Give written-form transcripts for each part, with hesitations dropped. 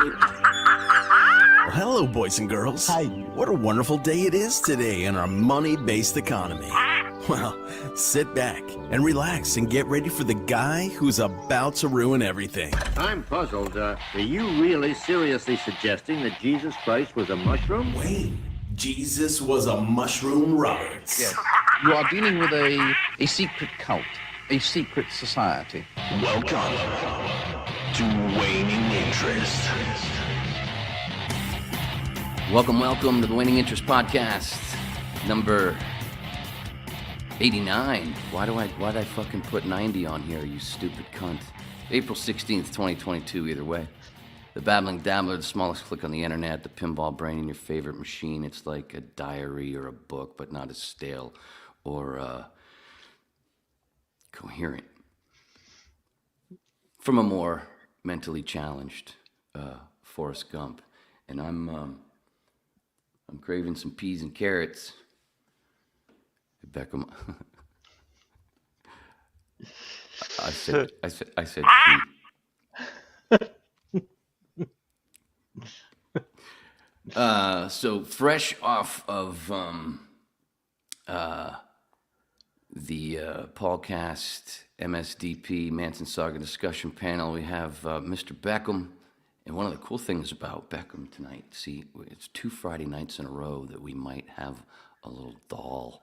Well, hello, boys and girls. Hi. What a wonderful day it is today in our money-based economy. Well, sit back and relax and get ready for the guy who's about to ruin everything. I'm puzzled. Are you really seriously suggesting that Jesus Christ was a mushroom? Wayne, Jesus was a mushroom Roberts. Yes. You are dealing with a secret cult, a secret society. Welcome to Waning Interest. Welcome to the Waning Interest Podcast, number 89. Why'd I fucking put 90 on here, you stupid cunt? April 16th, 2022, either way. The Babbling Dabbler, the smallest click on the internet, the pinball brain in your favorite machine. It's like a diary or a book, but not as stale or coherent. From a more mentally challenged Forrest Gump. And I'm craving some peas and carrots. Beckham. I said so fresh off of the Paulcast MSDP Manson Saga discussion panel, we have Mr. Beckham. And one of the cool things about Beckham tonight, see, it's 2 Friday nights in a row that we might have a little doll.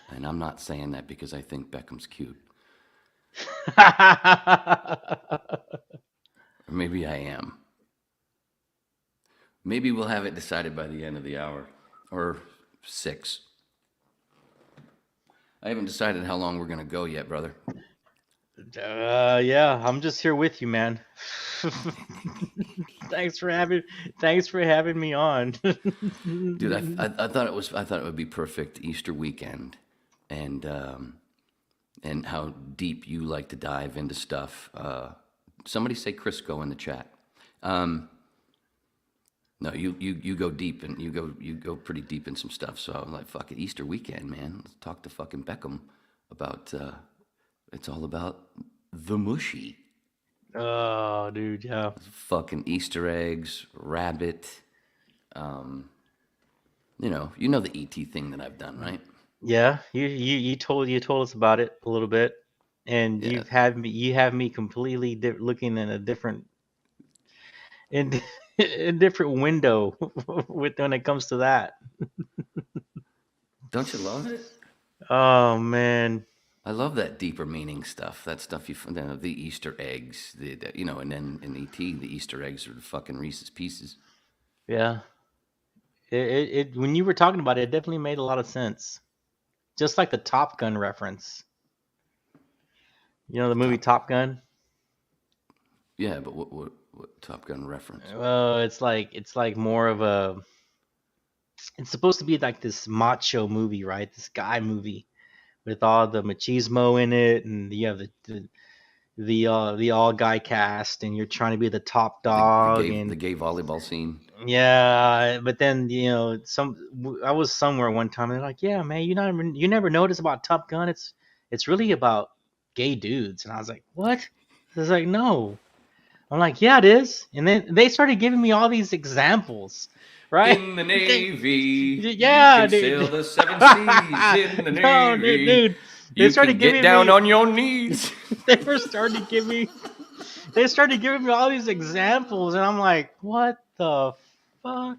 And I'm not saying that because I think Beckham's cute. Or maybe I am. Maybe we'll have it decided by the end of the hour. Or 6. I haven't decided how long we're going to go yet, brother. Yeah, I'm just here with you, man. Thanks for having me on. Dude, I thought it would be perfect Easter weekend, and how deep you like to dive into stuff. Somebody say Crisco in the chat. No, you go deep, and you go pretty deep in some stuff. So I'm like, fuck it, Easter weekend, man. Let's talk to fucking Beckham about. It's all about the mushy. Oh, dude, yeah. Fucking Easter eggs, rabbit. You know the ET thing that I've done, right? Yeah, you told us about it a little bit, and Yeah. you have me completely looking in a different window when it comes to that. Don't you love it? Oh man. I love that deeper meaning stuff. That stuff the Easter eggs, and then in ET, the Easter eggs are the fucking Reese's Pieces. Yeah. It when you were talking about it, it definitely made a lot of sense. Just like the Top Gun reference. You know the movie Top Gun? Yeah, but what Top Gun reference? Well, it's like more of a. It's supposed to be like this macho movie, right? This guy movie with all the machismo in it, and you have the all guy cast, and you're trying to be the top dog, the gay volleyball scene. Yeah, but then I was somewhere one time, and they're like, "Yeah, man, you never notice about Top Gun? It's really about gay dudes." And I was like, "What?" It's like, "No." I'm like, "Yeah, it is." And then they started giving me all these examples, right? In the Navy, yeah, you can dude. sail the 7 seas in the Navy. No, dude. They You started can giving get down me, on your knees. They started giving me all these examples, and I'm like, "What the fuck?"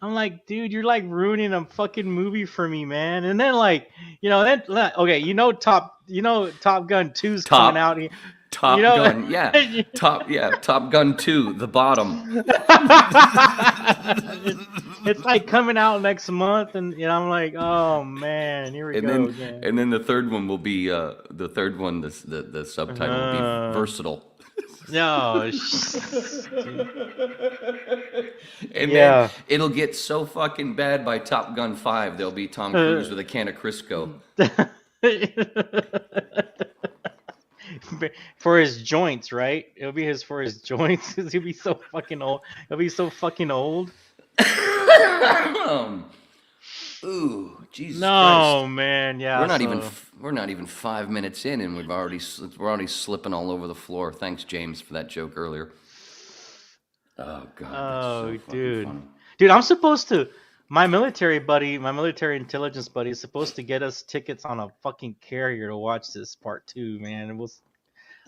I'm like, "Dude, you're like ruining a fucking movie for me, man." And then okay, Top Gun 2's coming out. Top Gun, yeah. Top Gun 2, the bottom. It's like coming out next month, and I'm like, "Oh man, here we go again." And then the third one will be the subtitle will be versatile. No. And then it'll get so fucking bad by Top Gun 5, there'll be Tom Cruise with a can of Crisco. For his joints, right? It'll be for his joints because he'll be so fucking old. Ooh, Jesus No, Christ. man, yeah. We're not even 5 minutes in, and we're already slipping all over the floor. Thanks, James, for that joke earlier. Oh God, that's Oh, so fucking dude. funny. Dude, I'm supposed to. My military buddy, my military intelligence buddy, is supposed to get us tickets on a fucking carrier to watch this part 2, man. And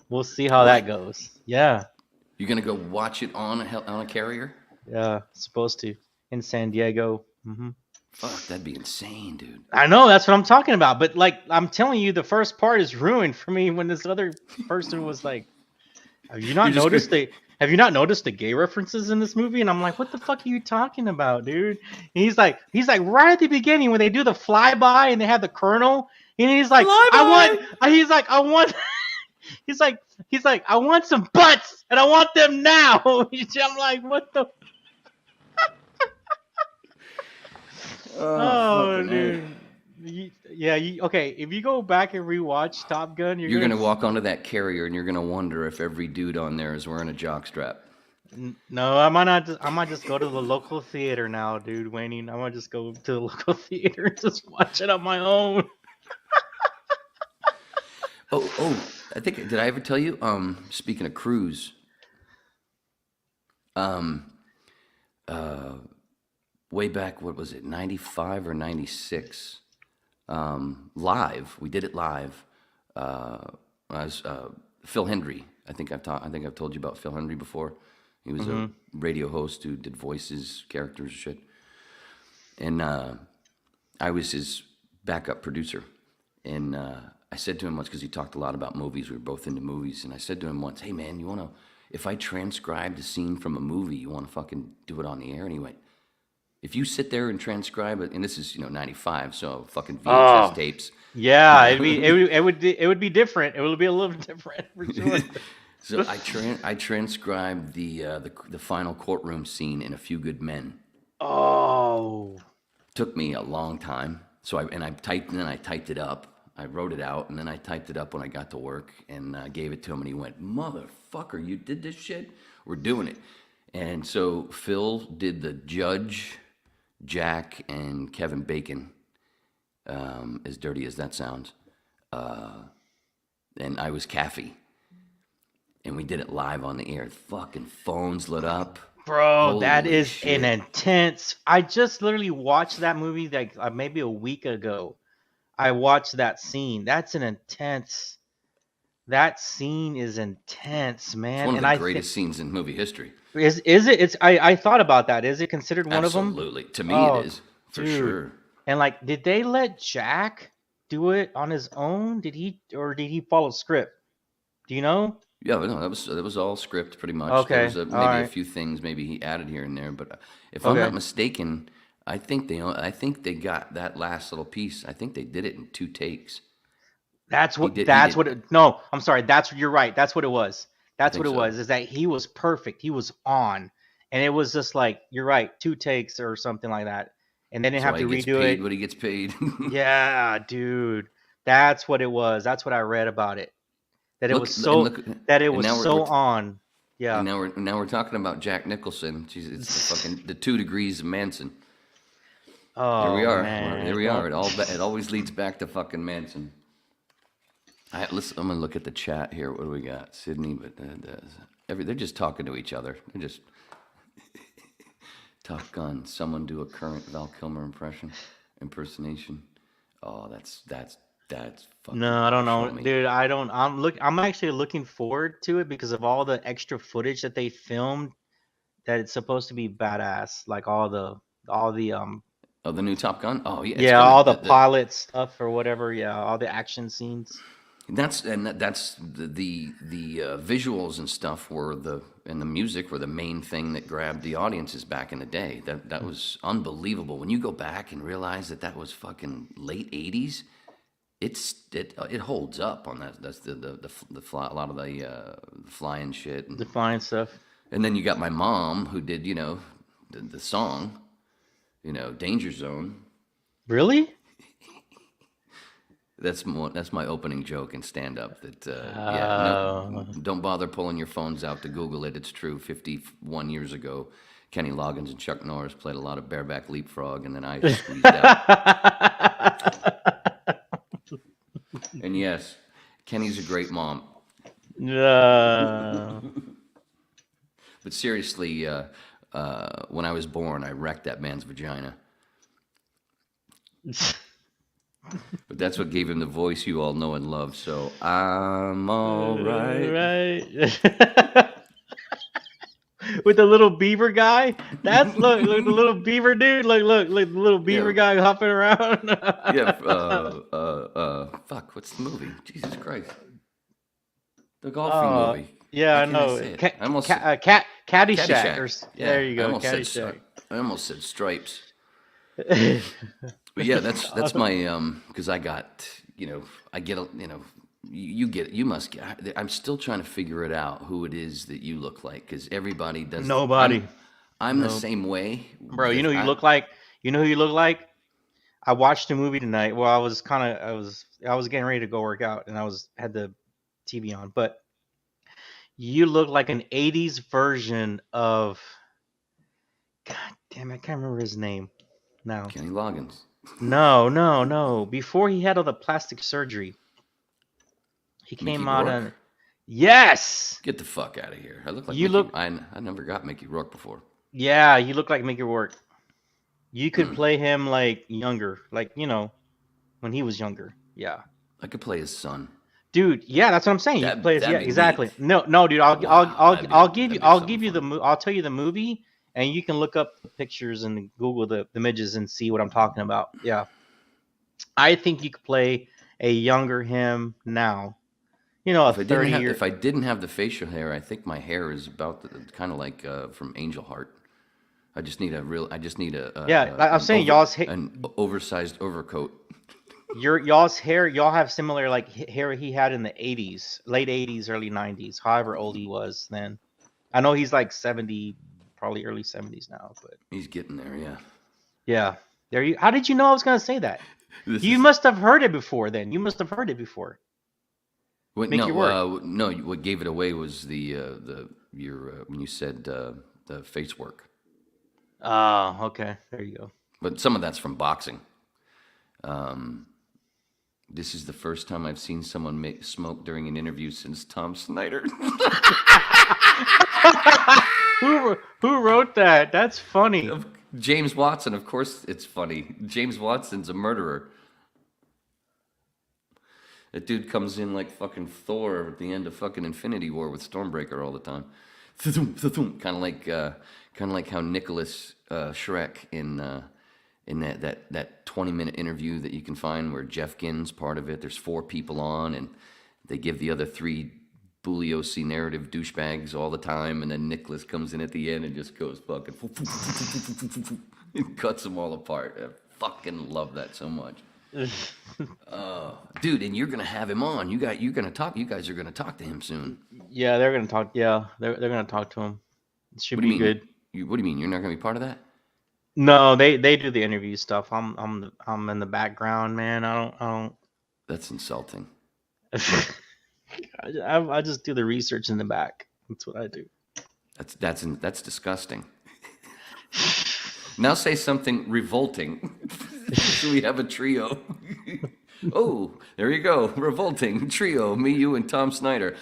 we'll see how that What? goes. Yeah, You're gonna go watch it on a carrier? yeah, supposed to in San Diego. Fuck, that'd be insane, dude. I know that's what I'm talking about. But like, I'm telling you, the first part is ruined for me when this other person was like, "Have you not You're just noticed gonna- the Have you not noticed the gay references in this movie?" And I'm like, "What the fuck are you talking about, dude?" And he's like right at the beginning when they do the flyby and they have the colonel, and he's like, he's like, I want, he's like, I want some butts and I want them now. I'm like, what the? Oh, fucking A. dude. Okay. If you go back and rewatch Top Gun, You're gonna walk onto that carrier and you're gonna wonder if every dude on there is wearing a jockstrap. No, I might just go to the local theater now, dude. Wayne, I might just go to the local theater and just watch it on my own. Oh, I think, did I ever tell you? Speaking of cruise, way back, what was it, 95 or 96? Live, we did it live. I was Phil Hendry. I think I've told you about Phil Hendry before. He was a radio host who did voices, characters, shit. And I was his backup producer. And I said to him once, because he talked a lot about movies, we were both into movies, and I said to him once, "Hey man, if I transcribed a scene from a movie, you want to fucking do it on the air?" And he went, "If you sit there and transcribe it," and this is 95, so fucking VHS tapes. Yeah, it would be different. It would be a little different for sure. So I transcribed the final courtroom scene in A Few Good Men. Oh, Took me a long time. So I typed it up. I wrote it out, and then I typed it up when I got to work, and gave it to him, and he went, "Motherfucker, you did this shit? We're doing it." And so Phil did the judge, Jack, and Kevin Bacon, as dirty as that sounds. And I was Caffey. And we did it live on the air. Fucking phones lit up. bro, Holy that is shit. an intense. I just literally watched that movie like maybe a week ago. I watched that scene. That's an intense. That scene is intense, man. It's one of and the I greatest scenes in movie history. Is it? It's I thought about that. Is it considered one of them? Absolutely. To me, Oh, it is. For dude. sure. And like, did they let Jack do it on his own? Did he follow script? Do you know? Yeah, no, that was all script pretty much. Okay, There was maybe a alright. few things maybe he added here and there, but if I'm not Okay. mistaken, I think they got that last little piece. I think they did it in 2 takes. That's what. did- he That's did. what. No, I'm sorry. You're right. That's what it was. That's what think it so. was. Is that he was perfect. He was on, and it was just like you're right. 2 takes or something like that, and they didn't have That's to why he gets redo paid it. what he gets paid. Yeah, dude. That's what it was. That's what I read about it. That it Look- was and so. look- That it and was now we're- so we're- on. Yeah. And now we're talking about Jack Nicholson. Jeez, it's the fucking the 2 degrees of Manson. Oh, Here we are. man. Here we are. It always leads back to fucking Manson. Listen, I'm gonna look at the chat here. What do we got? Sydney, but they're just talking to each other. They're just Top Gun. Someone do a current Val Kilmer impersonation. Oh, that's fucking. No, I don't know, show me. dude. I don't. I'm actually looking forward to it because of all the extra footage that they filmed. That it's supposed to be badass, like all the Oh, the new Top Gun. Oh yeah. it's yeah, gonna- all the pilot stuff or whatever. Yeah, all the action scenes. That's the visuals and stuff and the music were the main thing that grabbed the audiences back in the day. That was unbelievable. When you go back and realize that was fucking late 80s, it holds up on that. That's the fly, a lot of the flying shit. The flying stuff. And then you got my mom who did the song, Danger Zone. Really? That's my opening joke in stand-up. That don't bother pulling your phones out to Google it. It's true. 51 years ago, Kenny Loggins and Chuck Norris played a lot of bareback leapfrog, and then I squeezed out. And yes, Kenny's a great mom. But seriously, when I was born, I wrecked that man's vagina. But that's what gave him the voice you all know and love. So I'm all right. Right. With the little beaver guy. That's look the little beaver dude. Look, the little beaver guy hopping around. Fuck, what's the movie? Jesus Christ. The golfing movie. Yeah, Why I can't know. say it? I almost Caddyshack. Caddyshack. There you go. I almost said Stripes. But yeah, that's my because I got I get you must get. I'm still trying to figure it out who it is that you look like because everybody does. Nobody. I'm the same way, bro. You know who you look like. You know who you look like. I watched a movie tonight. Well, I was getting ready to go work out, and had the TV on, but you look like an '80s version of. God damn, I can't remember his name now. Kenny Loggins. No. Before he had all the plastic surgery, he came Mickey out Rourke? on. Yes. Get the fuck out of here! I look like You Mickey, look- I never got Mickey Rourke before. Yeah, you look like Mickey Rourke. You could play him like younger, like when he was younger. Yeah. I could play his son. Dude, yeah, that's what I'm saying. You can play his, that'd yeah, be exactly. neat. No, dude. That'd be I'll something give you fun. I'll tell you the movie, and you can look up the pictures and Google the images and see what I'm talking about. Yeah, I think you could play a younger him now. A 30-year. If I didn't have the facial hair, I think my hair is about kind of like from Angel Heart. I just need I'm saying y'all's an oversized overcoat. y'all's hair. Y'all have similar like hair he had in the '80s, late '80s, early '90s. However old he was then. I know he's like 70, probably early 70s now, but He's getting there, yeah. yeah. There you. How did you know I was gonna say that? Must have heard it before. Then you must have heard it before. What, Make no, your work. no. What gave it away was when you said the face work. Oh, okay. There you go. But some of that's from boxing. This is the first time I've seen someone smoke during an interview since Tom Snyder. Who wrote that? That's funny. James Watson, of course it's funny. James Watson's a murderer. That dude comes in like fucking Thor at the end of fucking Infinity War with Stormbreaker all the time. Kind of like how Nicholas Shrek in that 20-minute interview that you can find where Jeff Ginn's part of it. There's 4 people on, and they give the other 3 Bugliosi narrative douchebags all the time, and then Nicholas comes in at the end and just goes fucking and cuts them all apart. I fucking love that so much. Dude, and you're gonna have him on. You guys are gonna talk to him soon. Yeah, they're gonna talk. Yeah, they're gonna talk to him. It should be good. What do you mean? You're not gonna be part of that? No, they do the interview stuff. I'm in the background, man. I don't. That's insulting. I just do the research in the back. That's what I do. That's disgusting. Now say something revolting. So we have a trio. Oh, there you go. Revolting trio. Me, you, and Tom Snyder.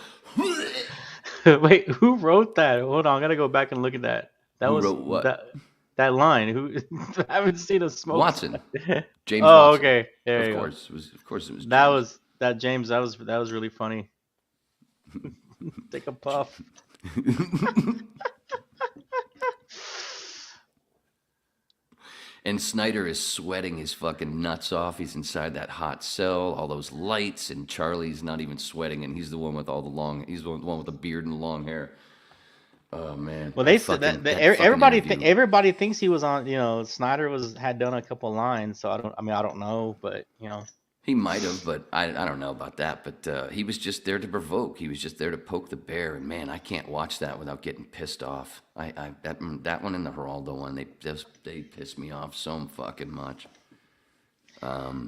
Wait, who wrote that? Hold on, I gotta go back and look at that. Who wrote what? That line. Who? I haven't seen a smoke. Watson. James. Oh, Watson. okay. There you go. go. Of course, it was. James. That was really funny. Take a puff. And Snyder is sweating his fucking nuts off. He's inside that hot cell, all those lights, and Charlie's not even sweating, and he's the one with he's the one with the beard and the long hair. Oh man. Well, they said that everybody thinks he was on. Snyder had done a couple lines, so I don't know, but He might have, but I don't know about that. But he was just there to provoke. He was just there to poke the bear. And man, I can't watch that without getting pissed off. That one and the Geraldo one, they piss me off so fucking much.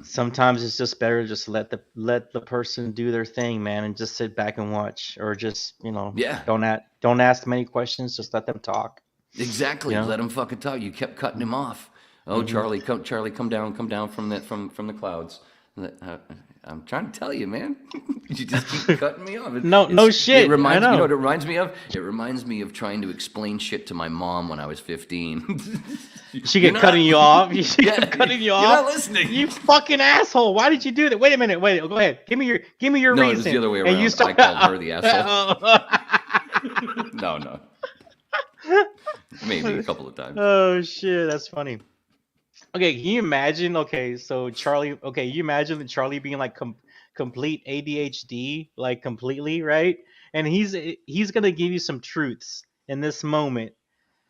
Sometimes it's just better just let the person do their thing, man, and just sit back and watch, or just don't ask them any questions. Just let them talk. Exactly. Let him fucking talk. You kept cutting him off. Oh, Charlie, come down from the clouds. I'm trying to tell you, man. You just keep cutting me off. No shit. It reminds I know. You know what it reminds me of? It reminds me of trying to explain shit to my mom when I was 15. She get cutting you off. She Yeah, get cutting you off. You're not listening. You fucking asshole! Why did you do that? Wait a minute. Wait. Go ahead. Give me your No, reason. it was the other way around. And you I called her the asshole. No. Maybe a couple of times. Oh shit, that's funny. Okay, can you imagine? Okay, so Charlie. Okay, you imagine Charlie being like complete ADHD, like completely, right? And he's gonna give you some truths in this moment,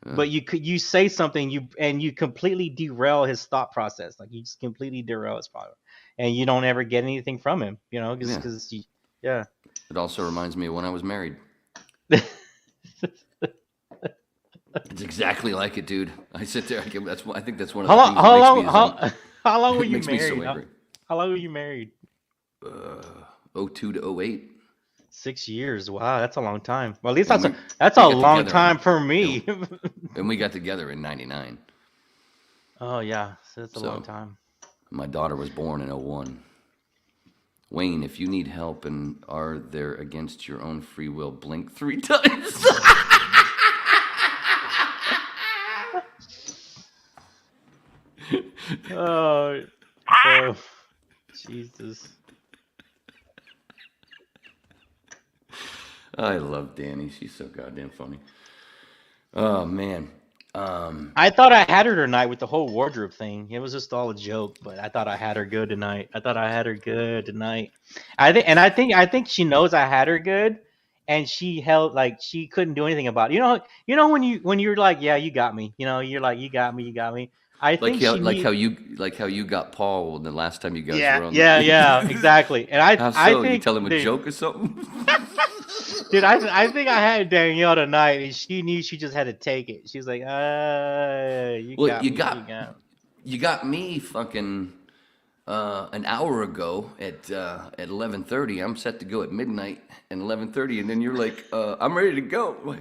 but you say something you completely derail his thought process. Like you just completely derail his thought, and you don't ever get anything from him. You know, because yeah. It also reminds me of when I was married. It's exactly like it, dude. I sit there. I think that's one of the things that makes me. How long were you makes me so married? angry. How long were you married? 02 to 08. 6 years. Wow, that's a long time. Well, at least And that's we a got long together time for me. And we got together in 99. Oh yeah, so that's a long time. My daughter was born in 01. Wayne, if you need help and are there against your own free will, blink 3 times. Oh, Jesus. I love Danny. She's so goddamn funny. Oh, man. I thought I had her tonight with the whole wardrobe thing. It was just all a joke, but I thought I had her good tonight. I think she knows I had her good, and she held like she couldn't do anything about it. You know when you're like, yeah, you got me. You know, you're like, you got me. I think how you got Paul the last time you guys were on. Yeah, exactly. And I think you tell him a joke or something. Dude, I think I had Danielle tonight, and she knew she just had to take it. She was like, you got me fucking an hour ago at 11:30. I'm set to go at midnight and 11:30, and then you're like, I'm ready to go.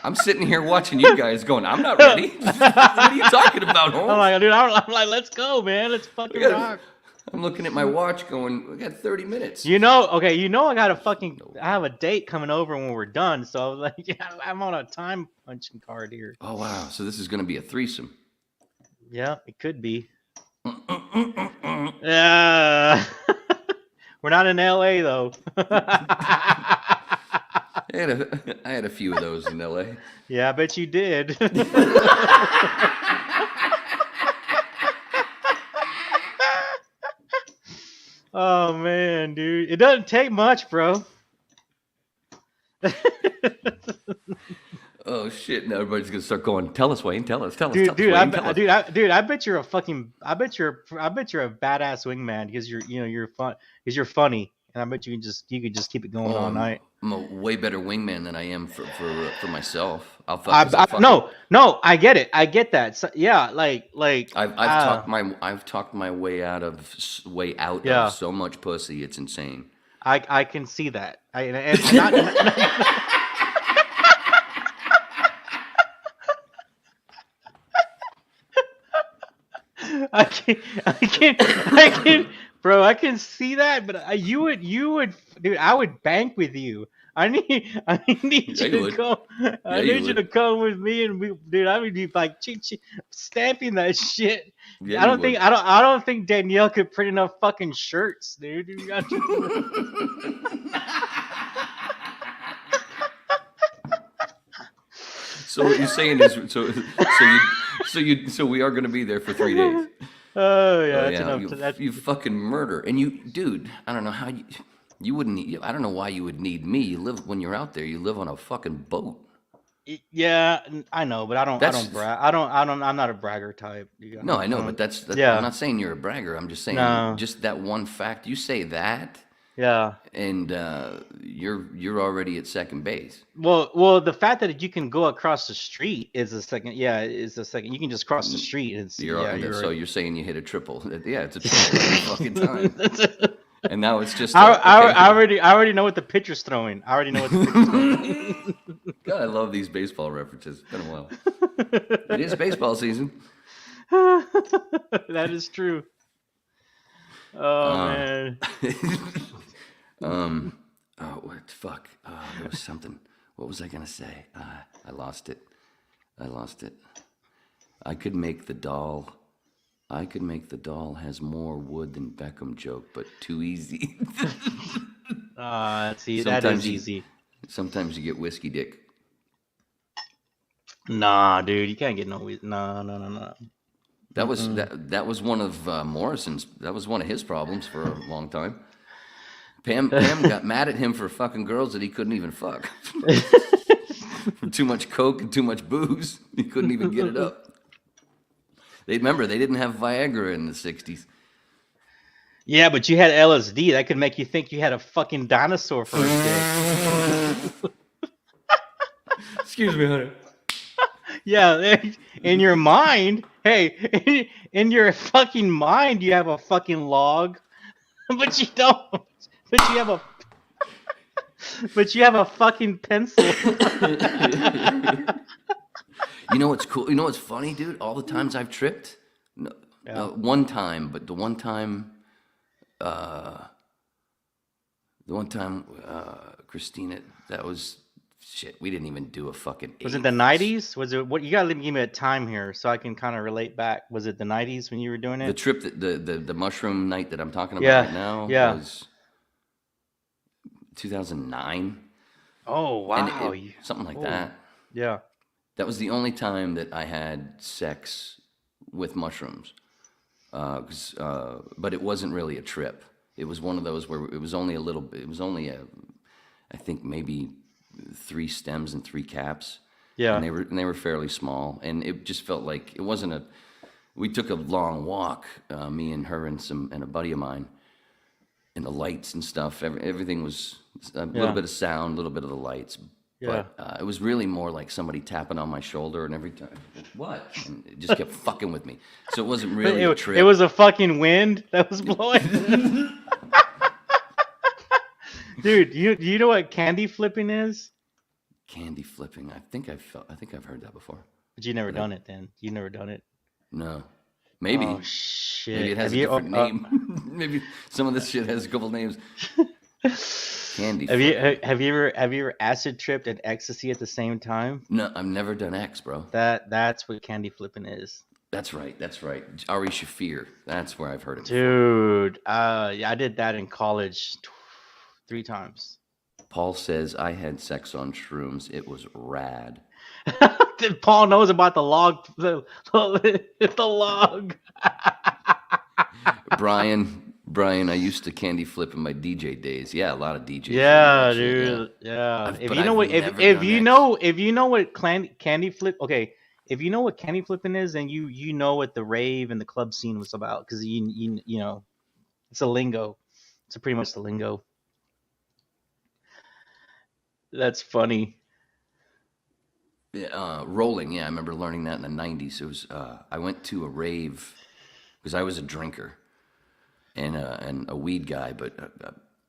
I'm sitting here watching you guys going, I'm not ready. What are you talking about, Holmes? I'm like, dude, I'm like, let's go, man. Let's fucking rock. I'm looking at my watch going, we got 30 minutes. I have a date coming over when we're done. So I was like, yeah, I'm on a time punching card here. Oh, wow. So this is going to be a threesome. Yeah, it could be. Yeah. We're not in LA, though. I had a few of those in LA. Yeah, I bet you did. Oh man, dude, it doesn't take much, bro. Oh shit! Now everybody's gonna start going. Tell us, Wayne. Tell us. Dude, Wayne, I bet you're a badass wingman because you're funny, and I bet you could just keep it going all night. I'm a way better wingman than I am for myself. No, I get it. I get that. So, yeah, I've talked my way out of so much pussy. It's insane. I can see that. I can, bro. I can see that, but you would, dude. I would bank with you. I need you to come. I need you to come with me, and dude. I would be like stamping that shit. Yeah, I don't think Danielle could print enough fucking shirts, dude. So what you're saying is, so we are going to be there for 3 days. Oh yeah, that's enough. You fucking murder, and dude. I don't know how you wouldn't. I don't know why you would need me. When you're out there, you live on a fucking boat. Yeah, I know, but I don't brag. I'm not a bragger type. No, I know, but that's yeah. I'm not saying you're a bragger. I'm just saying just that one fact. You say that. Yeah. And you're already at second base. Well, the fact that you can go across the street is a second. Yeah, is a second. You can just cross the street and so you're saying you hit a triple. Yeah, it's a triple every fucking time. And now it's just. I already know what the pitcher's throwing. I already know what the pitcher's throwing. God, I love these baseball references. It's been a while. It is baseball season. That is true. Oh man. Oh, what fuck? There was something. What was I gonna say? I lost it. I could make the doll has more wood than Beckham joke, but too easy. See, that Sometimes is easy. Sometimes you get whiskey dick. Nah, dude, you can't get no. No. That was that was one of Morrison's. That was one of his problems for a long time. Pam got mad at him for fucking girls that he couldn't even fuck. For too much coke and too much booze, he couldn't even get it up. They didn't have Viagra in the 60s. Yeah, but you had LSD. That could make you think you had a fucking dinosaur for a dick. Excuse me, honey. Yeah, in your mind, hey, in your fucking mind, you have a fucking log, but you don't. But you have a fucking pencil. You know what's cool? You know what's funny, dude? All the times I've tripped, one time, but the one time, Christina, that was shit. We didn't even do a fucking. Was it the 90s? Was it what? You gotta give me a time here so I can kind of relate back. Was it the 90s when you were doing it? The trip, the mushroom night that I'm talking about right now was 2009. Oh wow, something like that. Yeah. That was the only time that I had sex with mushrooms. But it wasn't really a trip. It was one of those where it was only a little bit. It was only I think maybe 3 stems and 3 caps. Yeah. And they were fairly small, and it just felt like it wasn't a. We took a long walk, me and her and a buddy of mine, and the lights and stuff. Everything was a little bit of sound, a little bit of the lights. Yeah. But it was really more like somebody tapping on my shoulder, and every time, what? And it just kept fucking with me. So it wasn't really a trip. It was a fucking wind that was blowing. Dude, you know what candy flipping is? Candy flipping. I think I've heard that before. But you never done it then. You never done it. No. Maybe. Oh shit. Maybe it has a different name. Maybe some of this shit has a couple names. Candy. Have you ever acid tripped and ecstasy at the same time? No, I've never done X, bro. That's what candy flipping is. That's right. Ari Shafir. That's where I've heard it before. Dude, I did that in college 3 times. Paul says I had sex on shrooms. It was rad. Paul knows about the log. The log. Brian, I used to candy flip in my DJ days. Yeah, a lot of DJs. Yeah, dude. Yeah. If you know what candy flip, okay. If you know what candy flipping is, then you know what the rave and the club scene was about, because you know it's a lingo. It's pretty much the lingo. That's funny. Rolling. Yeah, I remember learning that in the 90s. It was I went to a rave because I was a drinker and a weed guy, but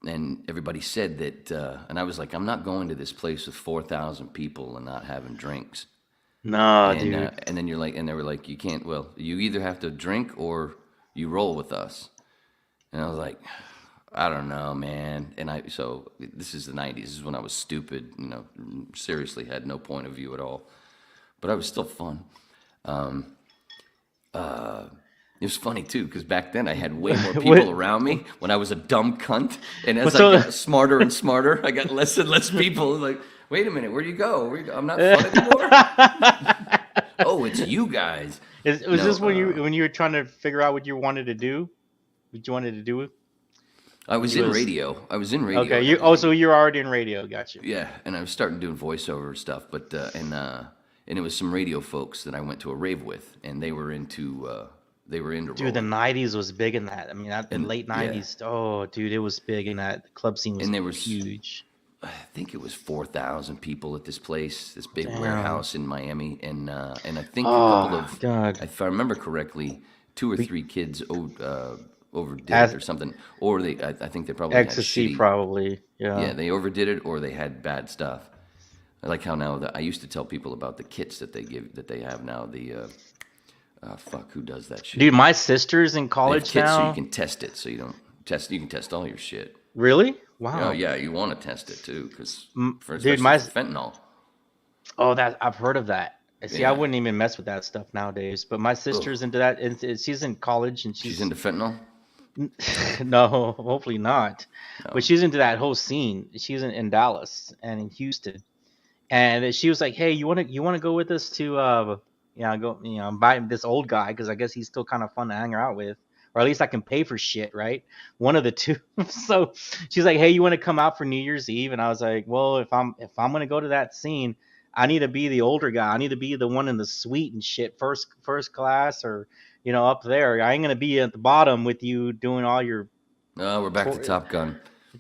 and everybody said that, and I was like, I'm not going to this place with 4,000 people and not having drinks. No, and, dude. And then you're like, and they were like, you can't. Well, you either have to drink or you roll with us. And I was like, I don't know, man. And so this is the 90s. This is when I was stupid, seriously had no point of view at all. But I was still fun. It was funny too, because back then I had way more people around me when I was a dumb cunt. And as I got smarter and smarter, I got less and less people. Like, wait a minute, where'd you go? I'm not fun anymore. Oh, it's you guys. Was this when you were trying to figure out what you wanted to do? What you wanted to do? I was in radio. Okay, so you're already in radio. Gotcha. Yeah, and I was starting doing voiceover stuff, but and it was some radio folks that I went to a rave with, and they were into Dude, rolling. the 90s was big in that. I mean, the late 90s. Yeah. Oh, dude, it was big in that. The club scene was huge. I think it was 4,000 people at this place, this big warehouse in Miami, and I think a couple of, if I remember correctly, 2 or 3 kids overdid it or something, or I think they probably ecstasy, probably. Yeah, they overdid it, or they had bad stuff. I like how now I used to tell people about the kits that they have now, the Fuck, who does that shit? Dude, my sister's in They have college kits so now. you can test it, so you don't test. You can test all your shit. Really? Wow. Yeah, you want to test it too, because Dude, my for fentanyl. Oh, that I've heard of that. See, I Yeah. wouldn't even mess with that stuff nowadays. But my sister's into that, and she's in college, and She's into fentanyl. no, hopefully not. No. But she's into that whole scene. She's in Dallas and in Houston, and she was like, "Hey, you wanna go with us to go buy this old guy because I guess he's still kind of fun to hang out with, or at least I can pay for shit, right? One of the two." So she's like, "Hey, you want to come out for New Year's Eve?" And I was like, "Well, if I'm gonna go to that scene, I need to be the older guy. I need to be the one in the suite and shit, first class, or up there. I ain't gonna be at the bottom with you doing all your Oh, we're back to Top Gun.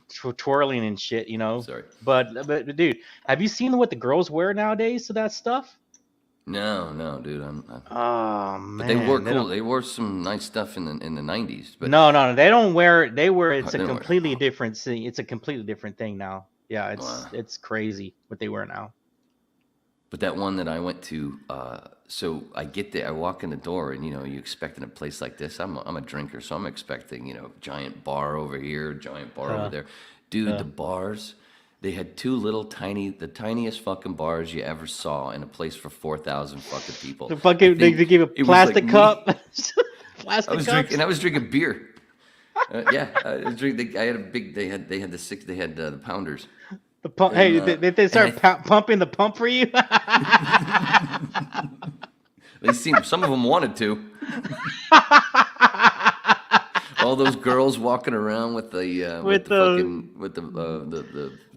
twirling and shit, Sorry. But dude, have you seen what the girls wear nowadays to that stuff? No, dude. Oh man, But they wore cool. They wore some nice stuff in the 90s. But no, they don't wear. They wear. It's a They wear- completely different thing. It's a completely different thing now. Yeah, Wow. it's crazy what they wear now. But that one that I went to, so I get there, I walk in the door, and you expect in a place like this. I'm a drinker, so I'm expecting giant bar over here, giant bar over there. Dude, the bars, they had the tiniest fucking bars you ever saw in a place for 4,000 fucking people. The fucking they give a it was plastic like cup. me. Plastic I was cups. I was drinking beer. Yeah, I was drinking. I had a big. They had the pounders. The pump. Hey, And, did they start pumping the pump for you? They seemed, some of them wanted to. All those girls walking around with the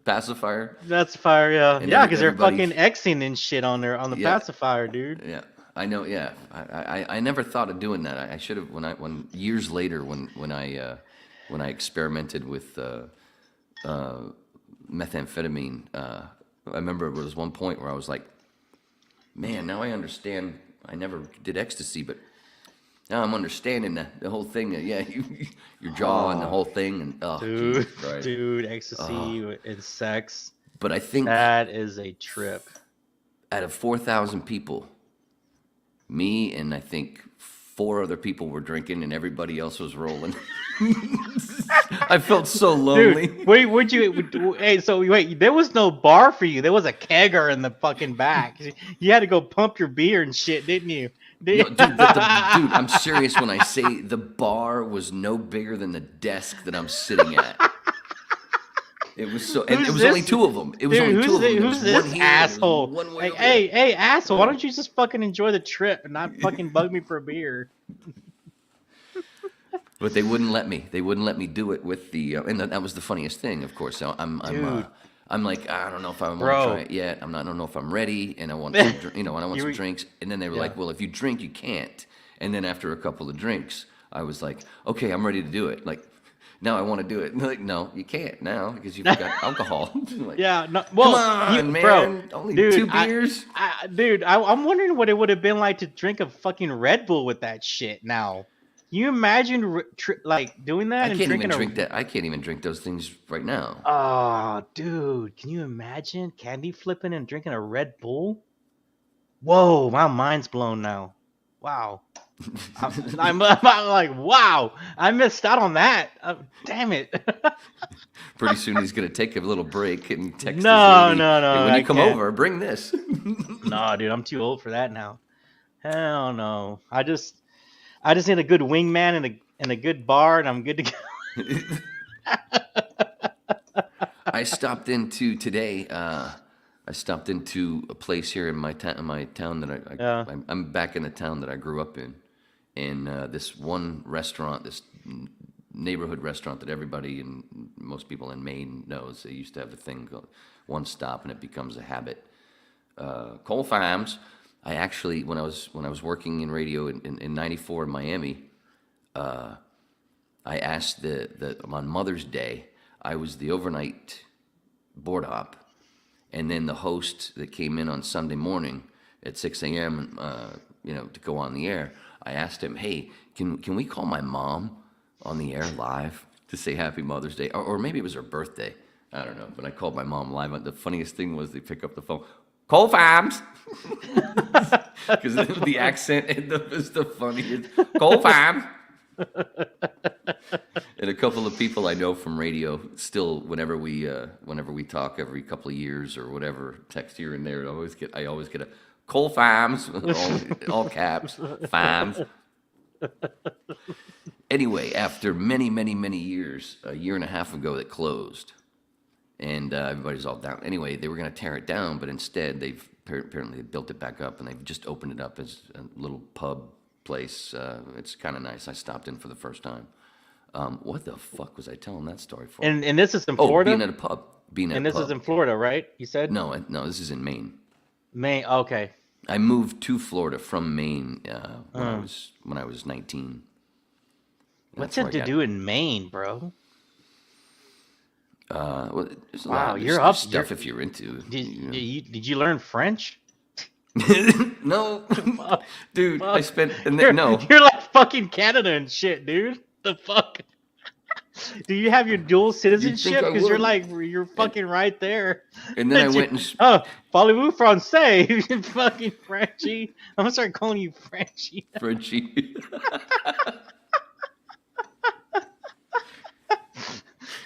pacifier. That's fire, yeah. And Yeah, because they're everybody- fucking Xing and shit on the Yeah. pacifier, dude. Yeah, I know. Yeah, I never thought of doing that. I should have when years later when I experimented with methamphetamine. I remember it was one point where I was like, man, now I understand. I never did ecstasy, but now I'm understanding the whole thing. Yeah, your jaw and the whole thing, and Dude, Jesus Christ. dude, ecstasy and sex. But I think That is a trip. out of 4,000 people, me and I think 4 other people were drinking, and everybody else was rolling. I felt so lonely. Dude, wait, wait, there was no bar for you. There was a kegger in the fucking back. You had to go pump your beer and shit, didn't you? No, dude, dude, I'm serious when I say the bar was no bigger than the desk that I'm sitting at. It was so, and Who's it was this? only 2 of them. It was Dude, only 2 of them. There who's was this one here, there was asshole? one way Like, over there. hey, asshole, why don't you just fucking enjoy the trip and not fucking bug me for a beer? But they wouldn't let me. They wouldn't let me do it with the. And that was the funniest thing, of course. So I'm like, I don't know if I want to Bro. try it yet. I don't know if I'm ready, and I want some, and I want You some were- drinks. And then they were like, well, if you drink, you can't. And then after a couple of drinks, I was like, okay, I'm ready to do it. Like, now I want to do it. And they're like, no, you can't now because you've got alcohol. Like, Yeah, no, well, come on, man. bro, Only dude, 2 beers. I'm wondering what it would have been like to drink a fucking Red Bull with that shit. Now, can you imagine like doing that I and can't even drinking drink that. I can't even drink those things right now. Oh, dude, can you imagine candy flipping and drinking a Red Bull? Whoa, my mind's blown now. Wow. I'm like, wow, I missed out on that. Damn it. Pretty soon he's gonna take a little break and text. No, his lady, no, "Hey, when I you come can't. over, bring this. No, dude, I'm too old for that now. Hell no. I just need a good wingman and a good bar, and I'm good to go. I stopped into today. I stopped into a place here in my town that I'm back in the town that I grew up in, and this one restaurant, this neighborhood restaurant that everybody and most people in Maine knows. They used to have a thing called One Stop, and it becomes a habit. Cole Farms. I actually, when I was working in radio in '94 in Miami, I asked on Mother's Day, I was the overnight board op, and then the host that came in on Sunday morning at 6 a.m. To go on the air. I asked him, hey, can we call my mom on the air live to say Happy Mother's Day, or maybe it was her birthday. I don't know, but I called my mom live. The funniest thing was they pick up the phone. Cole Farms. Because the accent is the funniest. Go fam. And a couple of people I know from radio still, whenever we talk every couple of years or whatever, text here and there, I always get a Cole Fams, all caps, Fams. Anyway, after many years, a year and a half ago, it closed, and everybody's all down. Anyway, they were going to tear it down, but instead they've apparently built it back up, and they've just opened it up as a little pub place. It's kind of nice. I stopped in for the first time. What the fuck was I telling that story for? And this is in Florida? Being at a pub. And this is in Florida, right? You said? No, this is in Maine. Maine, okay. I moved to Florida from Maine when I was 19. What's it to do in Maine, bro? Well, there's a Wow, lot of you're up. stuff if you're into. Did you learn French? No, dude. Fuck. I spent no. You're like fucking Canada and shit, dude. The fuck? Do you have your dual citizenship? I Because would. you're fucking right there. And then I went and Oh, parlez-vous français? Fucking Frenchie. I'm gonna start calling you Frenchie. Frenchie.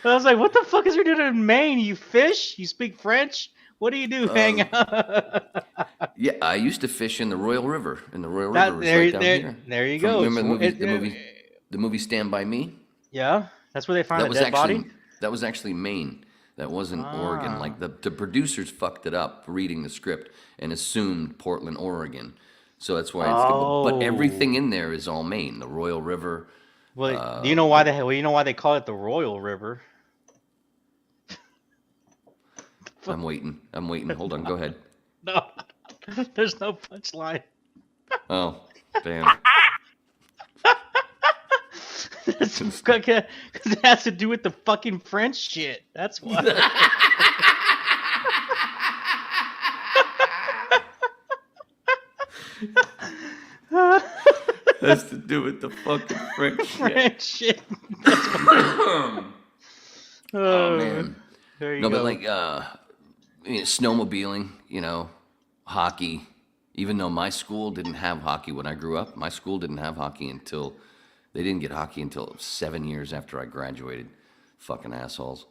I was like, what the fuck is you doing in Maine? You fish? You speak French? What do you do? Hang out? Yeah, I used to fish in the Royal River. And the Royal River was right down here. There you go. Remember the movie Stand By Me? Yeah, that's where they found the dead body. That was actually Maine. That wasn't Oregon. Like the producers fucked it up reading the script and assumed Portland, Oregon. So that's why. But everything in there is all Maine. The Royal River. Well, do you know why they call it the Royal River? I'm waiting. Hold on. Go ahead. No, there's no punchline. Oh, damn. Because it has to do with the fucking French shit. That's why. Has to do with the fucking French shit. French shit. Oh man. There you No, go. but like snowmobiling, hockey. Even though my school didn't have hockey when I grew up, my school didn't have hockey until they didn't get hockey until 7 years after I graduated. Fucking assholes.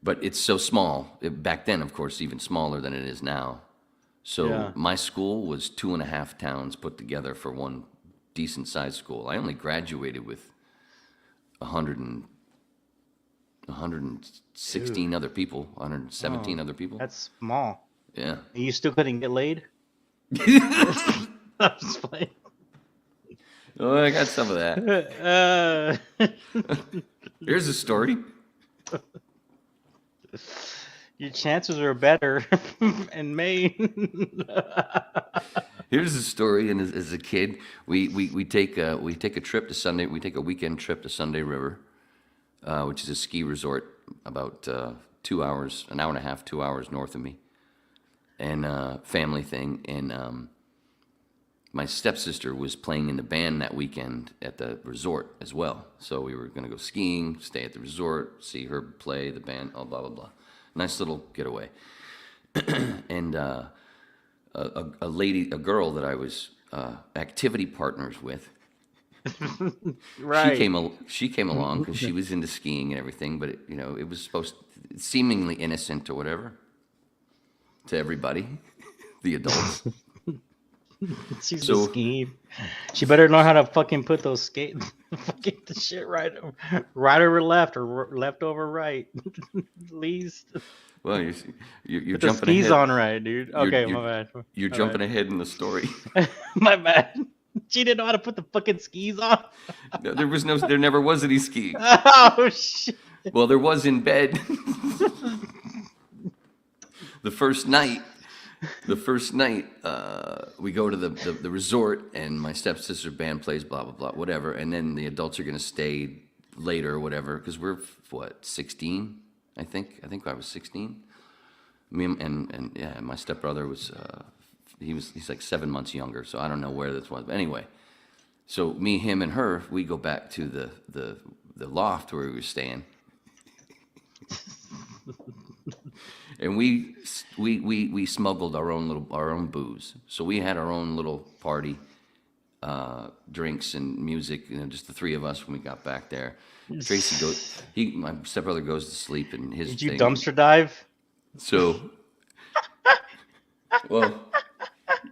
But it's so small. Back then, of course, even smaller than it is now. So my school was 2.5 towns put together for one decent-sized school. I only graduated with 116 other people, 117 other people. That's small. Yeah. And you still couldn't get laid? I'm just playing. Oh, I got some of that. Here's a story. Your chances are better in Maine. Here's a story. And as a kid, we take a trip to Sunday. We take a weekend trip to Sunday River, which is a ski resort about 2 hours, an hour and a half, 2 hours north of me, and family thing. And my stepsister was playing in the band that weekend at the resort as well. So we were going to go skiing, stay at the resort, see her play the band, blah blah blah. Nice little getaway. And a girl that I was activity partners with. Right. She came along because she was into skiing and everything, but it was seemingly innocent or whatever to everybody, the adults. She's a scheme. She better know how to fucking put those fucking the shit right over left or left over right. Please. Well, you're Put the jumping skis ahead. on right, dude. Okay, my bad. You're My jumping ahead in the story. bad. My bad. She didn't know how to put the fucking skis on. No, there never was any skiing. Oh shit. Well, there was in bed. The first night, we go to the resort, and my stepsister band plays blah blah blah whatever, and then the adults are gonna stay later or whatever because we're 16, I think I was 16. Me and yeah, my stepbrother was he's like 7 months younger, so I don't know where this was, but anyway, so me, him, and her, we go back to the loft where we were staying. And we smuggled our own booze. So we had our own little party, drinks and music. Just the three of us when we got back there. Tracy my stepbrother goes to sleep in his. Did you thing. dumpster dive? So, well,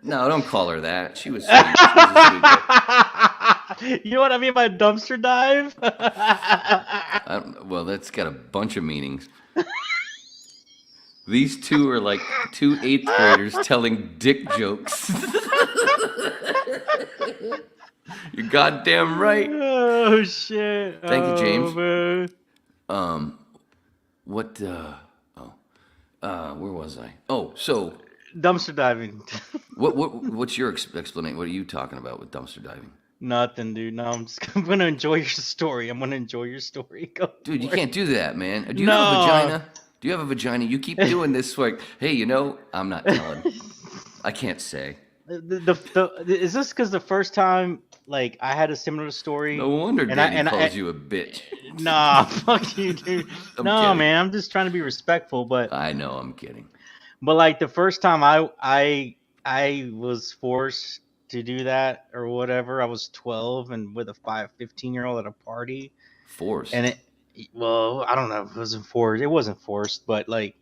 no, don't call her that. She was sweet. She was a sweet girl. You know what I mean by dumpster dive? Well, that's got a bunch of meanings. These two are like two 8th graders telling dick jokes. You're goddamn right. Oh shit! Thank you, James. Man. What? Where was I? Oh, so Dumpster diving. What's your explanation? What are you talking about with dumpster diving? Nothing, dude. No, I'm gonna enjoy your story. I'm gonna enjoy your story. Go Dude, you for it. can't do that, man. Do you have a vagina? Do you have a vagina? You keep doing this like, hey, I'm not telling. I can't say. Is this because the first time like I had a similar story? No wonder Daddy calls you a bitch. Nah, fuck you, dude. No, kidding. man, I'm just trying to be respectful, but I know, I'm kidding. But like the first time I was forced to do that or whatever, I was 12 and with a 15-year-old at a party. Forced. And I don't know if it wasn't forced. It wasn't forced, but like,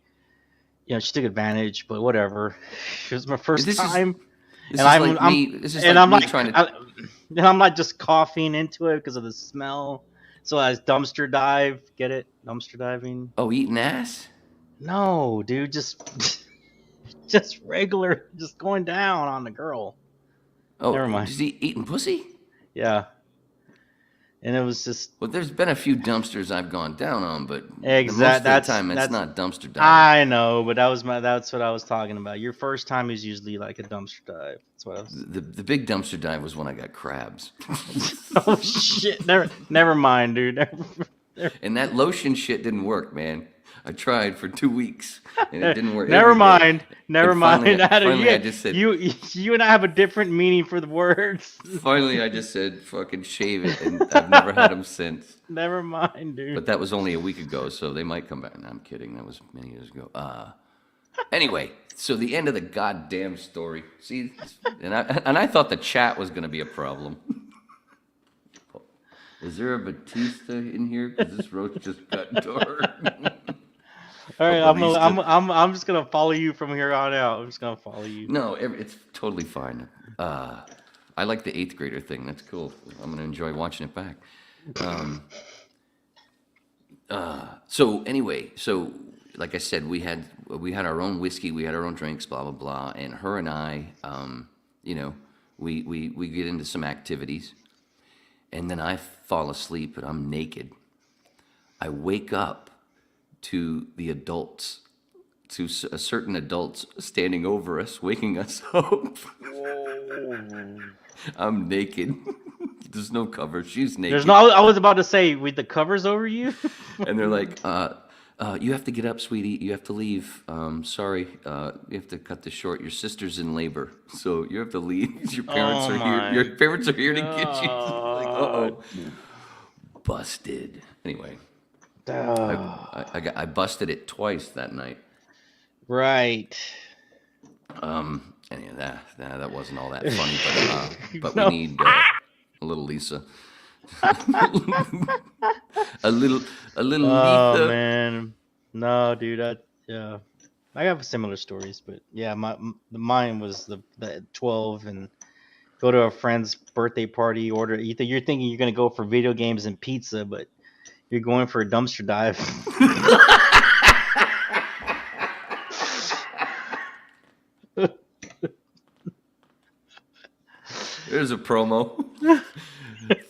she took advantage, but whatever. It was my first time. And I'm like just coughing into it because of the smell. So I dumpster dive. Get it? Dumpster diving. Oh, eating ass? No, dude, just regular, just going down on the girl. Oh, never mind. Is he eating pussy? Yeah. And it was just. Well, there's been a few dumpsters I've gone down on, but exactly that's not dumpster diving. I know, but that's what I was talking about. Your first time is usually like a dumpster dive. That's what I was. The big dumpster dive was when I got crabs. Oh shit! Never mind, dude. And that lotion shit didn't work, man. I tried for 2 weeks and it didn't work. Never mind. Finally, I just said you and I have a different meaning for the words. Finally, I just said fucking shave it, and I've never had them since. Never mind, dude. But that was only a week ago, so they might come back. No, I'm kidding. That was many years ago. Anyway, so the end of the goddamn story. See, and I thought the chat was going to be a problem. Is there a Batista in here? Because this roach just got dark. All right, I'm just gonna follow you from here on out. I'm just gonna follow you. No, it's totally fine. I like the 8th grader thing. That's cool. I'm gonna enjoy watching it back. So anyway, like I said, we had our own whiskey, we had our own drinks, blah blah blah, and her and I, we get into some activities, and then I fall asleep and I'm naked. I wake up to the adults, to certain adults standing over us, waking us up. I'm naked. There's no cover. She's naked. I was about to say, with the covers over you. And they're like, you have to get up, sweetie. You have to leave. Sorry, you have to cut this short. Your sister's in labor, so you have to leave. Your parents are here. Your parents are here to get you. Like, uh-oh. Busted. Anyway. I busted it twice that night. Right. And that wasn't all that funny, but we need a little Lisa. a little Oh Lisa. man, no, dude. I have similar stories, but yeah, mine was the 12 and go to a friend's birthday party. You're thinking you're gonna go for video games and pizza, but you're going for a dumpster dive. There's a promo.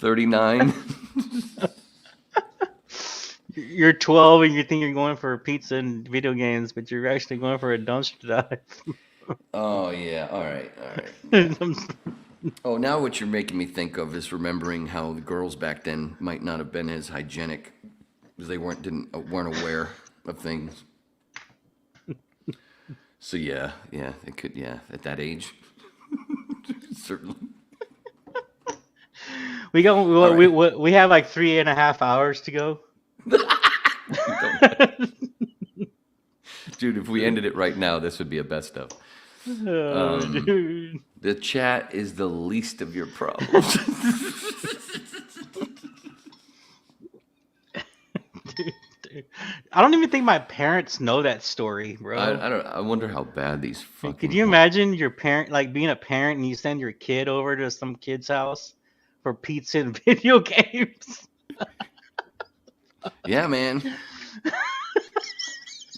39. You're 12 and you think you're going for pizza and video games, but you're actually going for a dumpster dive. Oh yeah. All right. Oh, now what you're making me think of is remembering how the girls back then might not have been as hygienic because they weren't aware of things. So yeah, it could, at that age, certainly. We have like 3.5 hours to go. Dude, if we ended it right now, this would be a best of. Dude. The chat is the least of your problems. Dude. I don't even think my parents know that story, bro. I wonder how bad these fucking... Could you imagine your parent, like being a parent and you send your kid over to some kid's house for pizza and video games? Yeah, man.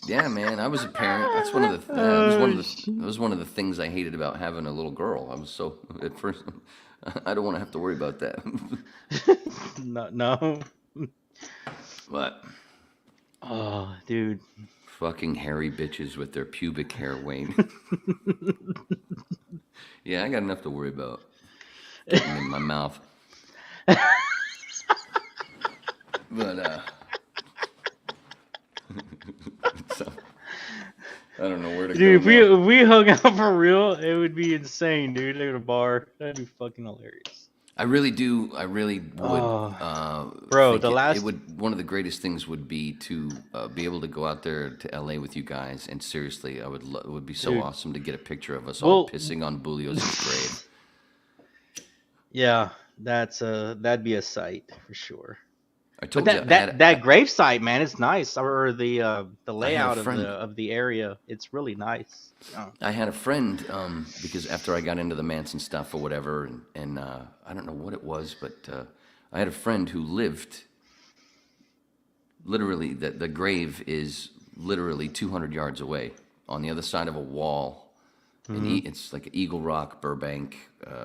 Yeah, man. I was a parent. That's one of the. That was one of the things I hated about having a little girl. I was so at first. I don't want to have to worry about that. No. But. Oh, dude. Fucking hairy bitches with their pubic hair, Wayne. Yeah, I got enough to worry about. Getting in my mouth. But so, I don't know where to go. Dude, if we hung out for real, it would be insane, dude. At a bar, that'd be fucking hilarious. I really would. Bro, think the last... it would, one of the greatest things would be to be able to go out there to LA with you guys. And seriously, it would be so awesome to get a picture of us all pissing on Bulio's grave. Yeah, that'd be a sight for sure. I told But you that gravesite, man, it's nice. Or the layout of the area, it's really nice. Yeah. I had a friend because after I got into the Manson stuff or whatever, and I don't know what it was, but I had a friend who lived literally. The grave is literally 200 yards away on the other side of a wall. And it's like Eagle Rock, Burbank,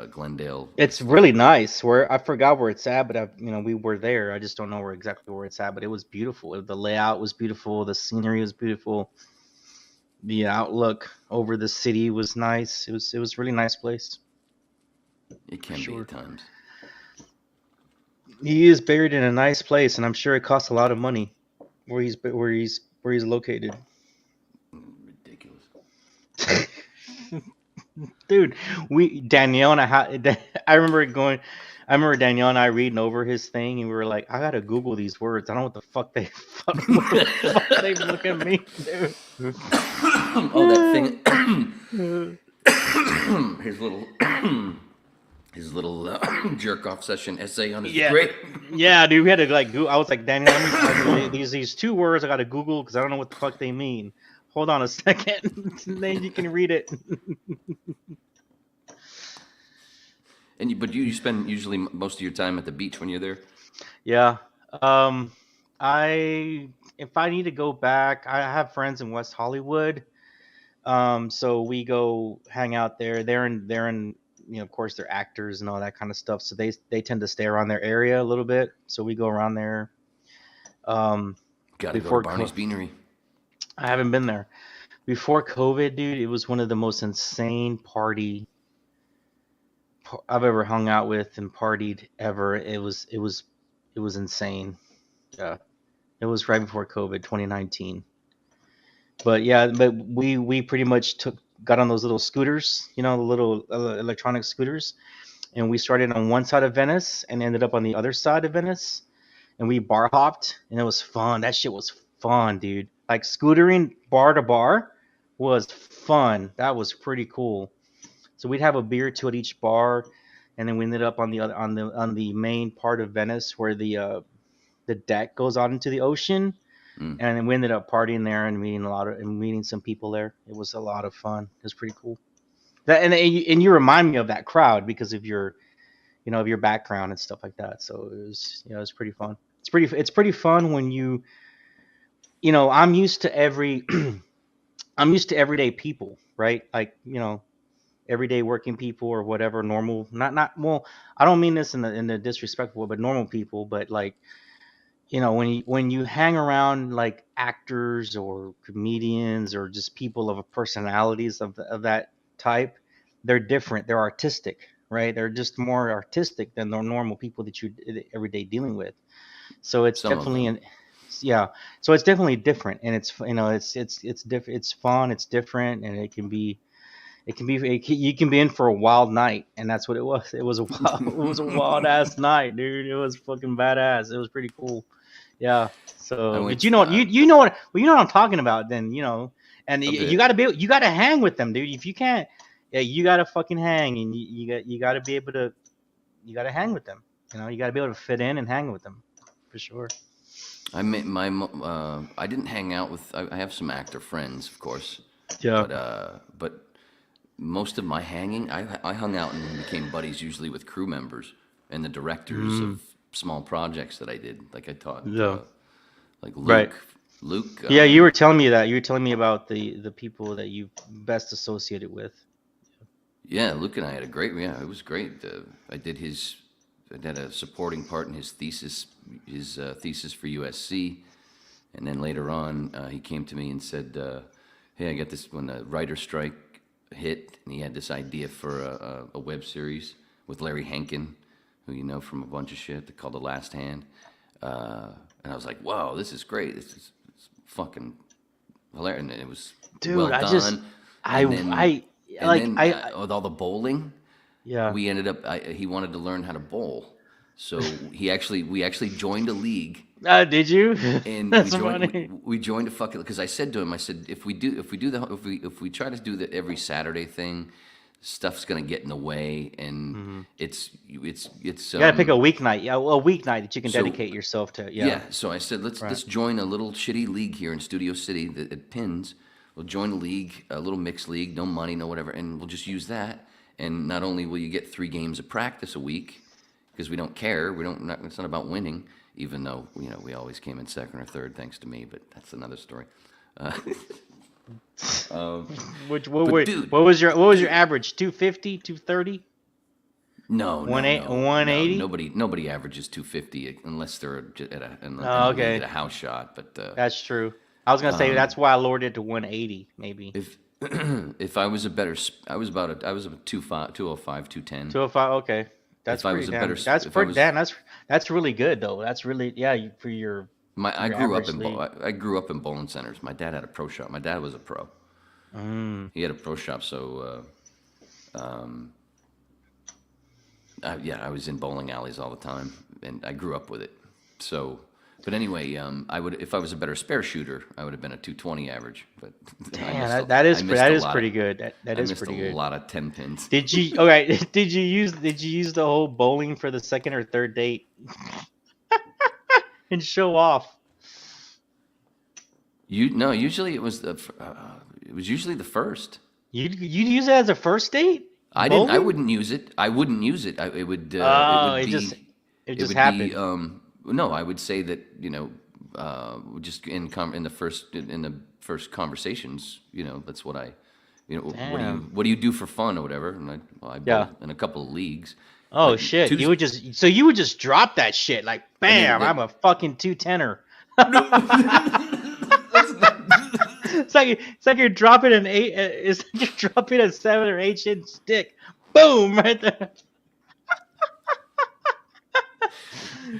Glendale. It's really nice. Where I forgot where it's at, but we were there. I just don't know exactly where it's at. But it was beautiful. The layout was beautiful. The scenery was beautiful. The outlook over the city was nice. It was a really nice place. It can be at times. He is buried in a nice place, and I'm sure it costs a lot of money where he's located. Ridiculous. Dude, Danielle and I remember Danielle and I reading over his thing, and we were like, I gotta Google these words. I don't know what the fuck they look at me, dude. Oh, that thing. his little jerk off session essay on his grave. Yeah, dude, we had to like Google. I was like, Danielle, these two words I gotta Google because I don't know what the fuck they mean. Hold on a second, then you can read it. But you spend usually most of your time at the beach when you're there? Yeah. If I need to go back, I have friends in West Hollywood. So we go hang out there. They're in of course they're actors and all that kind of stuff. So they tend to stay around their area a little bit. So we go around there. Gotta go to Barney's Beanery. I haven't been there. Before COVID, dude, it was one of the most insane party I've ever hung out with and partied ever. It was insane. Yeah. It was right before COVID, 2019. But we pretty much got on those little scooters, the little electronic scooters, and we started on one side of Venice and ended up on the other side of Venice, and we bar hopped, and it was fun. That shit was fun, dude. Like scootering bar to bar was fun. That was pretty cool. So we'd have a beer or two at each bar, and then we ended up on the main part of Venice where the deck goes out into the ocean, and then we ended up partying there and meeting some people there. It was a lot of fun. It was pretty cool. And you remind me of that crowd because of your background and stuff like that. So it was pretty fun. It's pretty fun when you. I'm used to everyday people, right? Like, everyday working people or whatever, normal, well, I don't mean this in the disrespectful way, but normal people, but like, when you hang around like actors or comedians or just people of personalities of that type, they're different. They're artistic, right? They're just more artistic than the normal people that you're everyday dealing with. So it's definitely so it's definitely different, and it's different. It's fun. It's different, and you can be in for a wild night, and that's what it was. It was a wild ass night, dude. It was fucking badass. It was pretty cool. Yeah. So, but you know what I'm talking about. Then And A bit. you got to hang with them, dude. If you can't, yeah, you got to fucking hang, and you got to be able to, you got to hang with them. You know, you got to be able to fit in and hang with them, for sure. I didn't hang out with. I have some actor friends, of course. Yeah. But most of my hanging, I hung out and became buddies usually with crew members and the directors of small projects that I did. Like I taught, like Luke. Right. Luke. Yeah, you were telling me that. You were telling me about the people that you best associated with. Yeah, Luke and I had a great. Yeah, it was great. I did a supporting part in his thesis for USC, and then later on he came to me and said, "Hey, I got this when the writer strike hit, and he had this idea for a web series with Larry Hankin, who you know from a bunch of shit called The Last Hand." And I was like, "Wow, this is great! This is fucking hilarious!" And it was Dude, well done. With all the bowling, yeah. we ended up. He wanted to learn how to bowl, so we actually joined a league. Did you? And That's funny. we joined a fucking, because I said to him, I said, if we try to do the every Saturday thing, stuff's gonna get in the way, and it's You gotta pick a weeknight. Yeah, a weeknight that you can So- dedicate yourself to. Yeah. Yeah, so I said, let's join a little shitty league here in Studio City at Pins. We'll join a league, a little mixed league, no money, no whatever, and we'll just use that. And not only will you get 3 games of practice a week, because we don't care, it's not about winning, even though we always came in second or third thanks to me, but that's another story. What was your average? 250, 230? No, 180? No, nobody averages 250 unless they're Okay. at a house shot. But That's true. I was gonna say that's why I lowered it to 180, maybe. if I was a 205, 210. 205. Okay, that's If I was pretty a damn. better- That's if I pretty was- damn. That's really good though. That's really for your. I Your grew up average league. I grew up in bowling centers. My dad had a pro shop. My dad was a pro. He had a pro shop, so I was in bowling alleys all the time, and I grew up with it. So, but anyway, I would, if I was a better spare shooter, I would have been a 220 average. But Damn, that is pretty good. That I is missed pretty a good. lot of 10 pins. Did you? Okay. Did you use the whole bowling for the second or third date and show off? Usually it was usually the first. You use it as a first date? I wouldn't use it. I wouldn't use it. It would just happened. No, I would say that just in the first conversations, that's what I, what do you do for fun or whatever, and I bowled in a couple of leagues. Oh Like, shit! Tues- You would just drop that shit like bam! I'm a fucking 210er. It's like you're dropping an 8. It's like you're dropping a 7 or 8 inch stick. Boom! Right there.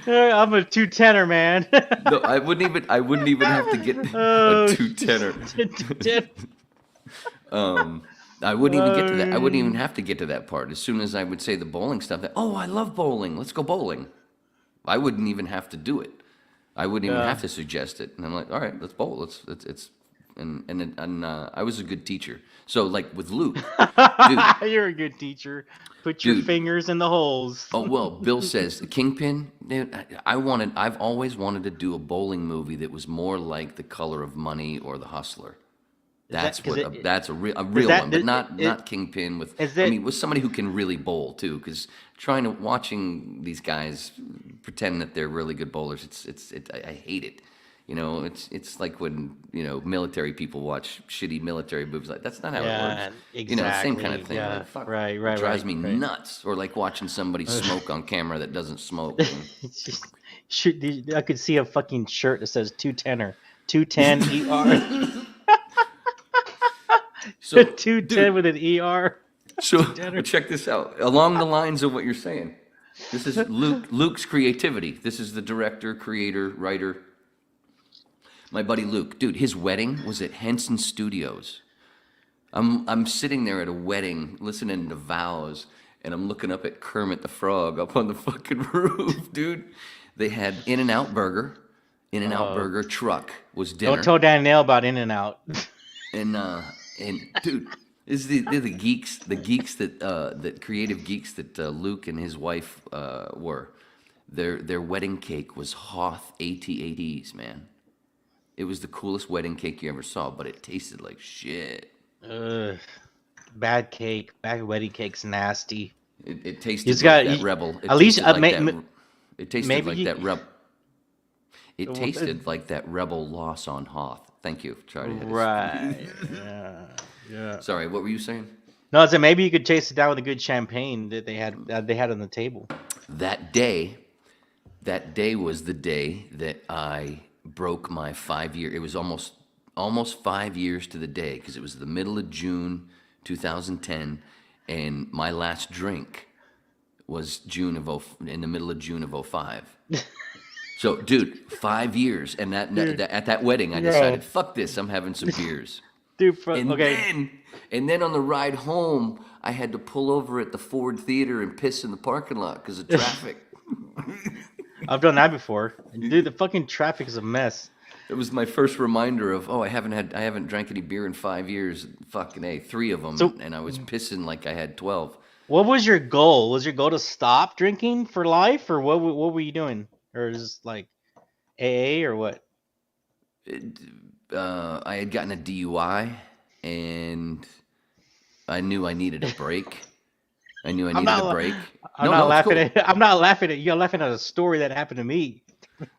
I'm a 210er, man. No, I wouldn't even have to get a 210er. I wouldn't even get to that. I wouldn't even have to get to that part. As soon as I would say the bowling stuff, I love bowling. Let's go bowling. I wouldn't even have to do it. I wouldn't even have to suggest it. And I'm like, all right, let's bowl. And I was a good teacher. So like with Luke, dude, You're a good teacher. Put your fingers in the holes. Oh well, Bill says the Kingpin. Dude, I've always wanted to do a bowling movie that was more like The Color of Money or The Hustler. That's a real one, but not Kingpin with. With somebody who can really bowl too. Because watching these guys pretend that they're really good bowlers, I hate it. It's like when military people watch shitty military movies. Like that's not how it works. Exactly. Same kind of thing. Yeah. Like, fuck, Right. it drives me nuts. Or like watching somebody smoke on camera that doesn't smoke. I could see a fucking shirt that says 210er, 210 ER. So 210 with an ER. So check this out. Along the lines of what you're saying, this is Luke's creativity. This is the director, creator, writer. My buddy Luke, dude, his wedding was at Henson Studios. I'm sitting there at a wedding listening to vows, and I'm looking up at Kermit the Frog up on the fucking roof, dude. They had In-N-Out Burger. In-N-Out Burger truck was dinner. Don't tell Danielle about In-N-Out. And dude, they're the geeks that creative geeks that Luke and his wife were. Their wedding cake was Hoth AT-ATs, man. It was the coolest wedding cake you ever saw, but it tasted like shit. Ugh. Bad cake. Bad wedding cake's nasty. It tasted like that Rebel. It at least tasted like that. It tasted maybe like you- that Rebel. It tasted like that Rebel loss on Hoth. Thank you, Charlie. Right. Yeah. Sorry, what were you saying? No, I said maybe you could chase it down with a good champagne that they had on the table. That day was the day that I broke my 5-year. It was almost 5 years to the day because it was the middle of June 2010, and my last drink was in the middle of June of 05. So, dude, 5 years, and at that wedding, I decided, fuck this, I'm having some beers. Dude, And then on the ride home, I had to pull over at the Ford Theater and piss in the parking lot because of traffic. I've done that before. Dude, the fucking traffic is a mess. It was my first reminder of, I haven't drank any beer in 5 years. Fucking A, 3 of them, and I was pissing like I had 12. What was your goal? Was your goal to stop drinking for life, or what were you doing? Or just like AA or what? I had gotten a DUI, and I knew I needed a break. I'm not laughing at you. You're laughing at a story that happened to me.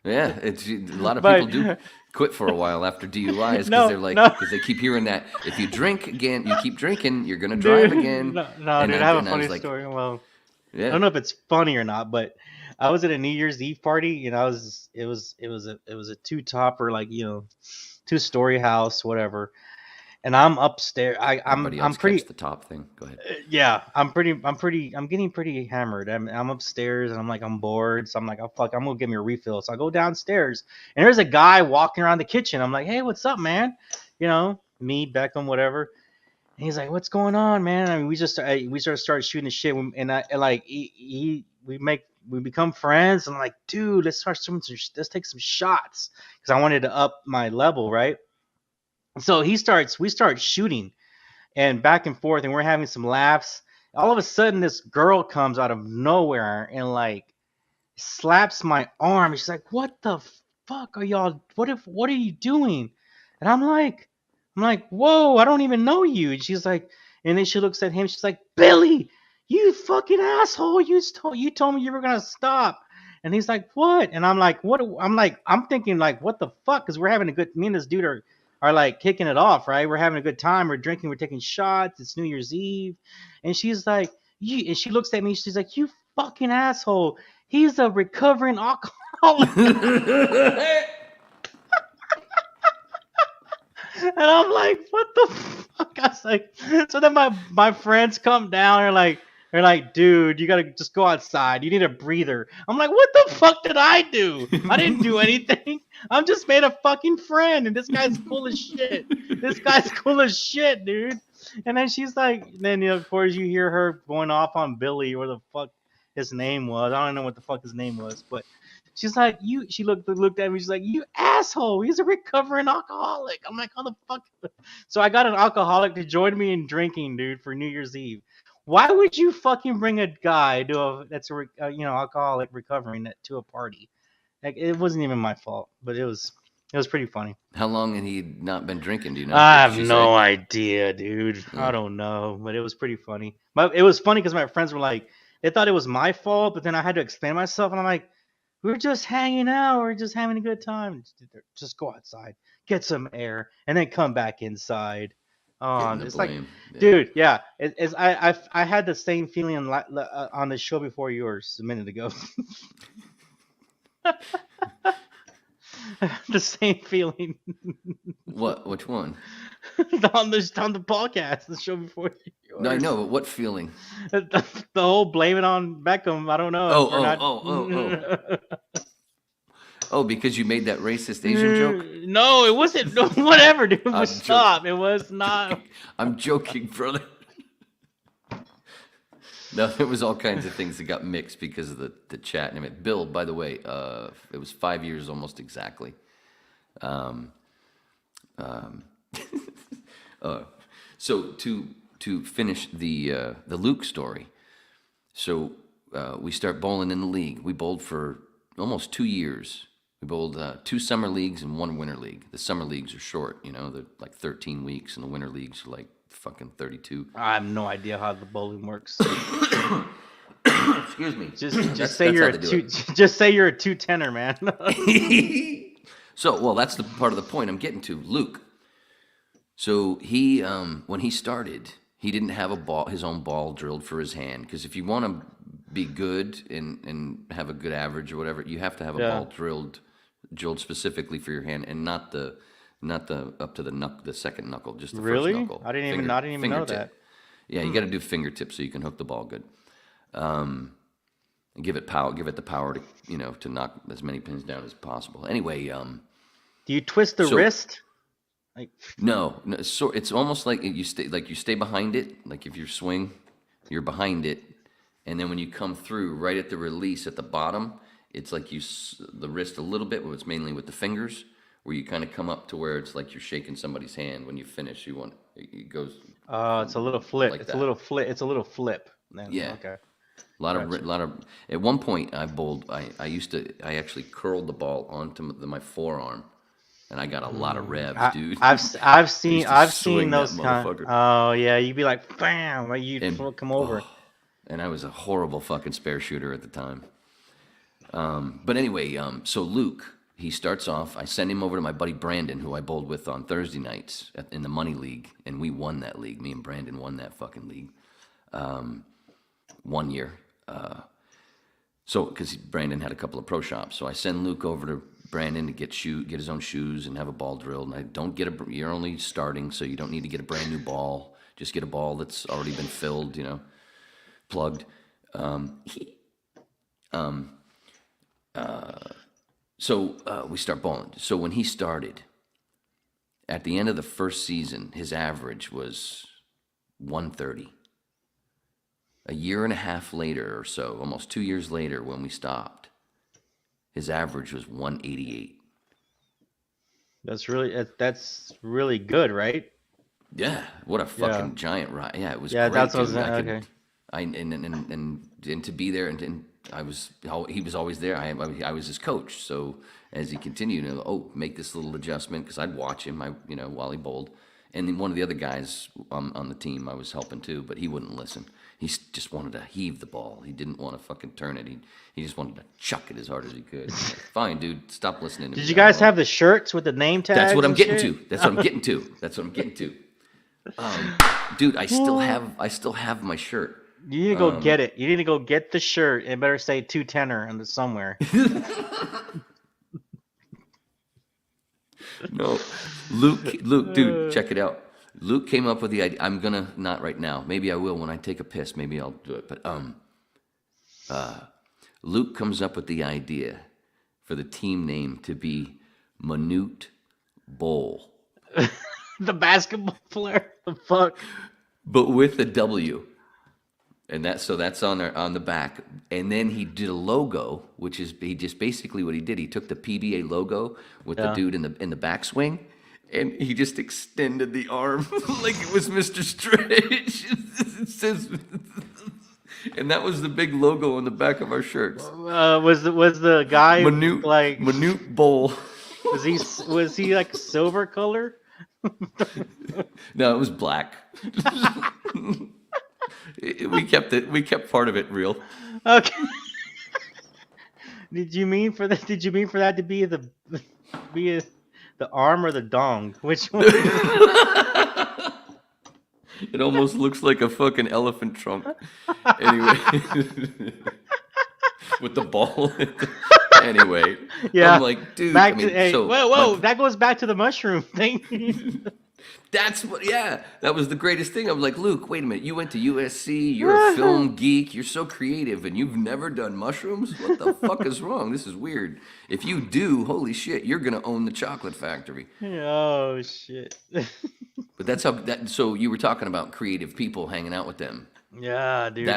Yeah, it's a lot of people do quit for a while after DUIs because they keep hearing that if you drink again, you keep drinking, you're gonna drive again. Dude, I have a funny story. Well, yeah. I don't know if it's funny or not, but I was at a New Year's Eve party, and it was a two-topper, like, two-story house, whatever. And I'm upstairs. I'm pretty the top thing. Go ahead. Yeah, I'm getting pretty hammered. I'm upstairs, and I'm bored. So I'm like, oh fuck, I'm gonna get me a refill. So I go downstairs, and there's a guy walking around the kitchen. I'm like, hey, what's up, man? Me, Beckham, whatever. And he's like, what's going on, man? I mean, we started shooting the shit, we become friends. And I'm like, dude, let's take some shots, because I wanted to up my level, right? So we start shooting and back and forth, and we're having some laughs. All of a sudden, this girl comes out of nowhere and slaps my arm. She's like, what the fuck are y'all? What are you doing? And I'm like, whoa, I don't even know you. And she's like, and then she looks at him. She's like, Billy, you fucking asshole. You told me you were going to stop. And he's like, what? And I'm like, what? I'm thinking what the fuck? Because we're having me and this dude are kicking it off, right? We're having a good time. We're drinking. We're taking shots. It's New Year's Eve. And she's like, and she looks at me. She's like, you fucking asshole. He's a recovering alcoholic. And I'm like, what the fuck? I was like, so then my friends come down. They're like, dude, you gotta just go outside. You need a breather. I'm like, what the fuck did I do? I didn't do anything. I'm just made a fucking friend, and this guy's cool as shit. This guy's cool as shit, dude. And then she's like, of course you hear her going off on Billy, or the fuck his name was. I don't know what the fuck his name was, but she's like, she looked at me. She's like, you asshole. He's a recovering alcoholic. I'm like, how the fuck? So I got an alcoholic to join me in drinking, dude, for New Year's Eve. Why would you fucking bring a guy that's alcoholic recovering to a party? It wasn't even my fault, but it was pretty funny. How long had he not been drinking? Do you know? I have no idea, dude. I don't know, but it was pretty funny. But it was funny because my friends were like, they thought it was my fault, but then I had to explain myself, and I'm like, we're just hanging out. We're just having a good time. Just go outside, get some air, and then come back inside. It's like, dude, yeah. I had the same feeling on the show before yours a minute ago. The same feeling. What? Which one? on the podcast, the show before yours. No, I know, but what feeling? The whole blame it on Beckham. I don't know. Oh. Oh, because you made that racist Asian joke? No, it wasn't. Whatever, dude. Stop. It was not. I'm joking, brother. No, there was all kinds of things that got mixed because of the chat. I mean, Bill, by the way, it was 5 years almost exactly. So to finish the Luke story, so we start bowling in the league. We bowled for almost 2 years. We bowled 2 summer leagues and 1 winter league. The summer leagues are short, they're like 13 weeks, and the winter leagues are like fucking 32. I have no idea how the bowling works. Excuse me. Just say you're a two-tenner, man. So, well, that's the part of the point I'm getting to. Luke. So he, when he started, he didn't have his own ball drilled for his hand, because if you want to be good and have a good average or whatever, you have to have a ball drilled specifically for your hand, and not the up to the second knuckle, just the first knuckle. I didn't even know that. Yeah, you got to do fingertips so you can hook the ball good. And give it the power to to knock as many pins down as possible. Anyway, do you twist the wrist? No. So it's almost like you stay behind it. Like if you swing, you're behind it, and then when you come through right at the release at the bottom, it's like the wrist a little bit, but it's mainly with the fingers, where you kind of come up to where it's like you're shaking somebody's hand. When you finish, it goes. It's a little flip. Like It's a little flip. Then. Yeah. Okay. A lot of. At one point, I bowled. I actually curled the ball onto my forearm, and I got a lot of revs, dude. I've seen those kind. Oh yeah, you'd be like, bam, like you'd come over. And I was a horrible fucking spare shooter at the time. But anyway, so Luke, he starts off. I send him over to my buddy Brandon, who I bowled with on Thursday nights in the Money League, and we won that league. Me and Brandon won that fucking league. 1 year. So, because Brandon had a couple of pro shops, so I send Luke over to Brandon to get his own shoes and have a ball drilled. And I don't get you're only starting, so you don't need to get a brand new ball. Just get a ball that's already been filled, plugged. So we start bowling. So when he started, at the end of the first season, his average was 130. A year and a half later or so, almost 2 years later when we stopped, his average was 188. That's really good, right? Yeah, what a fucking giant ride. Yeah, it was great. That's what I was okay. And to be there, and he was always there. I was his coach, so as he continued to make this little adjustment, because I'd watch him, while he bowled, and then one of the other guys on the team I was helping too, but he wouldn't listen. He just wanted to heave the ball. He didn't want to fucking turn it. He just wanted to chuck it as hard as he could. Fine, dude, stop listening to me. Did you guys have the shirts with the name tags? That's what I'm getting to. That's what I'm getting to. Dude, I still have my shirt. You need to go get it. You need to go get the shirt. It better say 210er on somewhere. No, Luke, dude, check it out. Luke came up with the idea. I'm gonna not right now. Maybe I will when I take a piss. Maybe I'll do it. But Luke comes up with the idea for the team name to be Minute Bowl. The basketball player. The fuck. But with a W. And that's on the back. And then he did a logo, which is basically what he did. He took the PBA logo with the dude in the backswing, and he just extended the arm like it was Mr. Stretch. It says, and that was the big logo on the back of our shirts. Was the guy Minute Bowl? Was he like silver color? No, it was black. We kept part of it real. Okay. Did you mean for that to be the arm or the dong? Which one? It almost looks like a fucking elephant trunk. Anyway. With the ball. Anyway. Yeah. I'm like, dude. Whoa, that goes back to the mushroom thing. That's what, yeah. That was the greatest thing. I was like, Luke, wait a minute. You went to USC. You're a film geek. You're so creative, and you've never done mushrooms? What the fuck is wrong? This is weird. If you do, holy shit, you're going to own the chocolate factory. Oh, shit. But that's so you were talking about creative people hanging out with them. Yeah, dude.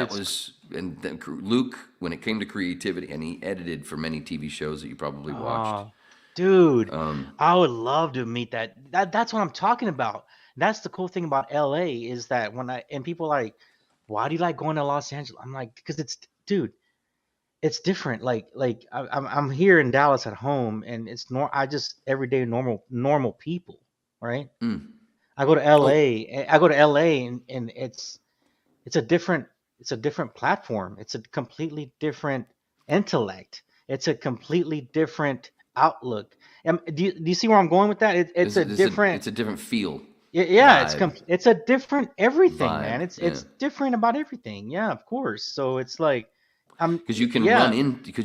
Luke, when it came to creativity, and he edited for many TV shows that you probably watched. Dude, I would love to meet that. That's what I'm talking about. That's the cool thing about LA is that and people are like, why do you like going to Los Angeles? I'm like, because dude, it's different. I'm here in Dallas at home, and I just everyday normal people, right? Mm. I go to Oh, LA. I go to LA, and it's a different platform. It's a completely different intellect. It's a completely different outlook. Do you see where I'm going with that? It's a different. it's a different feel, Yeah, vibe, it's a different everything, man. vibe. Yeah. It's different about everything. Yeah, of course. So it's like, Because yeah,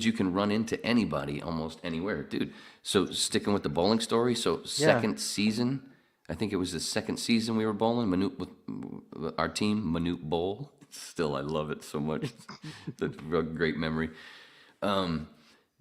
you can run into anybody almost anywhere, dude. So sticking with the bowling story, so yeah. second season, I think it was the second season we were bowling Manute with our team, Manute Bowl. Still, I love it so much. That's a great memory. Um,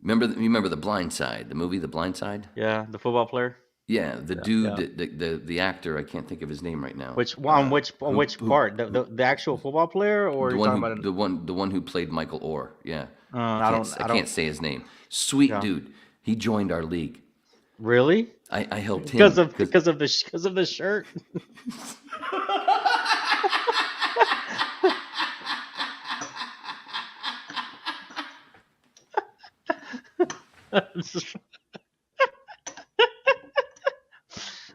you remember The Blind Side, the movie The Blind Side? Yeah, the football player. Yeah, the Yeah, dude, yeah. the actor, I can't think of his name right now. On Who which who part? The actual football player, or the you're one talking who about? the one who played Michael Orr? Yeah, I I can't don't. say his name. Sweet Yeah, dude. He joined our league. really? I helped him because Because of the shirt.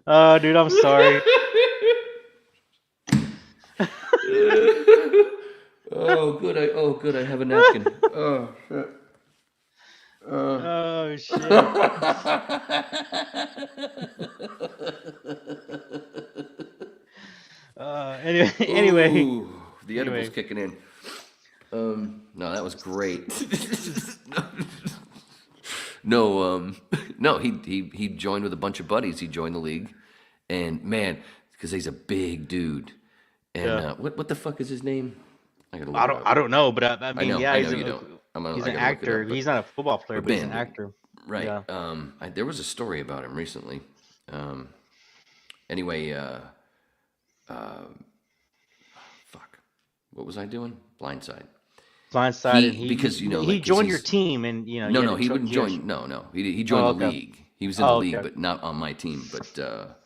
Oh, dude, I'm sorry. oh good I have a napkin. Oh shit. Oh shit. Anyway, Ooh, the edible's anyway. kicking in. No, that was great. No, no, he joined with a bunch of buddies. He joined the league, and man, because he's a big dude. And Yeah. what the fuck is his name? I gotta look it I up. don't know, but I mean, yeah, I know you don't. he's I an gotta look it actor. up. But He's not a football player, or but he's an Ben, but actor. right. Yeah. There was a story about him recently. Um, anyway, fuck. What was I doing? Blindside. Blindsided. He because He like because joined your he's team, and no no he wouldn't join he joined Oh, the okay. league. He was in the Oh, league, okay. but not on my team. But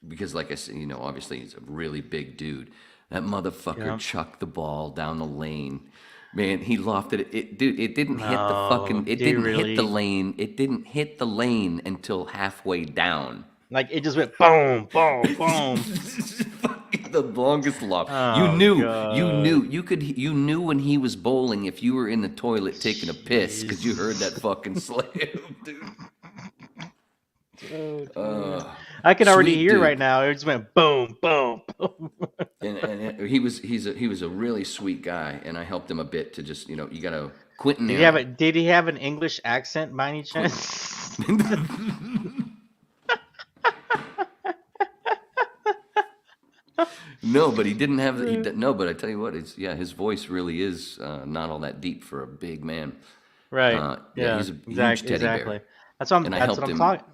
because like I said, obviously he's a really big dude. That motherfucker Yeah. chucked the ball down the lane. Man, he lofted it. Dude, it didn't hit the No, fucking. It did he didn't hit the really? lane. It didn't hit the lane until halfway down. Like it just went boom, boom, boom. Fucking the longest lob. Oh god. You knew when he was bowling if you were in the toilet taking a piss because you heard that Jeez. fucking slam, dude. Dude, man. I can already Sweet hear right dude. now. It just went boom, boom, boom. And he was a really sweet guy, and I helped him a bit to just you gotta Quentin Did he have an English accent by any Quentin. chance? No, but he didn't have no. But I tell you what, his voice really is not all that deep for a big man. Right. Yeah, Yeah. he's a huge teddy Exactly. bear, and I That's what helped I'm him. talking.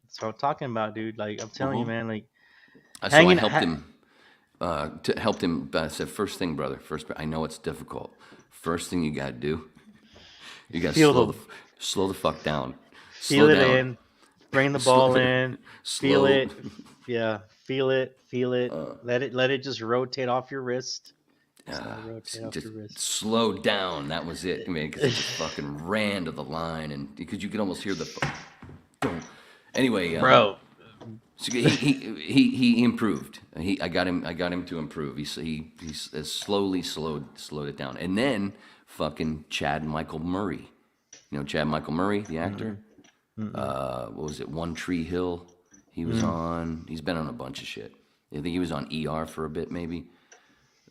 That's what I'm talking about, dude. Like I'm telling you, man. Like So I hanging. helped him. Helped him. I said, first thing, brother. First, I know it's difficult. First thing you gotta do, you gotta Feel the slow the fuck down. feel Slow it down. in. Bring the ball in. Feel Slow. it. Yeah. Feel it. Feel it. Let it just rotate off your wrist. Just let it rotate off Just your wrist. slow down. That was it, man. Because it just fucking ran to the line, and because you could almost hear the. Boom. Anyway, Bro. so he improved. I got him to improve. He slowly slowed it down, and then fucking Chad Michael Murray. Chad Michael Murray, the actor. What was it? One Tree Hill. He was on. He's been on a bunch of shit. I think he was on ER for a bit, maybe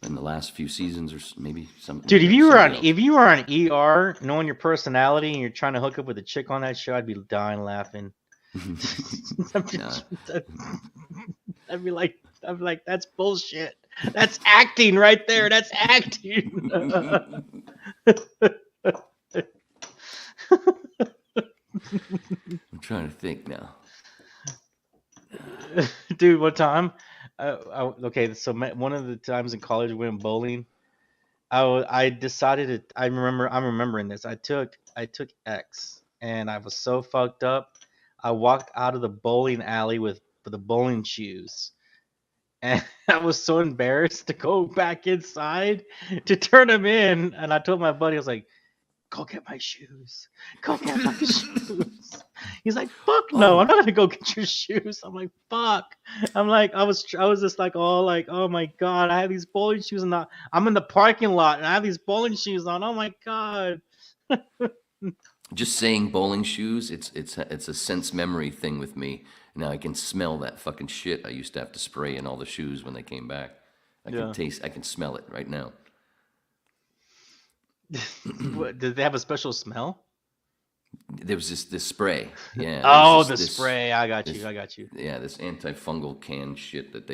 in the last few seasons, or maybe some. Dude, if you were on else. ER, knowing your personality, and you're trying to hook up with a chick on that show, I'd be dying laughing. I'd be like, that's bullshit. That's acting right there. That's acting. I'm trying to think now. Dude, one time, okay, so one of the times in college we went bowling. I decided to. I'm remembering this. I took X, and I was so fucked up. I walked out of the bowling alley with for the bowling shoes. And I was so embarrassed to go back inside to turn them in. And I told my buddy, I was like, go get my shoes. Go get my shoes. He's like, fuck no, I'm not gonna go get your shoes. I'm like, fuck. I'm like, I was just like all like, oh my god, I have these bowling shoes and I'm in the parking lot and I have these bowling shoes on. Oh my god. Just saying bowling shoes, it's a sense memory thing with me. Now I can smell that fucking shit I used to have to spray in all the shoes when they came back. I can smell it right now. Did they have a special smell? There was this spray. Yeah. Oh, the spray. I got you. Yeah, this antifungal can shit that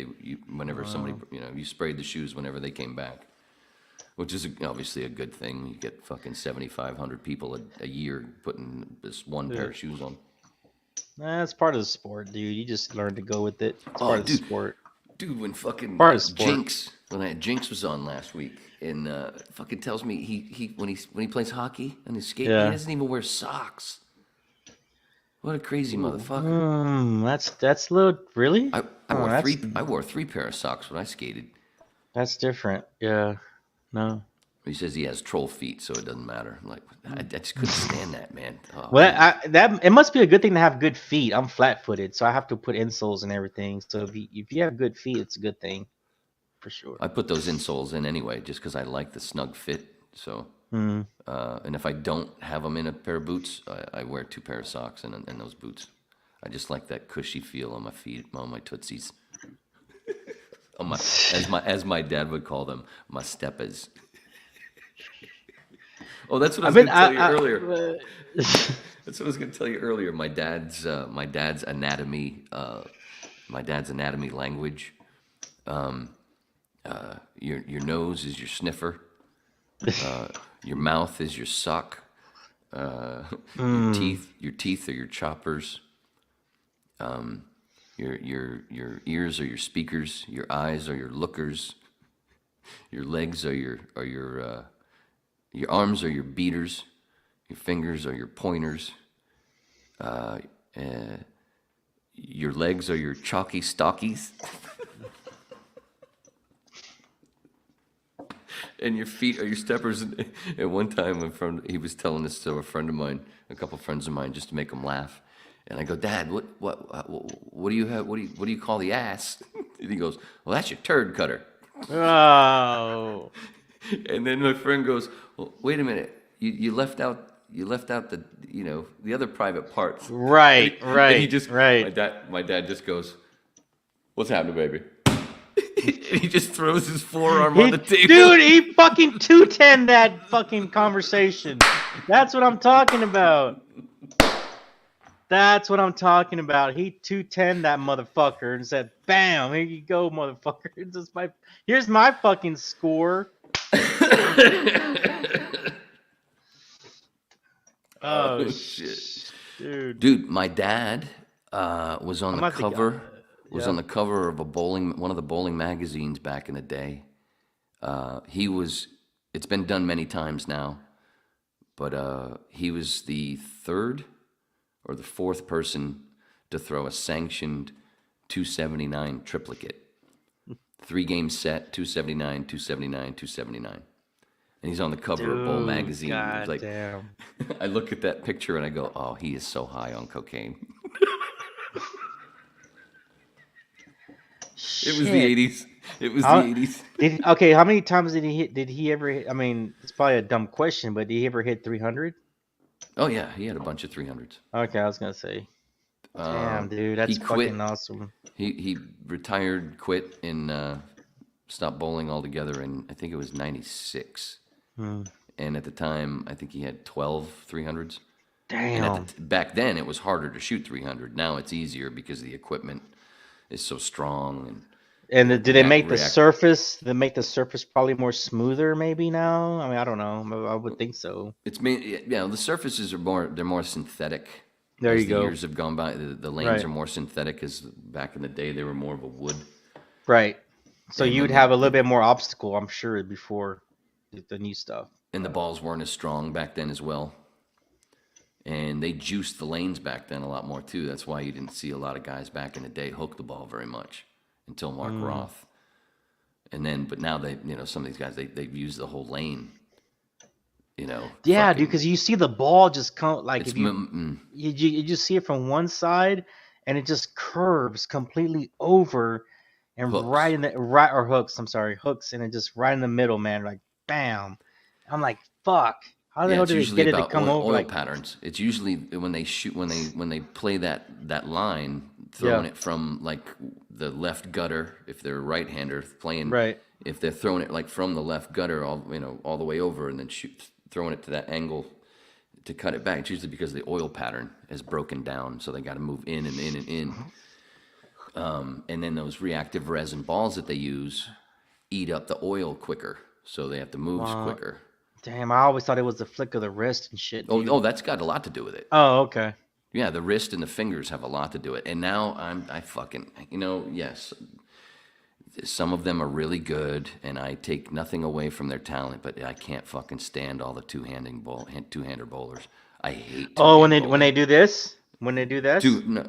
whenever somebody, you sprayed the shoes whenever they came back. Which is obviously a good thing. You get fucking 7,500 people a year putting this one pair of shoes on. That's part of the sport, dude. You just learn to go with it. It's part of the sport. Dude, when fucking Jinx, Jinx was on last week, and fucking tells me he when he plays hockey on his skate, he doesn't even wear socks. What a crazy motherfucker! That's a little really. I wore 3 pair of socks when I skated. That's different. Yeah. No. He says he has troll feet, so it doesn't matter. I'm like, I just couldn't stand that, man. Oh, well, it must be a good thing to have good feet. I'm flat-footed, so I have to put insoles and everything. So if you have good feet, it's a good thing, for sure. I put those insoles in anyway, just because I like the snug fit. So, and if I don't have them in a pair of boots, I wear 2 pair of socks and those boots. I just like that cushy feel on my feet, on my tootsies. As my dad would call them, my steppers. Oh, that's what I was going to tell you earlier. That's what I was going to tell you earlier. My dad's anatomy, language. Your nose is your sniffer. Your mouth is your suck. Your teeth are your choppers. Your ears are your speakers. Your eyes are your lookers. Your legs are your arms are your beaters. Your fingers are your pointers. Your legs are your chalky stockies. And your feet are your steppers. At one time, he was telling this to a couple friends of mine, just to make them laugh. And I go, Dad, what do you have? What do you call the ass? And he goes, well, that's your turd cutter. Oh. And then my friend goes, well, wait a minute, you left out the the other private parts. Right. And he just my dad just goes, what's happening, baby? And he just throws his forearm on the table. Dude, he fucking 210 that fucking conversation. That's what I'm talking about. He 210 that motherfucker and said, "Bam, here you go, motherfucker. Here's my fucking score." Oh shit, dude! My dad was on the cover. On the cover of one of the bowling magazines back in the day. It's been done many times now, but he was the 3rd or the 4th person to throw a sanctioned 279 triplicate. 3-game set, 279, 279, 279. And he's on the cover of Bowl magazine. God like, damn. I look at that picture and I go, oh, he is so high on cocaine. It was the 80s. It was the 80s. Okay, how many times did he hit? Did he ever hit? I mean, it's probably a dumb question, but did he ever hit 300? Oh, yeah. He had a bunch of 300s. Okay, I was going to say. Damn, dude. That's fucking awesome. He retired, quit, and stopped bowling altogether in, I think it was 96. And at the time, I think he had 12 300s. Damn. And back then, it was harder to shoot 300. Now it's easier because the equipment is so strong. And did they make the surface? They make the surface probably more smoother, maybe now. I mean, I don't know. I would think so. It's the surfaces are more synthetic. There you go. Years have gone by. The lanes are more synthetic. As back in the day, they were more of a wood. Right. So you would have a little bit more obstacle, I'm sure, before the new stuff. And the balls weren't as strong back then as well. And they juiced the lanes back then a lot more too. That's why you didn't see a lot of guys back in the day hook the ball very much until Mark Roth. And then, but now they, some of these guys, they've used the whole lane. Yeah, dude, because you see the ball just come like if mm-mm. you just see it from one side and it just curves completely over and Hooks. right in the right or hooks. I'm sorry, hooks, and it just right in the middle, man. Like bam. I'm like, fuck. How the hell It's did they usually get it to about come over? oil Like, patterns. It's usually when they shoot when they play that line, throwing it from like the left gutter if they're a right-hander playing. Right. If they're throwing it like from the left gutter all the way over and then throwing it to that angle to cut it back. It's usually because the oil pattern is broken down, so they got to move in and in and in. And then those reactive resin balls that they use eat up the oil quicker, so they have to move quicker. Damn, I always thought it was the flick of the wrist and shit. Dude. Oh, that's got a lot to do with it. Oh, okay. Yeah, the wrist and the fingers have a lot to do with it. And now I fucking, yes, some of them are really good, and I take nothing away from their talent, but I can't fucking stand all the two-hander bowlers. I hate. Oh, when they do this,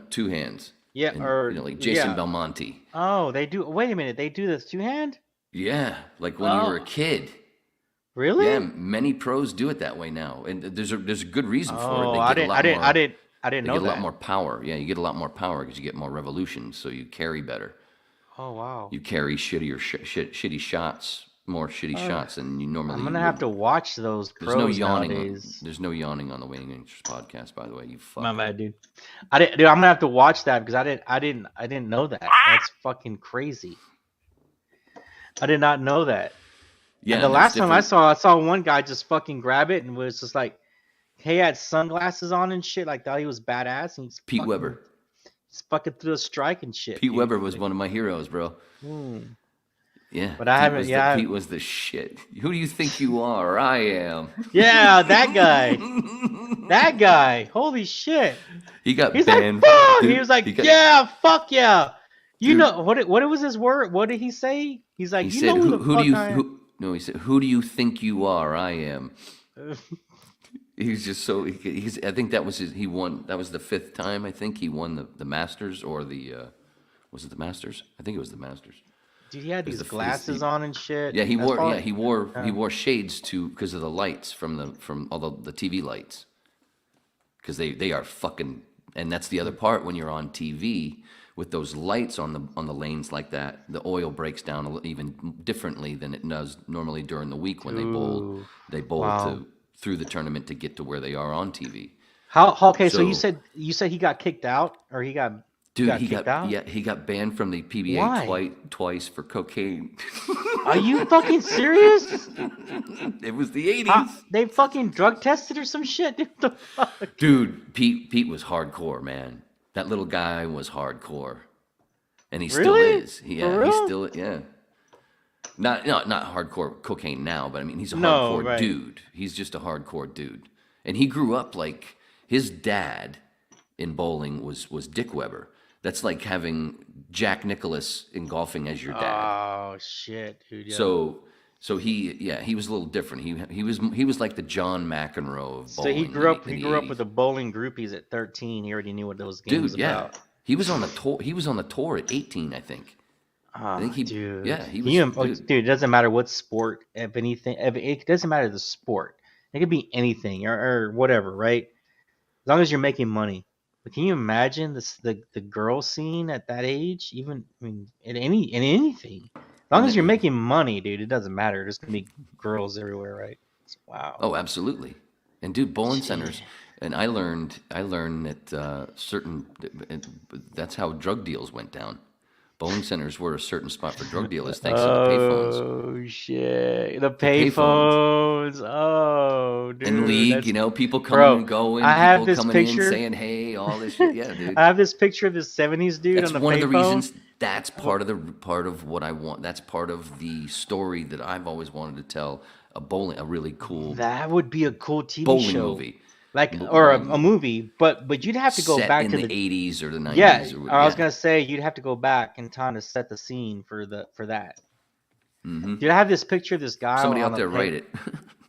two hands. Yeah, and, or like Jason Belmonte. Oh, they do. Wait a minute, they do this two-hand? Yeah, like when you were a kid. Really? Yeah, many pros do it that way now, and there's a good reason for it. They I get didn't know They that. get a lot more power. Yeah, you get a lot more power because you get more revolutions, so you carry better. Oh wow. You carry shitty shots, more shitty shots than you normally. I'm gonna have to watch those pros There's no yawning. nowadays. There's no yawning on the Winning Interest podcast, by the way. You fuck. My bad, dude. Dude, I'm gonna have to watch that because I didn't know that. That's fucking crazy. I did not know that. Yeah. And the last time I saw one guy just fucking grab it and was just like, he had sunglasses on and shit, like thought he was badass. And Pete Weber. He's fucking through a strike and shit. Pete Weber was one of my heroes, bro. Yeah. But I haven't. Pete was the shit. Who do you think you are? I am. Yeah, that guy. That guy. Holy shit. He's like, banned. fuck. Dude, he was like, yeah, fuck yeah. You know what was his word? What did he say? He's like, he said, No, he said, "Who do you think you are? I am." He's just so. I think that was he won. That was the 5th time. I think he won the Masters or the. Was it the Masters? I think it was the Masters. Dude, he had these glasses on and shit. Yeah, he wore shades because of the lights from all the TV lights. Because they are fucking, and that's the other part when you're on TV. With those lights on the lanes like that, the oil breaks down even differently than it does normally during the week when they bowl through the tournament to get to where they are on TV. Okay, so you said he got kicked out or he got kicked out? Yeah, he got banned from the PBA twice for cocaine. Are you fucking serious? It was the 80s. They fucking drug tested or some shit. Dude, the fuck? Dude, Pete was hardcore, man. That little guy was hardcore, and he still Really? is. He's still not hardcore cocaine now, but I mean he's a hardcore dude. He's just a hardcore dude, and he grew up like his dad in bowling was Dick Weber. That's like having Jack Nicklaus in golfing as your dad. Oh shit, dude. Yeah. So he was a little different. He was like the John McEnroe of bowling. So he grew up with the bowling groupies at 13. He already knew what those games Dude, about. yeah. He was on the tour. He was on the tour at 18, I think. I think dude. Yeah, he was. Dude, it doesn't matter what sport. If anything, it doesn't matter the sport. It could be anything or whatever, right? As long as you're making money. But can you imagine the girl scene at that age? Even in anything. As long as you're making money, dude, it doesn't matter. There's gonna be girls everywhere, right? Wow. Oh, absolutely. And dude, bowling centers. And I learned that that's how drug deals went down. Bowling centers were a certain spot for drug dealers, thanks to the payphones. Oh shit, the payphones. Oh, dude. In league, people coming and going. I have people this coming picture. in saying, "Hey," all this shit. Yeah, dude. I have this picture of this '70s dude That's on the one payphone. of the reasons. That's part of what I want. That's part of the story that I've always wanted to tell. A really cool. That would be a cool TV bowling show. movie. Or a movie, but you'd have to go set back in to the 80s or the 90s. Yeah, or, I was gonna say you'd have to go back in time to set the scene for that. Mm-hmm. Dude, I have this picture of this guy. Somebody out there write it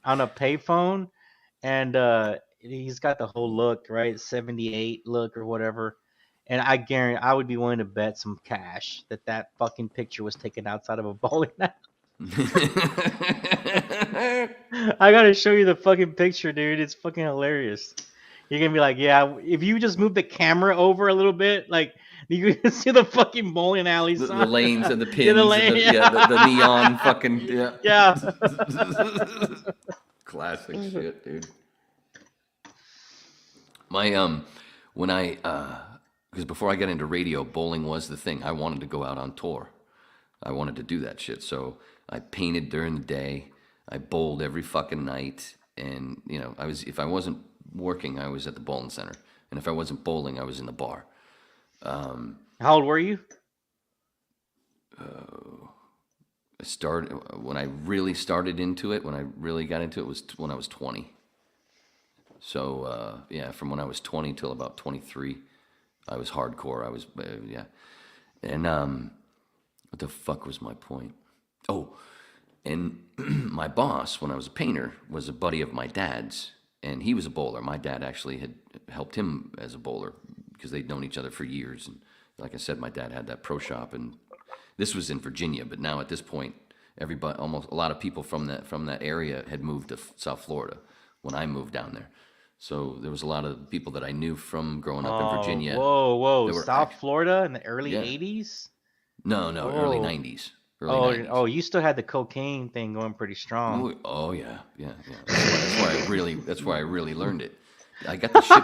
on a payphone, and he's got the whole look, right? 78 look or whatever. And I guarantee I would be willing to bet some cash that fucking picture was taken outside of a bowling alley. I gotta show you the fucking picture, dude. It's fucking hilarious. You're gonna be like, yeah, if you just move the camera over a little bit, like you can see the fucking bowling alley the sign. lanes and the pins, Yeah, the and lane, the neon fucking, yeah. Yeah. Classic shit, dude. My, when because before I got into radio, bowling was the thing. I wanted to go out on tour. I wanted to do that shit. So I painted during the day. I bowled every fucking night. And, you know, if I wasn't working, I was at the bowling center. And if I wasn't bowling, I was in the bar. How old were you? I started, when I really started into it, when I really got into it was when I was 20. So, yeah, from when I was 20 till about 23, I was hardcore. I was, yeah. And, what the fuck was my point? Oh, and my boss, when I was a painter, was a buddy of my dad's, and he was a bowler. My dad actually had helped him as a bowler because they'd known each other for years. And like I said, my dad had that pro shop, and this was in Virginia. But now at this point, everybody, almost a lot of people from that area had moved to South Florida when I moved down there. So there was a lot of people that I knew from growing up in Virginia. Whoa. South Florida in the early 80s? No, early 90s. Early 90s. Oh, you still had the cocaine thing going pretty strong. Oh yeah. That's why I really learned it. I got the shit.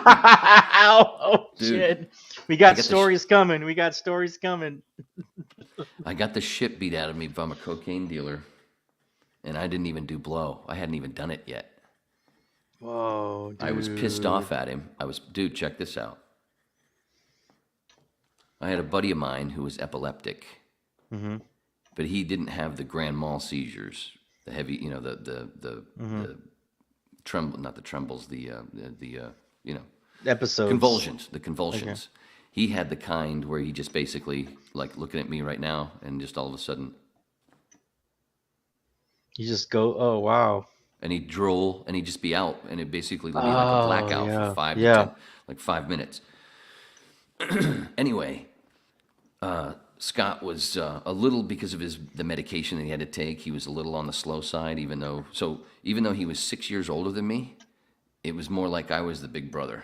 Dude, shit. We got stories coming. I got the shit beat out of me from a cocaine dealer, and I didn't even do blow. I hadn't even done it yet. Whoa, dude. I was pissed off at him. Dude, check this out. I had a buddy of mine who was epileptic, but he didn't have the grand mal seizures, the heavy, you know, the tremble, not the trembles, the you know, episodes, the convulsions. Okay. He had the kind where he just basically, like looking at me right now, and just all of a sudden, you just go, oh wow. And he'd drool, and he'd just be out, and it'd basically be like a blackout for 5 to 10, like 5 minutes. Anyway, Scott was a little, because of the medication that he had to take, he was a little on the slow side, even though he was 6 years older than me, it was more like I was the big brother.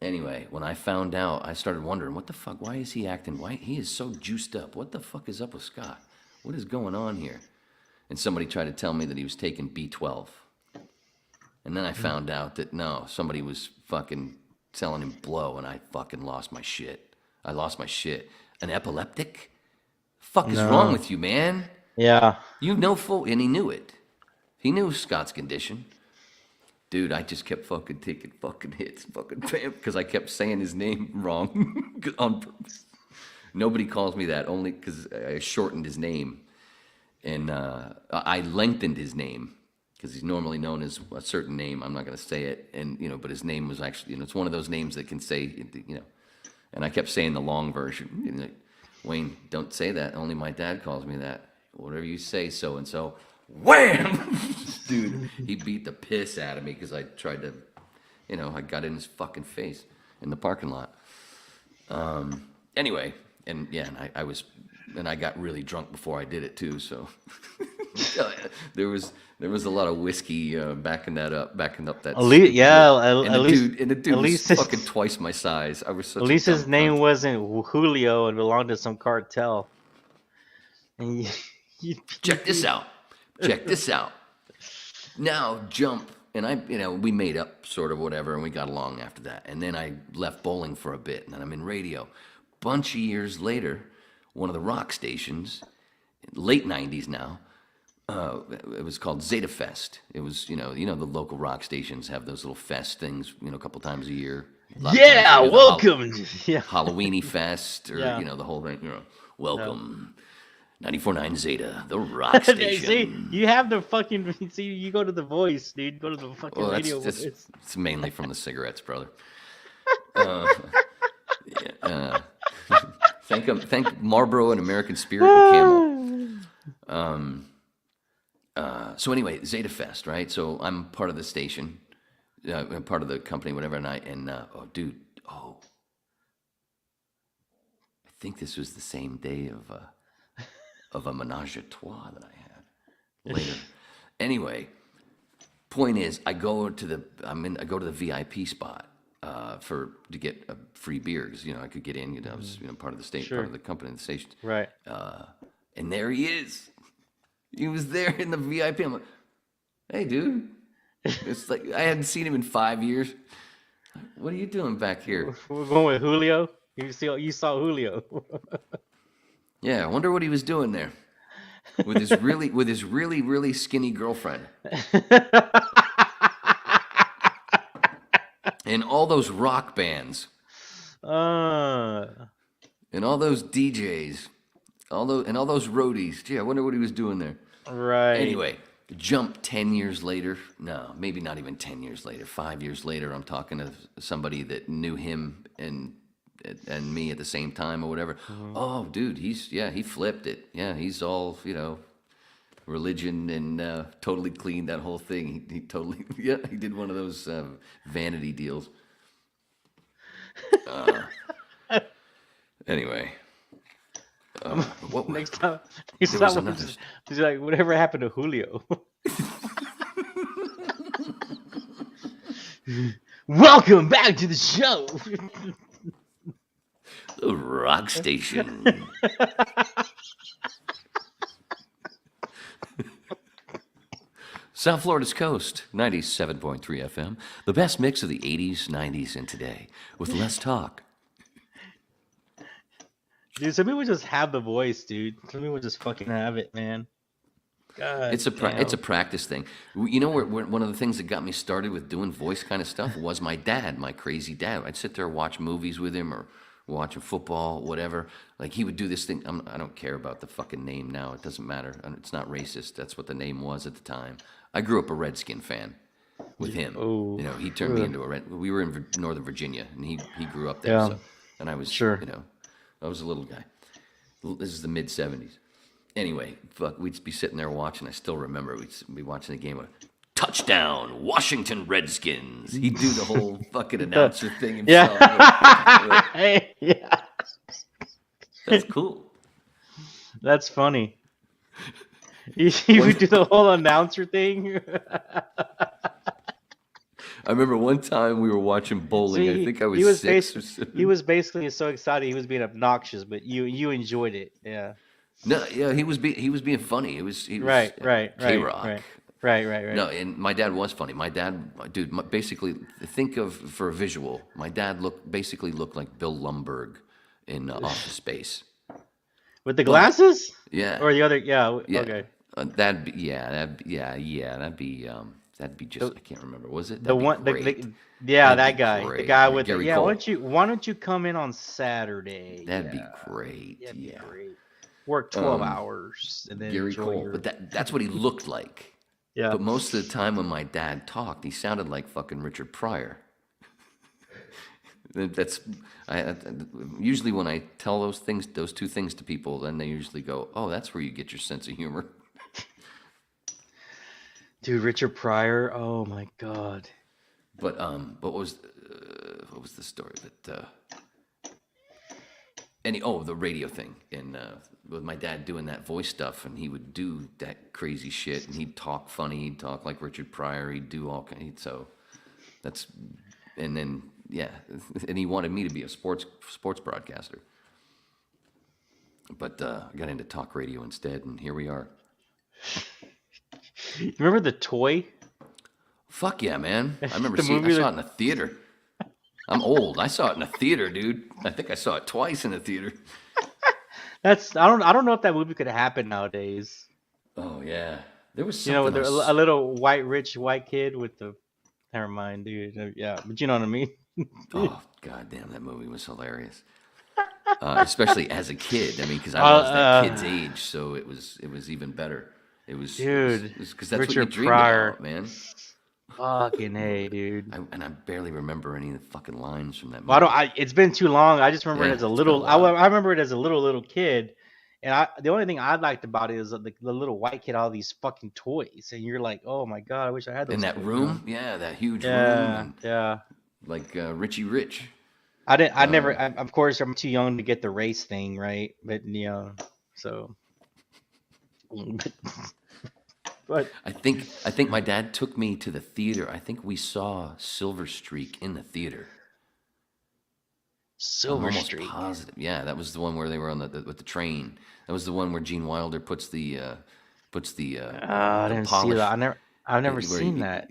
Anyway, when I found out, I started wondering, what the fuck, why is he acting, why he is so juiced up? What the fuck is up with Scott? What is going on here? And somebody tried to tell me that he was taking B12. And then I found out that no, somebody was fucking selling him blow, and I fucking lost my shit. I lost my shit. An epileptic? Fuck is wrong with you, man? Yeah. You know and he knew it. He knew Scott's condition. Dude, I just kept fucking taking fucking hits, fucking bam, because I kept saying his name wrong on purpose. Nobody calls me that, only because I shortened his name. And I lengthened his name because he's normally known as a certain name. I'm not going to say it. And, you know, but his name was actually, you know, it's one of those names that can say, you know, and I kept saying the long version. You know, like, Wayne, don't say that. Only my dad calls me that. Whatever you say, so-and-so. Wham! Dude, he beat the piss out of me because I tried to, you know, I got in his fucking face in the parking lot. Anyway, and yeah, and I got really drunk before I did it too, so there was a lot of whiskey backing up that. At least, the dude was fucking twice my size. I was such. At least his name wasn't Julio and belonged to some cartel. And check this out. Now jump, and we made up sort of whatever, and we got along after that. And then I left bowling for a bit, and then I'm in radio. Bunch of years later, one of the rock stations, late 90s now, it was called Zeta Fest. It was, you know the local rock stations have those little fest things, you know, a couple times a year. Yeah, welcome. Halloweeny Fest, or, you know, the whole thing, you know, welcome. 94.9 Zeta, the rock station. See, you have the fucking, you go to the voice, dude. Go to the fucking radio voice. It's mainly from the cigarettes, brother. Thank Marlboro and American Spirit and Camel. So anyway, Zeta Fest, right? So I'm part of the station, part of the company, whatever. And I think this was the same day of a menage a trois that I had later. Anyway, point is, I go to the VIP spot to get a free beer because I could get in. I was part of the state, part of the company, the station. Right. And there he is. He was there in the VIP. I'm like, hey, dude. It's like I hadn't seen him in 5 years. What are you doing back here? We're going with Julio. You saw Julio. Yeah, I wonder what he was doing there with his really skinny girlfriend. And all those rock bands. And all those DJs. All those roadies. Gee, I wonder what he was doing there. Right. Anyway, jump 10 years later. No, maybe not even 10 years later. 5 years later, I'm talking to somebody that knew him and me at the same time or whatever. Mm-hmm. Oh, dude, he flipped it. Yeah, he's all, religion and totally clean, that whole thing. He totally, he did one of those vanity deals. Anyway. Next time he's like, whatever happened to Julio? Welcome back to the show. The rock station. South Florida's coast, 97.3 FM. The best mix of the 80s, 90s, and today, with less talk. Dude, some people just have the voice, dude. Some people just fucking have it, man. God, it's a practice thing. One of the things that got me started with doing voice kind of stuff was my dad, my crazy dad. I'd sit there and watch movies with him or watching football, whatever. Like he would do this thing. I don't care about the fucking name now. It doesn't matter. It's not racist. That's what the name was at the time. I grew up a Redskin fan with him. Oh, he turned me into a Red. We were in Northern Virginia, and he grew up there. Yeah. So, and I was I was a little guy. This is the mid '70s. Anyway, we'd be sitting there watching. I still remember we'd be watching the game of touchdown, Washington Redskins. He'd do the whole fucking announcer thing himself. Yeah. That's cool. That's funny. You would do the whole announcer thing. I remember one time we were watching bowling. So I think I was 6 or 7. He was basically so excited he was being obnoxious, but you enjoyed it. Yeah. No, yeah, he was being funny. He was right. K-Rock. Right. No, and my dad was funny. My dad, dude, basically, think of, for a visual, my dad basically looked like Bill Lumbergh in Office Space. With the glasses? Yeah. Or the other? Yeah. Okay. That'd be just, I can't remember. Was it? That guy. Great. The guy with Gary Cole. Why don't you come in on Saturday? That'd be great. That'd be great. Work 12 hours and then Gary Cole. But that's what he looked like. Yeah. But most of the time when my dad talked, he sounded like fucking Richard Pryor. Usually when I tell those two things to people, then they usually go, "Oh, that's where you get your sense of humor." Dude, Richard Pryor. Oh my God. But what was the story? The radio thing, and with my dad doing that voice stuff, and he would do that crazy shit, and he'd talk funny, he'd talk like Richard Pryor, he'd do all kinds. So that's, and then and he wanted me to be a sports broadcaster, but I got into talk radio instead, and here we are. You remember The Toy? Fuck yeah, man! I remember I saw it in a theater. I'm old. I saw it in a theater, dude. I think I saw it twice in a theater. I don't know if that movie could happen nowadays. Oh yeah, there was something. With a little rich white kid with the. Never mind, dude. Yeah, but you know what I mean. Oh goddamn, that movie was hilarious. Especially as a kid. I mean, because I was that kid's age, so it was even better. It was, dude. Because that's Richard what you dreamed Pryor. about, man. Fucking hey, dude. I barely remember any of the fucking lines from that movie. Well, it's been too long. I just remember it as a little. I remember it as a little kid, And the only thing I liked about it is that the little white kid, all these fucking toys, and you're like, oh my god, I wish I had those. In that toys, room, yeah, that huge room, Yeah, and yeah. like Richie Rich. I didn't. I never. Of course, I'm too young to get the race thing, right? But so. But I think my dad took me to the theater. I think we saw Silver Streak in the theater. I'm Silver almost Streak. positive. Yeah, that was the one where they were on with the train. That was the one where Gene Wilder puts the I the didn't see polish. that. I've never where seen that.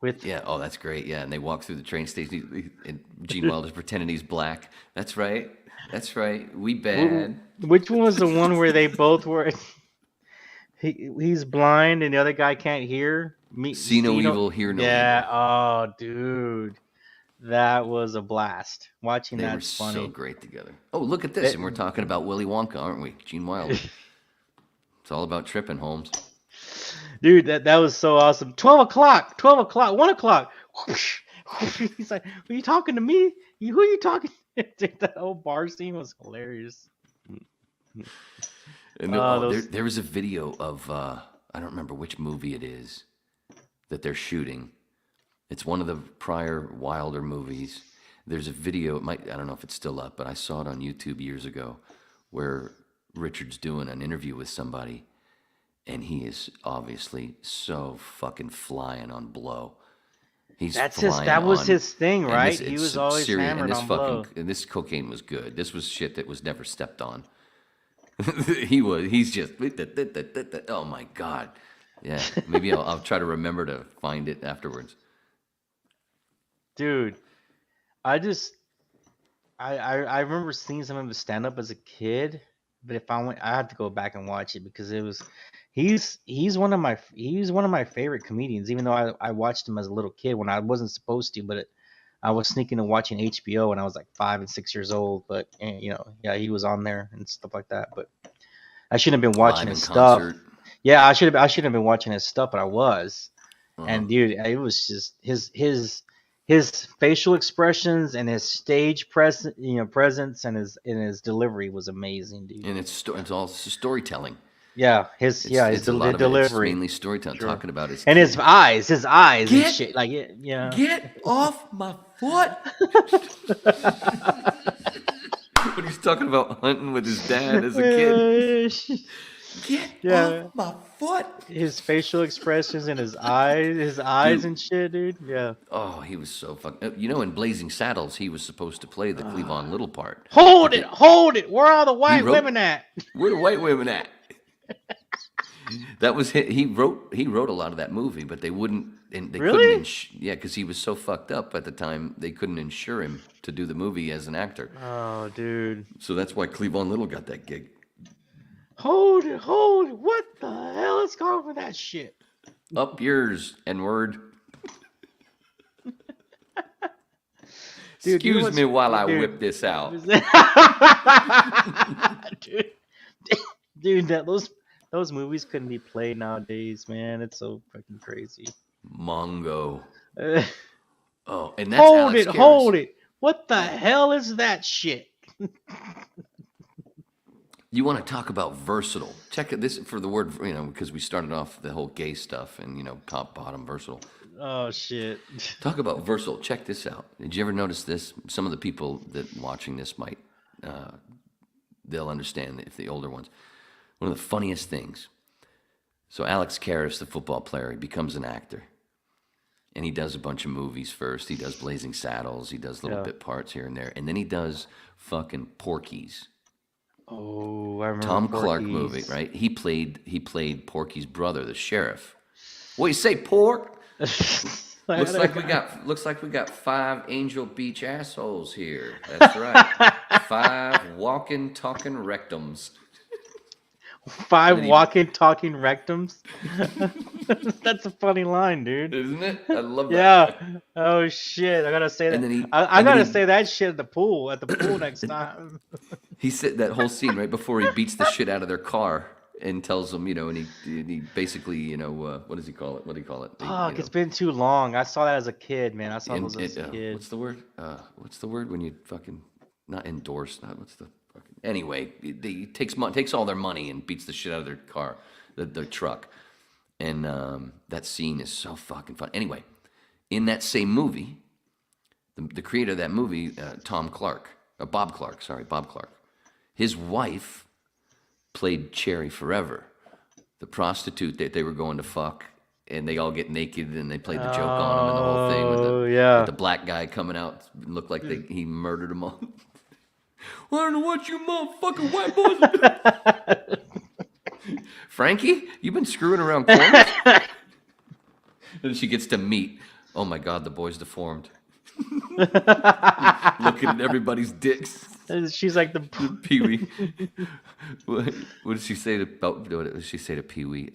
With Yeah, oh, that's great. Yeah, and they walk through the train station, and Gene Wilder's pretending he's black. That's right. That's right. We bad. which one was the one where they both were? He's blind and the other guy can't hear. See no evil, hear no Yeah. evil. Oh, dude, that was a blast. Watching They were that's funny. so great together. Oh, look at this, and we're talking about Willy Wonka, aren't we? Gene Wilder. It's all about tripping, Holmes. Dude, that was so awesome. 12 o'clock, 1 o'clock. He's like, are you talking to me? Who are you talking to? Dude, that whole bar scene was hilarious. And there was a video of I don't remember which movie it is that they're shooting. It's one of the prior Wilder movies. There's a video. I don't know if it's still up, but I saw it on YouTube years ago, where Richard's doing an interview with somebody, and he is obviously so fucking flying on blow. That was his thing, right? He was always hammered on blow. And this cocaine was good. This was shit that was never stepped on. He's just, oh my God. Yeah, maybe I'll try to remember to find it afterwards. Dude, I remember seeing some of his stand up as a kid, but if I had to go back and watch it because he's one of my favorite comedians, even though I watched him as a little kid when I wasn't supposed to, but I was sneaking and watching HBO when I was like 5 and 6 years old, but yeah, he was on there and stuff like that, but I shouldn't have been watching his stuff. Yeah, I should have been watching his stuff, but I was. And dude, it was just his facial expressions and his stage presence and his delivery was amazing, dude. And it's all storytelling. Yeah, his delivery. It's mainly storytelling, talking about his and his eyes and shit. Like yeah. Get off my foot. When he's talking about hunting with his dad as a kid. Get off my foot. His facial expressions and his eyes and shit, dude. Yeah. Oh, he was so fucking. In Blazing Saddles, he was supposed to play the Cleavon Little part. Hold it. Where are the white women at? Where the white women at? That was he wrote a lot of that movie, but they wouldn't. And they really? Couldn't. Yeah, because he was so fucked up at the time, they couldn't insure him to do the movie as an actor. Oh, dude. So that's why Cleavon Little got that gig. Hold it. What the hell is going on with that shit? Up yours, N-word. Excuse me while I whip this out. dude, those movies couldn't be played nowadays, man. It's so fucking crazy. Mongo. Oh, and that's hold it. What the hell is that shit? You want to talk about versatile? Check this for the word, because we started off the whole gay stuff and, top, bottom, versatile. Oh, shit. Talk about versatile. Check this out. Did you ever notice this? Some of the people that watching this might, they'll understand if the older ones. One of the funniest things. So Alex Karras, the football player, he becomes an actor. And he does a bunch of movies first. He does Blazing Saddles. He does little bit parts here and there. And then he does fucking Porky's. Oh, I remember Tom Porky's. Clark movie, right? He played Porky's brother, the sheriff. What do you say, Pork? looks like we got 5 Angel Beach assholes here. That's right. 5 walking, talking rectums. 5 walking, talking rectums. That's a funny line, dude. Isn't it? I love that. Yeah. Oh shit! I gotta say that. And then I gotta say that shit at the pool next time. He said that whole scene right before he beats the shit out of their car and tells them, and he basically, what does he call it? What do you call it? Fuck, it's been too long. I saw that as a kid, man. I saw those as a kid. What's the word? What's the word when you fucking not endorse? Not what's the Anyway, he takes all their money and beats the shit out of their car, the truck. And that scene is so fucking fun. Anyway, in that same movie, the creator of that movie, Bob Clark, his wife played Cherry Forever, the prostitute that they were going to fuck, and they all get naked and they played the joke on him and the whole thing with the black guy coming out, looked like he murdered them all. I don't know what you motherfucking white boys. Frankie, you been screwing around corners? And she gets to meet. Oh my God, the boy's deformed. Looking at everybody's dicks. She's like the Pee Wee. What did she say to Pee Wee?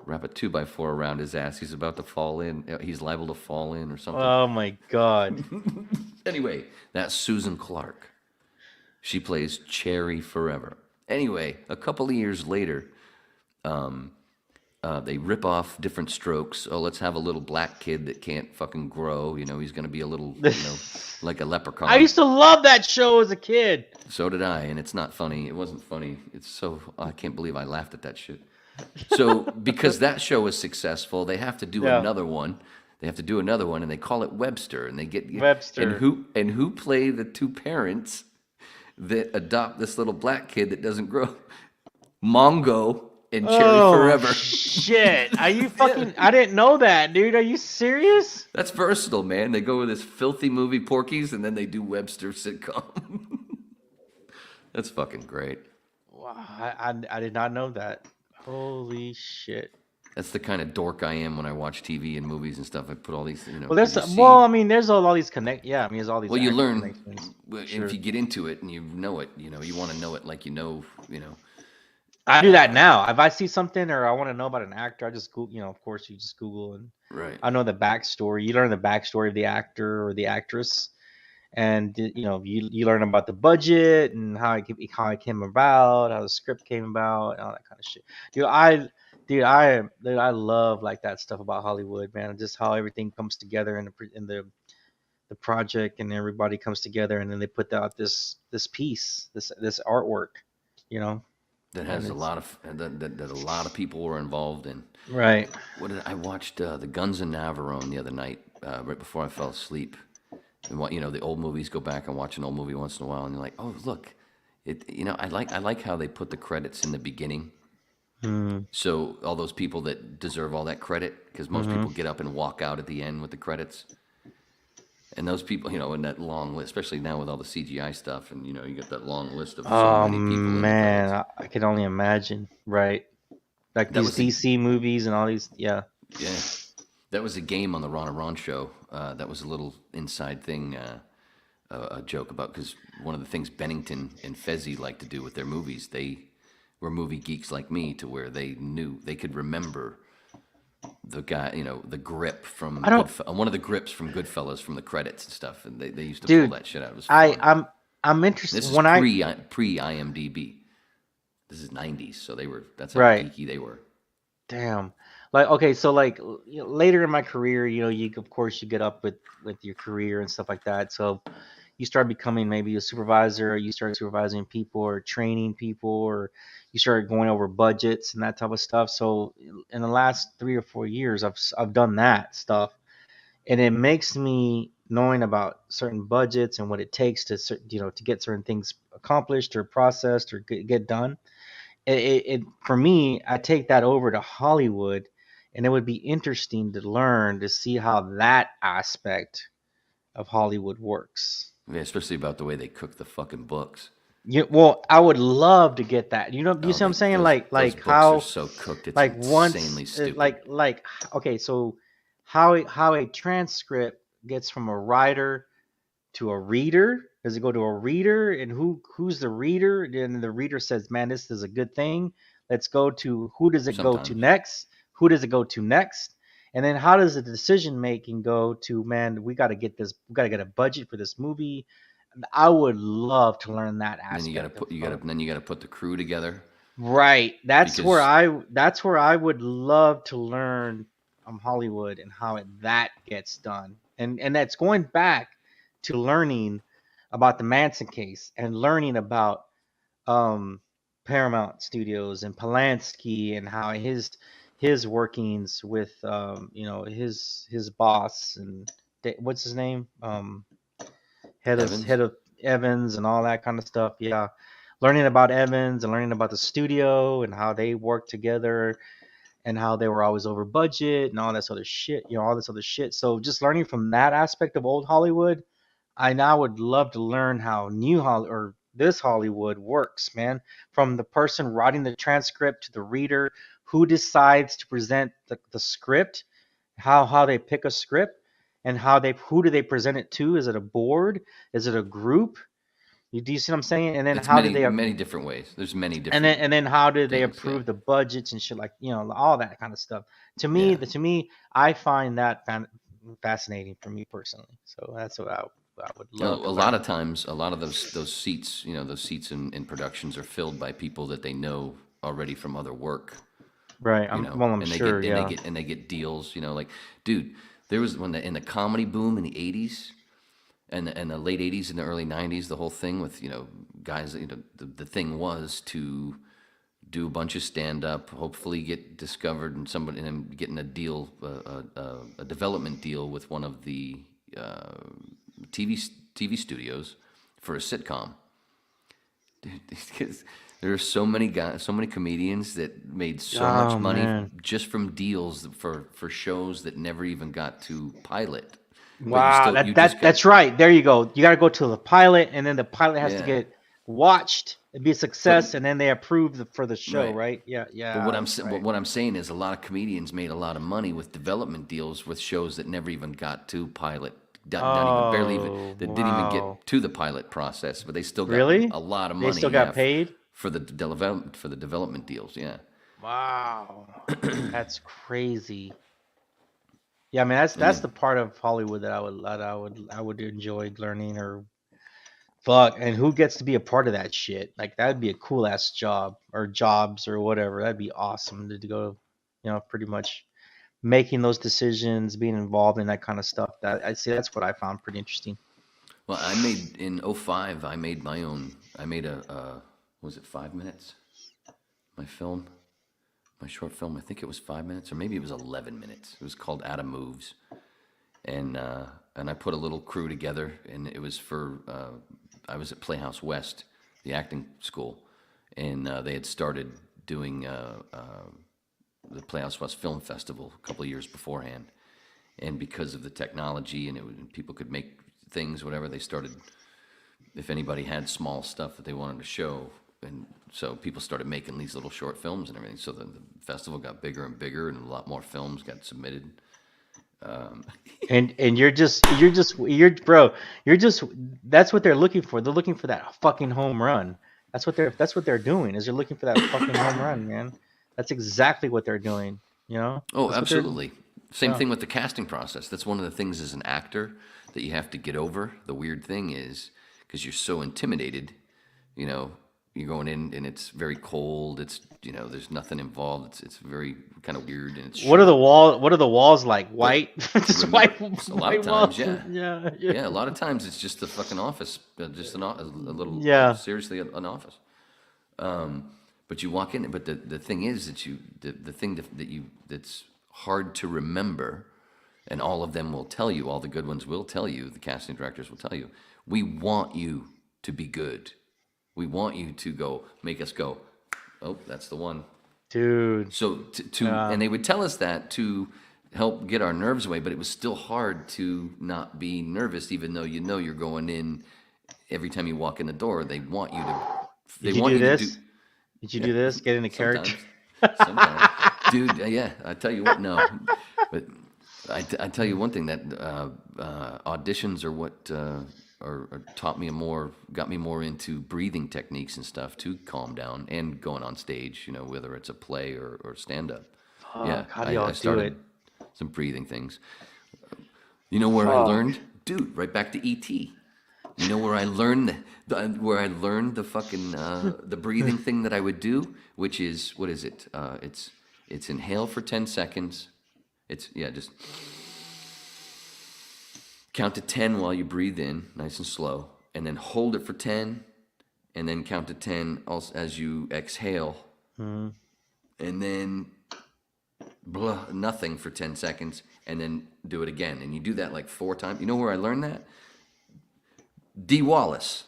Wrap a 2x4 around his ass. He's about to fall in. He's liable to fall in or something. Oh my God. Anyway, that's Susan Clark. She plays Cherry Forever. Anyway, a couple of years later, they rip off Different Strokes. Oh, let's have a little black kid that can't fucking grow. You know, he's going to be a little, like a leprechaun. I used to love that show as a kid. So did I, and it's not funny. It wasn't funny. I can't believe I laughed at that shit. So, because that show was successful, they have to do another one. They have to do another one, and they call it Webster. And they get Webster. And who play the two parents that adopt this little black kid that doesn't grow? Mongo and Cherry Forever. Shit. Are you fucking... I didn't know that, dude. Are you serious? That's versatile, man. They go with this filthy movie, Porky's, and then they do Webster sitcom. That's fucking great. Wow. I did not know that. Holy shit. That's the kind of dork I am when I watch TV and movies and stuff. I put all these, Well, there's there's all these connect. Yeah, I mean, there's all these. Well, you learn Sure. if you get into it and you know it. You know, you want to know it like you know. I do that now. If I see something or I want to know about an actor, I just Google. Of course, you just Google and I know the backstory. You learn the backstory of the actor or the actress, and you learn about the budget and how it came about, how the script came about, and all that kind of shit. I love like that stuff about Hollywood, man. Just how everything comes together in the project, and everybody comes together, and then they put out this piece, this artwork, that has a lot of that a lot of people were involved in. Right. I watched the Guns of Navarone the other night, right before I fell asleep. And the old movies, go back and watch an old movie once in a while, and you're like, oh look, I like how they put the credits in the beginning. So all those people that deserve all that credit, because most people get up and walk out at the end with the credits. And those people, in that long list, especially now with all the CGI stuff, and you get that long list of so many people. Oh man, I can only imagine, right? Like these DC movies and all these, yeah. Yeah, that was a game on the Ron and Ron show. That was a little inside thing, a joke about, because one of the things Bennington and Fezzi like to do with their movies, they were movie geeks like me, to where they could remember the guy, the grip from one of the grips from Goodfellas from the credits and stuff, and they used to pull that shit out. It was fun. I'm interested. This is pre IMDb. This is 90s, so that's how geeky they were. Damn. Like, okay, so like later in my career, you of course you get up with your career and stuff like that. So you start becoming maybe a supervisor, or you start supervising people or training people, or you start going over budgets and that type of stuff. So in the last 3 or 4 years, I've done that stuff, and it makes me knowing about certain budgets and what it takes to to get certain things accomplished or processed or get done. It for me, I take that over to Hollywood, and it would be interesting to learn to see how that aspect of Hollywood works. Yeah, especially about the way they cook the fucking books. Yeah, well, I would love to get that. You see what I'm saying? Like those how books are so cooked, it's like insanely stupid. Like okay, so how a transcript gets from a writer to a reader. Does it go to a reader, and who's the reader? Then the reader says, "Man, this is a good thing. Let's go to who does it go to next? Who does it go to next?" And then how does the decision making go to, man, we got to get a budget for this movie. I would love to learn that aspect. And then you got to put the crew together. Right. That's where I would love to learn Hollywood and how that gets done. And that's going back to learning about the Manson case and learning about Paramount Studios and Polanski and how his workings with his boss and what's his name, Evans. head of Evans and all that kind of stuff. Yeah, learning about Evans and learning about the studio and how they work together and how they were always over budget and all this other shit, all this other shit. So just learning from that aspect of old Hollywood, I now would love to learn how new Hollywood or this Hollywood works, man. From the person writing the transcript to the reader, who decides to present the script, how they pick a script, and who do they present it to? Is it a board? Is it a group? Do you see what I'm saying? And then It's how do they many different ways. There's many different. and then how do they things, approve yeah. the budgets and shit, like all that kind of stuff. To me, Yeah. to me, I find that fascinating for me personally. So that's what I would love. A lot of times, a lot of those seats, those seats in productions are filled by people that they know already from other work. Right. I'm and they sure. get, and they get deals. Like, dude, there was in the comedy boom in the '80s. And the late '80s and the early '90s, the whole thing with guys, the thing was to do a bunch of stand up, hopefully get discovered, and then getting a deal, a development deal with one of the TV studios for a sitcom. Dude, there are so many guys, so many comedians that made so much money just from deals for shows that never even got to pilot. Wow, that's right. There you go. You got to go to the pilot, and then the pilot has to get watched and be a success, and then they approve for the show, right? Yeah. But what I'm saying is, a lot of comedians made a lot of money with development deals with shows that never even got to pilot. Didn't even get to the pilot process, but they still got a lot of money. They still got paid for the development deals. Yeah. Wow, that's crazy. Yeah, I mean that's the part of Hollywood that I would enjoy learning, or fuck, and who gets to be a part of that shit? Like, that'd be a cool ass job, or jobs, or whatever. That'd be awesome to go, pretty much making those decisions, being involved in that kind of stuff. I'd say that's what I found pretty interesting. Well, I made in 2005. I made my own. I made was it 5 minutes? My short film. I think it was 5 minutes, or maybe it was 11 minutes. It was called Adam Moves, and I put a little crew together, and it was for. I was at Playhouse West, the acting school, and they had started doing the Playhouse West Film Festival a couple of years beforehand, and because of the technology and people could make things, whatever, they started. If anybody had small stuff that they wanted to show. And so people started making these little short films and everything. So the festival got bigger and bigger, and a lot more films got submitted. And you're just that's what they're looking for. They're looking for that fucking home run. That's what they're doing. Is they're looking for that fucking home run, man. That's exactly what they're doing. Oh, absolutely. Same thing with the casting process. That's one of the things as an actor that you have to get over. The weird thing is, because you're so intimidated, you're going in and it's very cold. It's there's nothing involved. It's very kind of weird, and it's What are the walls like? White? Just white. A lot of times, yeah. A lot of times it's just the fucking office, just a little seriously an office. But you walk in. But the thing is that the thing that's hard to remember, and all of them will tell you. All the good ones will tell you. The casting directors will tell you. We want you to be good. We want you to make us go, oh, that's the one. Dude. So and they would tell us that to help get our nerves away, but it was still hard to not be nervous, even though you're going in. Every time you walk in the door, they want you to. Did you do this? Did you do this? Get into character? Sometimes. Dude, yeah, I tell you what, no. But I tell you one thing, that auditions are what... Or got me more into breathing techniques and stuff to calm down, and going on stage, whether it's a play or stand up. How do y'all do it? Some breathing things. You know where I learned, dude? Right back to E.T. You know where I learned the fucking the breathing thing that I would do, which is, what is it? It's inhale for 10 seconds. It's just. Count to 10 while you breathe in, nice and slow, and then hold it for 10, and then count to 10 also as you exhale, and then nothing for 10 seconds, and then do it again. And you do that like 4 times. You know where I learned that? Dee Wallace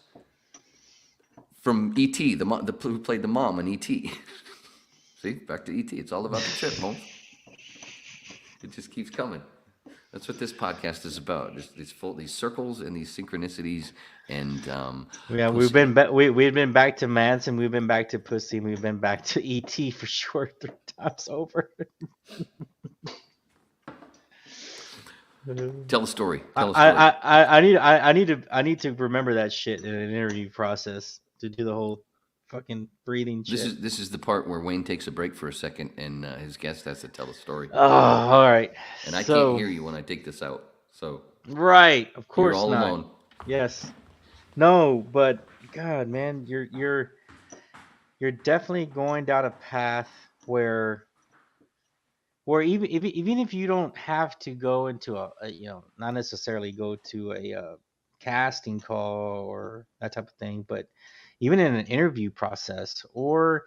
from E.T., who played the mom in E.T. See, back to E.T. It's all about the trip, Holmes. It just keeps coming. That's what this podcast is about. These circles and these synchronicities and Yeah, pussy. we've been back to Manson, we've been back to pussy, we've been back to ET for sure 3 times over. Tell the story. Tell the story. I need to remember that shit in an interview process to do the whole fucking breathing shit. This is the part where Wayne takes a break for a second and his guest has to tell the story. Oh, all right. And I can't hear you when I take this out. So right, of course you're all not. alone. Yes. No, but God, man, you're definitely going down a path where even if you don't have to go into a not necessarily go to a casting call or that type of thing, but even in an interview process, or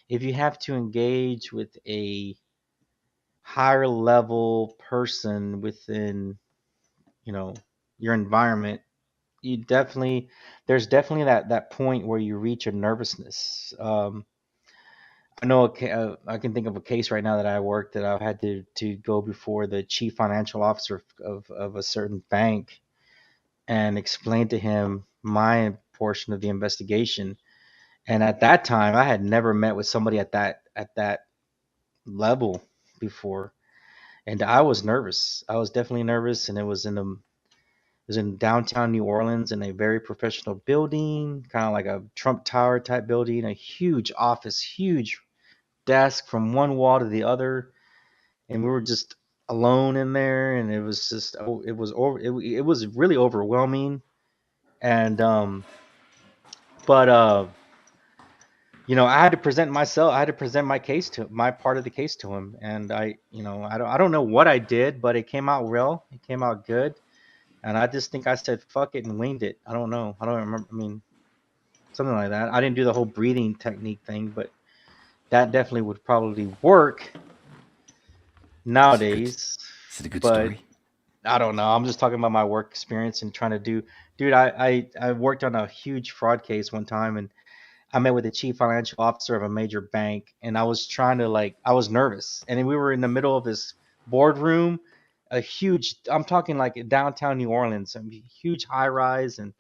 if you have to engage with a higher level person within your environment, there's definitely that point where you reach a nervousness. I know I can think of a case right now that I worked that I've had to go before the chief financial officer of a certain bank and explain to him my portion of the investigation. And at that time, I had never met with somebody at that level before, and I was nervous. I was definitely nervous, and it was in downtown New Orleans in a very professional building, kind of like a Trump Tower type building, a huge office, huge desk from one wall to the other, and we were just alone in there, and it was just it was really overwhelming. And but I had to present myself. I had to present my part of the case to him, and I don't know what I did, but it came out real. It came out good, and I just think I said fuck it and winged it. I don't know. I don't remember. I mean, something like that. I didn't do the whole breathing technique thing, but that definitely would probably work nowadays. Is it a good But story? I don't know. I'm just talking about my work experience and trying to do. Dude, I worked on a huge fraud case one time, and I met with the chief financial officer of a major bank, and I was trying to I was nervous, and then we were in the middle of this boardroom, a huge. I'm talking like downtown New Orleans, a huge high rise and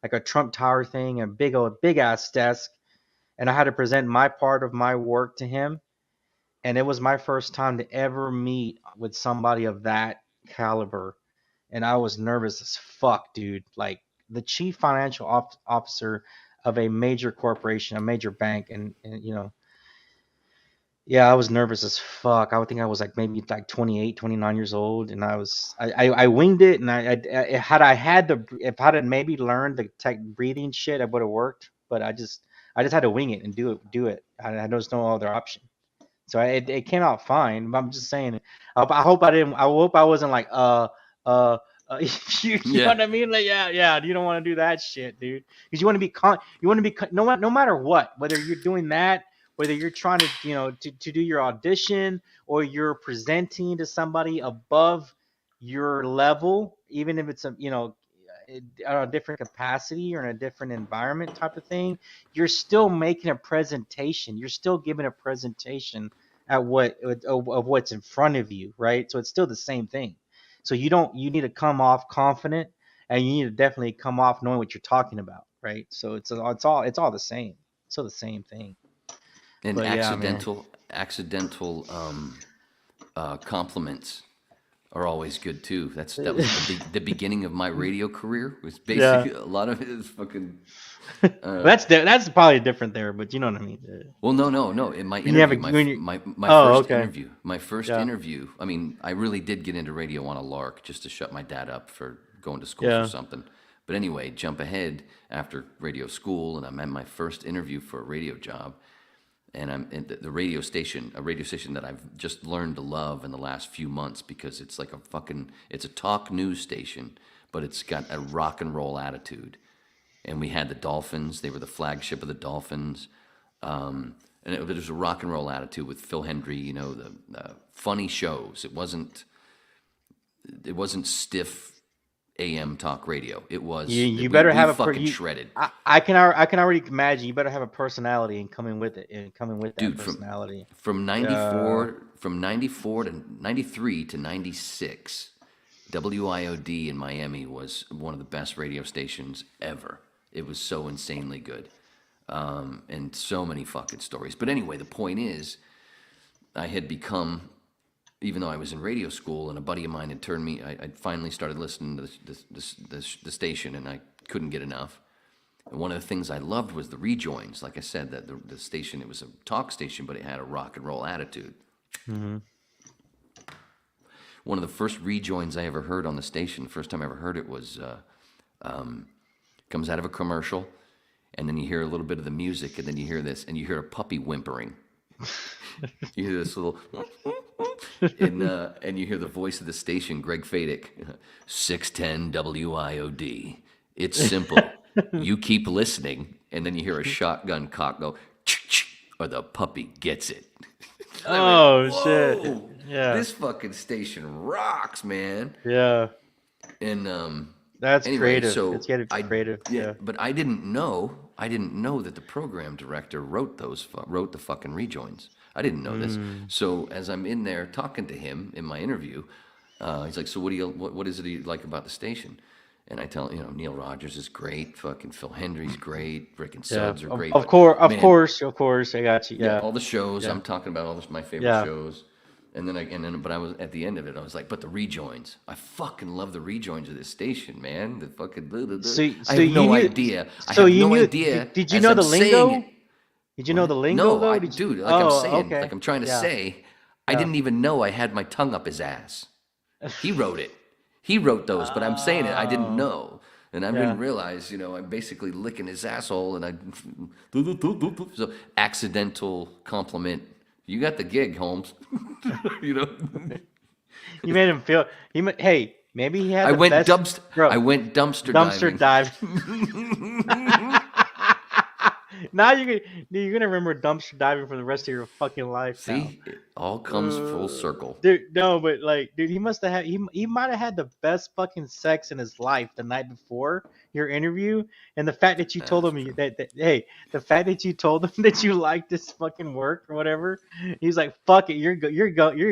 like a Trump Tower thing, and big ass desk, and I had to present my part of my work to him, and it was my first time to ever meet with somebody of that caliber, and I was nervous as fuck, dude. Like the chief financial officer of a major corporation, a major bank, and yeah, I was nervous as fuck. I would think I was like maybe like 28, 29 years old, and I winged it, and if I had maybe learned the tech breathing shit, it would have worked, but I just had to wing it and do it. I had no other option. So it came out fine. But I'm just saying. I hope I didn't. I hope I wasn't like you know what I mean? Like yeah. You don't want to do that shit, dude. Because you want to be no matter what, whether you're doing that, whether you're trying to to do your audition, or you're presenting to somebody above your level, even if it's a different capacity or in a different environment type of thing, you're still making a presentation. You're still giving a presentation of what's in front of you, right? So it's still the same thing. So you need to come off confident, and you need to definitely come off knowing what you're talking about, right? So it's all the same. It's all the same thing. And But yeah, man. accidental compliments are always good too. That was the beginning of my radio career. Was basically a lot of it is fucking. That's probably different there, but you know what I mean. Well, no. In my When you have interview, my first interview. I mean, I really did get into radio on a lark, just to shut my dad up for going to school for something. But anyway, jump ahead after radio school, and I'm at my first interview for a radio job. And I'm in the radio station, a radio station that I've just learned to love in the last few months, because it's like it's a talk news station, but it's got a rock and roll attitude. And we had the Dolphins. They were the flagship of the Dolphins. And it was a rock and roll attitude with Phil Hendry, you know, the funny shows. It wasn't stiff AM talk radio. It was you better have a fucking shredded. I can already imagine you better have a personality and coming with it Dude, that personality. From 94 to 93 to 96, WIOD in Miami was one of the best radio stations ever. It was so insanely good. And so many fucking stories. But anyway, the point is, I had become, even though I was in radio school, and a buddy of mine had turned me, I finally started listening to the station, and I couldn't get enough. And one of the things I loved was the rejoins. Like I said, that the station, it was a talk station, but it had a rock and roll attitude. Mm-hmm. One of the first rejoins I ever heard on the station, the first time I ever heard it was, comes out of a commercial, and then you hear a little bit of the music, and then you hear this, and you hear a puppy whimpering. You hear this little, and you hear the voice of the station, Greg Fadick, 610 WIOD. It's simple. You keep listening, and then you hear a shotgun cock go, or the puppy gets it. Oh, shit. Yeah. This fucking station rocks, man. Yeah. And that's anyway, creative. so It's getting creative. Yeah. But I didn't know that the program director wrote the fucking rejoins. I didn't know this. So as I'm in there talking to him in my interview, he's like, "So what is it you like about the station?" And I tell him, Neil Rogers is great, fucking Phil Hendry's great, Rick and Suds are great. Of course, I got you. Yeah. All the shows. Yeah. I'm talking about my favorite shows. But I was at the end of it. I was like, but the rejoins. I fucking love the rejoins of this station, man. The fucking. I have no idea. Did you know the lingo? Did you know the lingo? No, though? Like I'm trying to say, I didn't even know I had my tongue up his ass. He wrote it. He wrote those, but I'm saying it. I didn't know. And I didn't realize, I'm basically licking his asshole, and so accidental compliment. You got the gig, Holmes. You made him feel. Hey, maybe he had. I went dumpster diving. Now you're gonna remember dumpster diving for the rest of your fucking life. See, it all comes full circle. Dude, no, but he must have had. He might have had the best fucking sex in his life the night before your interview, and the fact that you told him the fact that you told him that you liked this fucking work or whatever, he's like, "Fuck it, you're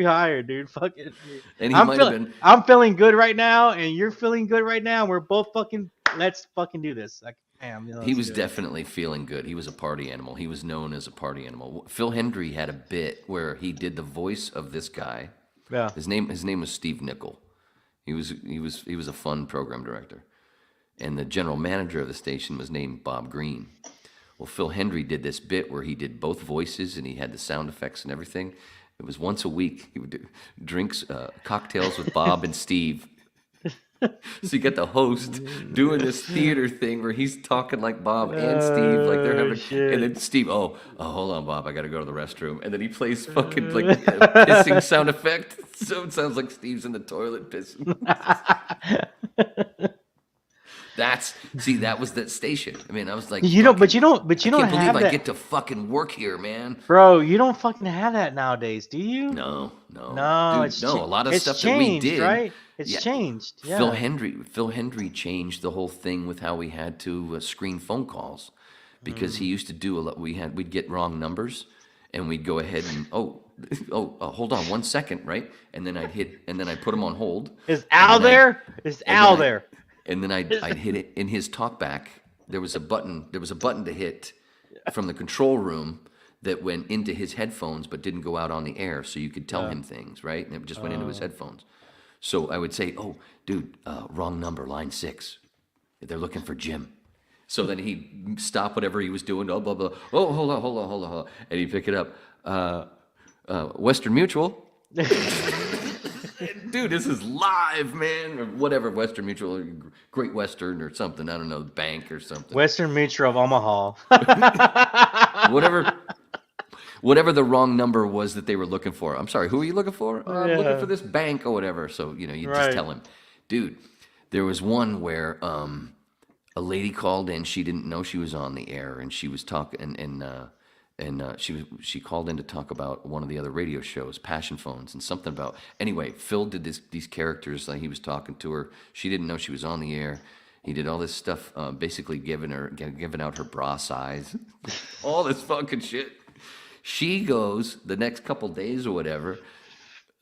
hired, dude. Fuck it." And I'm feeling good right now, and you're feeling good right now. We're both let's fucking do this. He was definitely feeling good. He was a party animal. He was known as a party animal. Phil Hendry had a bit where he did the voice of this guy. Yeah. His name was Steve Nickel. He was a fun program director. And the general manager of the station was named Bob Green. Well, Phil Hendry did this bit where he did both voices and he had the sound effects and everything. It was once a week. He would do cocktails with Bob and Steve. So you got the host doing this theater thing where he's talking like Bob and Steve, like they're having, and then Steve, oh, hold on, Bob, I got to go to the restroom, and then he plays fucking like a pissing sound effect, so it sounds like Steve's in the toilet pissing. That was that station. I mean, I was like, but you don't I can't have believe that. I get to fucking work here, man. Bro, you don't fucking have that nowadays, do you? No. Dude, a lot of stuff changed, that we did, right? It's changed. Yeah. Phil Hendry changed the whole thing with how we had to screen phone calls, because he used to do a lot. We'd get wrong numbers, and we'd go ahead and hold on 1 second, right? And then I'd put him on hold. Is Al there? Is Al there? And then I'd hit it in his talkback. There was a button to hit from the control room that went into his headphones but didn't go out on the air, so you could tell him things, right? And it just went into his headphones. So I would say, "Oh, dude, wrong number, line 6. They're looking for Jim." So then he'd stop whatever he was doing. Oh, blah blah. Oh, hold on, and he'd pick it up. Western Mutual. Dude, this is live, man. Or whatever, Western Mutual, Great Western or something. I don't know, bank or something. Western Mutual of Omaha. Whatever the wrong number was that they were looking for. I'm sorry, who are you looking for? I'm looking for this bank or whatever. So, you just tell him, dude, There was one where a lady called in. She didn't know she was on the air, and she was talking, and she called in to talk about one of the other radio shows, Passion Phones, and something about. Anyway, Phil did these characters. Like he was talking to her. She didn't know she was on the air. He did all this stuff, basically giving out her bra size, all this fucking shit. She goes the next couple days or whatever.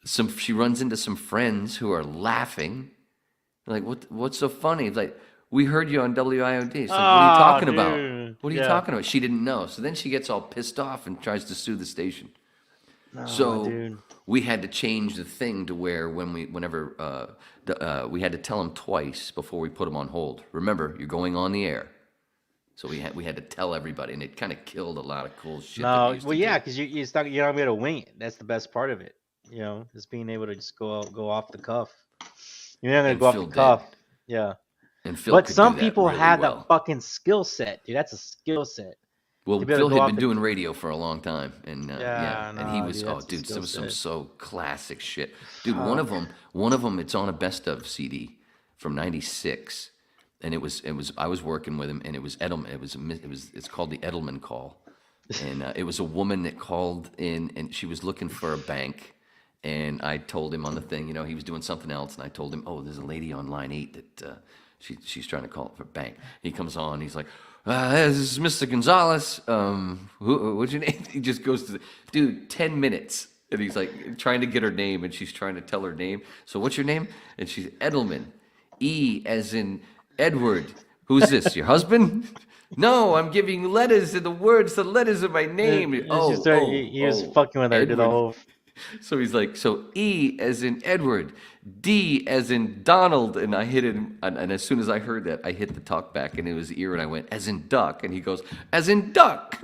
She runs into some friends who are laughing. Like, what's so funny? It's like, we heard you on WIOD. It's like, what are you talking about? What are you talking about? She didn't know. So then she gets all pissed off and tries to sue the station. We had to change the thing to where whenever we had to tell them twice before we put them on hold. Remember, you're going on the air. So we had to tell everybody, and it kind of killed a lot of cool shit. No, well, yeah, because you're not able to wing it. That's the best part of it. You know, just being able to just go off the cuff. You're not gonna go off the cuff. Yeah. And Phil but could some do that people really have well. that fucking skill set, dude. That's a skill set. Well, Phil had been doing radio for a long time, and and he was dude, there was some so classic shit, dude. One of them, it's on a best of CD from '96, and it was I was working with him, and it was Edelman. It's called the Edelman Call, and it was a woman that called in, and she was looking for a bank. And I told him on the thing, you know, he was doing something else, and I told him, oh, there's a lady on line 8 that she's trying to call for a bank. He comes on, he's like, this is Mr. Gonzalez. What's your name? He just goes to dude, 10 minutes. And he's like trying to get her name, and she's trying to tell her name. So what's your name? And she's Edelman. E as in Edward. Who's this, your husband? No, I'm giving letters to the words, the letters of my name. He was fucking with her Edward. the whole... So he's like, so E as in Edward, D as in Donald, and I hit it, and as soon as I heard that, I hit the talk back in his ear, and I went, as in duck, and he goes, as in duck.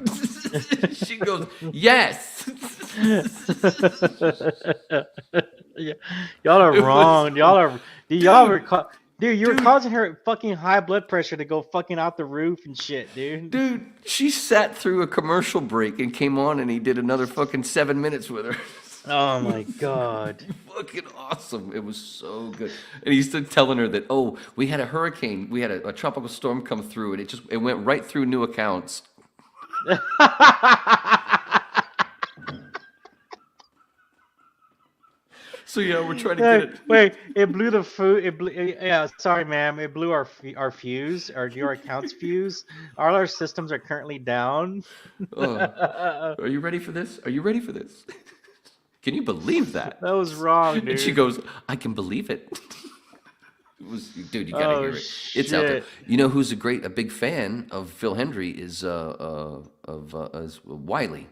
She goes, yes. Y'all are wrong. Dude, you were causing her fucking high blood pressure to go fucking out the roof and shit, dude. Dude, she sat through a commercial break and came on, and he did another fucking 7 minutes with her. Oh my god. Fucking awesome. It was so good. And he's still telling her that, oh, we had a hurricane, we had a tropical storm come through, and it went right through new accounts. So yeah, we're trying to get it. Wait, it blew the food. Yeah, sorry, ma'am. It blew our fuse, your account's fuse. All our systems are currently down. Are you ready for this? Are you ready for this? Can you believe that? That was wrong, dude. And she goes, I can believe it. Dude, you gotta hear it. Shit. It's out there. You know who's a big fan of Phil Hendry is Wiley.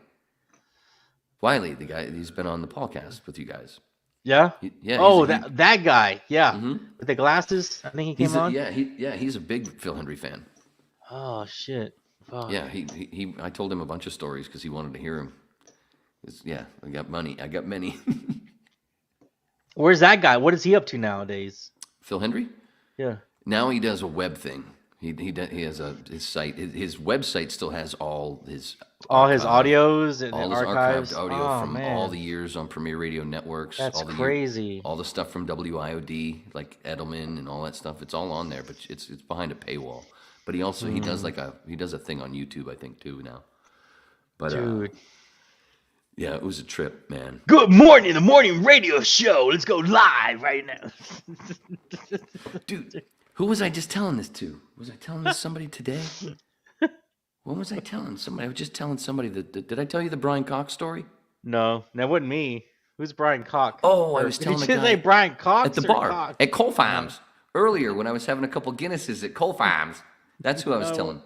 Wiley, the guy, he's been on the Paulcast with you guys. Yeah. That guy. Yeah. Mm-hmm. With the glasses. I think he came on. He's a big Phil Hendry fan. Oh shit. Fuck. Yeah. He. I told him a bunch of stories because he wanted to hear him. I got money. I got many. Where's that guy? What is he up to nowadays? Phil Hendry? Yeah. Now he does a web thing. He has his site. His website still has all his audios and all his archives. archived audio from all the years on Premier Radio Networks. That's crazy. All the stuff from WIOD, like Edelman and all that stuff. It's all on there, but it's behind a paywall. But he also he does a thing on YouTube, I think, too now. But dude. Yeah, it was a trip, man. Good morning, the morning radio show. Let's go live right now. Dude, who was I just telling this to? Was I telling this to somebody today? When was I telling somebody? I was just telling somebody did I tell you the Brian Cox story? No, that wasn't me. Who's Brian Cox? Oh, I was telling the guy. Did you say Brian Cox at the bar at Cole Farms earlier when I was having a couple Guinnesses at Cole Farms. That's who I was telling.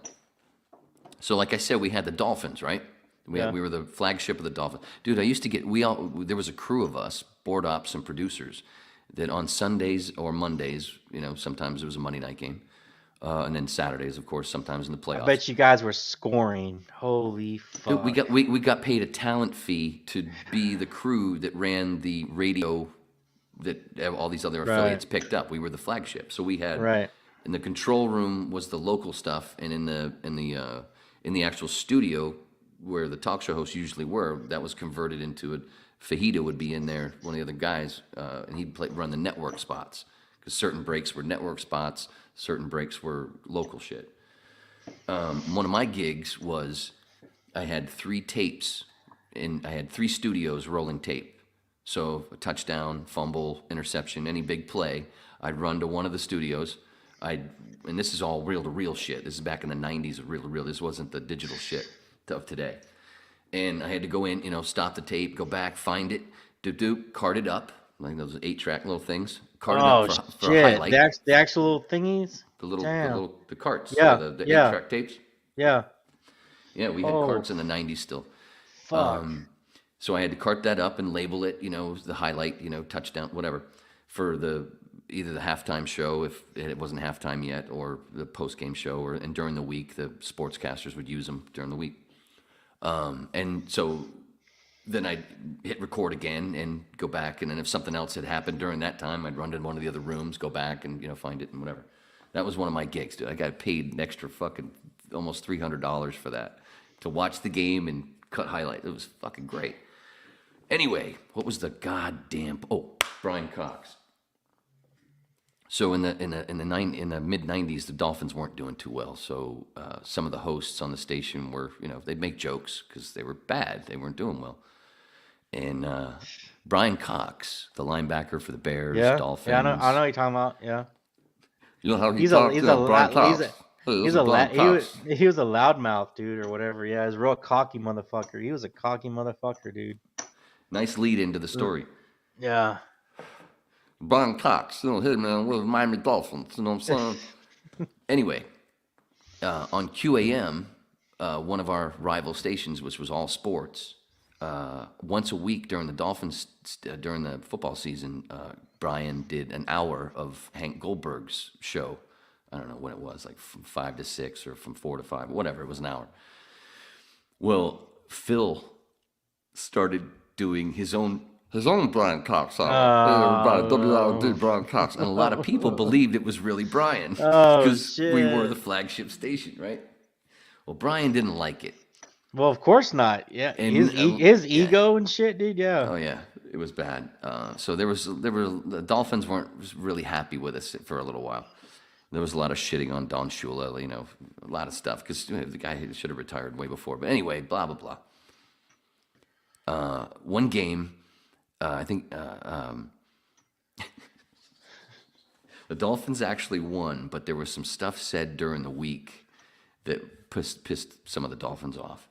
So, like I said, we had the Dolphins, right? We were the flagship of the Dolphins. Dude, I used to get, there was a crew of us, board ops and producers, that on Sundays or Mondays, sometimes it was a Monday night game, and then Saturdays, of course, sometimes in the playoffs. I bet you guys were scoring. Holy fuck. Dude, we got paid a talent fee to be the crew that ran the radio that all these other affiliates picked up. We were the flagship. So we had, in the control room was the local stuff, and in the actual studio, where the talk show hosts usually were, that was converted into Fajita would be in there, one of the other guys, and he'd run the network spots because certain breaks were network spots, certain breaks were local shit. One of my gigs was I had 3 tapes, and I had 3 studios rolling tape. So a touchdown, fumble, interception, any big play, I'd run to one of the studios. And this is all reel-to-reel shit. This is back in the 90s of reel-to-reel. This wasn't the digital shit of today. And I had to go in, stop the tape, go back, find it, cart it up, like those 8-track little things. Cart it up for a highlight. The actual little thingies? The carts. Yeah, The 8-track tapes. Yeah. Yeah, we had carts in the 90s still. Fuck. So I had to cart that up and label it, the highlight, touchdown, whatever, for either the halftime show, if it wasn't halftime yet, or the post-game show, and during the week, the sportscasters would use them during the week. And so then I'd hit record again and go back, and then if something else had happened during that time, I'd run to one of the other rooms, go back and, find it and whatever. That was one of my gigs, dude. I got paid an extra fucking almost $300 for that, to watch the game and cut highlights. It was fucking great. Anyway, what was the goddamn... Oh, Brian Cox. So in the mid 90s, the Dolphins weren't doing too well. So some of the hosts on the station were, they'd make jokes because they were bad. They weren't doing well. And Brian Cox, the linebacker for the Bears, Dolphins. Yeah, I know what you're talking about. Yeah. You know how he talks, Brian Cox. He was a loudmouth dude or whatever. Yeah, he was a real cocky motherfucker. He was a cocky motherfucker, dude. Nice lead into the story. Yeah. Brian Cox, hit man with Miami Dolphins. You know what I'm saying? Anyway, on QAM, one of our rival stations, which was all sports, once a week during the Dolphins, during the football season, Brian did an hour of Hank Goldberg's show. I don't know when it was, like from 5 to 6 or from 4 to 5, whatever. It was an hour. Well, Phil started doing his own Brian Cox hour. WRD Brian Cox. And a lot of people believed it was really Brian because we were the flagship station, right? Well, Brian didn't like it. Well, of course not. Yeah, and his ego and shit, dude. Yeah. Oh yeah, it was bad. So the Dolphins weren't really happy with us for a little while. There was a lot of shitting on Don Shula, a lot of stuff because the guy should have retired way before. But anyway, blah blah blah. One game, I think the Dolphins actually won, but there was some stuff said during the week that pissed some of the Dolphins off.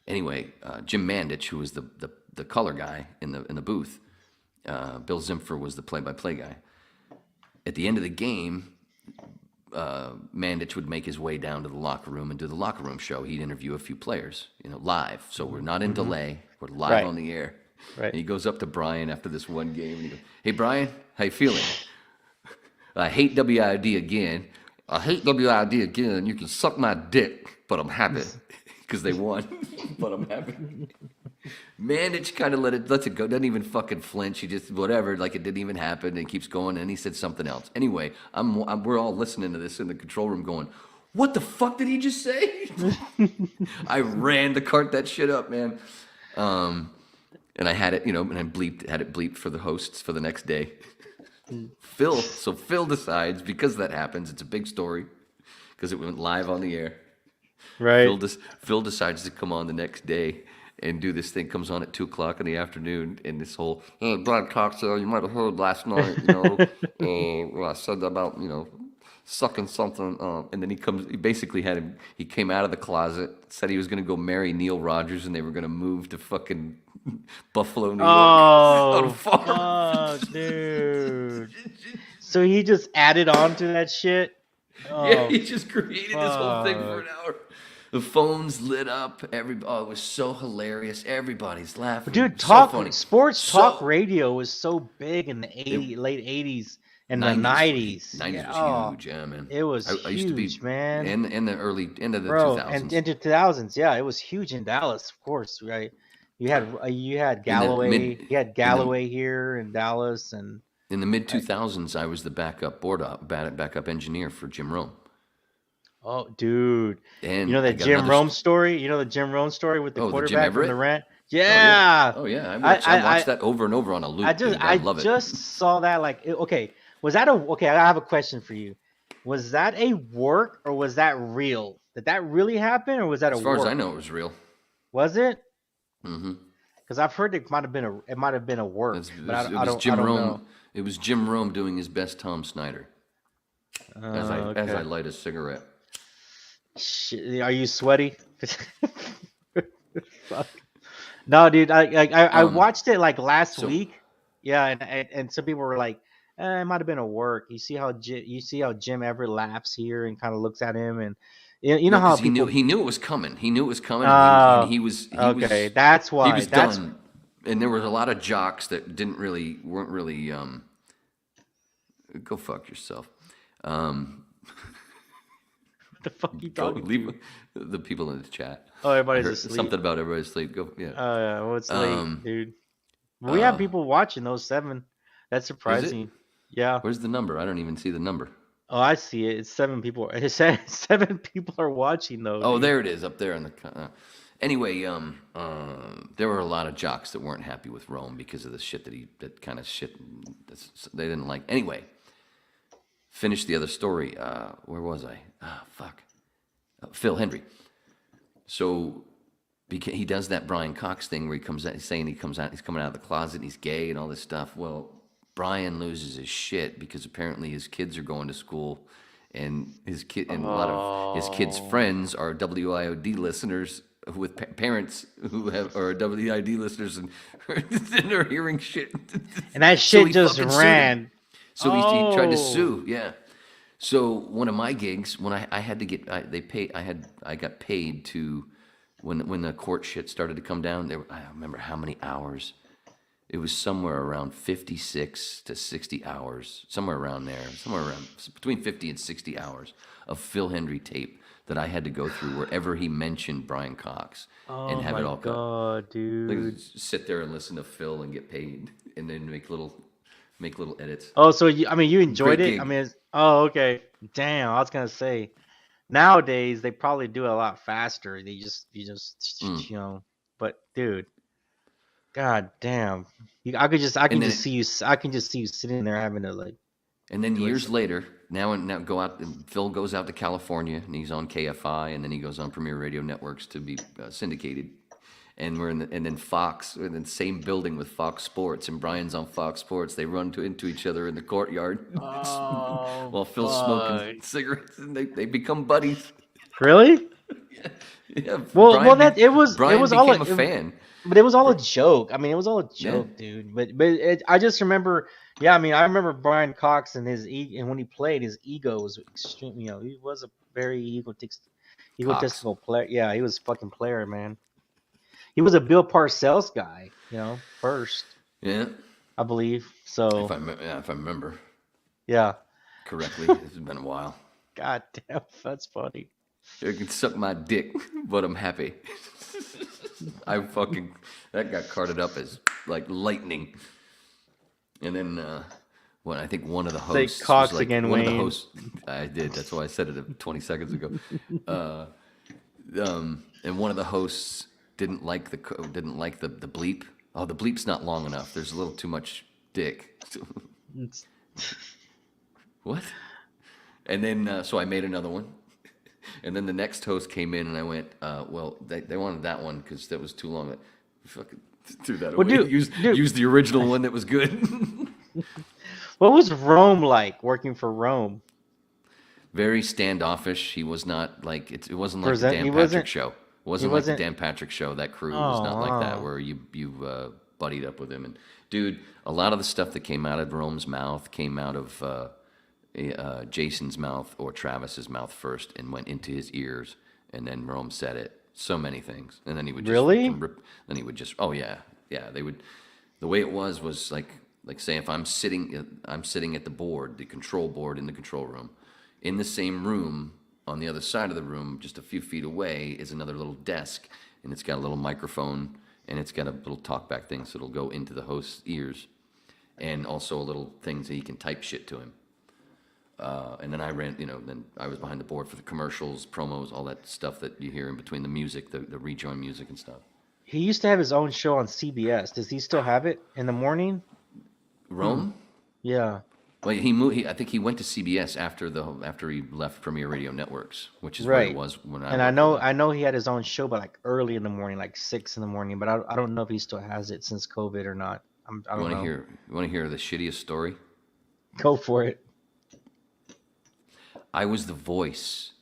Anyway, Jim Mandich, who was the color guy in the booth, Bill Zimfer was the play-by-play guy. At the end of the game, Mandich would make his way down to the locker room and do the locker room show. He'd interview a few players, live. So we're not in delay. We're live on the air. Right. And he goes up to Brian after this one game and he goes, "Hey, Brian, how you feeling? I hate WID again. You can suck my dick, but I'm happy because they won. But I'm happy." Mandich kind of lets it go. Doesn't even fucking flinch. He just whatever, like it didn't even happen. And keeps going. And he said something else. Anyway, we're all listening to this in the control room, going, "What the fuck did he just say?" I ran to cart that shit up, man. And I had it, and I had it bleeped for the hosts for the next day. Phil decides, because that happens, it's a big story, because it went live on the air. Right. Phil decides to come on the next day and do this thing. Comes on at 2:00 in the afternoon, and this whole, "Hey, Brian Cox, you might have heard last night, I said about, sucking something." And then he came out of the closet, said he was going to go marry Neil Rogers, and they were going to move to fucking Buffalo, New York. Oh, fuck, dude. So he just added on to that shit? Oh, yeah, he just created this whole thing for an hour. The phones lit up. It was so hilarious. Everybody's laughing. Dude, funny. Sports talk radio was so big in the late 80s and 90s, the 90s. 90s was huge, yeah, man. It was I used to be, man. In the early, into the 2000s. And into 2000s, yeah. It was huge in Dallas, of course, right? You had Galloway. You had Galloway here in Dallas. And in the mid-2000s, I was the backup engineer for Jim Rome. Oh, dude! And the Jim Rome story. You know the Jim Rome story with the quarterback from the Rant. Yeah. Oh yeah. I watched that over and over on a loop. I love it. I just saw that. Like, okay, Was that okay? I have a question for you. Was that a work or was that real? Did that really happen or was that a As far as I work? know, it was real. Was it? Mm-hmm. Because I've heard it might have been a work, but I don't know. It was Jim Rome doing his best Tom Snyder. As I Okay. light a cigarette. Shit, are you sweaty? Fuck. No, dude. I watched it like last So week. Yeah, and some people were like, it might have been a work. You see how Jim Everett laughs here and kind of looks at him, and you know no, how because people. he knew it was coming. He knew it was coming, and Oh, he was okay. That's he why. was done. And there was a lot of jocks that weren't really go fuck yourself. What the fuck you Go talking leave to? the people in the chat. Oh, I everybody's heard asleep. something about everybody's asleep. Go yeah. Oh yeah, well it's late, Um, dude. We have people watching those 7. That's surprising. Yeah. Where's the number? I don't even see the number. Oh, I see it. It's 7 people. It said 7 people are watching though. Oh, Dude. there it is up there in the. Anyway, there were a lot of jocks that weren't happy with Rome because of the shit that kind of shit they didn't like. Anyway, finish the other story. Where was I? Fuck. Phil Hendry. So he does that Brian Cox thing where he comes out, he's saying he's coming out of the closet, and he's gay and all this stuff. Well, Brian loses his shit because apparently his kids are going to school, and a lot of his kids' friends are WIOD listeners with parents who are WIOD listeners, and they're hearing shit. And that So shit he just fucking sued him. ran. So he tried to sue, yeah. So one of my gigs, when I had to get, I got paid to, when the court shit started to come down. I don't remember how many hours. It was somewhere around 56 to 60 hours, somewhere around there, somewhere around between 50 and 60 hours of Phil Hendry tape that I had to go through wherever he mentioned Brian Cox and have it all cut. Oh my god, dude. Like, sit there and listen to Phil and get paid, and then make little edits. Oh, so you enjoyed Great it? gig. I mean, okay. Damn, I was gonna say. Nowadays they probably do it a lot faster. You just But dude, god damn, I can then just see you. I can just see you sitting there having to like. And then do it. years later, now go out. Phil goes out to California, and he's on KFI, and then he goes on Premier Radio Networks to be syndicated. And and then Fox, we're in the same building with Fox Sports, and Brian's on Fox Sports. They run into each other in the courtyard while Phil's smoking cigarettes, and they become buddies. Really? Yeah. Well, Brian that it was Brian all became a fan. But it was all a joke. I mean, it was all a joke, dude. But I just remember. Yeah, I mean, I remember Brian Cox and and when he played, his ego was extreme. He was a very egotistical player. Yeah, he was a fucking player, man. He was a Bill Parcells guy, first. Yeah, I believe so. if I remember Yeah. correctly, it's been a while. God damn, that's funny. You can suck my dick, but I'm happy. That got carted up as like lightning. And then I think one of the Say hosts Cox was like, again, one of Wayne. the hosts. I did. That's why I said it 20 seconds ago. And one of the hosts didn't like the bleep. Oh, the bleep's not long enough. There's a little too much dick. What? And then so I made another one. And then the next host came in, and I went, well, they wanted that one because that was too long. I fucking threw that away. Use the original one that was good. What was Rome like working for Rome? Very standoffish. He was not like it wasn't like the Dan Patrick show. It wasn't like the Dan Patrick show. That crew was not like that, where you buddied up with him. And dude, a lot of the stuff that came out of Rome's mouth came out of Jason's mouth or Travis's mouth first and went into his ears, and then Rome said it. So many things, and then he would just then he would just they would. The way it was like say if I'm sitting at the board, the control board in the control room. In the same room, on the other side of the room, just a few feet away, is another little desk, and it's got a little microphone, and it's got a little talkback thing, so it'll go into the host's ears, and also a little thing so he can type shit to him. And then I ran, then I was behind the board for the commercials, promos, all that stuff that you hear in between the music, the rejoin music and stuff. He used to have his own show on CBS. Does he still have it in the morning? Rome? Yeah. Well, he moved. I think he went to CBS after he left Premier Radio Networks, which is where Right. it was when I. And worked with him. I know he had his own show, but like early in the morning, like 6 in the morning. But I don't know if he still has it since COVID or not. I don't know. You want to hear the shittiest story? Go for it. I was the voice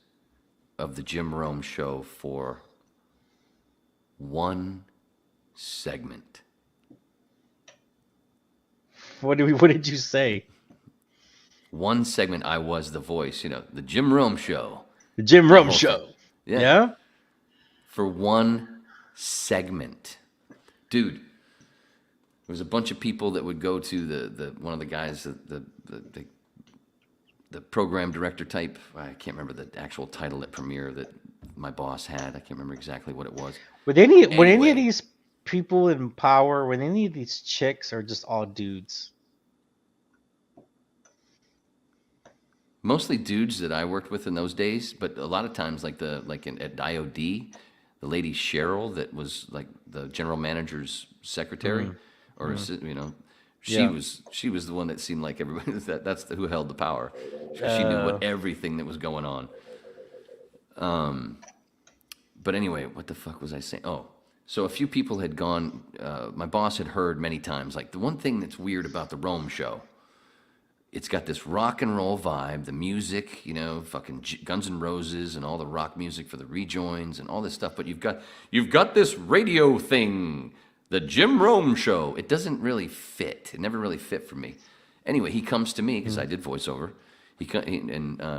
of the Jim Rome show for one segment. What did you say? One segment, I was the voice. The Jim Rome show. The Jim Rome whole show. thing. Yeah. For one segment, dude. There was a bunch of people that would go to the one of the guys, the program director type. I can't remember the actual title at Premiere that my boss had. I can't remember exactly what it was. Were any of Anyway. these people in power? Were any of these chicks or just all dudes? Mostly dudes that I worked with in those days, but a lot of times, at IOD, the lady Cheryl that was like the general manager's secretary, she was the one that seemed like everybody who held the power. She knew everything that was going on. But anyway, what the fuck was I saying? Oh, so a few people had gone. My boss had heard many times. Like the one thing that's weird about the Rome show. It's got this rock and roll vibe, the music, fucking Guns N' Roses and all the rock music for the rejoins and all this stuff. But you've got this radio thing, the Jim Rome show. It doesn't really fit. It never really fit for me. Anyway, he comes to me because I did voiceover. He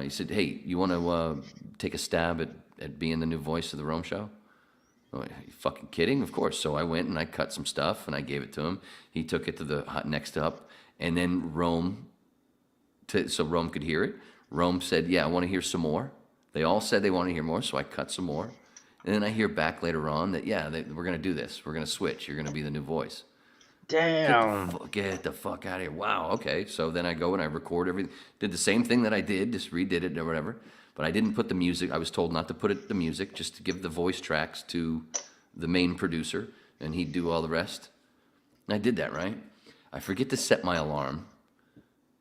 said, "Hey, you want to take a stab at being the new voice of the Rome show?" Oh, are you fucking kidding? Of course. So I went and I cut some stuff and I gave it to him. He took it to the next up, and then Rome. So Rome could hear it. Rome said, "Yeah, I want to hear some more." They all said they want to hear more, so I cut some more. And then I hear back later on that, we're going to do this. We're going to switch. You're going to be the new voice. Damn. Get the fuck out of here. Wow, okay. So then I go and I record everything. Did the same thing that I did, just redid it or whatever. But I didn't put the music. I was told not to put the music, just to give the voice tracks to the main producer, and he'd do all the rest. And I did that, right? I forget to set my alarm,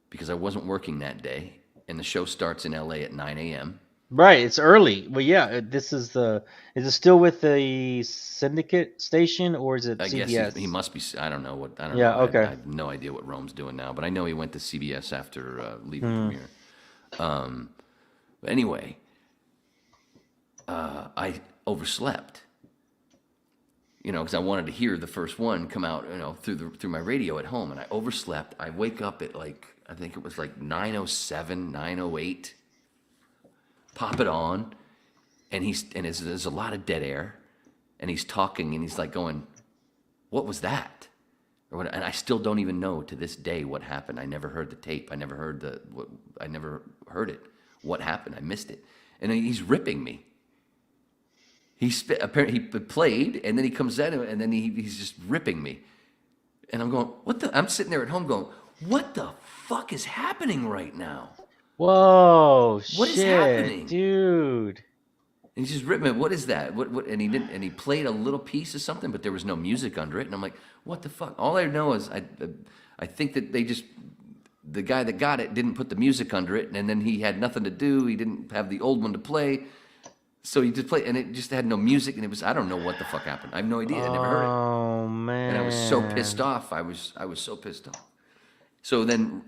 because I wasn't working that day, and the show starts in LA at 9 a.m. Right, it's early. Well, yeah, is it still with the syndicate station or is it I CBS? guess he must be. I don't know. I don't Yeah, know. okay. I have no idea what Rome's doing now, but I know he went to CBS after leaving Premiere. But anyway, I overslept. Because I wanted to hear the first one come out, through my radio at home, and I overslept. I wake up at I think it was like 9:07, 9:08. Pop it on, and there's a lot of dead air, and he's talking, and he's like going, "What was that?" Or what? And I still don't even know to this day what happened. I never heard the tape. I never heard it. What happened? I missed it. And he's ripping me. Apparently he played, and then he comes at him, and then he's just ripping me. And I'm going, what the? I'm sitting there at home going, what the fuck is happening right now? Whoa, What is shit, happening? dude? And he's just ripping me. What is that? What? And he didn't. And he played a little piece of something, but there was no music under it. And I'm like, what the fuck? All I know is I think that the guy that got it didn't put the music under it, and then he had nothing to do. He didn't have the old one to play. So he just played, and it just had no music, and I don't know what the fuck happened. I have no idea. I never heard it. Oh man! And I was so pissed off. I was so pissed off. So then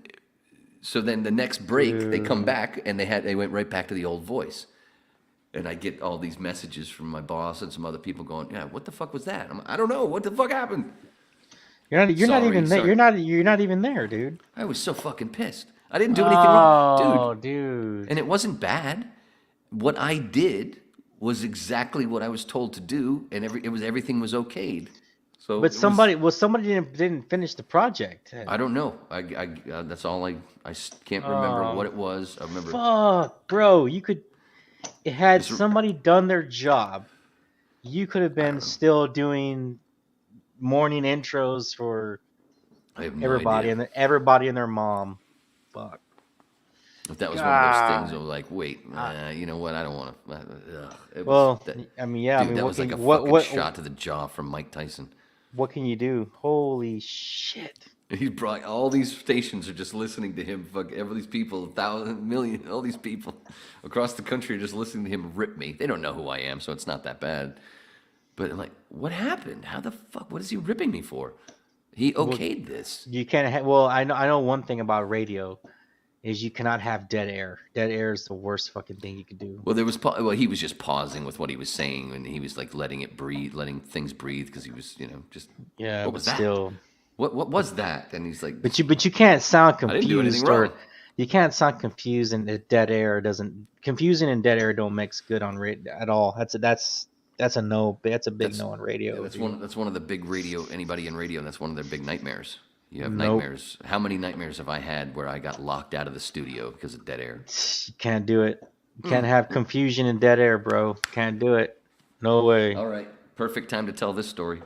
the next break, they come back, and they went right back to the old voice. And I get all these messages from my boss and some other people going, "Yeah, what the fuck was that?" I don't know. What the fuck happened? You're not even there. Sorry. You're not even there, dude. I was so fucking pissed. I didn't do anything wrong, Oh, dude. And it wasn't bad. What I did was exactly what I was told to do, and everything was okayed. So, But somebody didn't finish the project. I don't know. I that's all I can't remember what it was. I remember. Fuck, bro. Had somebody done their job, you could have been still doing morning intros for I have no everybody idea. everybody and their mom. Fuck. If that was one of those things of like, wait, you know what? I don't want to. That was like a fucking shot to the jaw from Mike Tyson. What can you do? Holy shit. He brought all these stations are just listening to him. Fuck, every these people, 1,000, million, all these people across the country are just listening to him rip me. They don't know who I am, so it's not that bad. But I'm like, what happened? How the fuck? What is he ripping me for? He okayed this. You can't have. Well, I know one thing about radio is you cannot have dead air. Dead air is the worst fucking thing you could do. Well, he was just pausing with what he was saying, and he was like letting it breathe, letting things breathe, because he was, just. Yeah, what was that? Still. What was that? And he's like, but you can't sound I didn't do anything confused wrong. you can't sound confused, and the dead air doesn't. Confusing and dead air don't mix good on at all. That's a no. That's a big no on radio. Yeah, that's one of the big anybody in radio, that's one of their big nightmares. You have Nope. nightmares. How many nightmares have I had where I got locked out of the studio because of dead air? You can't do it. You can't have confusion and dead air, bro. Can't do it. No way. All right, perfect time to tell this story.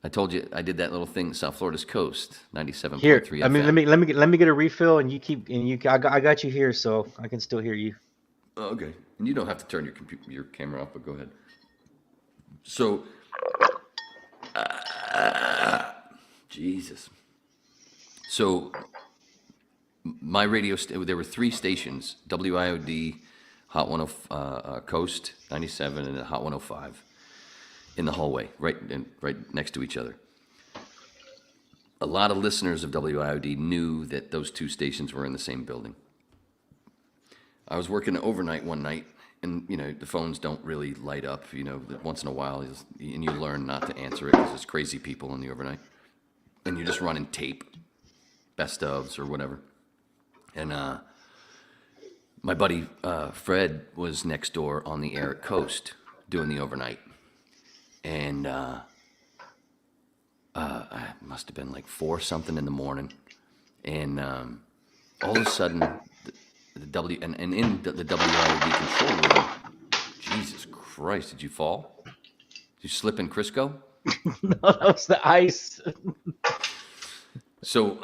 I told you I did that little thing, South Florida's coast, 97.3 Here, FM. I mean, let me get a refill, and I got you here, so I can still hear you. Oh, okay, and you don't have to turn your camera off, but go ahead. So, Jesus. So, my radio, there were 3 stations: WIOD, Hot 10, Coast 97, and Hot 105. In the hallway, right next to each other. A lot of listeners of WIOD knew that those 2 stations were in the same building. I was working overnight one night, and the phones don't really light up. Once in a while, and you learn not to answer it because there's crazy people in the overnight, and you're just running tape, best ofs or whatever. And my buddy Fred was next door on the air at Coast doing the overnight. And I must have been like 4 something in the morning, and all of a sudden, the in the WIOD control room. Jesus Christ! Did you fall? Did you slip in Crisco? No, that was the ice. So,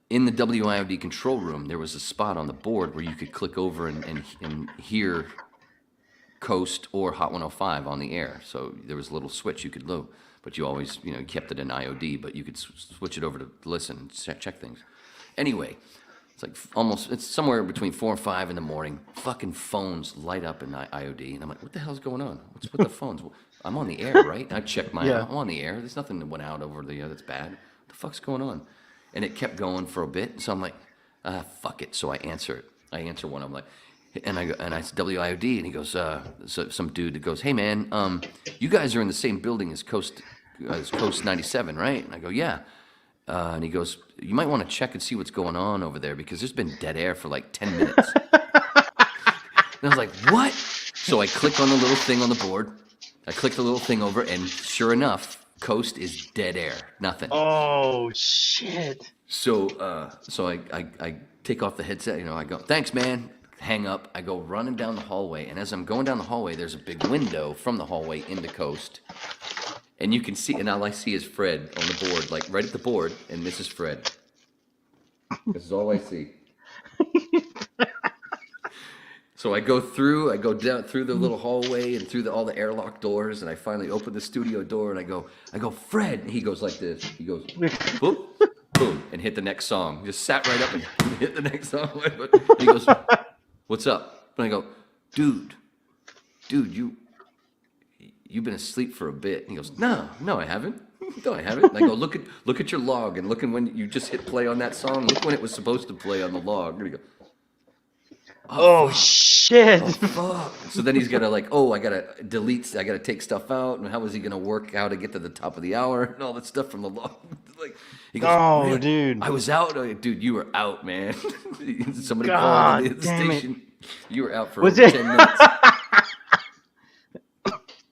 in the WIOD control room, there was a spot on the board where you could click over and hear Coast or Hot 105 on the air. So there was a little switch you could do, but you always, kept it in IOD, but you could switch it over to listen and check things. Anyway, it's somewhere between 4 and 5 in the morning. Fucking phones light up in IOD, and I'm like, what the hell's going on? What's with the phones? I'm on the air, right? I checked I'm on the air. There's nothing that went out over the air that's bad. What the fuck's going on? And it kept going for a bit, so I'm like, fuck it. So I answer it. I answer one. I'm like, and I said WIOD, and he goes, some dude that goes, hey man, you guys are in the same building as Coast 97, right? And I go, yeah. And he goes, you might want to check and see what's going on over there because there's been dead air for like 10 minutes. And I was like, what? So I click on the little thing on the board. I click the little thing over, and sure enough, Coast is dead air, nothing. Oh shit! So I take off the headset. I go, thanks, man. Hang up. I go running down the hallway, and as I'm going down the hallway, there's a big window from the hallway into Coast, and you can see. And all I see is Fred on the board, like right at the board, and this is Fred. This is all I see. So I go down through the little hallway and through all the airlock doors, and I finally open the studio door, and I go, Fred. And he goes like this. He goes, boop, boom, and hit the next song. Just sat right up and hit the next song. He goes, what's up? And I go, dude, you've been asleep for a bit. And he goes, no, I haven't. No, I haven't. And I go, look at your log, and look when you just hit play on that song. Look when it was supposed to play on the log. And he goes, oh shit! Oh, fuck. So then he's gonna I gotta delete. I gotta take stuff out. And how is he gonna work how to get to the top of the hour and all that stuff from the log? He goes, oh, dude, I was out. Dude, you were out, man. Somebody God, called the damn station. You were out for Was over it? 10 minutes.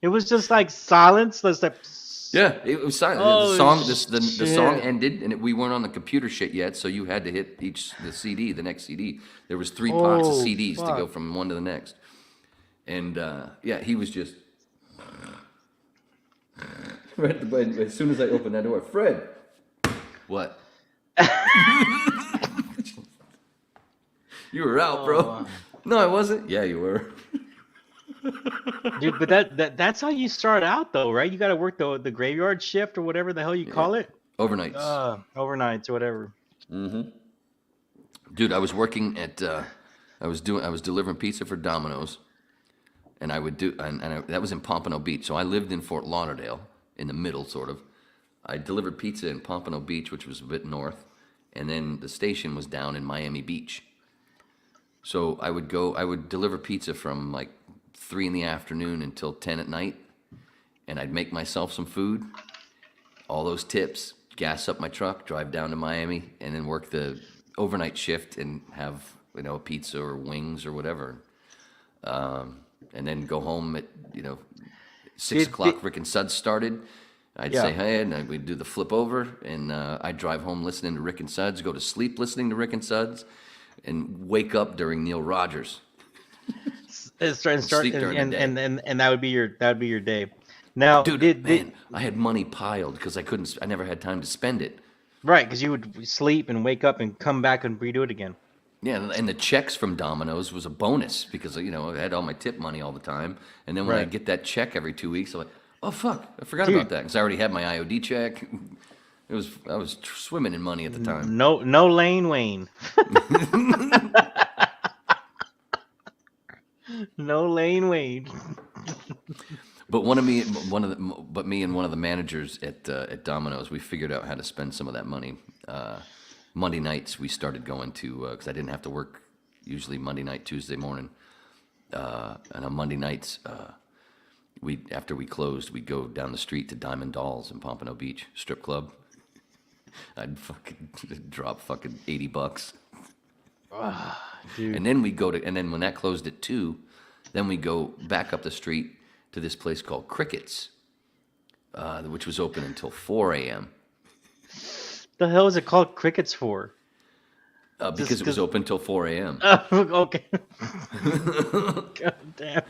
It was just like silence. Let's like. Yeah, it was silent. Oh, the song ended, and we weren't on the computer shit yet, so you had to hit the next CD. There was 3 pots of CDs to go from one to the next. And, he was just... Right at the button. As soon as I opened that door, Fred! What? You were out, bro. No, I wasn't. Yeah, you were. Dude, but that's how you start out, though, right? You got to work the graveyard shift or whatever the hell you call it. Overnights. Overnights or whatever. Dude, I was working at, I was delivering pizza for Domino's, and I would do, that was in Pompano Beach. So I lived in Fort Lauderdale, in the middle, sort of. I delivered pizza in Pompano Beach, which was a bit north, and then the station was down in Miami Beach. So I would deliver pizza from like 3 in the afternoon until 10 at night, and I'd make myself some food, all those tips, gas up my truck, drive down to Miami, and then work the overnight shift and have, a pizza or wings or whatever. And then go home at, 6 o'clock, Rick and Suds started. I'd say hey, and we'd do the flip over, and I'd drive home listening to Rick and Suds, go to sleep listening to Rick and Suds, and wake up during Neil Rogers. And that would be your day. Now, dude, I had money piled because I never had time to spend it. Right, because you would sleep and wake up and come back and redo it again. Yeah, and the checks from Domino's was a bonus because, I had all my tip money all the time. And then when I get that check every 2 weeks, I'm like, oh, fuck, I forgot about that because I already had my IOD check. I was swimming in money at the time. No Lane Wayne. No Lane Wayne. But me and one of the managers at Domino's, we figured out how to spend some of that money. Monday nights we started going to, because I didn't have to work usually Monday night, Tuesday morning. And on Monday nights, after we closed, we'd go down the street to Diamond Dolls in Pompano Beach strip club. I'd fucking drop fucking $80. Dude. And then and when that closed at 2, then we go back up the street to this place called Crickets, which was open until 4 a.m. The hell is it called Crickets for? Because it was open till 4 a.m. Okay. God damn.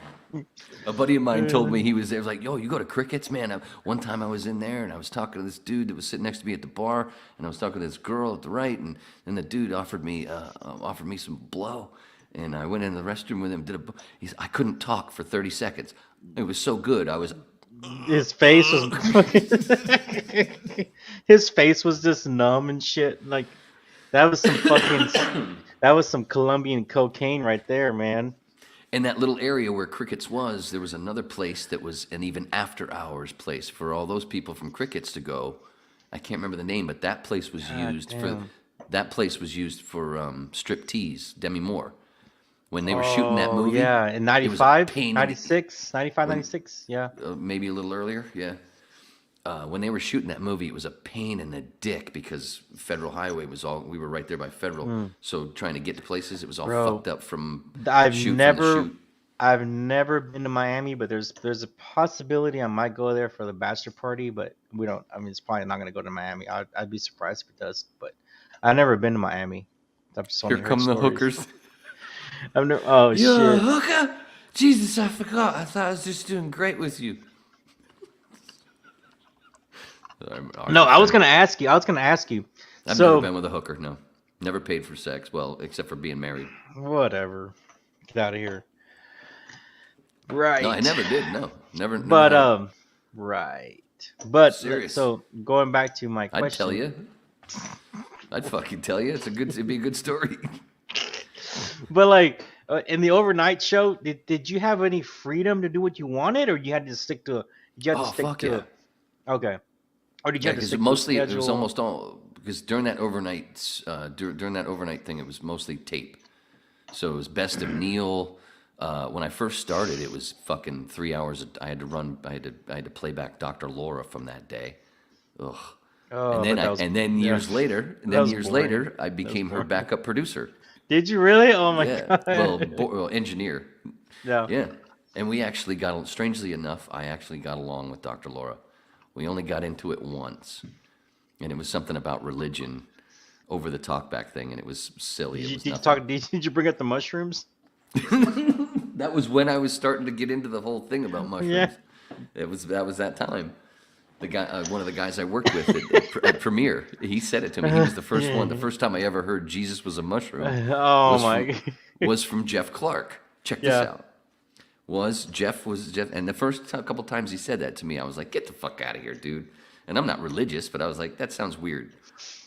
A buddy of mine told me he was there. He was like, yo, you go to Crickets, man? One time I was in there, and I was talking to this dude that was sitting next to me at the bar, and I was talking to this girl at the right, and then the dude offered me some blow, and I went in the restroom with him. I couldn't talk for 30 seconds. It was so good. His face was his face was just numb and shit. Like that was some Colombian cocaine right there, man. In that little area where Crickets was, there was another place that was an even after hours place for all those people from Crickets to go. I can't remember the name, but that place was used for strip tease, Demi Moore. When they were shooting that movie. Yeah, in 95, 96, 95, 96, yeah. Maybe a little earlier, yeah. When they were shooting that movie, it was a pain in the dick because Federal Highway we were right there by Federal. So trying to get to places, it was all fucked up from shoot. I've never been to Miami, but there's a possibility I might go there for the bachelor party, but we don't. I mean, it's probably not going to go to Miami. I'd be surprised if it does, but I've never been to Miami. Here come the hookers. Shit! Hooker! Jesus, I forgot. I thought I was just doing great with you. No, I was gonna ask you. I've never been with a hooker. No, never paid for sex. Well, except for being married. Whatever. Get out of here. Right. No, I never did. No, never. But right. But serious. So going back to my question, I'd tell you. I'd fucking tell you. It'd be a good story. But like in the overnight show, did you have any freedom to do what you wanted, or you had to stick to? Okay. Or did you have to stick mostly to it was almost all because during that overnight thing, it was mostly tape. So it was Best of Neil. When I first started, it was fucking 3 hours. I had to play back Dr. Laura from that day. Ugh. Oh, and then years later, I became her backup producer. Did you really? Oh my god. Well, engineer. Yeah. Yeah. And we actually strangely enough, I actually got along with Dr. Laura. We only got into it once. And it was something about religion, over the talkback thing, and it was silly. Did you bring up the mushrooms? That was when I was starting to get into the whole thing about mushrooms. Yeah. That was that time. The guy, one of the guys I worked with at Premiere, he said it to me. He was the first one. The first time I ever heard Jesus was a mushroom. Was from Jeff Clark. Check this out. Jeff, and the first couple times he said that to me, I was like, "Get the fuck out of here, dude!" And I'm not religious, but I was like, that sounds weird.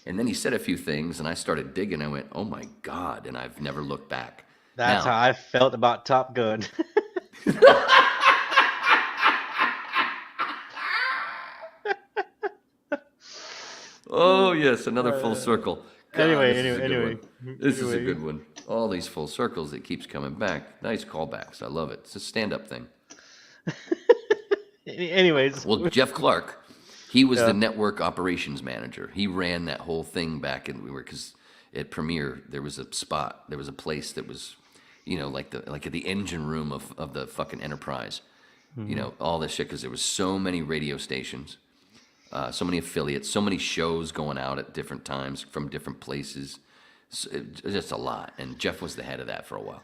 And then he said a few things, and I started digging. I went, oh my God, and I've never looked back. That's how I felt about Top Gun. Oh, yes, another full circle. God, Anyway, this is a good anyway. one. This is a good one. All these full circles, it keeps coming back. Nice callbacks. I love it. It's a stand-up thing. Anyways. Well, Jeff Clark, he was the network operations manager. He ran that whole thing back, and because at Premiere there was a spot, there was a place that was, like at the engine room of the fucking Enterprise. All this shit, because there was so many radio stations, so many affiliates, so many shows going out at different times from different places. Just a lot, and Jeff was the head of that for a while.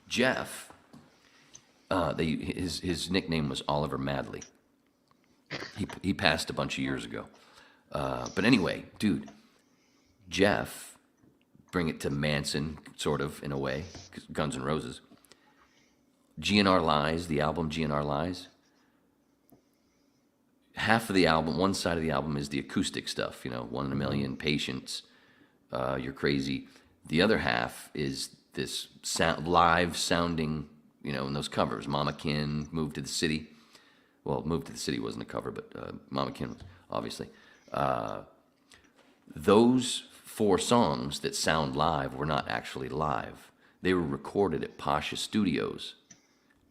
Jeff, his nickname was Oliver Madley. He passed a bunch of years ago. But anyway, dude, Jeff, bring it to Manson, sort of, in a way, Guns N' Roses. GNR Lies, the album GNR Lies. Half of the album, one side of the album is the acoustic stuff, 1 in a Million, Patience, You're Crazy. The other half is this live sounding, in those covers. Mama Kin, Moved to the City. Well, Moved to the City wasn't a cover, but Mama Kin was, obviously. Those 4 songs that sound live were not actually live. They were recorded at Pasha Studios.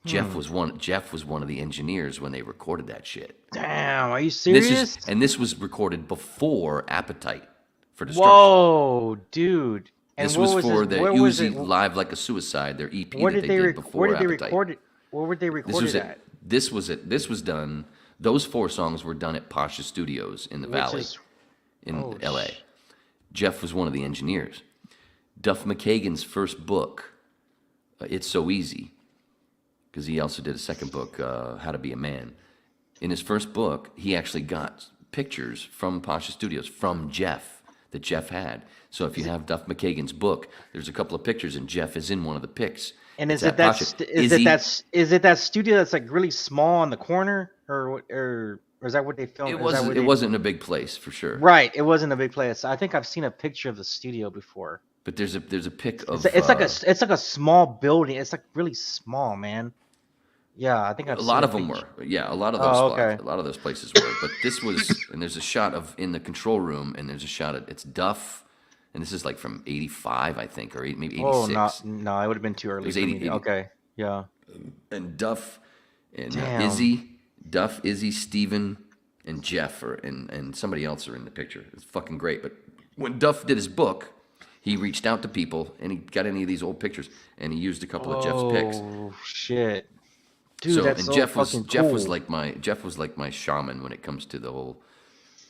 Jeff was one of the engineers when they recorded that shit. Damn, are you serious? This was recorded before Appetite for Destruction. Whoa, dude. And This was for the Uzi Live Like a Suicide, their EP that they did before Where did they Appetite. record it? Where were they recorded at? This was done. Those 4 songs were done at Pasha Studios in the Valley, in L.A. Jeff was one of the engineers. Duff McKagan's first book, It's So Easy, because he also did a second book, How to Be a Man. In his first book, he actually got pictures from Pasha Studios from Jeff that Jeff had. So if you have Duff McKagan's book, there's a couple of pictures, and Jeff is in one of the pics. And is it that studio that's like really small on the corner, or is that what they filmed? It wasn't in a big place for sure. Right, it wasn't a big place. I think I've seen a picture of the studio before. But there's a pic of it's like a small building. It's like really small, man. Yeah, I think a lot of them were. Yeah, a lot of those spots, a lot of those places were. But this was, and there's a shot of in the control room, and there's a shot of it's Duff. And this is like from 85, I think, or maybe 86. Oh, no, it would have been too early. It was 80. Okay, yeah. And Duff and Damn. Izzy, Steven, and Jeff, and somebody else are in the picture. It's fucking great. But when Duff did his book, he reached out to people, and he got any of these old pictures, and he used a couple of Jeff's pics. Oh, shit. Dude, that's so Jeff fucking Jeff cool. was like my shaman when it comes to the whole,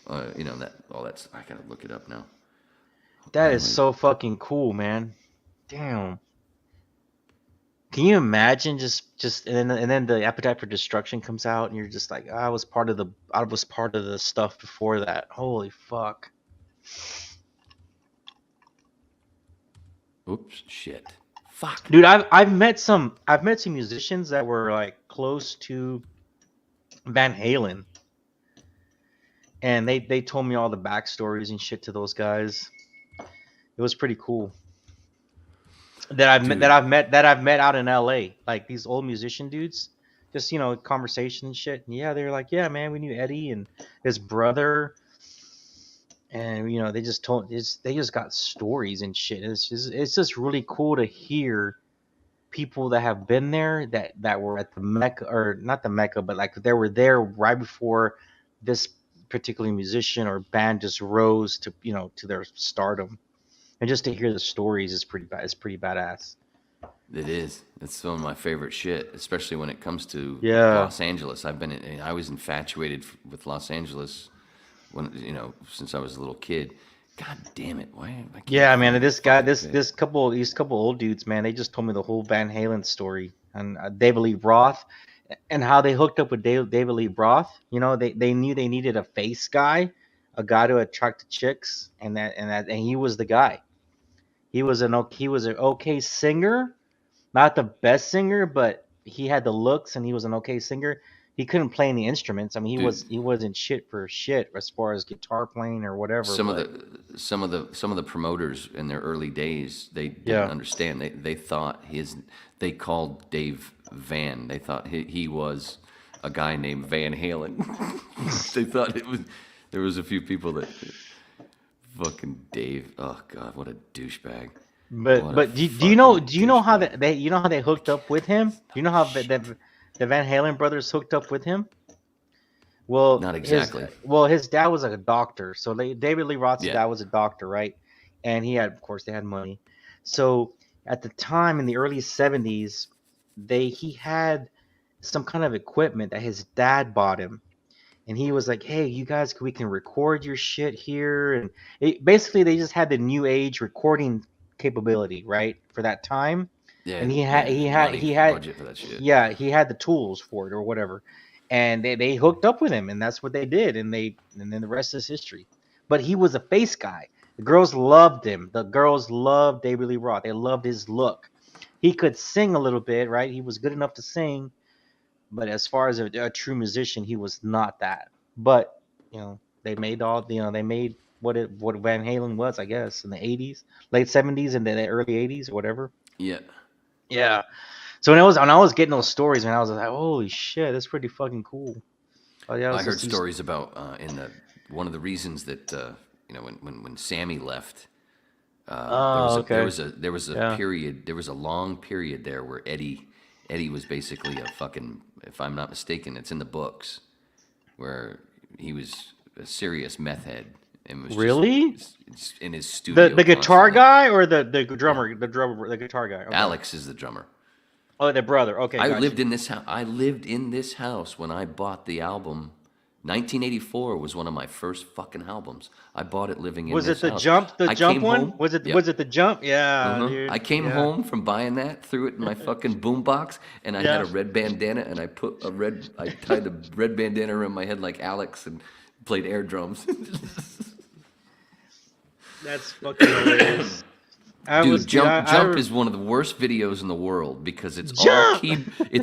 that's I gotta look it up now. That is so fucking cool, man. Damn. Can you imagine just and then the Appetite for Destruction comes out and you're just like, I was part of the stuff before that. Holy fuck. Oops, shit. Fuck. Dude, I've met some musicians that were like close to Van Halen. And they told me all the backstories and shit to those guys. It was pretty cool. That I've met out in LA, like these old musician dudes, just conversation and shit. And yeah, they're like, yeah, man, we knew Eddie and his brother, and they just got stories and shit. It's just really cool to hear people that have been there that were at the Mecca, or not the Mecca, but like they were there right before this particular musician or band just rose to to their stardom. And just to hear the stories is pretty badass. It is. It's some of my favorite shit, especially when it comes to Los Angeles. I was infatuated with Los Angeles when since I was a little kid. God damn it! Why? Yeah, man. These couple old dudes, man. They just told me the whole Van Halen story and David Lee Roth and how they hooked up with David Lee Roth. They knew they needed a face guy, a guy to attract the chicks, and he was the guy. He was an okay singer, not the best singer, but he had the looks and he was an okay singer. he couldn't play any instruments. I mean, Dude. he wasn't shit for shit as far as guitar playing or whatever. Some of the promoters in their early days, they didn't understand. They thought they called Dave Van. They thought he was a guy named Van Halen. They thought there was a few people that fucking Dave. Oh God, what a douchebag. But do you know how they hooked up with him? Do you know how the Van Halen brothers hooked up with him? Well, not exactly. His dad was a doctor. So David Lee Roth's dad was a doctor, right? And of course, they had money. So at the time in the early 70s, he had some kind of equipment that his dad bought him. And he was like, "Hey, you guys, we can record your shit here." And basically, they just had the new age recording capability, right, for that time. Yeah, and he had budget for that shit. Yeah, he had the tools for it or whatever. And they hooked up with him, and that's what they did. And then the rest is history. But he was a face guy. The girls loved him. The girls loved David Lee Roth. They loved his look. He could sing a little bit, right? He was good enough to sing. But as far as a true musician, he was not that. But they made what Van Halen was, I guess, in the 80s, late 70s, and then the early 80s or whatever. Yeah. Yeah. So when I was getting those stories, man, I was like, holy shit, that's pretty fucking cool. Oh, yeah, I heard stories about one of the reasons that when Sammy left, there was a period, there was a long period there where Eddie was basically a fucking, if I'm not mistaken, it's in the books, where he was a serious meth head and was really just in his studio. The guitar guy or the drummer, the guitar guy. Okay. Alex is the drummer. Oh, their brother. Okay. I lived in this house. I lived in this house when I bought the album. 1984 was one of my first fucking albums. I bought it living in this house. Was it the Jump? The Jump one? Home, was it the Jump? Yeah, dude. I came home from buying that, threw it in my fucking boombox, and I had a red bandana, and I tied a red bandana around my head like Alex and played air drums. That's fucking hilarious. Jump is one of the worst videos in the world because it's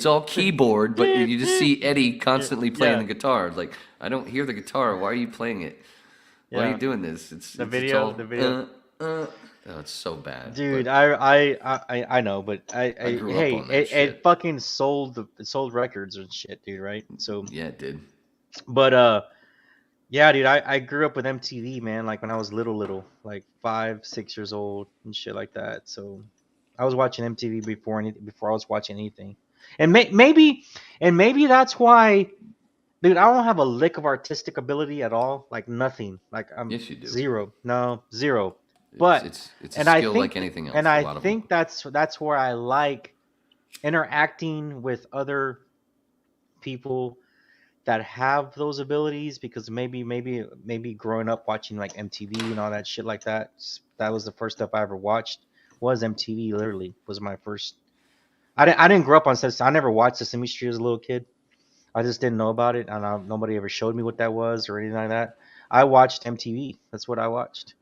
all keyboard, but you just see Eddie constantly playing the guitar. Like, I don't hear the guitar. Why are you playing it? Why are you doing this? The video. Oh, it's so bad, dude. I know, but it fucking sold records and shit, dude. Right? So yeah, it did. But yeah, dude, I grew up with MTV, man, like when I was little, like 5, 6 years old and shit like that. So I was watching MTV before I was watching anything. And maybe that's why, dude, I don't have a lick of artistic ability at all, like nothing. Like yes, you do. Zero. But it's a skill like anything else. And I think that's where I like interacting with other people that have those abilities, because maybe growing up watching like MTV and all that shit like that was the first stuff I ever watched. Was MTV. Literally was my first. I didn't grow up on Sesame. I never watched Sesame Street as a little kid. I just didn't know about it, and nobody ever showed me what that was or anything like that. I watched MTV. That's what I watched.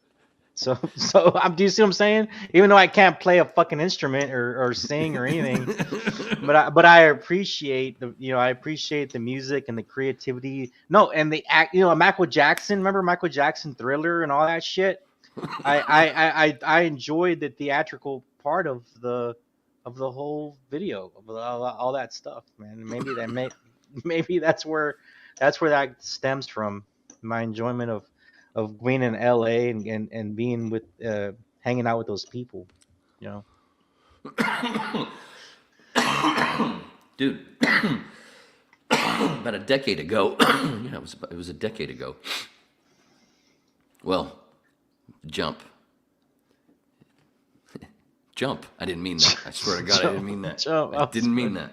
So do you see what I'm saying? Even though I can't play a fucking instrument or sing or anything, but I appreciate the music and the creativity. No, and the act. Michael Jackson. Remember Michael Jackson Thriller and all that shit. I enjoyed the theatrical part of the whole video of all that stuff, man. Maybe that's where that stems from, my enjoyment of being in LA and being with hanging out with those people, Dude, about a decade ago, it was a decade ago. Well, Jump. I didn't mean that. I swear to God, I didn't mean that. I didn't mean that.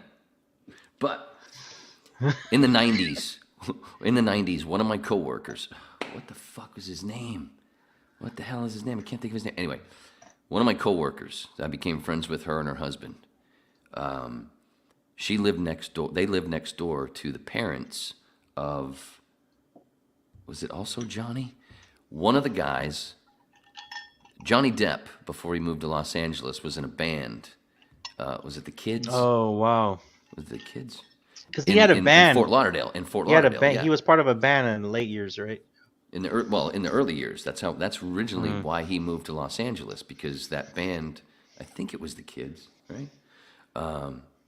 But in the 90s, one of my coworkers, what the fuck was his name? What the hell is his name? I can't think of his name. Anyway, one of my coworkers, I became friends with her and her husband. She lived next door. They lived next door to the parents of, was it also Johnny? One of the guys, Johnny Depp, before he moved to Los Angeles, was in a band. Was it the Kids? Oh, wow. Was it the Kids? Because he had a band. In Fort Lauderdale. In Fort He had a Lauderdale, band. yeah. He was part of a band in the late years, right? In the early years. That's originally why he moved to Los Angeles, because that band, I think it was the Kids, right?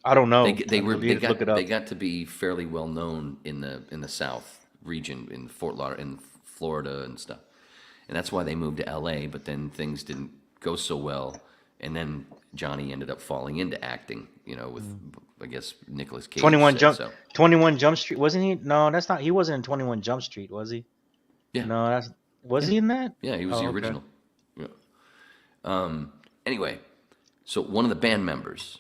I don't know. They got to be fairly well known in the South region, in Fort Lauderdale, in Florida and stuff, and that's why they moved to L.A. But then things didn't go so well, and then Johnny ended up falling into acting, with I guess Nicolas Cage. 21 Jump Street, wasn't he? No, that's not. He wasn't in 21 Jump Street, was he? Yeah. No, was he in that? Yeah, he was the original. Yeah. Anyway, so one of the band members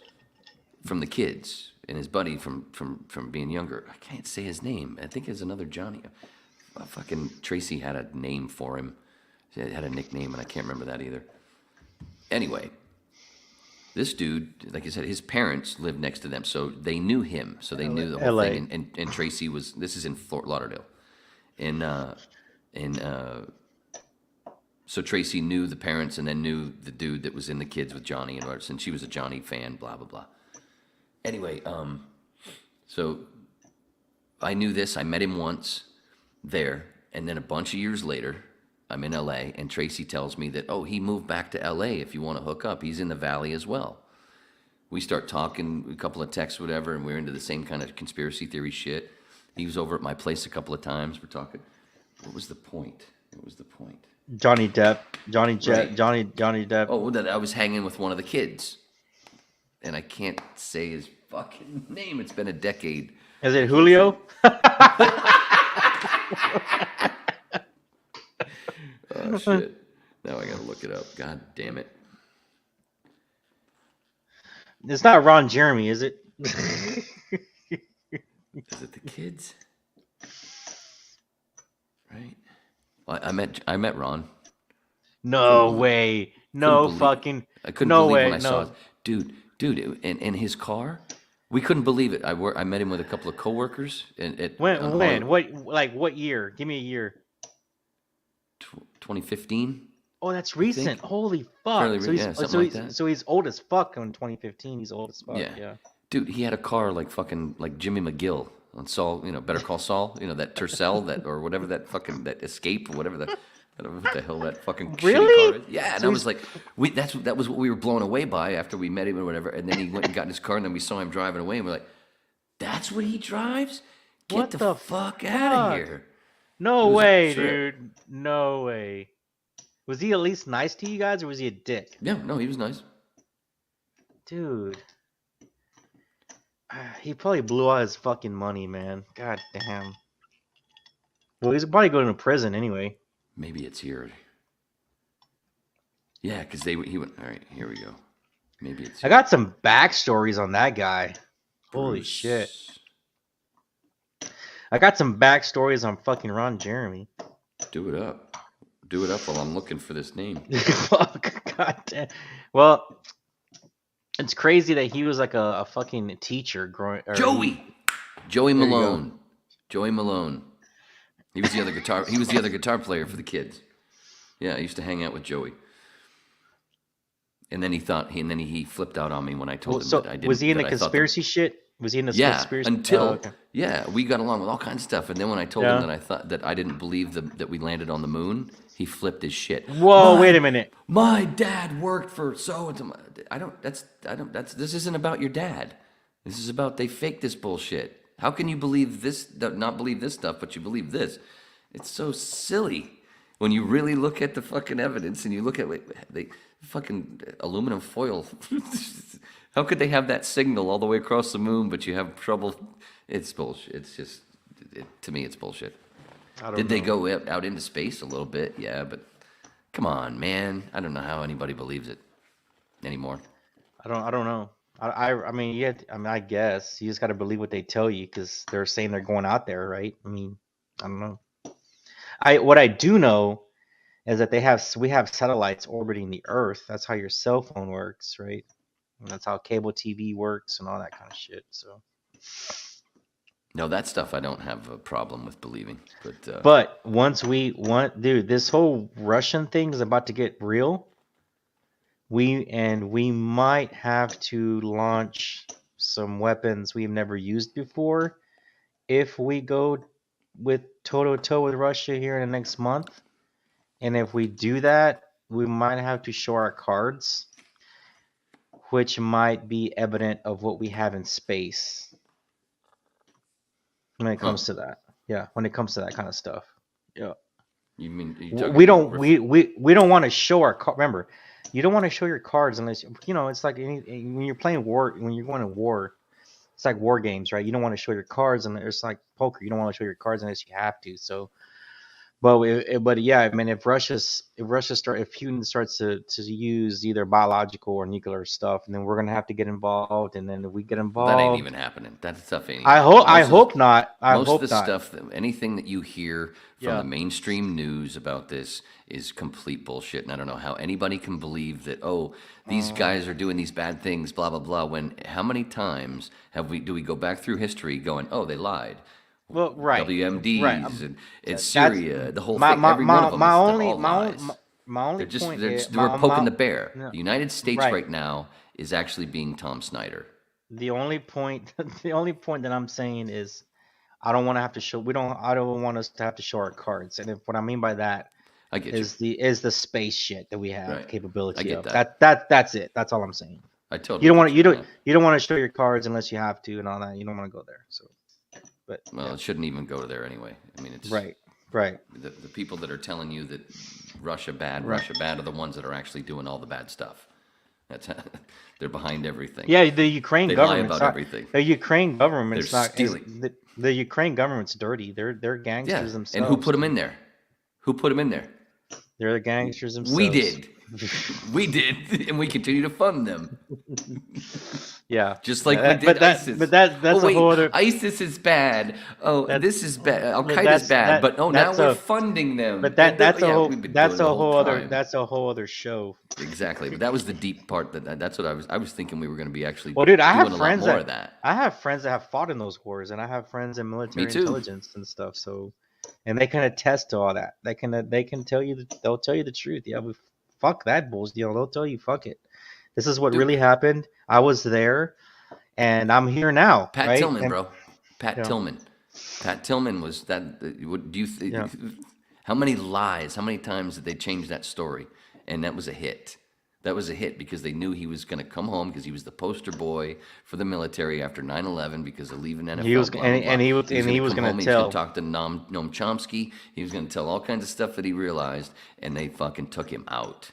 from the Kids and his buddy from being younger, I can't say his name. I think it's another Johnny. Fucking Tracy had a name for him. He had a nickname, and I can't remember that either. Anyway, this dude, like I said, his parents lived next to them, so they knew him. So they knew the whole LA. thing. And Tracy was. This is in Fort Lauderdale, so Tracy knew the parents and then knew the dude that was in the Kids with Johnny and she was a Johnny fan. Blah blah blah. Anyway, so I knew this. I met him once there, and then a bunch of years later, I'm in L.A., and Tracy tells me that, he moved back to L.A. if you want to hook up. He's in the Valley as well. We start talking, a couple of texts, whatever, and we're into the same kind of conspiracy theory shit. He was over at my place a couple of times. We're talking. What was the point? Johnny Depp. Right. Johnny Depp. Oh, that I was hanging with one of the kids. And I can't say his fucking name. It's been a decade. Is it Julio? Oh, shit. Now I gotta look it up. God damn it. It's not Ron Jeremy, is it? Is it the Kids? Right? Well, I met Ron. No way. No fucking. I couldn't no believe way. when I saw it. Dude, in his car, we couldn't believe it. I met him with a couple of coworkers. When? What year? Give me a year. 2015. Oh, that's recent. Holy fuck. So he's old as fuck in 2015. He's old as fuck. Yeah. Dude, he had a car like fucking like Jimmy McGill on Saul, Better Call Saul, that Tercel, or whatever that fucking, that Escape, or whatever that. I don't know what the hell that fucking really? Shitty car is. Yeah, and so I was like, that was what we were blown away by after we met him or whatever. And then he went and got in his car, and then we saw him driving away, and we're like, that's what he drives? Get the fuck out of here! No way, dude. No way. Was he at least nice to you guys, or was he a dick? Yeah, no, he was nice. Dude. He probably blew all his fucking money, man. God damn. Well, he's probably going to prison anyway. Maybe it's here. Yeah, because he went. All right, here we go. Maybe it's here. I got some backstories on that guy. Holy shit. I got some backstories on fucking Ron Jeremy. Do it up. Do it up while I'm looking for this name. Fuck, God damn. Well, it's crazy that he was like a fucking teacher growing. Joey Malone. Joey Malone. He was the other guitar. He was the other guitar player for the Kids. Yeah, I used to hang out with Joey. And then he flipped out on me when I told him that I didn't. Was he in the conspiracy shit? Was he in the conspiracy? Yeah, we got along with all kinds of stuff. And then when I told him that I thought that I didn't believe that we landed on the moon, he flipped his shit. Whoa, wait a minute. My dad worked for so and so. This isn't about your dad. This is about they faked this bullshit. How can you believe this, not believe this stuff, but you believe this? It's so silly when you really look at the fucking evidence and you look at the fucking aluminum foil. How could they have that signal all the way across the moon, but you have trouble? It's bullshit. It's just, to me, it's bullshit. Did they go out into space a little bit? Yeah, but come on, man. I don't know how anybody believes it anymore. I don't know. I mean, I guess you just got to believe what they tell you because they're saying they're going out there, right? I mean, I don't know. What I do know is that we have satellites orbiting the Earth. That's how your cell phone works, right? And that's how cable TV works and all that kind of shit. So. No, that stuff I don't have a problem with believing, but once dude, this whole Russian thing is about to get real. We might have to launch some weapons we've never used before if we go with toe to toe with Russia here in the next month. And if we do that, we might have to show our cards, which might be evident of what we have in space when it comes to that. Yeah, when it comes to that kind of stuff. Yeah. You mean We don't want to show our remember, you don't want to show your cards unless it's like when you're playing war, when you're going to war, it's like war games, right? You don't want to show your cards, and it's like poker. You don't want to show your cards unless you have to. So, but yeah, I mean, if Putin starts to use either biological or nuclear stuff, and then we're gonna have to get involved, and then if we get involved, that ain't even happening. That stuff ain't. I hope not. Most of the stuff, anything that you hear from the mainstream news about this is complete bullshit, and I don't know how anybody can believe that. Oh, these guys are doing these bad things, blah blah blah. When how many times do we go back through history going, oh, they lied? Well, right. WMDs right. and Syria, the whole thing. Every one of them is all lies. My only point is we're poking the bear. No. The United States right now is actually being Tom Snyder. The only point that I'm saying is I don't want to have to show. I don't want us to have to show our cards. And what I mean by that is the space shit that we have capability I get of. That. That's it. That's all I'm saying. I totally. You don't want to show your cards unless you have to and all that. You don't want to go there. So. But, it shouldn't even go there anyway. I mean, it's right. The people that are telling you that Russia bad are the ones that are actually doing all the bad stuff. That's they're behind everything. Yeah, the Ukraine government lie about everything. The Ukraine government's they're not stealing. The Ukraine government's dirty. They're gangsters themselves. And who put them in there? They're the gangsters themselves. We did, and we continue to fund them. Yeah, just like we did ISIS. But that's a whole other. ISIS is bad. Oh, this is bad. Al Qaeda's bad. But now we're funding them. But that's a whole other show. Exactly. But that was the deep part. That's what I was thinking we were going to be actually. Well, dude, I have doing friends a lot more of that. I have friends that have fought in those wars, and I have friends in military intelligence and stuff. So, and they can attest to all that. They can tell you. They'll tell you the truth. Yeah, fuck that bullshit. They'll tell you fuck it. This is what really happened. I was there, and I'm here now. Pat Tillman, bro. Pat Tillman. Pat Tillman was that. Do you? How many lies? How many times did they change that story? And that was a hit. That was a hit because they knew he was going to come home because he was the poster boy for the military after 9/11 because of leaving NFL. He was going to tell. He was going to talk to Noam Chomsky. He was going to tell all kinds of stuff that he realized, and they fucking took him out.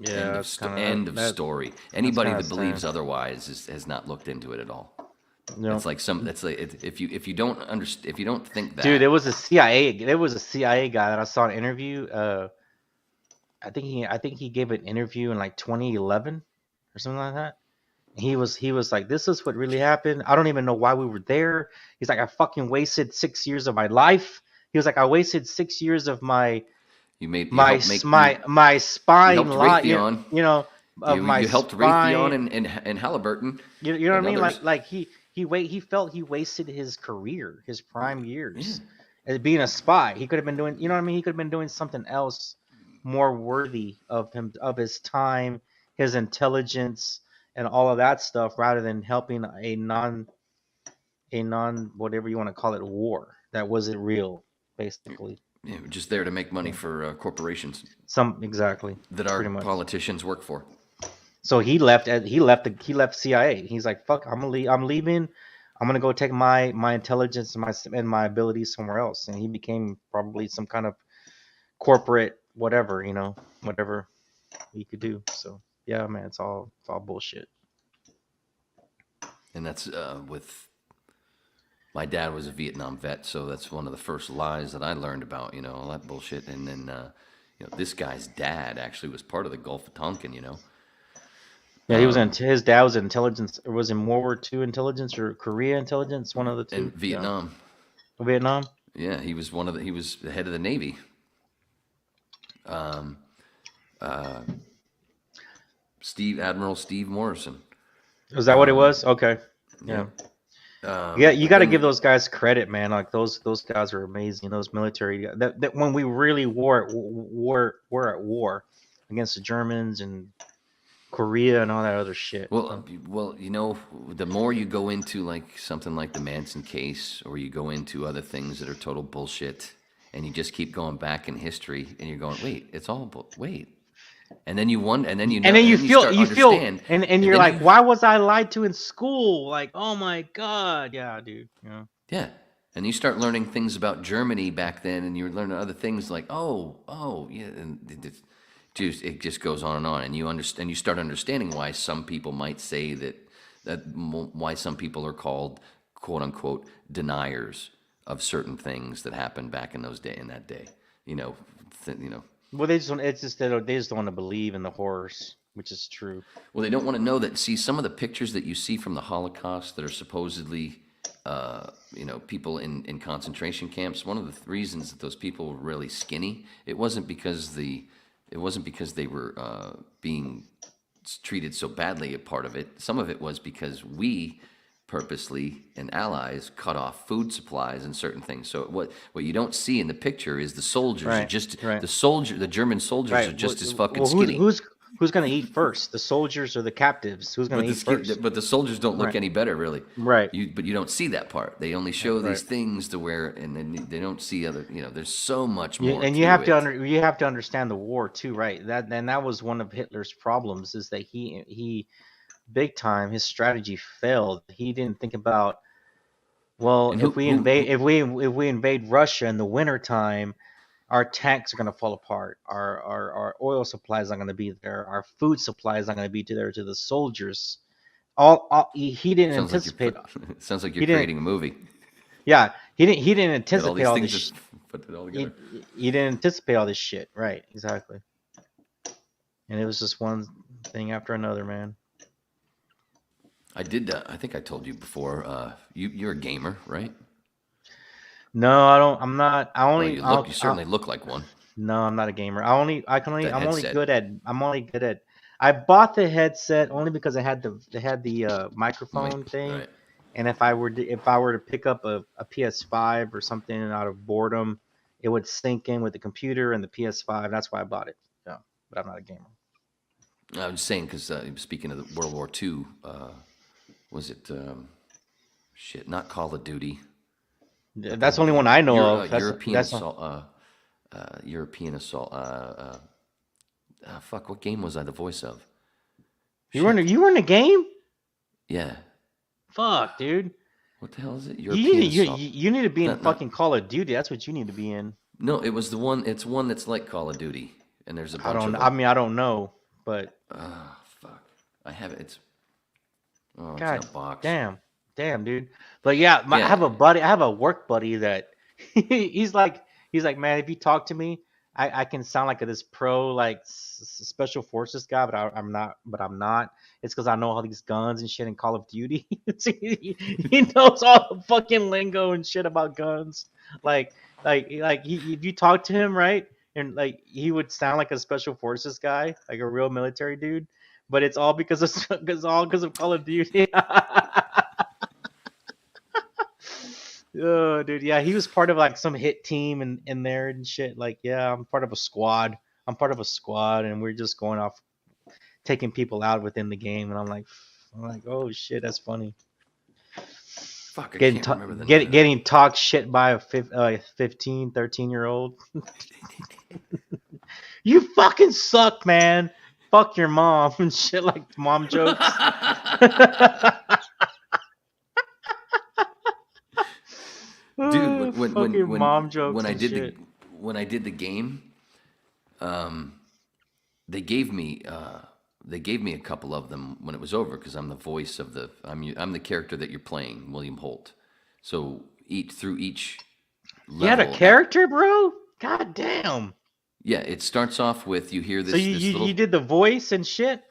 Yeah, end of story. Anybody that believes otherwise has not looked into it at all. No. It's like if you don't understand, if you don't think that. Dude, there was a CIA guy that I saw an interview. I think he gave an interview in like 2011 or something like that. He was like, this is what really happened. I don't even know why we were there. He's like, I fucking wasted 6 years of my life. He was like, I wasted 6 years of my spine line, you helped Raytheon and Halliburton. You know what I mean? Others. Like he felt he wasted his career, his prime years as being a spy. He could have been doing, you know what I mean? He could have been doing something else more worthy of his time, his intelligence, and all of that stuff, rather than helping a non whatever you want to call it war that wasn't real, basically. Yeah, just there to make money for corporations. Exactly that our politicians work for. So he left CIA. He's like, fuck, I'm leaving. I'm gonna go take my intelligence and my abilities somewhere else. And he became probably some kind of corporate whatever he could do. So yeah, man, it's all bullshit. And that's with. My dad was a Vietnam vet, so that's one of the first lies that I learned about, all that bullshit. And then, this guy's dad actually was part of the Gulf of Tonkin, Yeah, he was his dad was in intelligence, or was in World War II intelligence or Korea intelligence, one of the two. In Vietnam. Yeah. Vietnam? Yeah, he was the head of the Navy. Admiral Steve Morrison. Was that what it was? Okay. Yeah. You got to give those guys credit, man. Like those guys are amazing. Those military that when we really were at war against the Germans and Korea and all that other shit. Well, you know, the more you go into like something like the Manson case, or you go into other things that are total bullshit, and you just keep going back in history, and you're going, wait, it's all wait, and then you wonder, and then you know, And then and you then feel start you feel understand, and you're then like, why was I lied to in school? Like, oh my god, yeah, dude. Yeah. yeah, and you start learning things about Germany back then, and you're learning other things like, oh, yeah, and it just goes on, and you understand. You start understanding why some people might say why some people are called quote unquote deniers of certain things that happened back in that day. You know, Well, they just want, it's just that they just don't want to believe in the horrors, which is true. Well, they don't want to know that. See, some of the pictures that you see from the Holocaust that are supposedly, people in concentration camps. One of the reasons that those people were really skinny, it wasn't because they were being treated so badly. A part of it, some of it was because we purposely and allies cut off food supplies and certain things. So what you don't see in the picture is the soldiers are just the German soldiers are just as fucking skinny. Who's gonna eat first, the soldiers or the captives? Who's gonna eat first? But the soldiers don't look any better, really. Right. But you don't see that part. They only show these things to where, and then they don't see other. There's so much more. And you have to understand the war too, right? That was one of Hitler's problems, is that he big time his strategy failed. He didn't think about, well, if we invade Russia in the wintertime, our tanks are going to fall apart. Our oil supplies are going to be there. Our food supplies are going to be there to the soldiers. He didn't anticipate. Sounds like you're creating a movie. Yeah, he didn't anticipate all this. Just put it all together. He didn't anticipate all this shit. Right, exactly. And it was just one thing after another, man. I did. I think I told you before. You're a gamer, right? No, I don't. I'm not. You certainly look like one. No, I'm not a gamer. I'm only good at. I bought the headset only because it had the microphone thing, right. And if I were to pick up a PS5 or something out of boredom, it would sync in with the computer and the PS5. That's why I bought it. Yeah, but I'm not a gamer. I was saying because speaking of the World War II, was it not Call of Duty? That's the only one I know of. European assault. European assault. Fuck! What game was I the voice of? You were in a game? Yeah. Fuck, dude. What the hell is it? You need to be in fucking Call of Duty. That's what you need to be in. No, it was the one. It's one that's like Call of Duty, and there's a bunch of them. I don't know, but. Fuck! I have it. God, it's in a box. Damn, dude. But yeah, I have a buddy. I have a work buddy that he's like, man, if you talk to me, I can sound like this pro like special forces guy, but I'm not. It's because I know all these guns and shit in Call of Duty. He knows all the fucking lingo and shit about guns. Like if you talk to him, right, and like he would sound like a special forces guy, like a real military dude. But it's all because of Call of Duty. Oh, dude, yeah, he was part of like some hit team in there and shit. Like, yeah, I'm part of a squad, and we're just going off taking people out within the game. And I'm like, oh shit, that's funny. Fuck, I can't remember the name. Getting talked shit by a 15, 13-year-old. You fucking suck, man. Fuck your mom and shit, like mom jokes. Dude, when I did the game, they gave me a couple of them when it was over because I'm the voice of I'm the character that you're playing, William Holt. So through each level, you had a character, bro? God damn. Yeah, it starts off with you hear this. So you did the voice and shit?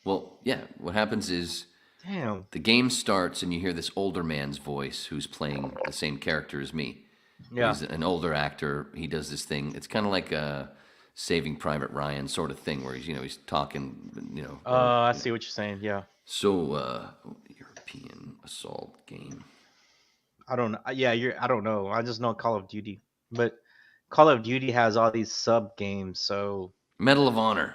Well, yeah. What happens is, damn, the game starts and you hear this older man's voice who's playing the same character as me. Yeah, he's an older actor. He does this thing. It's kind of like a Saving Private Ryan sort of thing, where he's talking. I see what you're saying. Yeah. So European assault game. I don't know. Yeah, I don't know. I just know Call of Duty, but Call of Duty has all these sub games. So Medal of Honor.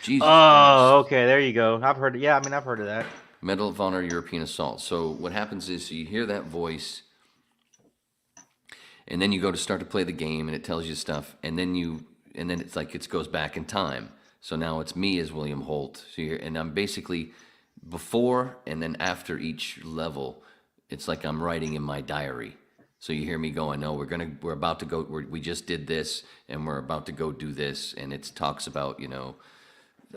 Jesus Oh, Christ. okay, there you go. I've heard. Yeah, I mean, I've heard of that. Medal of Honor European Assault. So what happens is you hear that voice, and then you go to start to play the game, and it tells you stuff, and then it's like it goes back in time. So now it's me as William Holt. So and I'm basically before and then after each level, it's like I'm writing in my diary. So you hear me going, no, we're about to go, we just did this, and we're about to go do this, and it talks about,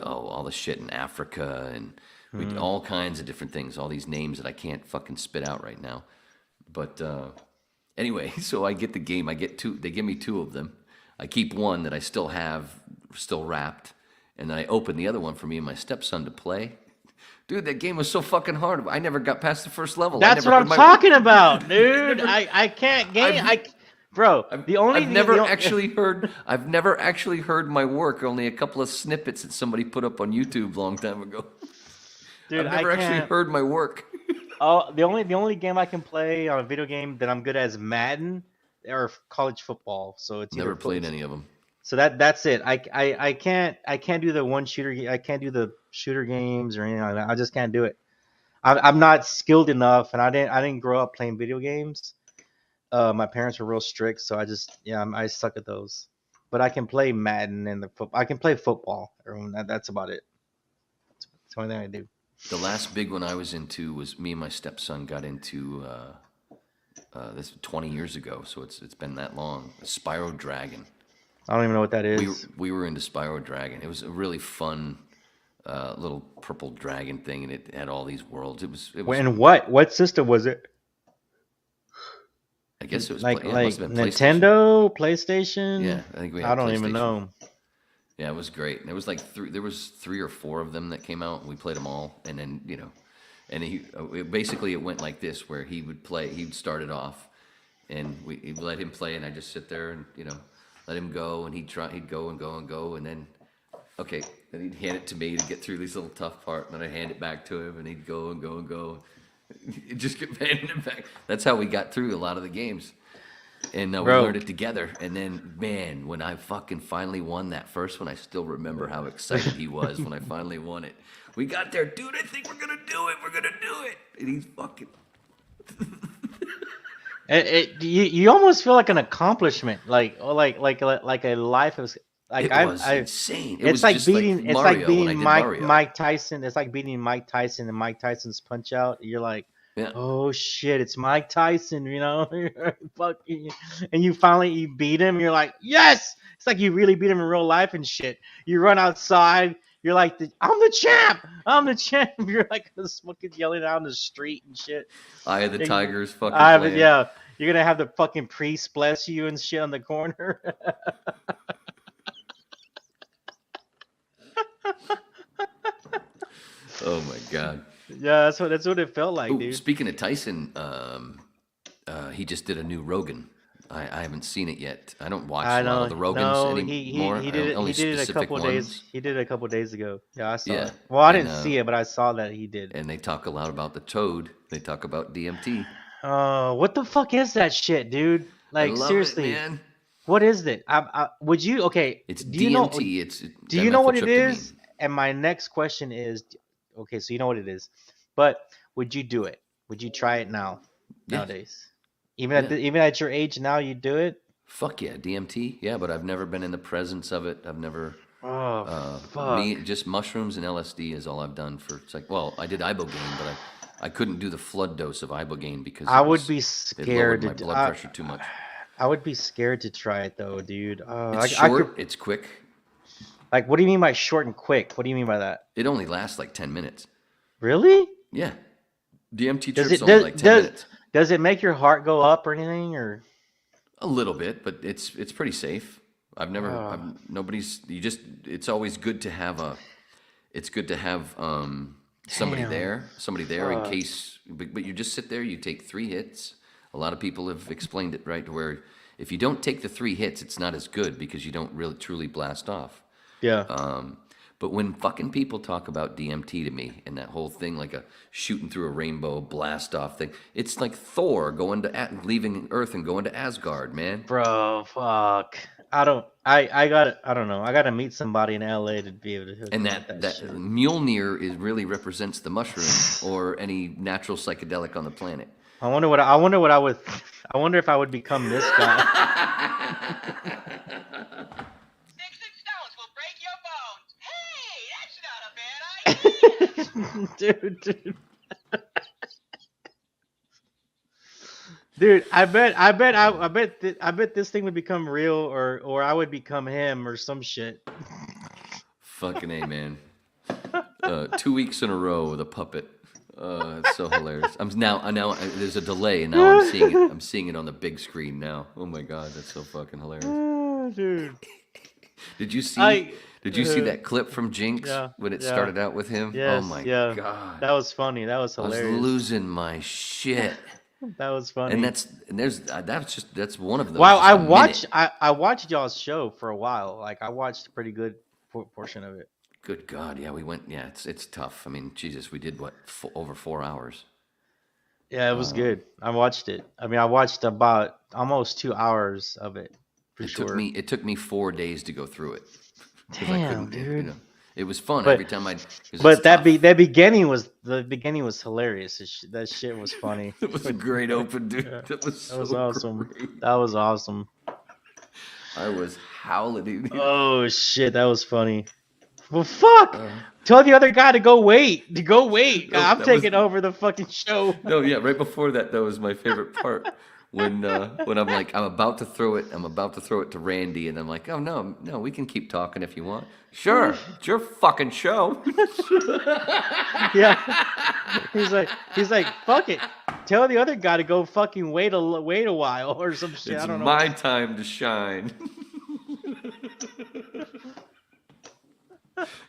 all the shit in Africa, and we did all kinds of different things, all these names that I can't fucking spit out right now. But anyway, so I get the game, they give me 2 of them. I keep one that I still have, still wrapped, and then I open the other one for me and my stepson to play. Dude, that game was so fucking hard. I never got past the first level. That's what I'm talking about, dude. I can't game. I've never actually heard my work. Only a couple of snippets that somebody put up on YouTube a long time ago. Dude, I've never actually heard my work. Oh, the only game I can play on a video game that I'm good at is Madden or college football. So it's Never played any of them. So that's it. I can't do the one shooter. I can't do the shooter games or anything like that. I just can't do it. I'm not skilled enough, and I didn't grow up playing video games. My parents were real strict, so I suck at those. But I can play Madden and I can play football. That's about it. That's the only thing I do. The last big one I was into was me and my stepson got into this 20 years ago, so it's been that long. Spyro Dragon. I don't even know what that is. We were into Spyro Dragon. It was a really fun little purple dragon thing, and it had all these worlds. It was. And what system was it? I guess it was like it must have been Nintendo, PlayStation. Yeah, I think we had. I don't even know. Yeah, it was great. And it was like there was 3 or 4 of them that came out, and we played them all. And then and it went like this, where he would play. He'd start it off, and we'd let him play, and I just sit there and let him go, and he'd go and go and go, and then then he'd hand it to me to get through this little tough part, and then I'd hand it back to him, and he'd go and go and go. It just kept handing it back. That's how we got through a lot of the games. And we learned it together. And then, man, when I fucking finally won that first one, I still remember how excited he was when I finally won it. We got there, dude. I think we're gonna do it. We're gonna do it. And he's fucking. You almost feel like an accomplishment, like a life of like it was insane. It's like beating Mario. Mike Tyson. It's like beating Mike Tyson and Mike Tyson's Punch Out. You're like, yeah. Oh shit, it's Mike Tyson, fucking, and you beat him. You're like, yes. It's like you really beat him in real life and shit. You run outside. You're like, I'm the champ. I'm the champ. You're like fucking yelling out in the street and shit. Eye of the Tigers, fucking. Yeah, you're gonna have the fucking priest bless you and shit on the corner. Oh my god. Yeah, that's what it felt like, Ooh, dude. Speaking of Tyson, he just did a new Rogan. I haven't seen it yet. I don't watch a lot of the Rogans anymore. He did it a couple days. He did it a couple days ago. Yeah, I saw it. Well, I didn't see it, but I saw that he did. And they talk a lot about the toad. They talk about DMT. What the fuck is that shit, dude? Like, seriously, man. What is it? Would you? Okay, it's do DMT. You know, do you know what it is? And my next question is, okay, so you know what it is, but would you do it? Would you try it nowadays? Even at your age now, you do it? Fuck yeah, DMT. Yeah, but I've never been in the presence of it. I've never. Fuck. Just mushrooms and LSD is all I've done for. It's like, well, I did ibogaine, but I couldn't do the flood dose of ibogaine because I would be scared. It lowered my blood pressure too much. I would be scared to try it though, dude. It's short. It's quick. Like, what do you mean by short and quick? What do you mean by that? It only lasts like 10 minutes. Really? Yeah. DMT trips only like 10 minutes. Does it make your heart go up or anything, or? A little bit, but it's pretty safe. It's always good to have somebody there in case, but you just sit there, you take 3 hits. A lot of people have explained it, right, where if you don't take the 3 hits, it's not as good because you don't really truly blast off. Yeah. But when fucking people talk about DMT to me and that whole thing, like a shooting through a rainbow blast off thing, it's like Thor leaving Earth and going to Asgard, man. Bro, fuck. I don't know. I gotta meet somebody in LA to be able to hook And me with that shit. Mjolnir is really represents the mushroom or any natural psychedelic on the planet. I wonder if I would become this guy. Sticks and stones will break your bones. Hey, that's not a bad idea. Dude, I bet this thing would become real, or I would become him or some shit. Fucking A, man. 2 weeks in a row with a puppet. It's so hilarious. Now there's a delay, and now I'm seeing it. I'm seeing it on the big screen now. Oh my god, that's so fucking hilarious. Oh, dude. Did you see I- that clip from Jinx when it started out with him? Yes, Oh my yeah. god. That was funny. That was I was hilarious. losing my shit. That was funny. And that's one of those. Wow, just a minute. I watched y'all's show for a while. Like I watched a pretty good portion of it. Good God, yeah, we went. Yeah, it's tough. I mean, Jesus, we did what over 4 hours. Yeah, it was good. I watched it. I mean, I watched about almost 2 hours of it. For sure. It took me 4 days to go through it. 'Cause Damn, dude. It was fun But- every time I. But that beginning was hilarious. That shit was funny. It was a great open, dude. Yeah. That was so That was awesome. great. That was awesome. I was howling. Dude. Oh shit, that was funny. Well, fuck. Tell the other guy to go wait. No, I'm that taking was- over the fucking show. No, yeah, right before that was my favorite part. When I'm like, I'm about to throw it to Randy, and I'm like, oh no, we can keep talking if you want. Sure, it's your fucking show. Yeah. He's like, fuck it. Tell the other guy to go fucking wait a while or some shit. It's I don't know. my time to shine.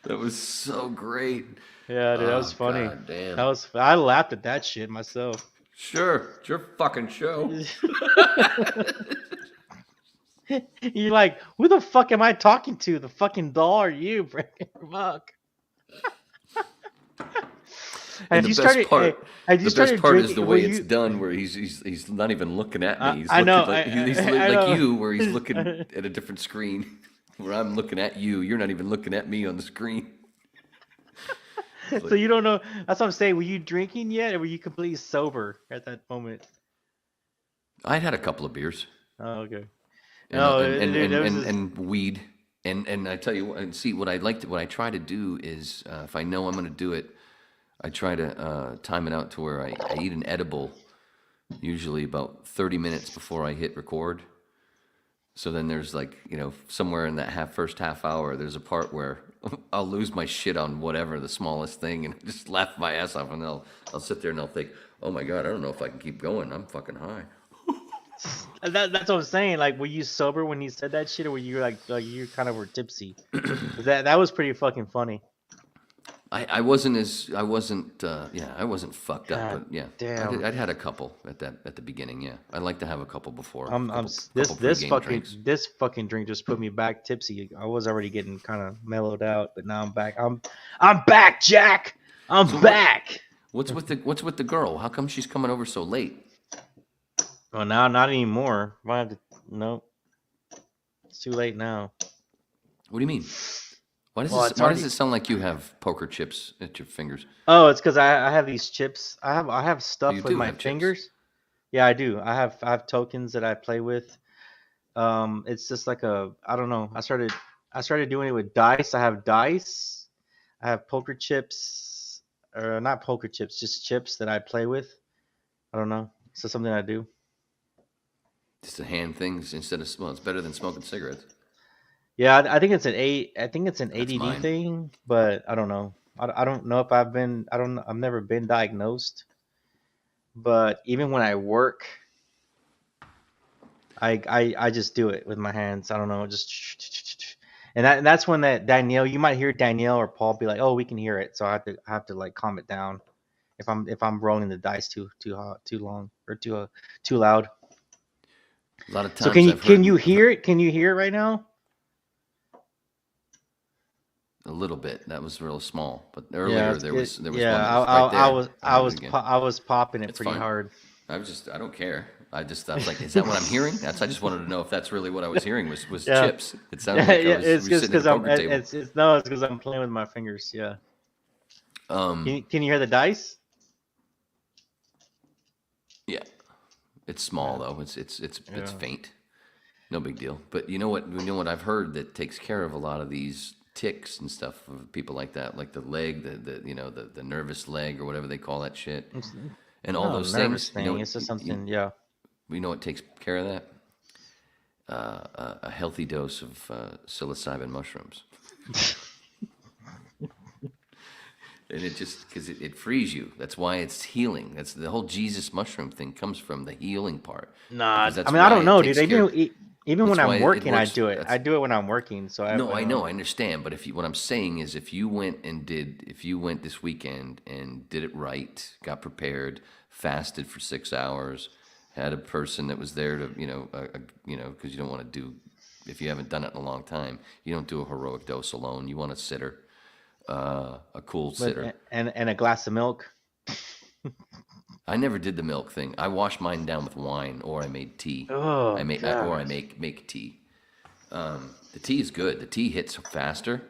That was so great. Yeah, dude, that was Oh, funny. God damn. I laughed at that shit myself. Sure, it's your fucking show. You're like, who the fuck am I talking to? The fucking doll or you? Fuck. And the best part is the way it's you... done, where he's not even looking at me. He's I know, he's I like know. you, where he's looking at a different screen. Where I'm looking at you, you're not even looking at me on the screen. So you don't know. That's what I'm saying. Were you drinking yet, or were you completely sober at that moment? I'd had a couple of beers. Oh, okay. And weed. And I tell you what, and see what I try to do is if I know I'm going to do it, I try to time it out to where I eat an edible usually about 30 minutes before I hit record. So then there's like, somewhere in that first half hour, there's a part where I'll lose my shit on whatever, the smallest thing, and just laugh my ass off, and I'll sit there and I'll think, oh my God, I don't know if I can keep going. I'm fucking high. That's what I'm saying. Like, were you sober when he said that shit, or were you like you kind of were tipsy? that was pretty fucking funny. I wasn't fucked up, God but yeah, damn. I'd had a couple at the beginning. Yeah, I'd like to have a couple before. This pregame drinks. fucking drink just put me back tipsy. I was already getting kind of mellowed out, but now I'm back. I'm back, Jack. I'm back. What's with the girl? How come she's coming over so late? Well, now not anymore. No, it's too late now. What do you mean? Why does it sound like you have poker chips at your fingers? Oh, it's because I have these chips. I have stuff You with do my have chips. fingers. Yeah, I do. I have tokens that I play with. It's just like I don't know. I started doing it with dice. I have dice. I have poker chips, or not poker chips, just chips that I play with. I don't know. It's just something I do. Just to hand things instead of it's better than smoking cigarettes. Yeah, I think it's an ADD mine. thing, but I don't know. I don't know if I've never been diagnosed. But even when I work, I just do it with my hands. I don't know, and that's when that Danielle, you might hear Danielle or Paul be like, "Oh, we can hear it," so I have to like calm it down if I'm rolling the dice too long or too loud. A lot of times. So can you hear it? Can you hear it right now? A little bit. That was real small, but earlier there was yeah, one that was right there. I was popping it It's pretty fine. hard. I don't care. I was like, is that what I'm hearing? I just wanted to know if that's really what I was hearing was Yeah. chips. It sounded like I was It's just sitting at because a I'm. poker table. It's no, it's because I'm playing with my fingers. Yeah. Can you hear the dice? Yeah, it's small though. It's faint. No big deal. But you know what I've heard that takes care of a lot of these tics and stuff of people like that, like the leg, the nervous leg or whatever they call that shit, and all those nervous things. thing. It's just something. Yeah. We know what takes care of that. A healthy dose of psilocybin mushrooms. And it just, because it frees you. That's why it's healing. That's the whole Jesus mushroom thing comes from the healing part. Nah, I mean, I don't know, dude. Even when I'm working, I do it. I do it when I'm working. So I know, I understand. But what I'm saying is, if you went this weekend and did it right, got prepared, fasted for 6 hours, had a person that was there to, because you don't want to do, if you haven't done it in a long time, you don't do a heroic dose alone. You want a sitter, a cool sitter, and a glass of milk. I never did the milk thing. I washed mine down with wine, or I made tea. Oh, I make tea. The tea is good. The tea hits faster,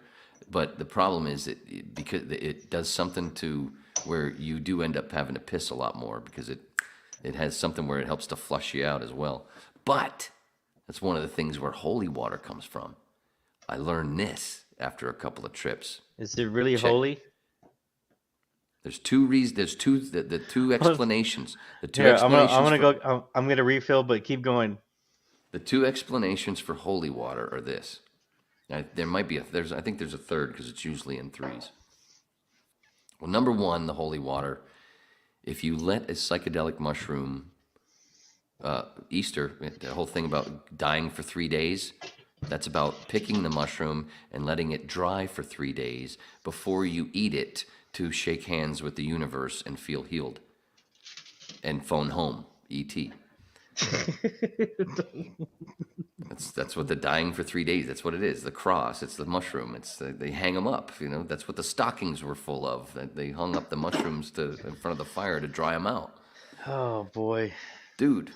but the problem is because it does something to where you do end up having to piss a lot more because it has something where it helps to flush you out as well. But that's one of the things where holy water comes from. I learned this after a couple of trips. Is it really holy? There's two reasons. There's the two explanations. The two Here, explanations. I'm gonna refill, but keep going. The two explanations for holy water are this. There might be I think there's a third because it's usually in threes. Well, number one, the holy water. If you let a psychedelic mushroom, Easter, the whole thing about dying for 3 days, that's about picking the mushroom and letting it dry for 3 days before you eat it to shake hands with the universe and feel healed and phone home, E.T. That's what the dying for 3 days, that's what it is. The cross, it's the mushroom. They hang them up, that's what the stockings were full of. They hung up the mushrooms in front of the fire to dry them out. Oh boy. Dude,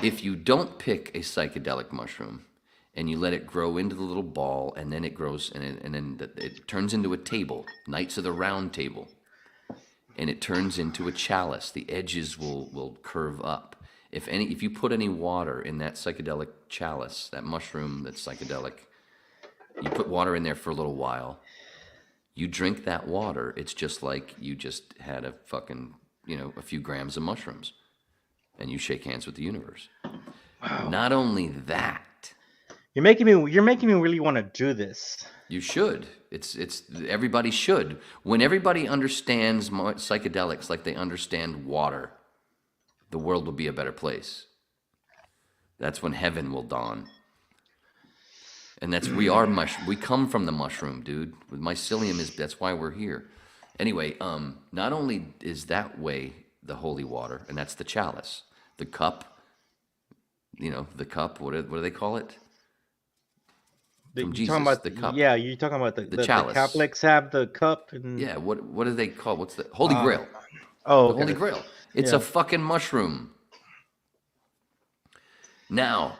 if you don't pick a psychedelic mushroom and you let it grow into the little ball, and then it grows, and then it turns into a table, Knights of the Round Table, and it turns into a chalice. The edges will curve up. If you put any water in that psychedelic chalice, that mushroom that's psychedelic, you put water in there for a little while, you drink that water, it's just like you just had a fucking, a few grams of mushrooms, and you shake hands with the universe. Wow. Not only that, You're making me really want to do this. you should. It's everybody should. When everybody understands psychedelics like they understand water, the world will be a better place. That's when heaven will dawn. And we come from the mushroom, dude. With mycelium that's why we're here. Anyway, not only is that way the holy water, and that's the chalice, the cup, the cup, what do they call it? From Jesus, the cup. Yeah, you're talking about the chalice. The Catholics have the cup. And... Yeah, what do they call? What's the Holy Grail? Oh, the Holy Grail. It's a fucking mushroom. Now,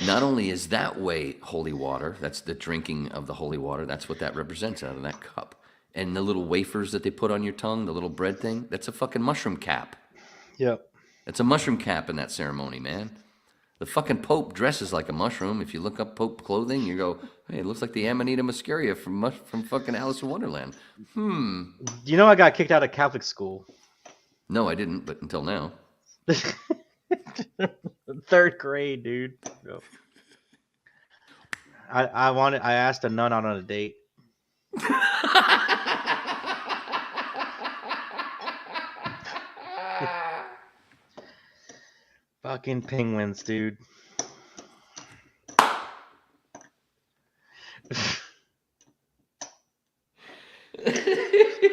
not only is that way holy water, that's the drinking of the holy water, that's what that represents out of that cup. And the little wafers that they put on your tongue, the little bread thing, that's a fucking mushroom cap. Yep. That's a mushroom cap in that ceremony, man. The fucking Pope dresses like a mushroom. If you look up Pope clothing, you go, hey, it looks like the Amanita muscaria from fucking Alice in Wonderland. I got kicked out of Catholic school. No, I didn't, but until now. 3rd grade, dude. No. I asked a nun out on a date. Fucking penguins, dude.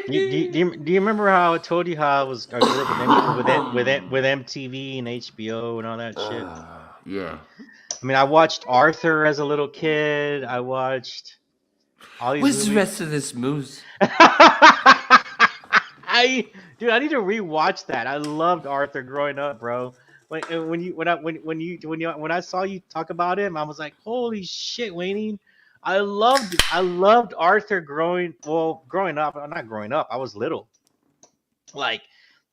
Do you remember how I told you how I grew up with MTV and HBO and all that shit? Yeah. I mean, I watched Arthur as a little kid. I watched all these. What's the rest of this moose? Dude, I need to rewatch that. I loved Arthur growing up, bro. when I saw you talk about him, I was like, holy shit, Wayne. I loved Arthur growing up. Not growing up. I was little, like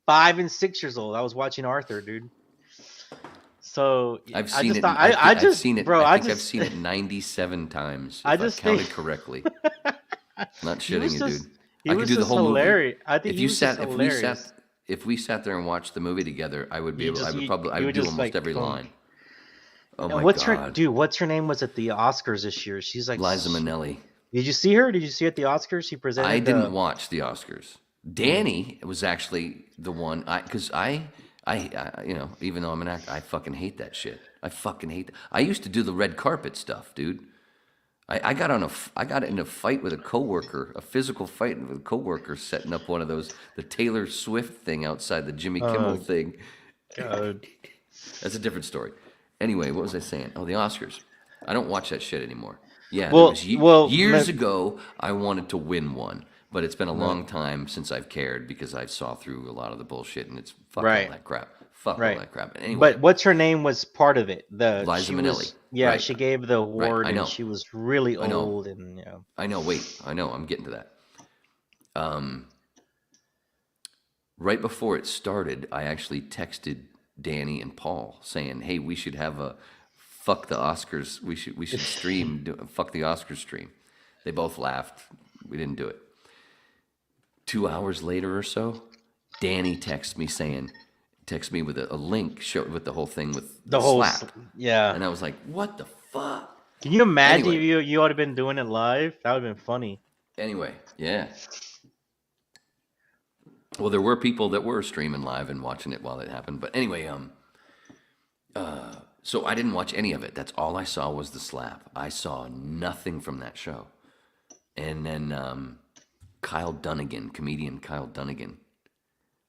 5 and 6 years old. I was watching Arthur, dude. So I've I seen just it. thought I've seen it. bro. I I think I've just seen it 97 times. If I I just counted think correctly. Not he was shitting you, just dude. he I was could do the just whole movie. hilarious. I think If he you was sat, just if we hilarious. sat, if we sat there and watched the movie together, I would be You able. just I would you, probably. I you would would do just almost like every line. Oh my what's god. her name was at the Oscars this year? She's like Liza Minnelli. Did you see her? Did you see her at the Oscars? She presented I didn't watch the Oscars. Danny was actually the one. Because you know, even though I'm an actor, I fucking hate that shit. I fucking hate that. I used to do the red carpet stuff, dude. I got in a fight with a coworker, a physical fight with a coworker, setting up one of those, the Taylor Swift thing outside the Jimmy Kimmel thing. God. That's a different story. Anyway, what was I saying? Oh, the Oscars. I don't watch that shit anymore. Yeah, Well, years ago, I wanted to win one, but it's been a long time since I've cared because I saw through a lot of the bullshit and it's fuck all that crap. Fuck all that crap. Anyway, But what's her name was part of it. Liza Minnelli. Right. She gave the award I know. and she was really I know. old and I know. Wait, I know. I'm getting to that. Right before it started, I actually texted Danny and Paul saying, "Hey, we should have a fuck the Oscars. We should stream fuck the Oscars stream." They both laughed. We didn't do it. 2 hours later or so, Danny texted me with a link with the whole thing with the whole slap. Yeah. And I was like, "What the fuck?" Can you imagine Anyway. if you would have been doing it live? That would have been funny. Anyway, yeah. Well, there were people that were streaming live and watching it while it happened. But anyway, so I didn't watch any of it. That's all I saw was the slap. I saw nothing from that show. And then Kyle Dunnigan, comedian Kyle Dunnigan.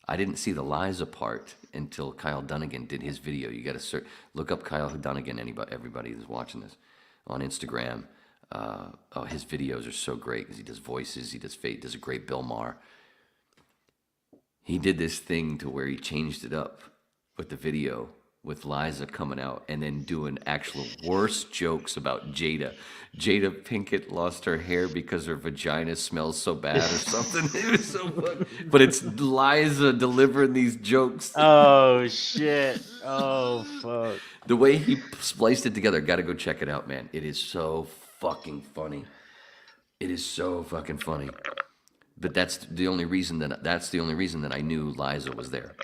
I didn't see the Liza part until Kyle Dunnigan did his video. You got to look up Kyle Dunnigan. Everybody who's watching this on Instagram. His videos are so great because he does voices, he does a great Bill Maher. He did this thing to where he changed it up with the video with Liza coming out and then doing actual worse jokes about Jada. Jada Pinkett lost her hair because her vagina smells so bad or something. It was so funny. But it's Liza delivering these jokes. Oh shit. Oh fuck. The way he spliced it together, got to go check it out, man. It is so fucking funny. It is so fucking funny. But that's the only reason that I knew Liza was there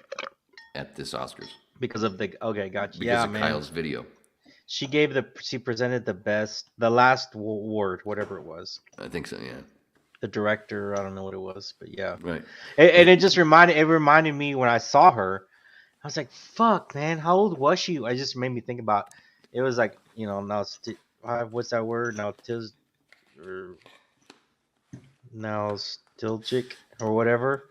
at this Oscars. Because of gotcha. Because yeah, of man. Kyle's video. She presented the last award, whatever it was. I think so, yeah. The director, I don't know what it was, but yeah. Right. And it just reminded me when I saw her, I was like, fuck, man, how old was she? I just made me think about, it was like, what's that word? Nostalgic or whatever.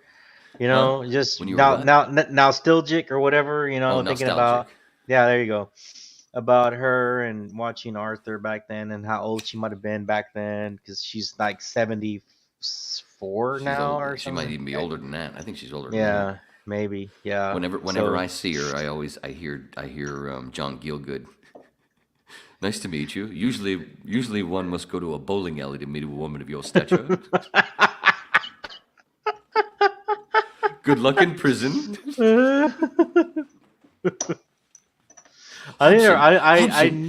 Just nostalgic or whatever, thinking nostalgic. about, yeah, there you go. About her and watching Arthur back then and how old she might have been back then because she's like 74 now or something. She might even be older than that. I think she's older than that. Yeah, maybe. Yeah. Whenever I see her, I hear John Gielgud. Nice to meet you. Usually one must go to a bowling alley to meet a woman of your stature. Good luck in prison. Hobson,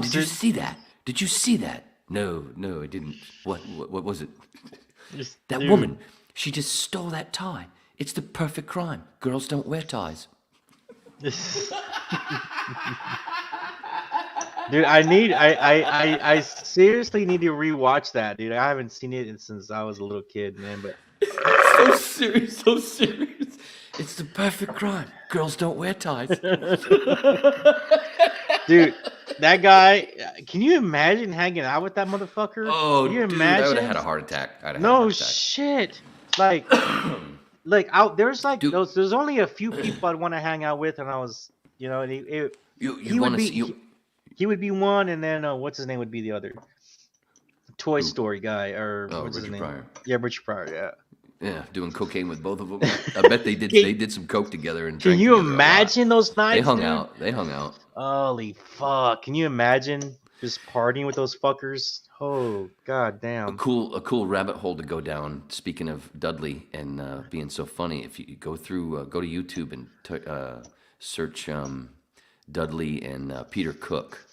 did you see that? Did you see that? No, I didn't. What was it? That woman, she just stole that tie. It's the perfect crime. Girls don't wear ties. Dude, I seriously need to rewatch that, dude. I haven't seen it since I was a little kid, man. But so serious. It's the perfect crime. Girls don't wear ties. Dude, that guy. Can you imagine hanging out with that motherfucker? Oh, can you dude, imagine? I would have had a heart attack. No shit. Like out there's like dude, there's only a few people I'd want to hang out with, and I was, he would be one, and then what's his name would be the other. Toy Story guy, or what's his name? Pryor. Yeah, Richard Pryor. Yeah. Yeah, doing cocaine with both of them. I bet they did. They did some coke together and Can drank you together a lot. imagine those nights? They hung dude? out. They hung out. Holy fuck! Can you imagine just partying with those fuckers? Oh god A damn! cool rabbit hole to go down. Speaking of Dudley and being so funny, if you go through, go to YouTube and search Dudley and Peter Cook.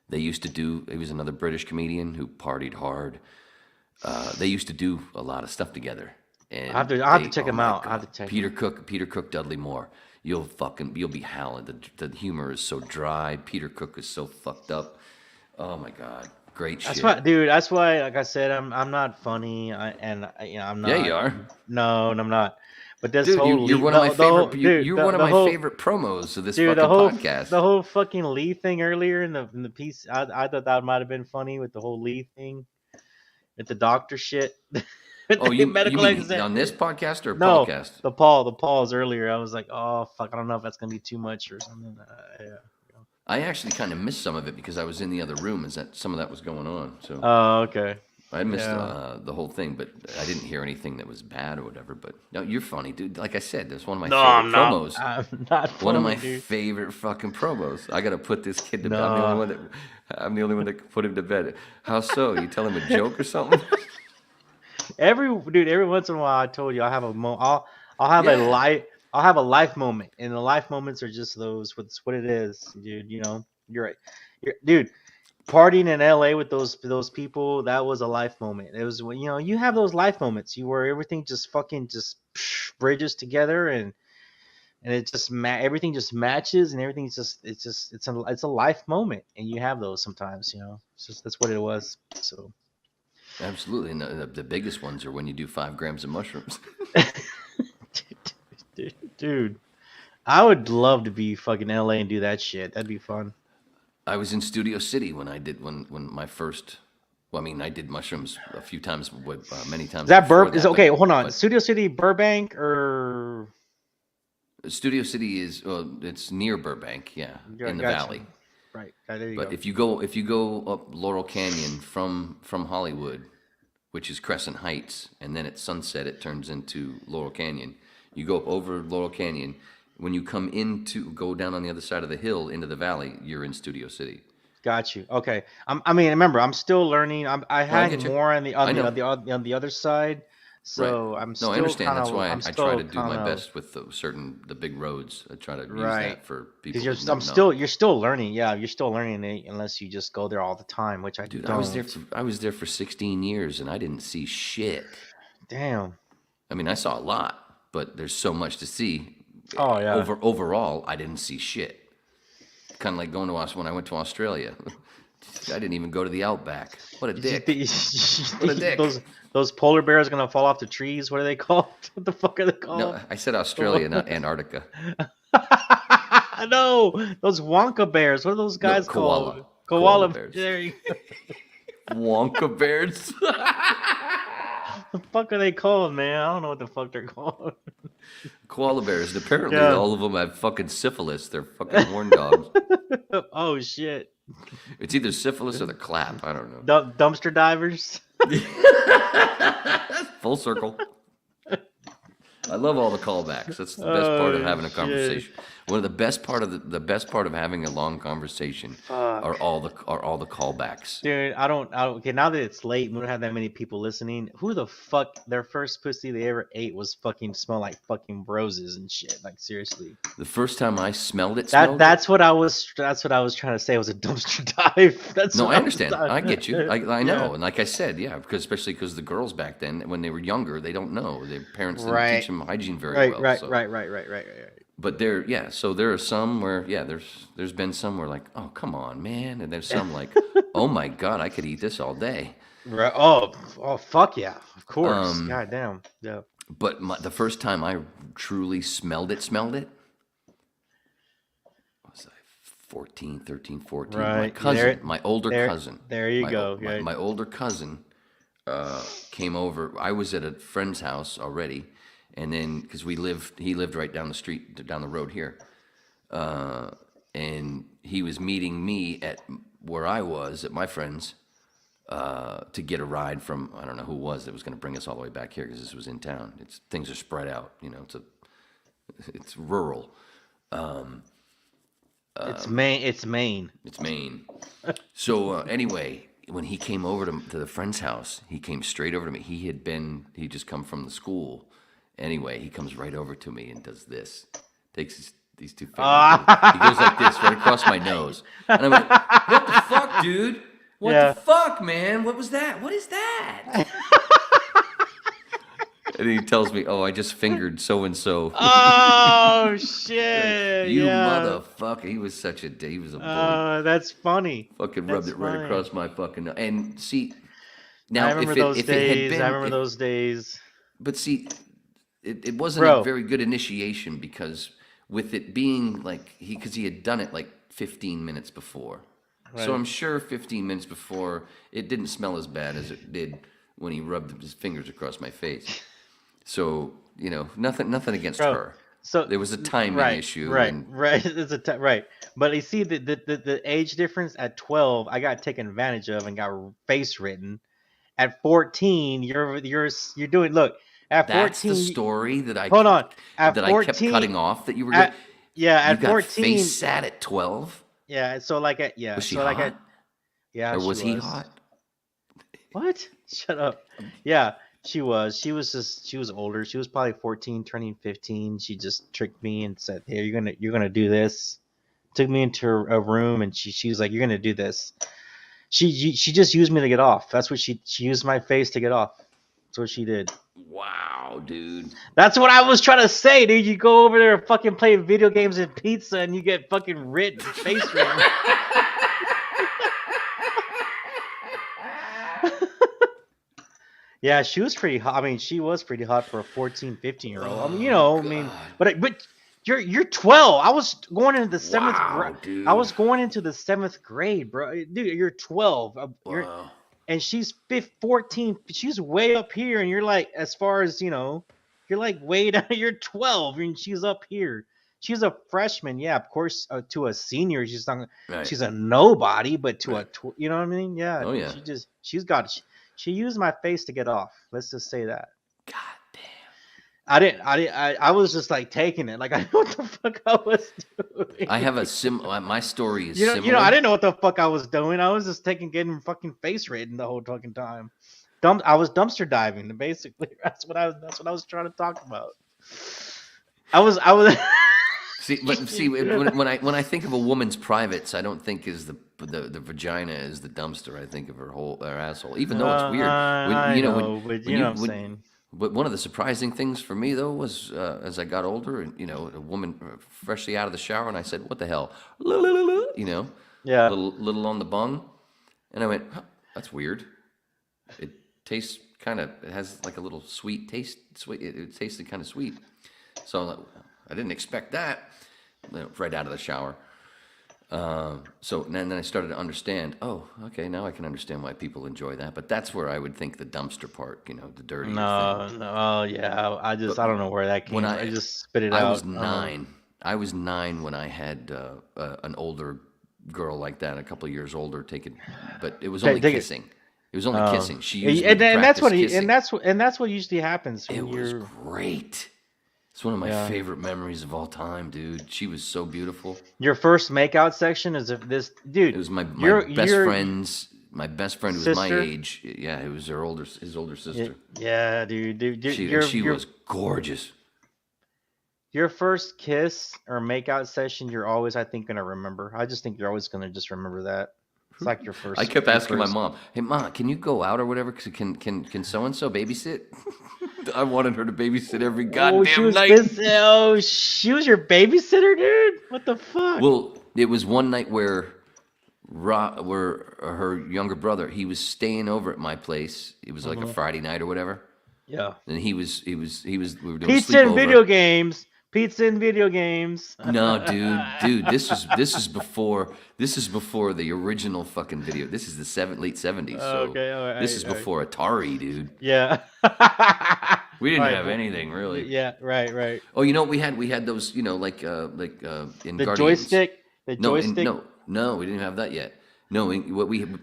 They used to do. He was another British comedian who partied hard. They used to do a lot of stuff together. And I have to check him my out. I God. have to check Peter Cook, Dudley Moore. You'll be howling. The humor is so dry. Peter Cook is so fucked up. Oh my God, great shit. That's why, dude. That's why, like I said, I'm not funny. I'm not. Yeah, you are. No, and I'm not. But this Dude, whole you're one of my favorite. You're one of my whole, favorite promos of this dude, fucking podcast. The whole fucking Lee thing earlier in the piece. I thought that might have been funny with the whole Lee thing, with the doctor shit. Oh, you mean exam. on this podcast or No, podcast? the Paul's earlier. I was like, oh fuck, I don't know if that's gonna be too much or something. Yeah. I actually kind of missed some of it because I was in the other room as that some of that was going on. So Oh, okay. I missed the whole thing, but I didn't hear anything that was bad or whatever. But no, you're funny, dude. Like I said, that's one of my favorite promos. I'm not funny, One of my dude. favorite fucking promos. I gotta put this kid to bed. No. I'm the only one that can put him to bed. How so? You tell him a joke or something? Every once in a while, I told you I have I'll have a life. I'll have a life moment, and the life moments are just those. What's what it is, dude. You know, you're right. Dude, partying in LA with those people, that was a life moment. It was when you have those life moments, where everything just fucking just bridges together, and it just everything just matches, and everything's just it's a life moment, and you have those sometimes. It's just that's what it was. So. Absolutely, and the biggest ones are when you do 5 grams of mushrooms. Dude, I would love to be fucking LA and do that shit. That'd be fun. I was in Studio City when I did when my first. Well, I mean, I did mushrooms a few times, many times. Is that before Is that, okay? Hold on, but Studio City, Burbank, or Studio City is it's near Burbank, yeah, in the valley. Right. There you But go. if you go up Laurel Canyon from Hollywood, which is Crescent Heights, and then at sunset it turns into Laurel Canyon. You go up over Laurel Canyon. When you come go down on the other side of the hill into the valley, you're in Studio City. Got you. Okay. I mean, remember, I'm still learning. I had get you. more on the I know. on the other side. So Right. I'm still I understand. kinda, That's why I'm I try to still do my kinda- best with the big roads. I try to use Right. that for people. Because that don't know. you're still learning. Yeah, you're still learning it unless you just go there all the time, which I Dude, don't. I was there for 16 years and I didn't see shit. Damn. I mean, I saw a lot, but there's so much to see. Oh yeah. Overall, I didn't see shit. Kind of like going to when I went to Australia. I didn't even go to the Outback. What a dick. What a dick. Those polar bears gonna fall off the trees. What are they called? What the fuck are they called? No, I said Australia, not Antarctica. No, those Wonka bears. What are those guys called? Koala bears. There you go. Wonka bears. The fuck are they called, man? I don't know what the fuck they're called. Koala bears. And apparently, Yeah. all of them have fucking syphilis. They're fucking horn dogs. Oh shit. It's either syphilis or the clap. I don't know. Dumpster divers. Full circle. I love all the callbacks. That's the best part of having a conversation. One of the best part of having a long conversation are all the callbacks. Dude, I don't. Okay, now that it's late, we don't have that many people listening. Who the fuck? Their first pussy they ever ate was fucking smell like fucking roses and shit. Like seriously. The first time I smelled it, That's what I was trying to say. It was a dumpster dive. No, I understand. I get you. I know. Yeah. And like I said, yeah, especially because the girls back then, when they were younger, they don't know. Their parents didn't teach them hygiene very well. Right. But so there are some where, there's been some where like, oh, come on, man. And there's some like, oh my God, I could eat this all day. Right. Oh, fuck yeah. Of course. God damn. Yeah. But the first time I truly smelled it, was I 13, 14. Right. My cousin, my older cousin. There you go. My older cousin came over. I was at a friend's house already. And then, because he lived right down the street, down the road here. And he was meeting me at where I was, at my friend's. to get a ride from, I don't know who it was that was going to bring us all the way back here because this was in town. Things are spread out, it's rural. It's Maine. It's Maine. It's Maine. So anyway, when he came over to the friend's house, he came straight over to me. He just come from the school. Anyway, he comes right over to me and does this. Takes these two fingers. He goes like this right across my nose. And I went, what the fuck, dude? What the fuck, man? What was that? What is that? And he tells me, oh, I just fingered so-and-so. Oh, shit. You yeah. motherfucker. He was such a he was a bully. That's funny. Fucking rubbed it right across my fucking nose. And see, now I remember those days. But see, it wasn't a very good initiation because with it being like, because he had done it like 15 minutes before. Right. So I'm sure 15 minutes before, it didn't smell as bad as it did when he rubbed his fingers across my face. So, nothing against her. So there was a timing issue. Right. It's right. But you see, the age difference at 12, I got taken advantage of and got face written. At 14, you're doing. Look, at 14. That's the story that I hold on. At 14, I kept cutting off that you were. At you 14. Got face sat at 12. Yeah. So like Was she so hot? Like yeah. Or was he hot? What? Shut up. Yeah. She was older. She was probably 14, turning 15. She just tricked me and said, "Here, you're gonna do this." Took me into a room and she was like, "You're gonna do this." She just used me to get off. That's what she used my face to get off. That's what she did. Wow, dude. That's what I was trying to say, dude. You go over there and fucking play video games and pizza and you get fucking written, face written. Yeah, she was pretty hot. I mean, she was pretty hot for a 14, 15-year-old. I mean, but you're 12. I was going into the 7th grade. Dude. I was going into the 7th grade, bro. Dude, you're 12. And she's 14. She's way up here, and you're like, as far as you're like way down. You're 12, and she's up here. She's a freshman, yeah. Of course, to a senior, she's not. Right. She's a nobody, but to you know what I mean? Yeah. Oh yeah. She used my face to get off. Let's just say that. God damn. I was just like taking it. Like I didn't know what the fuck I was doing. I have my story is similar. I didn't know what the fuck I was doing. I was just getting fucking face written the whole fucking time. I was dumpster diving, basically. That's what I was trying to talk about. I was See, when I think of a woman's privates, I don't think is the vagina is the dumpster. I think of her asshole. Even though it's weird, but you know what I'm saying. But one of the surprising things for me though was as I got older, and a woman freshly out of the shower, and I said, "What the hell?" Yeah, little on the bung, and I went, huh, "That's weird." It tastes it has like a little sweet taste. It tasted kind of sweet, so I didn't expect that right out of the shower. So then I started to understand, oh, okay, now I can understand why people enjoy that. But that's where I would think the dumpster part, the dirty thing. No, yeah. I don't know where that came from. I just spit it out. I was 9. I was 9 when I had an older girl like that, a couple of years older, but it was only kissing. It was only kissing. She used me to practice kissing. And that's what usually happens. It was great. It's one of my favorite memories of all time, dude. She was so beautiful. Your first makeout section is this dude. It was my best friend's. My best friend who was my age. Yeah, it was his older sister. Yeah, dude. She was gorgeous. Your first kiss or makeout session, you're always, I think, gonna remember. I just think you're always gonna just remember that. It's like your first. I kept asking my mom, "Hey, Mom, can you go out or whatever? Can so and so babysit?" I wanted her to babysit every goddamn night. She was your babysitter, dude? What the fuck? Well, it was one night where her younger brother, he was staying over at my place. It was like a Friday night or whatever. Yeah. And we were doing pizza and video games. Pizza and video games. No, dude, this is before the original fucking video. This is the late 70s. So okay, all right, this is before Atari, dude. Yeah. We didn't have anything really. Yeah, right. Oh, we had those, in the Guardians. joystick. The No, joystick. no, we didn't have that yet. No,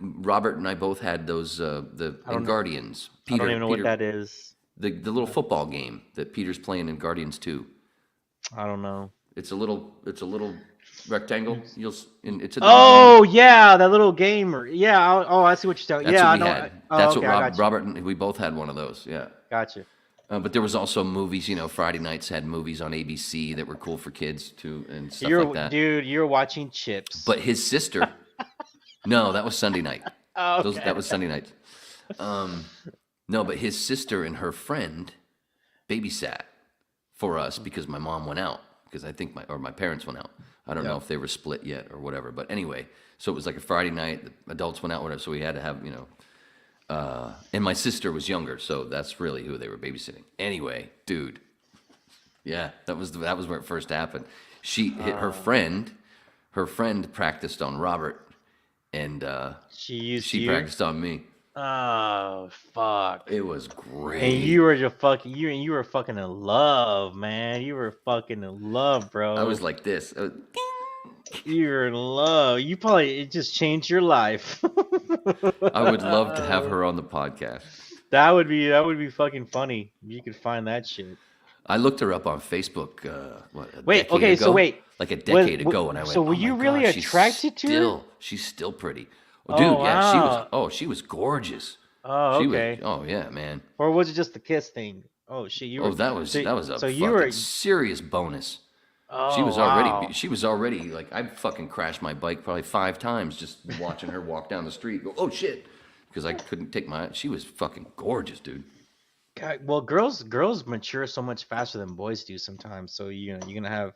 Robert and I both had those in Guardians. I don't even know what that is. The little football game that Peter's playing in Guardians 2. I don't know. It's a little rectangle. Oh yeah, that little game. Yeah. I see what you're saying. That's yeah, what we I know. had. Oh, That's okay, what Robert and we both had one of those. Yeah. Gotcha. But there was also movies. Friday nights had movies on ABC that were cool for kids too, and stuff like that. Dude, you're watching Chips. But his sister. No, that was Sunday night. Oh, okay. That was Sunday night. No, but his sister and her friend babysat for us because my mom went out. Because I think my parents went out. I don't know if they were split yet or whatever. But anyway, so it was like a Friday night. The adults went out, whatever. So we had to have, and my sister was younger, so that's really who they were babysitting. Anyway, dude, yeah, that was where it first happened. She hit her friend. Her friend practiced on Robert, and she practiced on me. Oh fuck! It was great. And you were you were fucking in love, man. You were fucking in love, bro. I was like this. You were in love. It just changed your life. I would love to have her on the podcast. That would be fucking funny. You could find that shit. I looked her up on Facebook. Like a decade ago, and I went. So were you really attracted to her? She's still pretty. Well, dude, yeah, wow. she was gorgeous. Oh, okay. Yeah, man. Or was it just the kiss thing? Oh shit, you were. Oh, that was a fucking serious bonus. Oh, She was already like, I fucking crashed my bike probably 5 times just watching her walk down the street. Go, oh shit, because I couldn't take she was fucking gorgeous, dude. God, well, girls mature so much faster than boys do sometimes. So you're gonna have.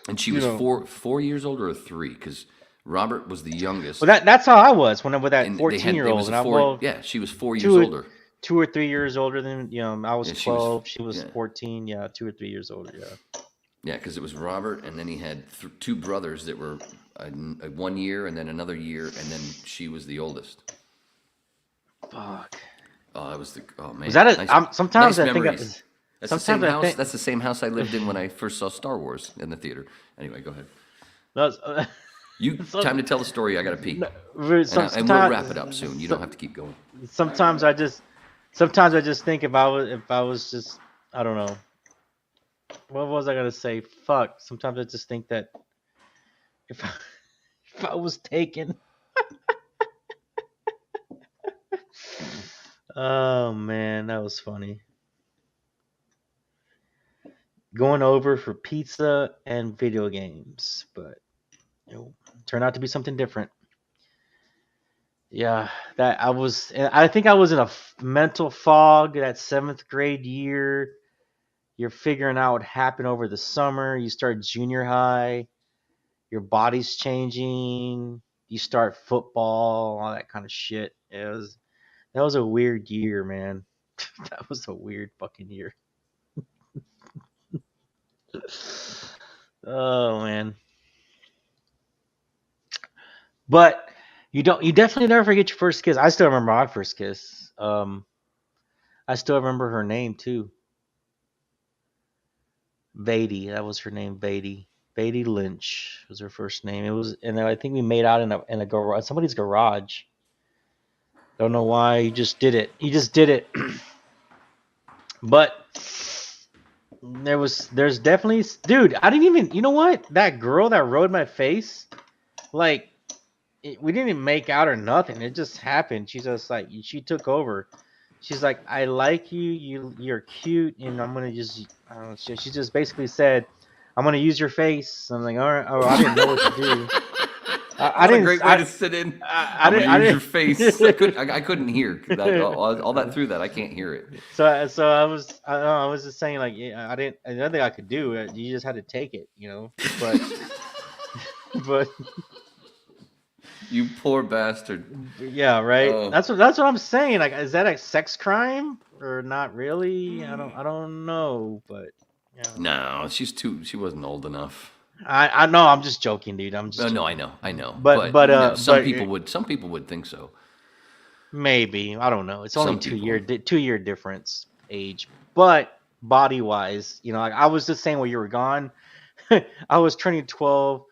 And she was 4 years older or 3, because Robert was the youngest. Well, that's how I was with that 14-year-old. Yeah, she was 4 years older. 2 or 3 years older than I was 12. She was 14. Yeah, 2 or 3 years older. Yeah. Yeah, because it was Robert, and then he had 2 brothers that were 1 year, and then another year, and then she was the oldest. Fuck. Oh, that was man. Was that sometimes nice I memories. think. That's the same house I lived in when I first saw Star Wars in the theater. Anyway, go ahead. Time to tell the story. I gotta pee. And we'll wrap it up soon. You don't have to keep going. Sometimes I just think if I was just, I don't know. What was I gonna say? Fuck. Sometimes I just think that if I was taken. Oh man, that was funny. Going over for pizza and video games, but it turned out to be something different. Yeah, I think I was in a mental fog that 7th grade year. You're figuring out what happened over the summer. You start junior high. Your body's changing. You start football, all that kind of shit. That was a weird year, man. That was a weird fucking year. Oh man. But you definitely never forget your first kiss. I still remember my first kiss. I still remember her name too. Vady, that was her name. Vady Lynch was her first name. It was, and I think we made out in a garage, somebody's garage. Don't know why. He just did it. But there's definitely, dude. I didn't even. You know what? That girl that rode my face, like, we didn't even make out or nothing. It just happened. She's just like, she took over. She's like, I like you. You're cute, and I'm gonna just. I don't know. She just basically said, I'm gonna use your face. I'm like, all right. Oh, I didn't know what to do. I didn't. A great way to sit in. I didn't use your face. I couldn't hear all that through that. I can't hear it. So I was just saying, like, yeah, I didn't. Nothing I could do. You just had to take it, But you poor bastard. Yeah, right. Oh. That's what I'm saying. Like, is that a sex crime or not really? I don't know, but yeah. No, she wasn't old enough. I know. I'm just joking, dude. I'm just. No, I know. But some people would think so. Maybe, I don't know. It's only 2 year difference age, but body wise, like I was just saying when you were gone. I was turning 12.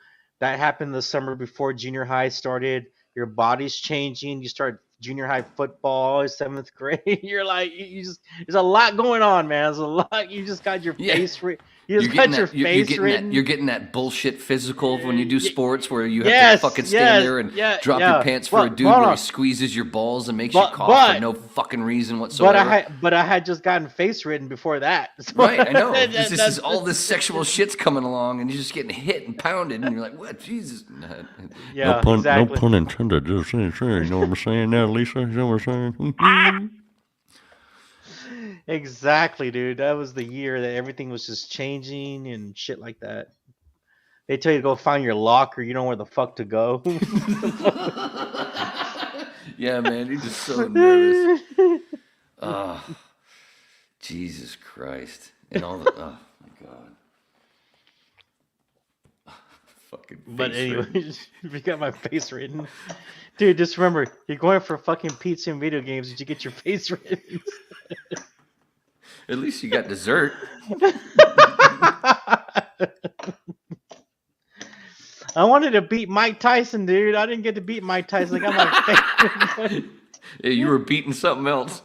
that happened the summer before junior high started. Your body's changing. You start junior high football, 7th grade. You're like, you just there's a lot going on, man. There's a lot. You just got your face. You just got your face written. You're getting that bullshit physical when you do sports where you have Yes, to fucking stand there and drop your pants for a dude where he squeezes your balls and makes you cough for no fucking reason whatsoever. But I had just gotten face written before that. So right, I know. This is all this sexual shit's coming along, and you're just getting hit and pounded, and you're like, "What, Jesus?" Yeah, exactly. No pun intended. Just saying, you know what I'm saying now, Lisa? You know what I'm saying? Exactly, dude. That was the year that everything was just changing and shit like that. They tell you to go find your locker. You know where the fuck to go. Yeah, man, you're just so nervous. Oh, Jesus Christ. And all the, oh, my God. Fucking face But anyway, written. if you got my face written. Dude, just remember, you're going for fucking pizza and video games. Did you get your face written? At least you got dessert. I wanted to beat Mike Tyson, dude. I didn't get to beat Mike Tyson. I got my face. Yeah, you were beating something else.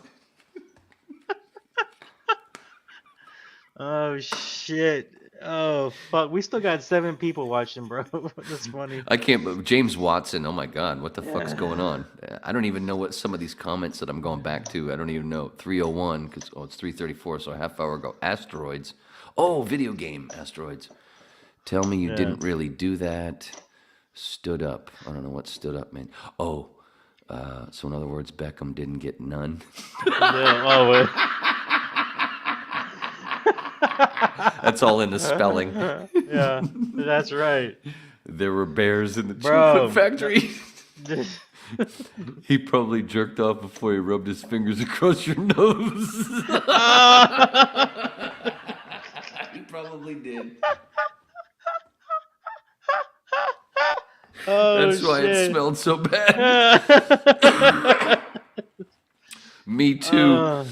Oh shit. Oh fuck. We still got 7 people watching, bro. That's funny. I can't believe James Watson. Oh my God, what the fuck's going on? I don't even know what some of these comments that I'm going back to. I don't even know. 301 because it's 3:34, so a half hour ago. Asteroids. Oh, video game asteroids. Tell me you didn't really do that. Stood up. I don't know what stood up meant. Oh, so in other words, Beckham didn't get none. Wait. That's all in the spelling. Yeah, that's right. There were bears in the chocolate factory. He probably jerked off before he rubbed his fingers across your nose. He probably did. Oh, that's why shit. it smelled so bad. Me too.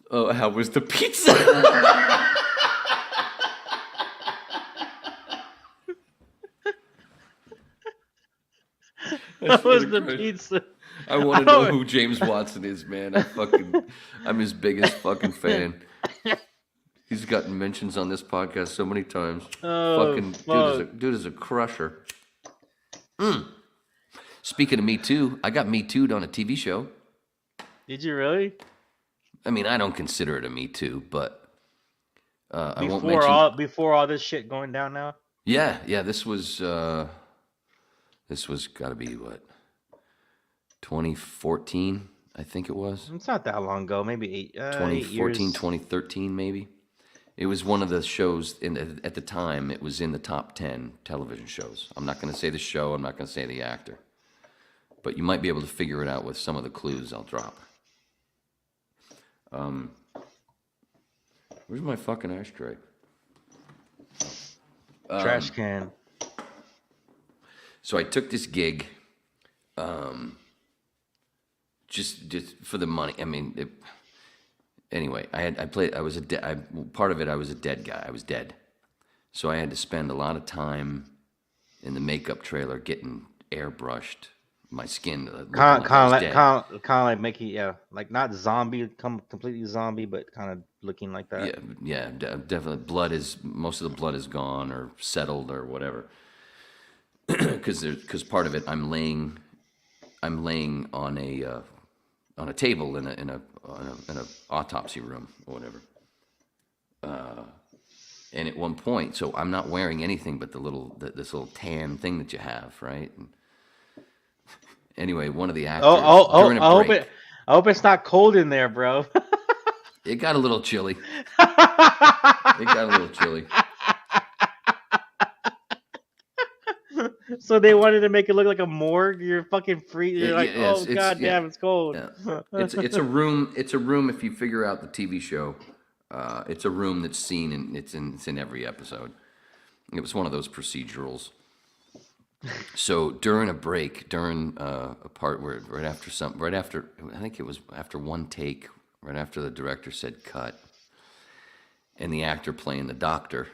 Oh, how was the pizza? That was the pizza. I want to know who James Watson is, man. I'm his biggest fucking fan. He's gotten mentions on this podcast so many times. Dude is a crusher. Speaking of Me Too, I got Me Too'd on a TV show. Did you really? I mean, I don't consider it a Me Too, but I won't mention. Before all this shit going down now? Yeah. This was got to be what, 2014, I think it was. It's not that long ago. Maybe 2014, 8 years. 2013, maybe. It was one of the shows at the time. It was in the top 10 television shows. I'm not going to say the show. I'm not going to say the actor, but you might be able to figure it out with some of the clues I'll drop. Where's my fucking ashtray? Trash can. So I took this gig, just for the money. I mean, anyway, I was a dead guy. I was dead, so I had to spend a lot of time in the makeup trailer getting airbrushed. My skin, kind of like making like not zombie, completely zombie, but kind of looking like that. Yeah, definitely. Most of the blood is gone or settled or whatever. Because part of it, I'm laying on a table in a autopsy room or whatever. And at one point, so I'm not wearing anything but this little tan thing that you have, right? And anyway, one of the actors during a break. I hope it's not cold in there, bro. It got a little chilly. So they wanted to make it look like a morgue. You're fucking free. You're like, goddamn, it's cold. Yeah. It's a room. It's a room. If you figure out the TV show, it's a room that's seen and it's in every episode. It was one of those procedurals. So during a break, during a part where right after I think it was after one take, right after the director said cut, and the actor playing the doctor,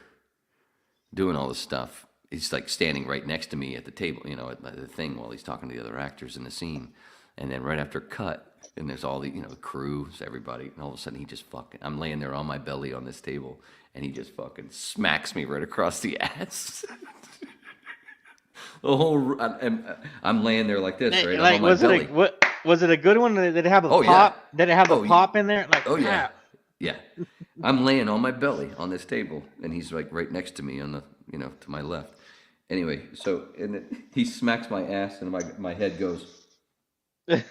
doing all this stuff, he's like standing right next to me at the table, at the thing while he's talking to the other actors in the scene. And then right after cut, and there's all the, the crews, everybody, and all of a sudden I'm laying there on my belly on this table, and he just fucking smacks me right across the ass. I'm laying there like this, right? Like, I'm on my belly. Was it a good one? Did it have a pop? Yeah. Did it have the pop in there? Like, oh yeah, yeah. I'm laying on my belly on this table, and he's like right next to me on the, to my left. Anyway, so he smacks my ass, and my head goes. The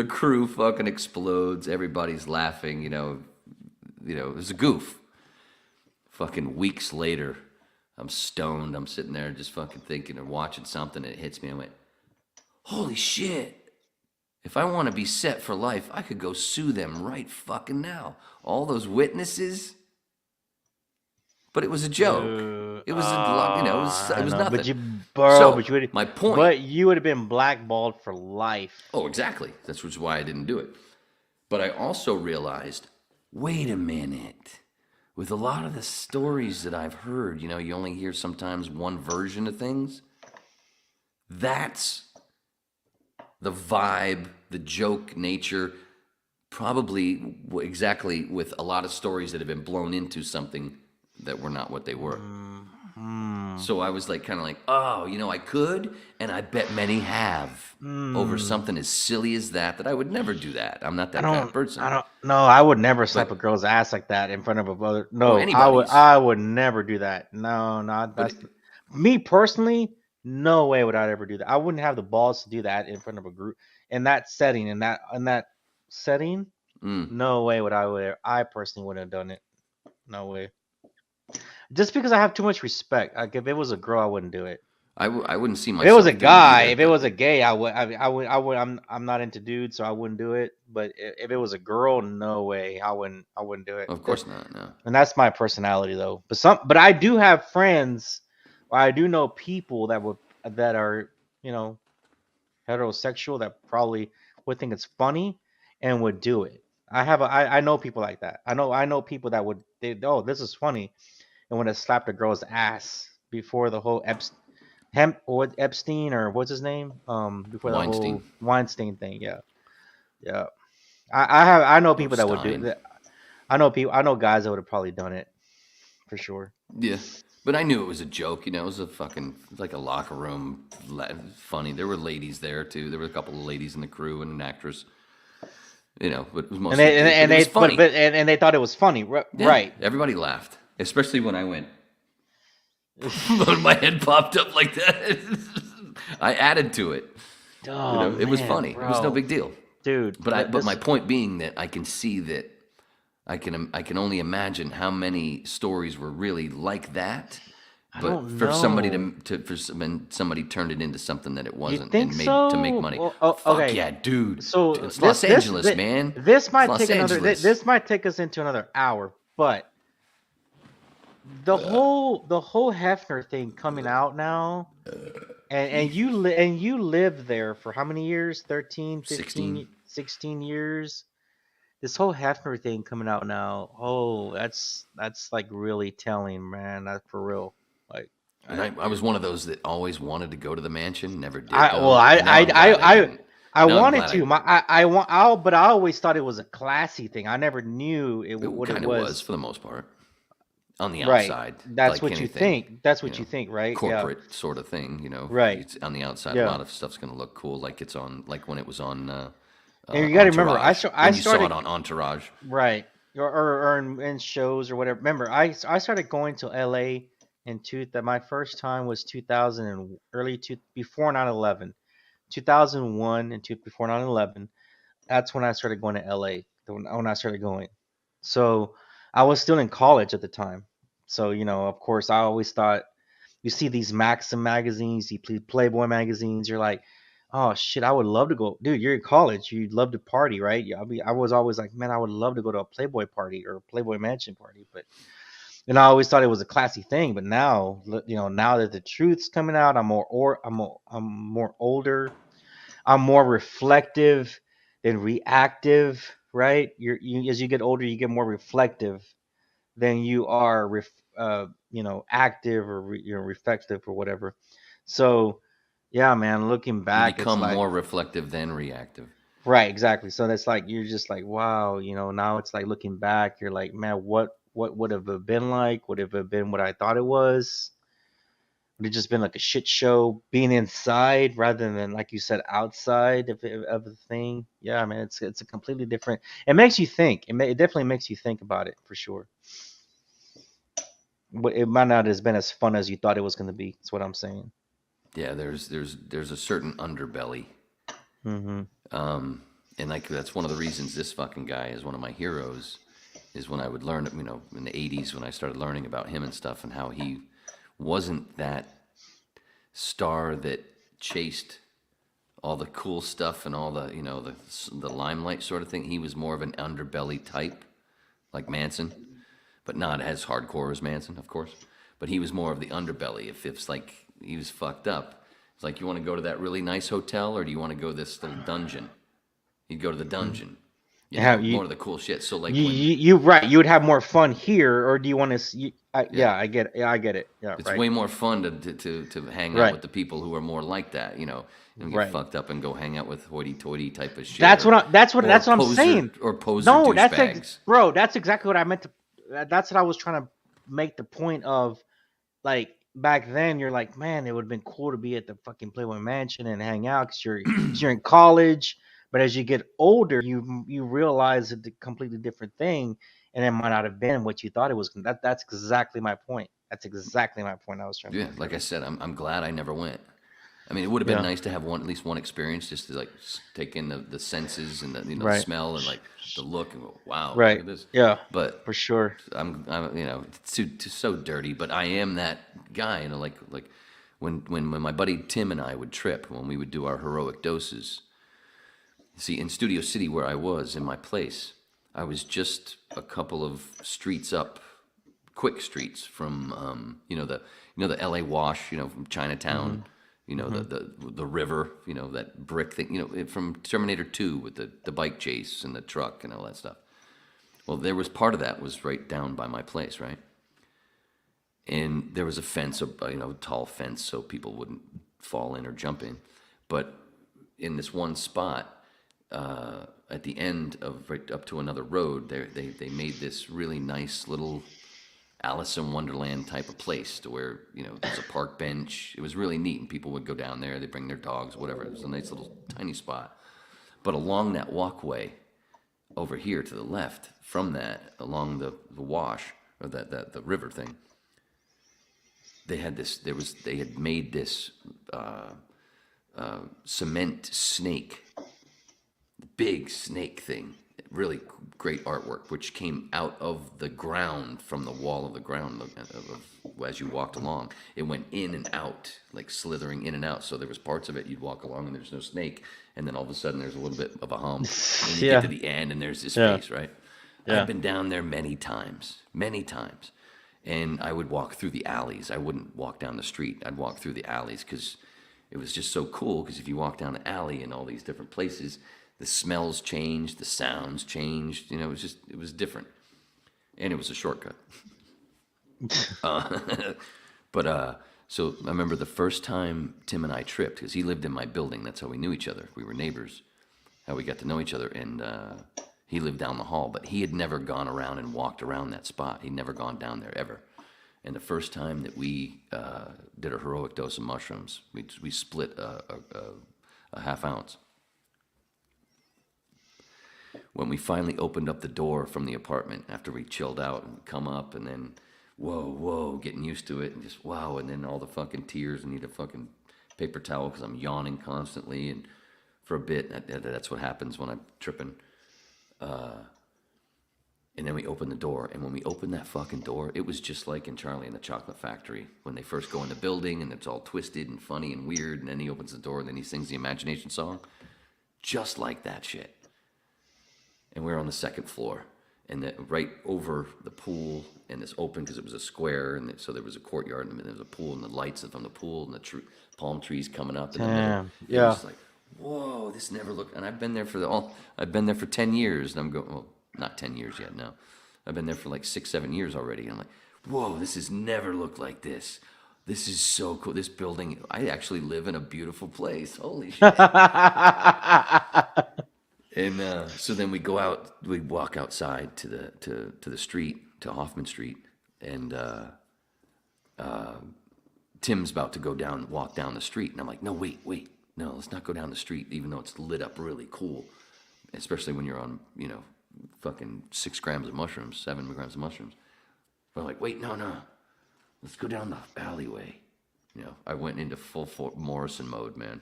crew fucking explodes. Everybody's laughing. It was a goof. Fucking weeks later, I'm stoned. I'm sitting there just fucking thinking or watching something, and it hits me. I went, holy shit. If I want to be set for life, I could go sue them right fucking now. All those witnesses. But it was a joke. It was it was nothing. My point. But you would have been blackballed for life. Oh, exactly. That's why I didn't do it. But I also realized, wait a minute. With a lot of the stories that I've heard, you only hear sometimes one version of things. That's the vibe, the joke nature, probably exactly with a lot of stories that have been blown into something that were not what they were. So I was like, kind of like, oh, I could, and I bet many have over something as silly as that I would never do that. I'm not that kind of person. I would never slap a girl's ass like that in front of a brother. No, I would never do that. No, me personally, no way would I ever do that. I wouldn't have the balls to do that in front of a group in that setting, no way I personally wouldn't have done it. No way. Just because I have too much respect. Like if it was a girl, I wouldn't do it. I wouldn't see myself. If it was a guy, if it was a gay, I would. I'm not into dudes, so I wouldn't do it. But if it was a girl, no way, I wouldn't do it. Of course not. No. And that's my personality, though. But I do have friends, or I do know people that are heterosexual that probably would think it's funny and would do it. I know people like that. I know people that would. This is funny. And when it slapped a girl's ass before the whole Epstein or what's his name? Before the whole Weinstein thing. Yeah. I know people that would do that. I know guys that would have probably done it for sure. Yeah, but I knew it was a joke. It was like a locker room, funny. There were ladies there too. There were a couple of ladies in the crew and an actress. But it was mostly and it was funny. And they thought it was funny, right? Yeah, everybody laughed, especially when I went. When my head popped up like that, I added to it. It was funny. Bro. It was no big deal, dude. But my point being that I can see that I can only imagine how many stories were really like that. But for somebody somebody turned it into something that it wasn't and made to make money. Fuck yeah, dude. So it's Los Angeles, man. This might take us into another hour, but the whole Hefner thing coming out now, and you lived there for how many years? 13, 15, 16 years. This whole Hefner thing coming out now. Oh, that's like really telling, man. That's for real. Like, and I was one of those that always wanted to go to the mansion, never did. I wanted to. But I always thought it was a classy thing. I never knew what it was for the most part. On the outside, right? That's what you think. That's what you think, right? Corporate sort of thing, Right. It's on the outside, a lot of stuff's going to look cool, like it's on, like when it was on. And you got to remember, I started saw it on Entourage, right? Or in shows or whatever. Remember, I started going to LA that my first time was 2000 and before 9/11, 2001 and before 9/11. That's when I started going to LA. When I started going, so I was still in college at the time. So of course, I always thought you see these Maxim magazines, you Playboy magazines, you're like, oh shit, I would love to go. Dude, you're in college, you'd love to party, right? I was always like, man, I would love to go to a Playboy party or a Playboy Mansion party, but I always thought it was a classy thing. But now, now that the truth's coming out, I'm more older, I'm more reflective than reactive, right? As you get older, you get more reflective than you are active or reflective or whatever. So yeah, man, looking You back, it's become like more reflective than reactive. right, exactly. So that's like you're just like, wow, now it's like looking back, you're like, man, what would have it been like? Would it have been what I thought it was? Would it just been like a shit show being inside rather than like you said outside of the thing? Yeah, man, it's a completely different. It makes you think. It definitely makes you think about it for sure. But it might not have been as fun as you thought it was going to be. That's what I'm saying. Yeah, there's a certain underbelly. Mm-hmm. And like that's one of the reasons this fucking guy is one of my heroes. Is when I would learn, in the '80s when I started learning about him and stuff, and how he wasn't that star that chased all the cool stuff and all the the limelight sort of thing. He was more of an underbelly type, like Manson, but not as hardcore as Manson, of course. But he was more of the underbelly. If it's like he was fucked up, it's like, you want to go to that really nice hotel, or do you want to go to this little dungeon? He'd go to the dungeon. More of the cool shit. So like you right, you would have more fun here, or do you want to? Yeah, I get it. Yeah, I get it. Yeah, it's right. way more fun to hang out with the people who are more like that, and get fucked up and go hang out with hoity-toity type of shit. That's what I'm saying. Or poser no, douchebags. Bro, that's exactly what I meant to. That's what I was trying to make the point of. Like back then, you're like, man, it would have been cool to be at the fucking Playboy Mansion and hang out because you're in college. But as you get older, you realize it's a completely different thing, and it might not have been what you thought it was. That's exactly my point. That's exactly my point. I was trying to. Yeah, like I said, I'm glad I never went. I mean, it would have been nice to have at least one experience, just to like take in the senses and the the smell and like the look and go, wow, look at this. Yeah, but for sure. I'm it's so dirty, but I am that guy. Like when my buddy Tim and I would trip, when we would do our heroic doses. See, in Studio City, where I was in my place, I was just a couple of streets up, quick streets from the L.A. Wash, from Chinatown, the river, that brick thing, from Terminator 2 with the bike chase and the truck and all that stuff. Well, there was part of that was right down by my place, right? And there was a fence, a tall fence, so people wouldn't fall in or jump in. But in this one spot, at the end of right up to another road, they made this really nice little Alice in Wonderland type of place to where, there's a park bench. It was really neat, and people would go down there. They bring their dogs, whatever. It was a nice little tiny spot. But along that walkway over here to the left, from that, along the wash, or the river thing, they had made this cement snake, big snake thing, really great artwork, which came out of the ground, from the wall of the ground as you walked along. It went in and out, like slithering in and out. So there was parts of it you'd walk along and there's no snake, and then all of a sudden there's a little bit of a hump, and you get to the end and there's this face, right? Yeah. I've been down there many times, and I would walk through the alleys. I wouldn't walk down the street. I'd walk through the alleys because it was just so cool. Because if you walk down the alley in all these different places, the smells changed, the sounds changed. It was different, and it was a shortcut. So I remember the first time Tim and I tripped, because he lived in my building. That's how we knew each other. We were neighbors. How we got to know each other, and he lived down the hall, but he had never gone around and walked around that spot. He'd never gone down there ever. And the first time that we did a heroic dose of mushrooms, we split a half ounce. When we finally opened up the door from the apartment after we chilled out and come up, and then whoa, getting used to it, and just wow, and then all the fucking tears, and need a fucking paper towel because I'm yawning constantly, and for a bit, that's what happens when I'm tripping. And then we opened the door, and when we opened that fucking door, it was just like in Charlie and the Chocolate Factory, when they first go in the building, and it's all twisted and funny and weird, and then he opens the door, and then he sings the Imagination song, just like that shit. And we were on the second floor, and right over the pool, and it's open because it was a square, and so there was a courtyard, and there was a pool, and the lights from the pool, and the palm trees coming up in the middle. Yeah. It was like, whoa, this never looked. And I've been there for 10 years, and I'm going, well, not 10 years yet, no. I've been there for like 6-7 years already. And I'm like, whoa, this has never looked like this. This is so cool. This building, I actually live in a beautiful place. Holy shit. And so then we go out, we walk outside to the street, to Hoffman Street, and Tim's about to walk down the street, and I'm like, no, wait, no, let's not go down the street, even though it's lit up really cool, especially when you're on, fucking 6 grams of mushrooms, 7 grams of mushrooms. But I'm like, wait, no, let's go down the alleyway. I went into full Morrison mode, man.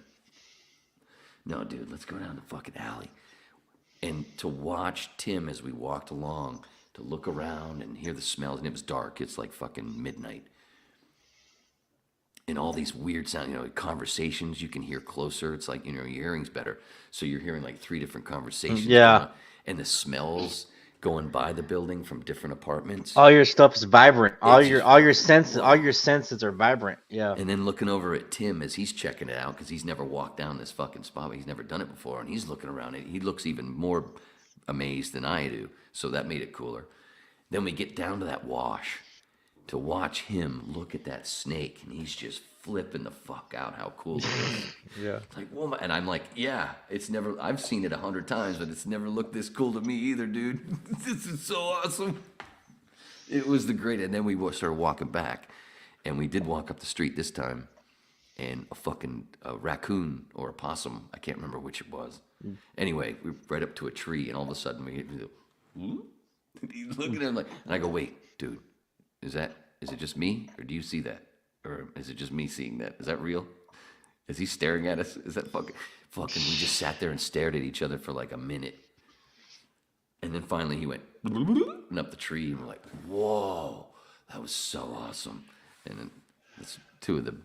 No, dude, let's go down the fucking alley. And to watch Tim as we walked along, to look around and hear the smells, and it was dark. It's like fucking midnight. And all these weird sounds, conversations you can hear closer. It's like, your hearing's better. So you're hearing like 3 different conversations. Yeah. And the smells going by the building from different apartments. All your stuff is vibrant. All your senses are vibrant. Yeah. And then looking over at Tim as he's checking it out, because he's never walked down this fucking spot. He's never done it before, and he's looking around. He looks even more amazed than I do. So that made it cooler. Then we get down to that wash to watch him look at that snake, and he's just flipping the fuck out how cool it is. Yeah. Like, whoa, and I'm like, yeah, I've seen it 100 times, but it's never looked this cool to me either, dude. This is so awesome. It was the great. And then we started walking back, and we did walk up the street this time, and a raccoon or a possum, I can't remember which it was. Anyway, we were right up to a tree, and all of a sudden we he's looking at him like, and I go, wait, dude, is it just me, or do you see that? Or is it just me seeing that? Is that real? Is he staring at us? Is that fucking, we just sat there and stared at each other for like a minute. And then finally he went and up the tree, and we're like, whoa, that was so awesome. And then that's 2 of the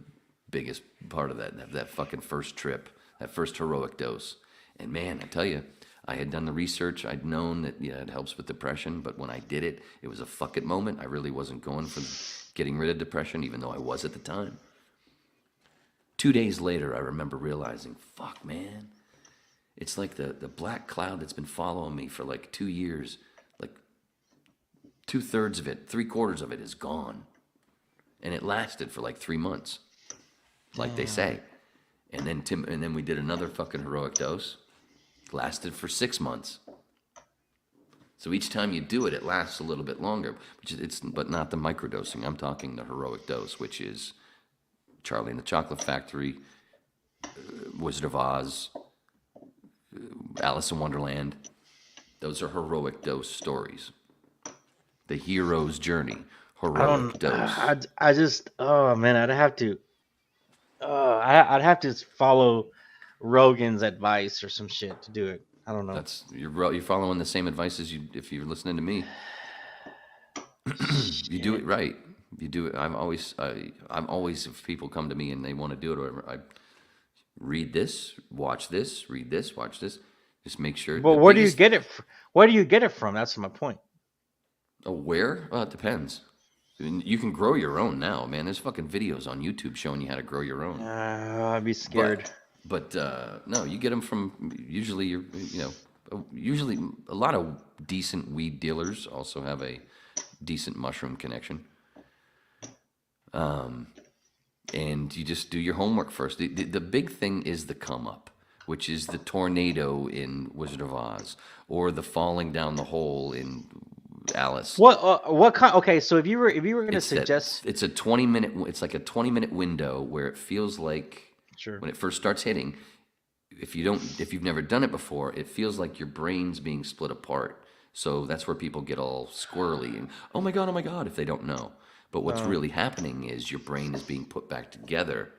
biggest part of that fucking first trip, that first heroic dose. And man, I tell you, I had done the research. I'd known that, it helps with depression, but when I did it, it was a fuck it moment. I really wasn't going for getting rid of depression, even though I was at the time. 2 days later, I remember realizing, fuck, man, it's like the black cloud that's been following me for like 2 years, like 2/3 of it, 3/4 of it is gone. And it lasted for like 3 months, like they say. And then we did another fucking heroic dose. Lasted for 6 months. So each time you do it, it lasts a little bit longer, but not the microdosing. I'm talking the heroic dose, which is Charlie and the Chocolate Factory, Wizard of Oz, Alice in Wonderland. Those are heroic dose stories. The hero's journey, heroic dose. I just, oh man, I'd have to follow Rogan's advice or some shit to do it. I don't know. You're following the same advice as if you're listening to me. You do it right. You do it. I'm always if people come to me and they want to do it, or whatever, I read this, watch this, read this, watch this. Just make sure. Well, where do you get it? Where do you get it from? That's my point. Oh, where? Well, it depends. You can grow your own now, man. There's fucking videos on YouTube showing you how to grow your own. I'd be scared. But no, you get them from usually usually a lot of decent weed dealers also have a decent mushroom connection. And you just do your homework first. The big thing is the come up, which is the tornado in Wizard of Oz, or the falling down the hole in Alice. What kind? Okay, so if you were going to suggest, it's a 20-minute. It's like a 20-minute window where it feels like. Sure. When it first starts hitting, if you've never done it before, it feels like your brain's being split apart. So that's where people get all squirrely and oh my god if they don't know. But what's really happening is your brain is being put back together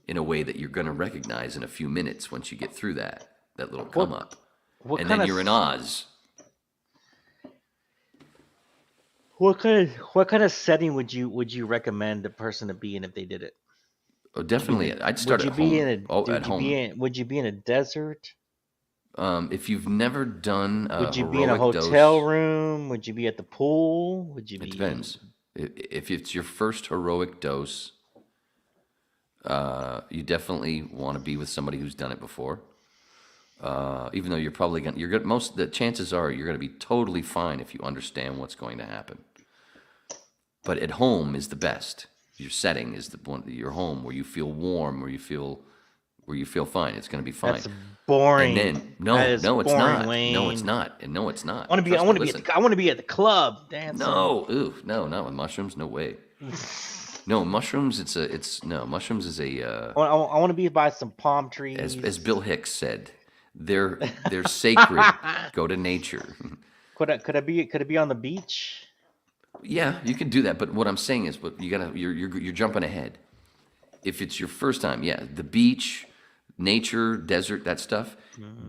in a way that you're going to recognize in a few minutes once you get through that little come up. And then you're in Oz. What kind of setting would you recommend the person to be in if they did it? Oh, definitely. I'd start at home. At home. Would you be in a desert? If you've never done a would you be in a hotel dose, room? Would you be at the pool? Would you be? It depends. If it's your first heroic dose, you definitely want to be with somebody who's done it before. Even though you're probably the chances are you're gonna be totally fine if you understand what's going to happen. But at home is the best. Your setting is the one. Your home where you feel warm, where you feel fine. It's going to be fine. That's boring. And then That is no, it's boring, not. Wayne. No, it's not. And no, it's not. I want to be at the club dancing. No, no, not with mushrooms. No way. No, mushrooms. Mushrooms is a. I want to be by some palm trees. As Bill Hicks said, they're sacred. Go to nature. Could it be on the beach? Yeah, you can do that. But what I'm saying is, but you're jumping ahead. If it's your first time, yeah, the beach, nature, desert, that stuff.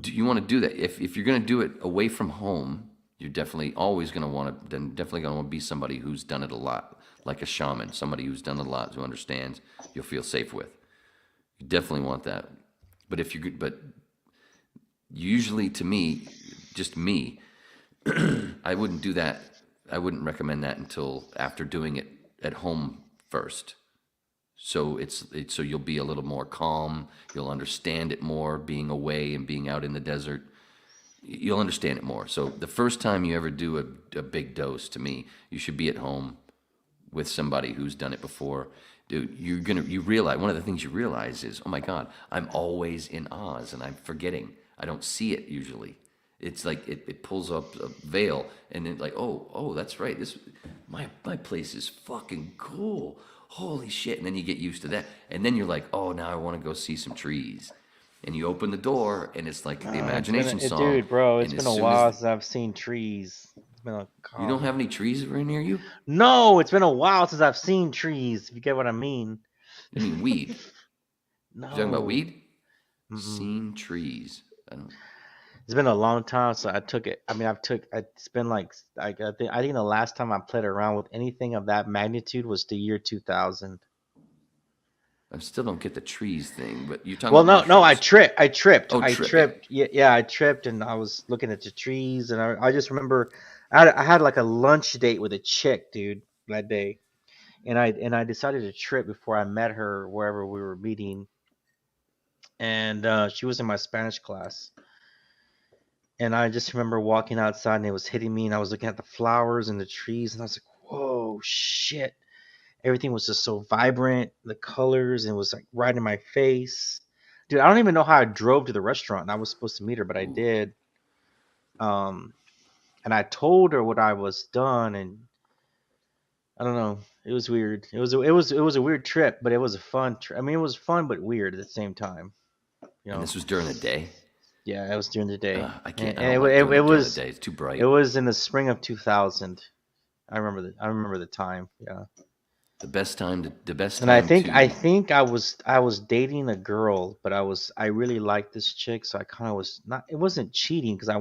Do you want to do that? If you're going to do it away from home, you're definitely always going to want to be somebody who's done it a lot, like a shaman, somebody who's done it a lot, who understands, you'll feel safe with. You definitely want that. But usually, to me, just me, I wouldn't do that. I wouldn't recommend that until after doing it at home first. So so you'll be a little more calm. You'll understand it more, being away and being out in the desert. You'll understand it more. So the first time you ever do a big dose, to me, you should be at home with somebody who's done it before. Dude, you realize, one of the things you realize is, oh my God, I'm always in Oz and I'm forgetting. I don't see it usually. It's like it pulls up a veil and then like, oh, that's right. My place is fucking cool. Holy shit. And then you get used to that. And then you're like, oh, now I want to go see some trees. And you open the door and it's like the imagination song. Dude, bro, it's been a while since I've seen trees. It's been You don't have any trees right near you? No, it's been a while since I've seen trees, if you get what I mean. I mean weed. No. You talking about weed? Seen trees. I don't. It's been a long time, so I took it. I mean, it's been like I think the last time I played around with anything of that magnitude was the year 2000. I still don't get the trees thing, but you're talking. Well, about no, I mushrooms. tripped. Oh, I tripped. Yeah, I tripped, and I was looking at the trees, and I just remember I had like a lunch date with a chick, dude, that day, and I decided to trip before I met her wherever we were meeting, and she was in my Spanish class. And I just remember walking outside and it was hitting me and I was looking at the flowers and the trees and I was like, whoa, shit. Everything was just so vibrant, the colors, and it was like right in my face. Dude, I don't even know how I drove to the restaurant and I was supposed to meet her, but I did. And I told her what I was done and I don't know. It was weird. It was a weird trip, but it was a fun trip. I mean, it was fun but weird at the same time. You know? And this was during the day? Yeah, it was during the day. I can't. And it was. The day. It's too bright. It was in the spring of 2000. I remember the time. Yeah. The best time. And I think I was dating a girl, but I really liked this chick, so I kind of was not. It wasn't cheating because I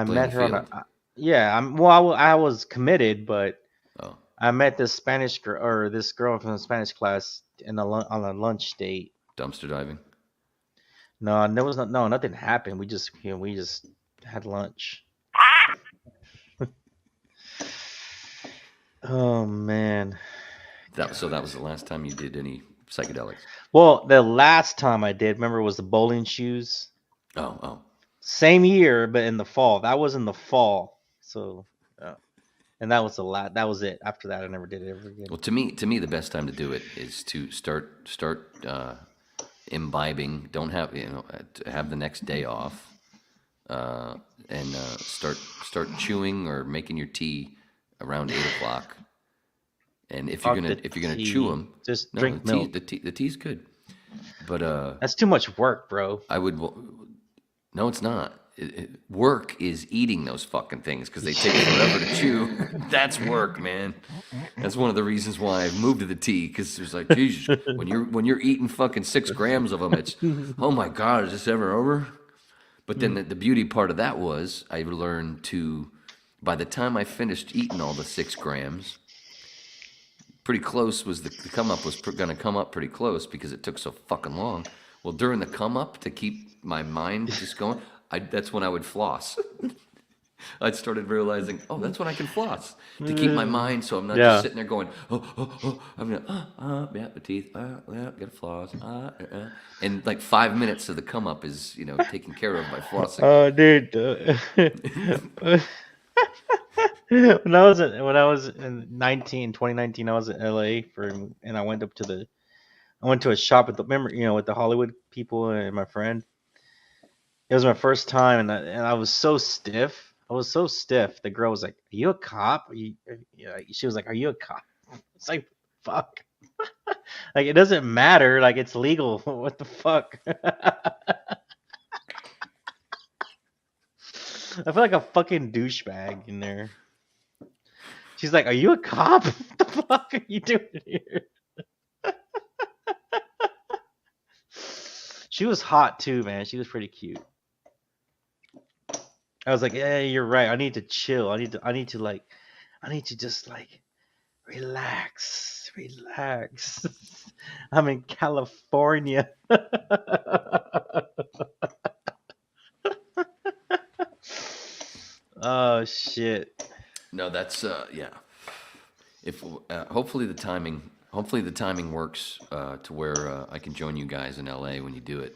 met her on a. Yeah, I was committed, but I met this Spanish girl or this girl from the Spanish class on a lunch date. Dumpster diving. No, there was nothing happened. We just had lunch. Oh man. So that was the last time you did any psychedelics. Well, the last time I did, remember, was the bowling shoes. Oh. Same year, but in the fall. That was in the fall. So, and that was that was it. After that, I never did it ever again. Well, to me, the best time to do it is to start imbibing. Don't have have the next day off, and start chewing or making your tea around 8:00. And if you're gonna chew them, just drink milk. The tea's good, but that's too much work, bro. I would. No, it's not. Work is eating those fucking things because they take forever to chew. That's work, man. That's one of the reasons why I've moved to the tea, because it was like, Jesus, when you're eating fucking 6 grams of them, it's, oh my God, is this ever over? But then the beauty part of that was I learned to, by the time I finished eating all the 6 grams, pretty close was the come up was going to come up pretty close because it took so fucking long. Well, during the come up, to keep my mind just going, that's when I would floss. I started realizing, that's when I can floss to keep my mind, so I'm not just sitting there going, I'm gonna, yeah, the teeth, yeah, gotta floss, and like 5 minutes of the come up is, taken care of by flossing. Oh, dude. when I was in 2019, I was in LA and I went to a shop at the remember with the Hollywood people and my friend. It was my first time, and I was so stiff. I was so stiff. The girl was like, "Are you a cop?" She was like, "Are you a cop?" It's like, fuck. Like it doesn't matter. Like it's legal. What the fuck? I feel like a fucking douchebag in there. She's like, "Are you a cop? What the fuck are you doing here?" She was hot too, man. She was pretty cute. I was like, "Yeah, you're right. I need to chill. I need to just like relax, relax. I'm in California." Oh shit. No, that's yeah. If hopefully the timing works to where I can join you guys in LA when you do it,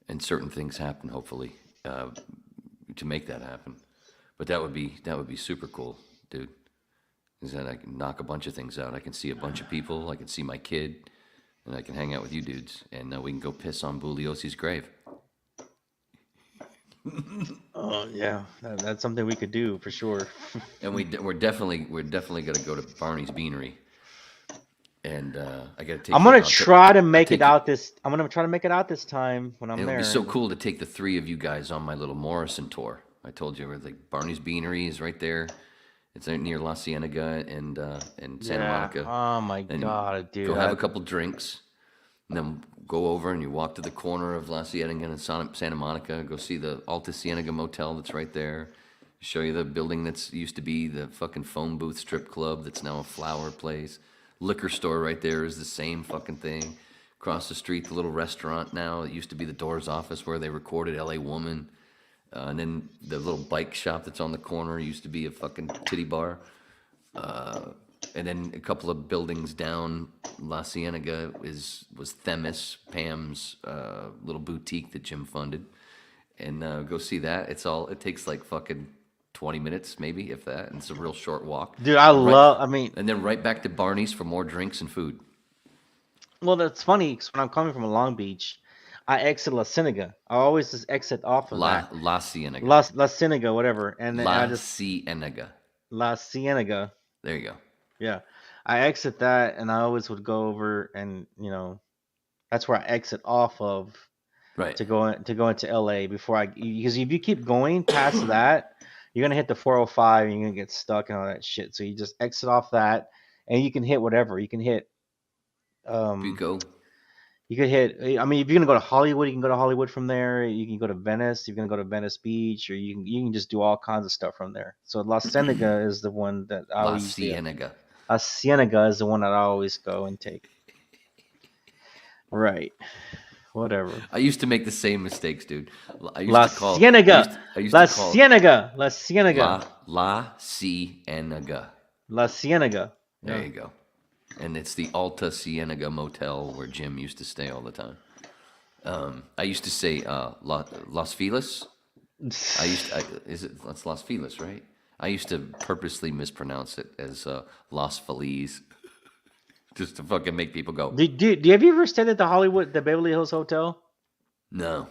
and certain things happen hopefully to make that happen. But that would be super cool, dude. Is that I can knock a bunch of things out. I can see a bunch of people. I can see my kid, and I can hang out with you dudes, and we can go piss on Bugliosi's grave. Oh yeah, that's something we could do for sure. And we're definitely gonna go to Barney's Beanery, and I gotta take. I'm gonna I'll try to make take it out this. I'm gonna try to make it out this time when I'm It would there. be so cool to take the three of you guys on my little Morrison tour. I told you, like Barney's Beanery is right there. It's right near La Cienega and Santa Monica. Oh my And god, dude. go have a couple drinks, and then go over and you walk to the corner of La Cienega and Santa Monica. Go see the Alta Cienega Motel that's right there. Show you the building that's used to be the fucking phone booth strip club that's now a flower place. Liquor store right there is the same fucking thing. Across the street, the little restaurant now. It used to be the Doors office where they recorded L.A. Woman. And then the little bike shop that's on the corner used to be a fucking titty bar. And then a couple of buildings down La Cienega was Themis, Pam's little boutique that Jim funded. And go see that. It takes like fucking 20 minutes maybe, if that. And it's a real short walk. Dude, And then right back to Barney's for more drinks and food. Well, that's funny because when I'm coming from Long Beach, I exit La Cienega. I always just exit off of that. La Cienega. La Cienega, whatever. And then La Cienega. La Cienega. There you go. Yeah. I exit that and I always would go over and, that's where I exit off of Right. to go into LA because if you keep going past that, you're going to hit the 405 and you're going to get stuck and all that shit. So you just exit off that and you can hit whatever. You can hit You go. You could hit. I mean, if you're gonna go to Hollywood, you can go to Hollywood from there. You can go to Venice. If you're gonna go to Venice Beach, or you can just do all kinds of stuff from there. So La Cienega is the one that I La always Cienega. La Cienega is the one that I always go and take. Right. Whatever. I used to make the same mistakes, dude. I used La to call Cienega. I used La to call Cienega. La Cienega. La Cienega. La Cienega. There you go. And it's the Alta Cienega Motel where Jim used to stay all the time. I used to say Las Feliz. That's Las Feliz, right? I used to purposely mispronounce it as Las Feliz, just to fucking make people go. Do you have you ever stayed at the Beverly Hills Hotel? No,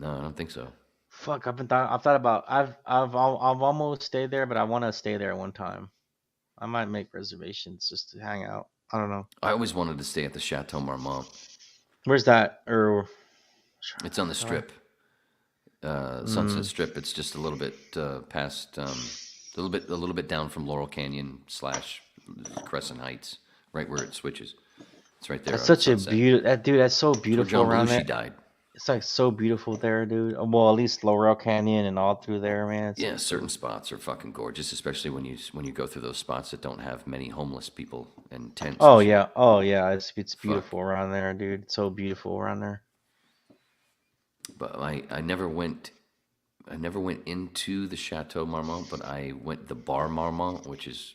I don't think so. Fuck, I've thought about. I've almost stayed there, but I want to stay there one time. I might make reservations just to hang out. I don't know. I always wanted to stay at the Chateau Marmont. Where's that? It's on the Strip, Sunset Strip. It's just a little bit past, a little bit down from Laurel Canyon / Crescent Heights, right where it switches. It's right there. That's such a beautiful. Dude, that's so beautiful around there. Died. It's like so beautiful there, dude. Well, at least Laurel Canyon and all through there, man. Yeah, certain spots are fucking gorgeous, especially when you go through those spots that don't have many homeless people and tents. Oh yeah. It's beautiful around there, dude. It's so beautiful around there. But I never went into the Chateau Marmont, but I went the Bar Marmont, which is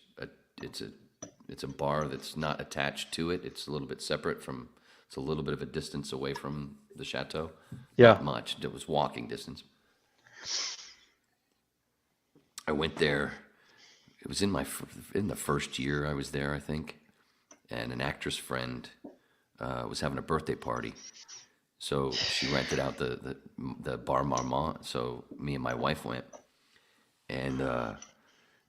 it's a bar that's not attached to it. It's a little bit separate from. It's a little bit of a distance away from the chateau. Yeah. Not much. It was walking distance. I went there. It was in the first year I was there, I think, and an actress friend was having a birthday party, so she rented out the Bar Marmont. So me and my wife went, and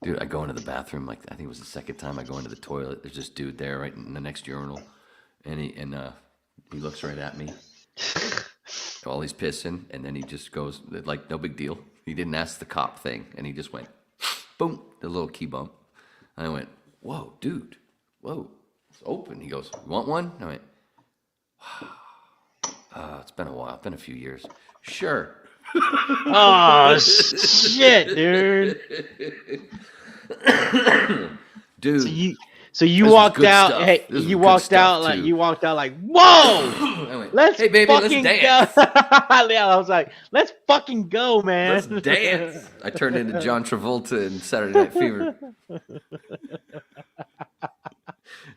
dude, I go into the bathroom. Like I think it was the second time I go into the toilet. There's this dude there right in the next urinal, and he looks right at me while he's pissing, and then he just goes like no big deal. He didn't ask the cop thing, and he just went boom, the little key bump. And I went, whoa, dude, whoa, it's open. He goes, you want one? I went, it's been a while. It's been a few years. Sure. Oh shit, dude. Dude. So you this was walked good out. stuff. Hey, This was you good walked stuff, out like too. you walked out like, whoa. I went, Let's hey, baby, let's fucking dance. go. Yeah, I was like, let's fucking go, man. Let's dance. I turned into John Travolta in Saturday Night Fever.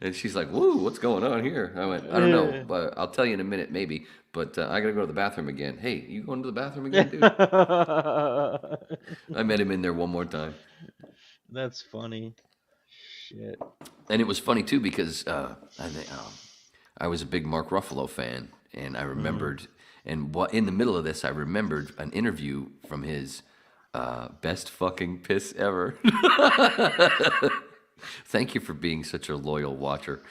And she's like, woo, what's going on here? I went, I don't know, but I'll tell you in a minute, maybe. But I got to go to the bathroom again. Hey, you going to the bathroom again, dude? I met him in there one more time. That's funny. Shit. And it was funny, too, because I was a big Mark Ruffalo fan. And I remembered, and in the middle of this, I remembered an interview from his best fucking piss ever. Thank you for being such a loyal watcher,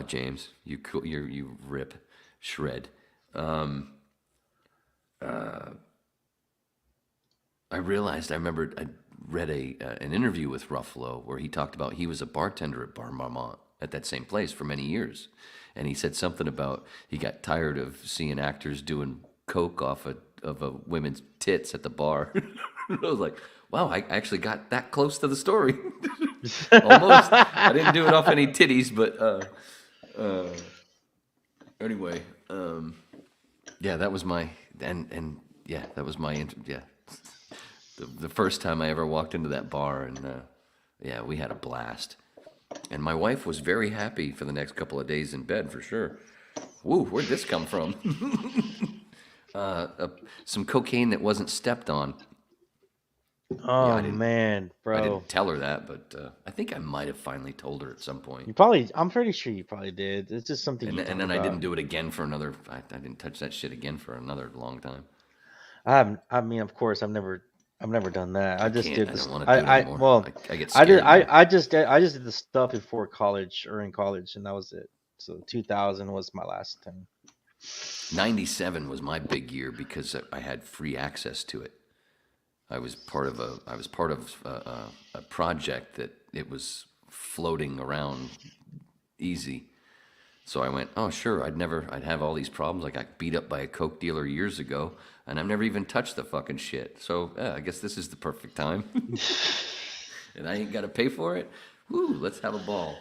James. You rip, shred. I remembered I read an interview with Ruffalo where he talked about he was a bartender at Bar Marmont at that same place for many years, and he said something about he got tired of seeing actors doing coke off of a women's tits at the bar. I was like, wow, I actually got that close to the story. Almost. I didn't do it off any titties, but anyway, yeah, that was my that was my the first time I ever walked into that bar, and yeah, we had a blast. And my wife was very happy for the next couple of days in bed for sure. Woo, where'd this come from? Some cocaine that wasn't stepped on. Oh I didn't- man, bro. I didn't tell her that, but I think I might have finally told her at some point. I'm pretty sure you probably did. It's just something. And then I didn't do it again for another. I didn't touch that shit again for another long time. I mean, of course, I've never done that. I just did I this. don't want to do it anymore. Well, I get I scared. did. I just did the stuff before college or in college, and that was it. So 2000 was my last time. 97 was my big year because I had free access to it. I was part of a project that it was floating around easy. So I went, oh sure, I'd have all these problems. I got beat up by a coke dealer years ago, and I've never even touched the fucking shit. So yeah, I guess this is the perfect time. And I ain't got to pay for it. Woo, let's have a ball.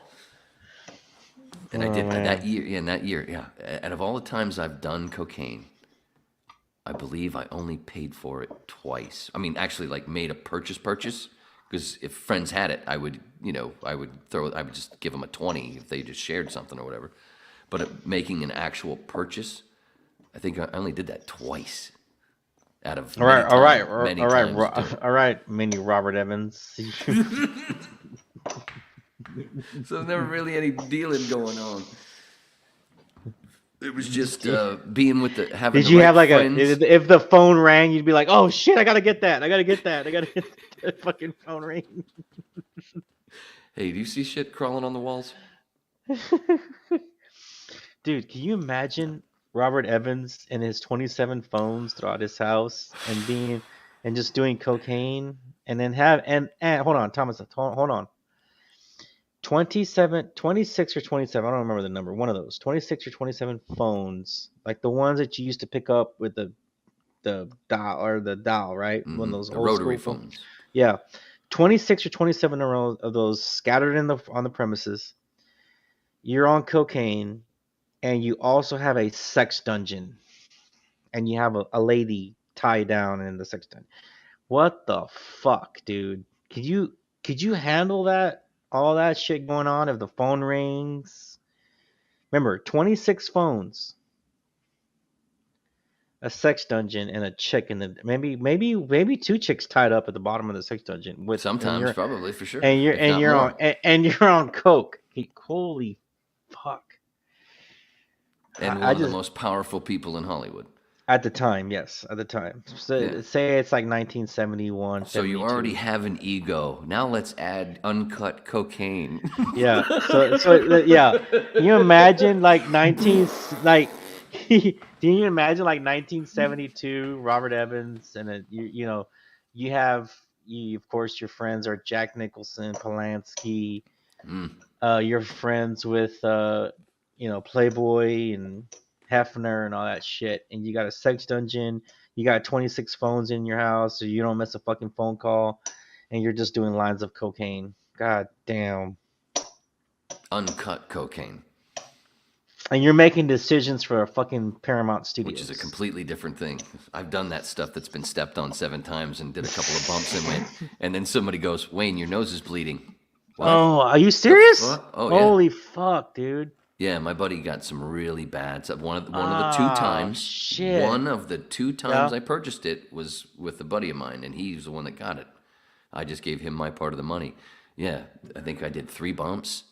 And I did that year. Yeah, in that year, yeah. Out of all the times I've done cocaine, I believe I only paid for it twice. I mean, actually, like made a purchase, because if friends had it, I would just give them a 20 if they just shared something or whatever. But making an actual purchase, I think I only did that twice. Out of all right, mini Robert Evans. So never really any dealing going on. It was just being with having. Did the you right have like friends. if the phone rang, you'd be like, oh shit, I gotta get that. I gotta get the fucking phone ring. Hey, do you see shit crawling on the walls? Dude, can you imagine Robert Evans and his 27 phones throughout his house and just doing cocaine and then and hold on, Thomas, hold on. 26 or 27, I don't remember the number, one of those 26 or 27 phones, like the ones that you used to pick up with the dial, right? Mm-hmm. One of those the old rotary school phones. Yeah, 26 or 27 of those scattered on the premises. You're on cocaine, and you also have a sex dungeon, and you have a lady tied down in the sex dungeon. What the fuck, dude? Could you handle that? All that shit going on if the phone rings. Remember, 26 phones. a sex dungeon and a chick in the maybe two chicks tied up at the bottom of the sex dungeon with Sometimes, probably, for sure. and you're if and not you're more. on and you're on coke. Holy fuck! And I one of the just most powerful people in Hollywood. at the time, yes, at the time. So Yeah. say it's like 1971. So you 72. already have an ego. Now let's add uncut cocaine. Yeah. So yeah. Can you imagine like 19 like can you imagine like 1972 Robert Evans and you know you have of course your friends are Jack Nicholson, Polanski, you're friends with Playboy and Hefner and all that shit, and you got a sex dungeon, you got 26 phones in your house so you don't miss a fucking phone call, and you're just doing lines of cocaine. God damn. Uncut cocaine. And you're making decisions for a fucking Paramount Studios. Which is a completely different thing. I've done that stuff that's been stepped on 7 times and did a couple of bumps and went, and then somebody goes, Wayne, your nose is bleeding. What? Oh, are you serious? Oh, yeah. Holy fuck, dude. Yeah, my buddy got some really bad stuff. One of the 2 times. Shit. One of the 2 times I purchased it was with a buddy of mine, and he's the one that got it. I just gave him my part of the money. Yeah, I think I did 3 bumps.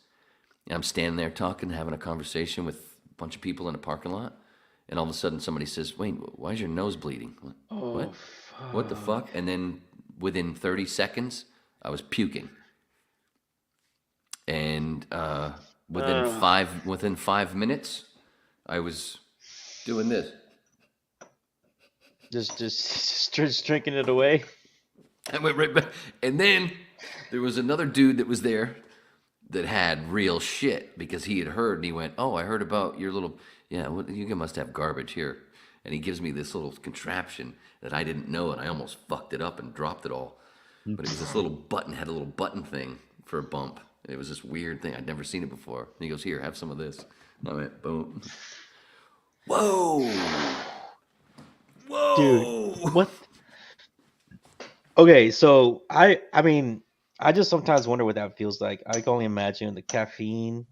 I'm standing there talking, having a conversation with a bunch of people in a parking lot, and all of a sudden somebody says, Wayne, why is your nose bleeding? What? Fuck. What the fuck? And then within 30 seconds, I was puking. And within 5 minutes, I was doing this. Just drinking it away. I went right back. And then there was another dude that was there that had real shit because he had heard, and he went, oh, I heard about your little, you must have garbage here. And he gives me this little contraption that I didn't know, and I almost fucked it up and dropped it all. But it was this little button, had a little button thing for a bump. It was this weird thing. I'd never seen it before. And he goes, here, have some of this. And I went, boom. Whoa! Dude, what? Okay, so I mean, I just sometimes wonder what that feels like. I can only imagine the caffeine,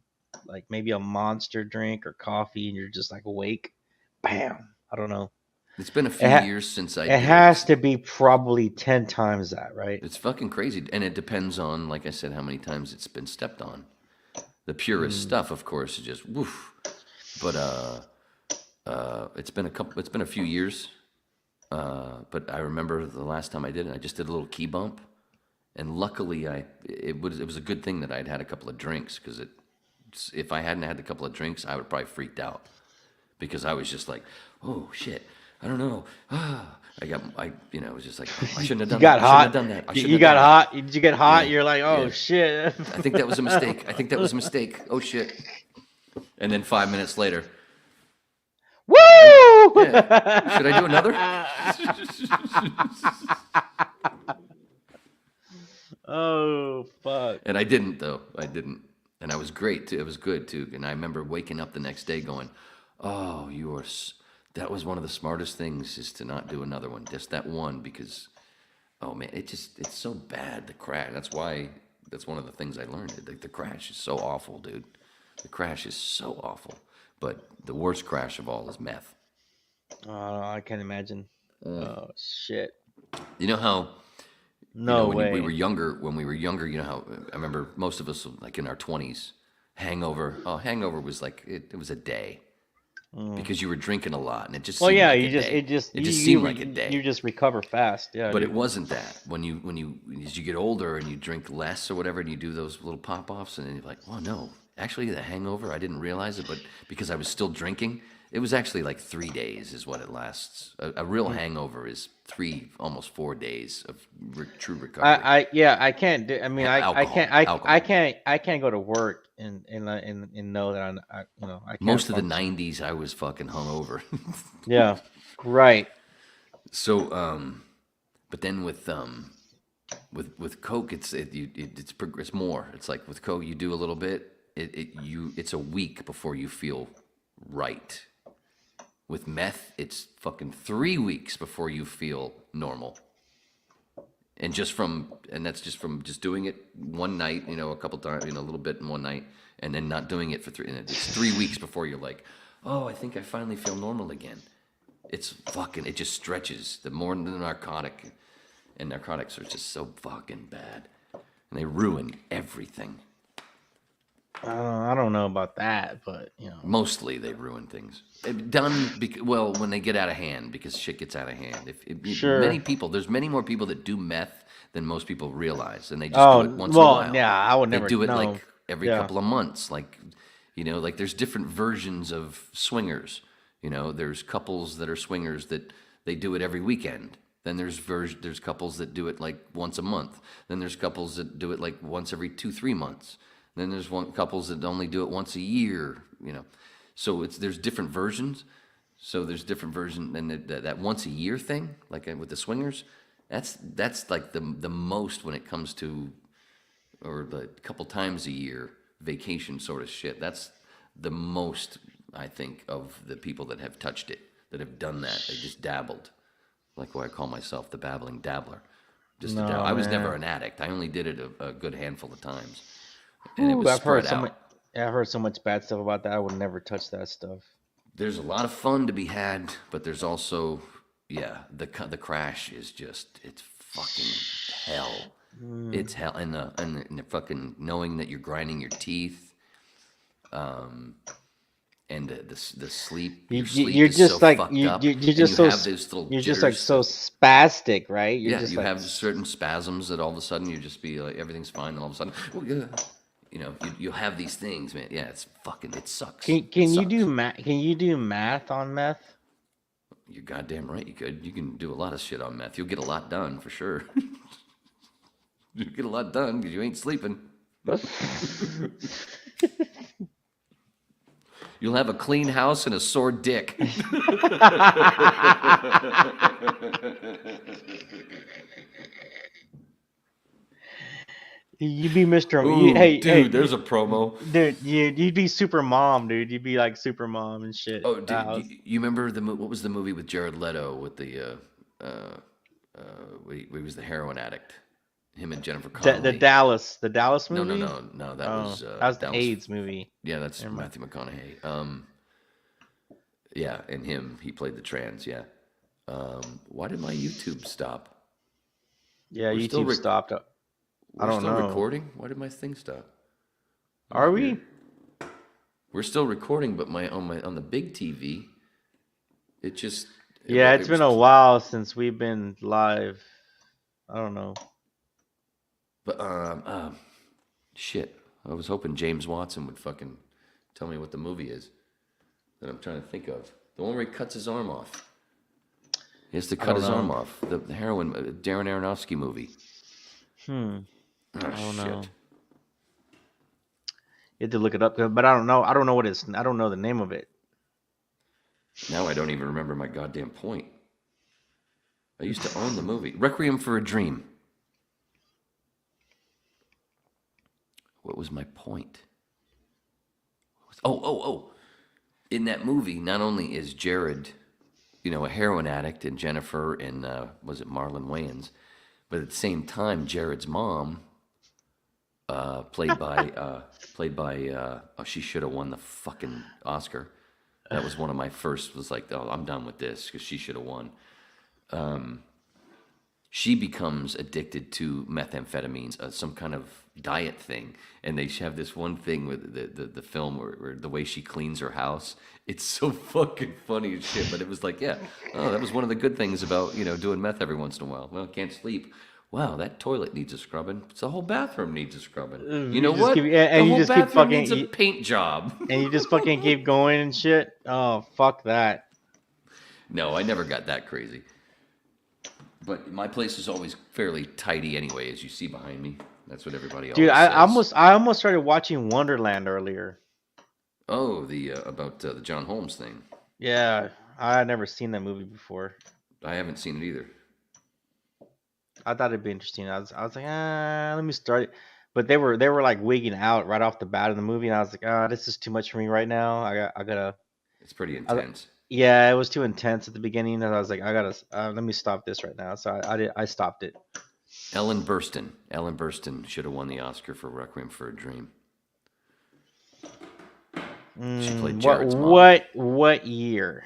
like maybe a Monster drink or coffee, and you're just like awake. Bam. I don't know. It's been a few years since I did it. Has to be probably 10 times that, right? It's fucking crazy. And it depends on, like I said, how many times it's been stepped on. The purest stuff, of course, is just woof. But it's been a few years. But I remember the last time I did it, I just did a little key bump. And luckily, it was a good thing that I'd had a couple of drinks, because if I hadn't had a couple of drinks, I would probably freaked out, because I was just like, oh shit, I don't know. It was just like, oh, I shouldn't have done that. I shouldn't have done that. You got hot. Did you get hot? Yeah. You're like, oh shit. I think that was a mistake. Oh shit. And then 5 minutes later, woo! Yeah. Should I do another? Oh fuck! And I didn't, though. And I was great too. It was good too. And I remember waking up the next day going, "Oh, that was one of the smartest things, is to not do another one. Just that one, because, oh man, it's so bad. The crash. That's one of the things I learned. The crash is so awful, dude. The crash is so awful. But the worst crash of all is meth. Oh, I can't imagine. Oh shit! You know how? When we were younger, you know how, I remember most of us, like in our 20s, hangover was like, it was a day, because you were drinking a lot, and it just seemed like a day. It just seemed like a day. You just recover fast, yeah. But it wasn't that. When you as you get older and you drink less or whatever, and you do those little pop-offs, and then you're like, oh no, actually the hangover, I didn't realize it, but because I was still drinking, it was actually like 3 days is what it lasts. A real hangover is 3, almost 4 days of true recovery. I can't do. I mean, Alcohol. I can't go to work and know that I can't. Most of the 90s, I was fucking hungover. Yeah, right. So, but then with Coke, it's more. It's like with Coke, you do a little bit. It's a week before you feel right. With meth, it's fucking 3 weeks before you feel normal. And that's just from doing it one night, a couple times, a little bit in one night, and then not doing it for 3. And it's 3 weeks before you're like, oh, I think I finally feel normal again. It's fucking. It just stretches. The more than the narcotic, and narcotics are just so fucking bad, and they ruin everything. I don't know about that, but you know. Mostly they ruin things. When they get out of hand, because shit gets out of hand. Sure. Many people, there's many more people that do meth than most people realize, and they just do it once in a while. Yeah, I would never. They do it no. like every couple of months, like like there's different versions of swingers. There's couples that are swingers that they do it every weekend. Then there's couples that do it like once a month. Then there's couples that do it like once every 2-3 months. Then there's couples that only do it once a year, So there's different versions. So there's different versions, and that once a year thing, like with the swingers, that's like the most when it comes to, or the couple times a year vacation sort of shit. That's the most, I think, of the people that have touched it, that have done that. They just dabbled, like what I call myself, the babbling dabbler. Just No, I was man. never an addict. I only did it a good handful of times. And it Ooh, was I've heard spread out. I've heard so much bad stuff about that. I would never touch that stuff. There's a lot of fun to be had, but there's also, the crash is just, it's fucking hell. It's hell, and the fucking knowing that you're grinding your teeth, and the sleep. Your sleep You're is just so like fucked you're up, just and you so have those little you're just like jitters. so spastic, right? You're Yeah, just you like, have certain spasms that all of a sudden you just be like, everything's fine, and all of a sudden, you'll have these things, man. Yeah, it sucks. Can It you sucks. do Can you do math on meth? You're goddamn right you could. You can do a lot of shit on meth. You'll get a lot done, for sure. You'll get a lot done because you ain't sleeping. You'll have a clean house and a sore dick. You'd be Mr. Ooh, hey, there's a promo. dude, you'd be super mom, dude. You'd be like super mom and shit. Oh, dude, you remember what was the movie with Jared Leto with the he was the heroin addict, him and Jennifer Connelly. The Dallas movie. No, that was the AIDS movie. Yeah, that's Matthew McConaughey. Yeah, and he played the trans. Yeah. Why did my YouTube stop? Yeah, We're still YouTube stopped. I don't know. Recording? Why did my thing stop? Are we? We're still recording, but on the big TV, it just. It's been a while since we've been live. I don't know. But shit. I was hoping James Watson would fucking tell me what the movie is that I'm trying to think of. The one where he cuts his arm off. He has to cut his arm off. The heroin Darren Aronofsky movie. I don't know. Shit. You have to look it up, but I don't know. I don't know I don't know the name of it. Now I don't even remember my goddamn point. I used to own the movie. Requiem for a Dream. What was my point? Oh. In that movie, not only is Jared, a heroin addict, and Jennifer and, was it Marlon Wayans, but at the same time, Jared's mom, played by, she should have won the fucking Oscar. That was one of my first, was like, oh, I'm done with this, because she should have won. She becomes addicted to methamphetamines, some kind of diet thing, and they have this one thing with the film where the way she cleans her house. It's so fucking funny as shit, but it was like, that was one of the good things about doing meth every once in a while. Well, can't sleep. Wow, that toilet needs a scrubbing. The whole bathroom needs a scrubbing. You know what? The whole bathroom needs a paint job. And you just fucking keep going and shit. Oh, fuck that. No, I never got that crazy. But my place is always fairly tidy anyway, as you see behind me. That's what everybody always says. I almost started watching Wonderland earlier. Oh, about the John Holmes thing. Yeah, I had never seen that movie before. I haven't seen it either. I thought it'd be interesting. I was like, let me start it. But they were like wigging out right off the bat of the movie, and I was like, this is too much for me right now. I gotta. It's pretty intense. Yeah, it was too intense at the beginning, and I was like, I gotta let me stop this right now. So I stopped it. Ellen Burstyn should have won the Oscar for Requiem for a Dream. She played Jared's mom. What year?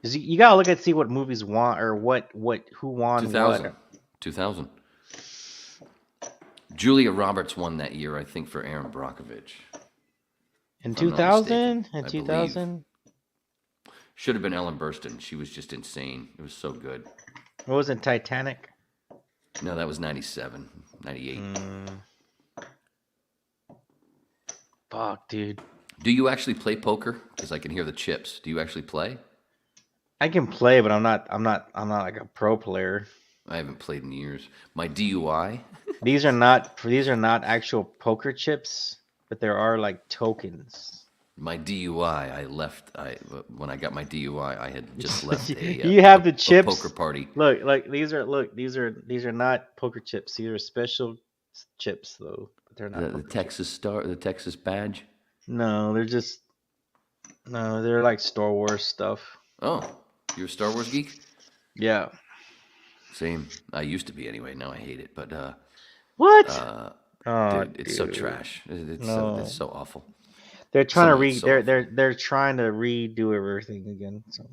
Because you gotta look at see what movies won or who won 2000. what. 2000. Julia Roberts won that year, I think, for Aaron Brockovich. In if I'm not mistaken, 2000? In I 2000? Should have been Ellen Burstyn. She was just insane. It was so good. It wasn't Titanic. No, that was 97, 98. Fuck, dude. Do you actually play poker? Because I can hear the chips. Do you actually play? I can play, but I'm not like a pro player. I haven't played in years. My DUI. These are not actual poker chips, but there are like tokens. My DUI. When I got my DUI, I had just left You have the chips. poker party. These are not poker chips. These are special chips though. But they're not The Texas Star, the Texas badge. No, they're like Star Wars stuff. Oh, you're a Star Wars geek? Yeah. Same. I used to be anyway. Now I hate it. But what? Dude, it's so trash. It's so awful. They're trying to they're trying to redo everything again. So.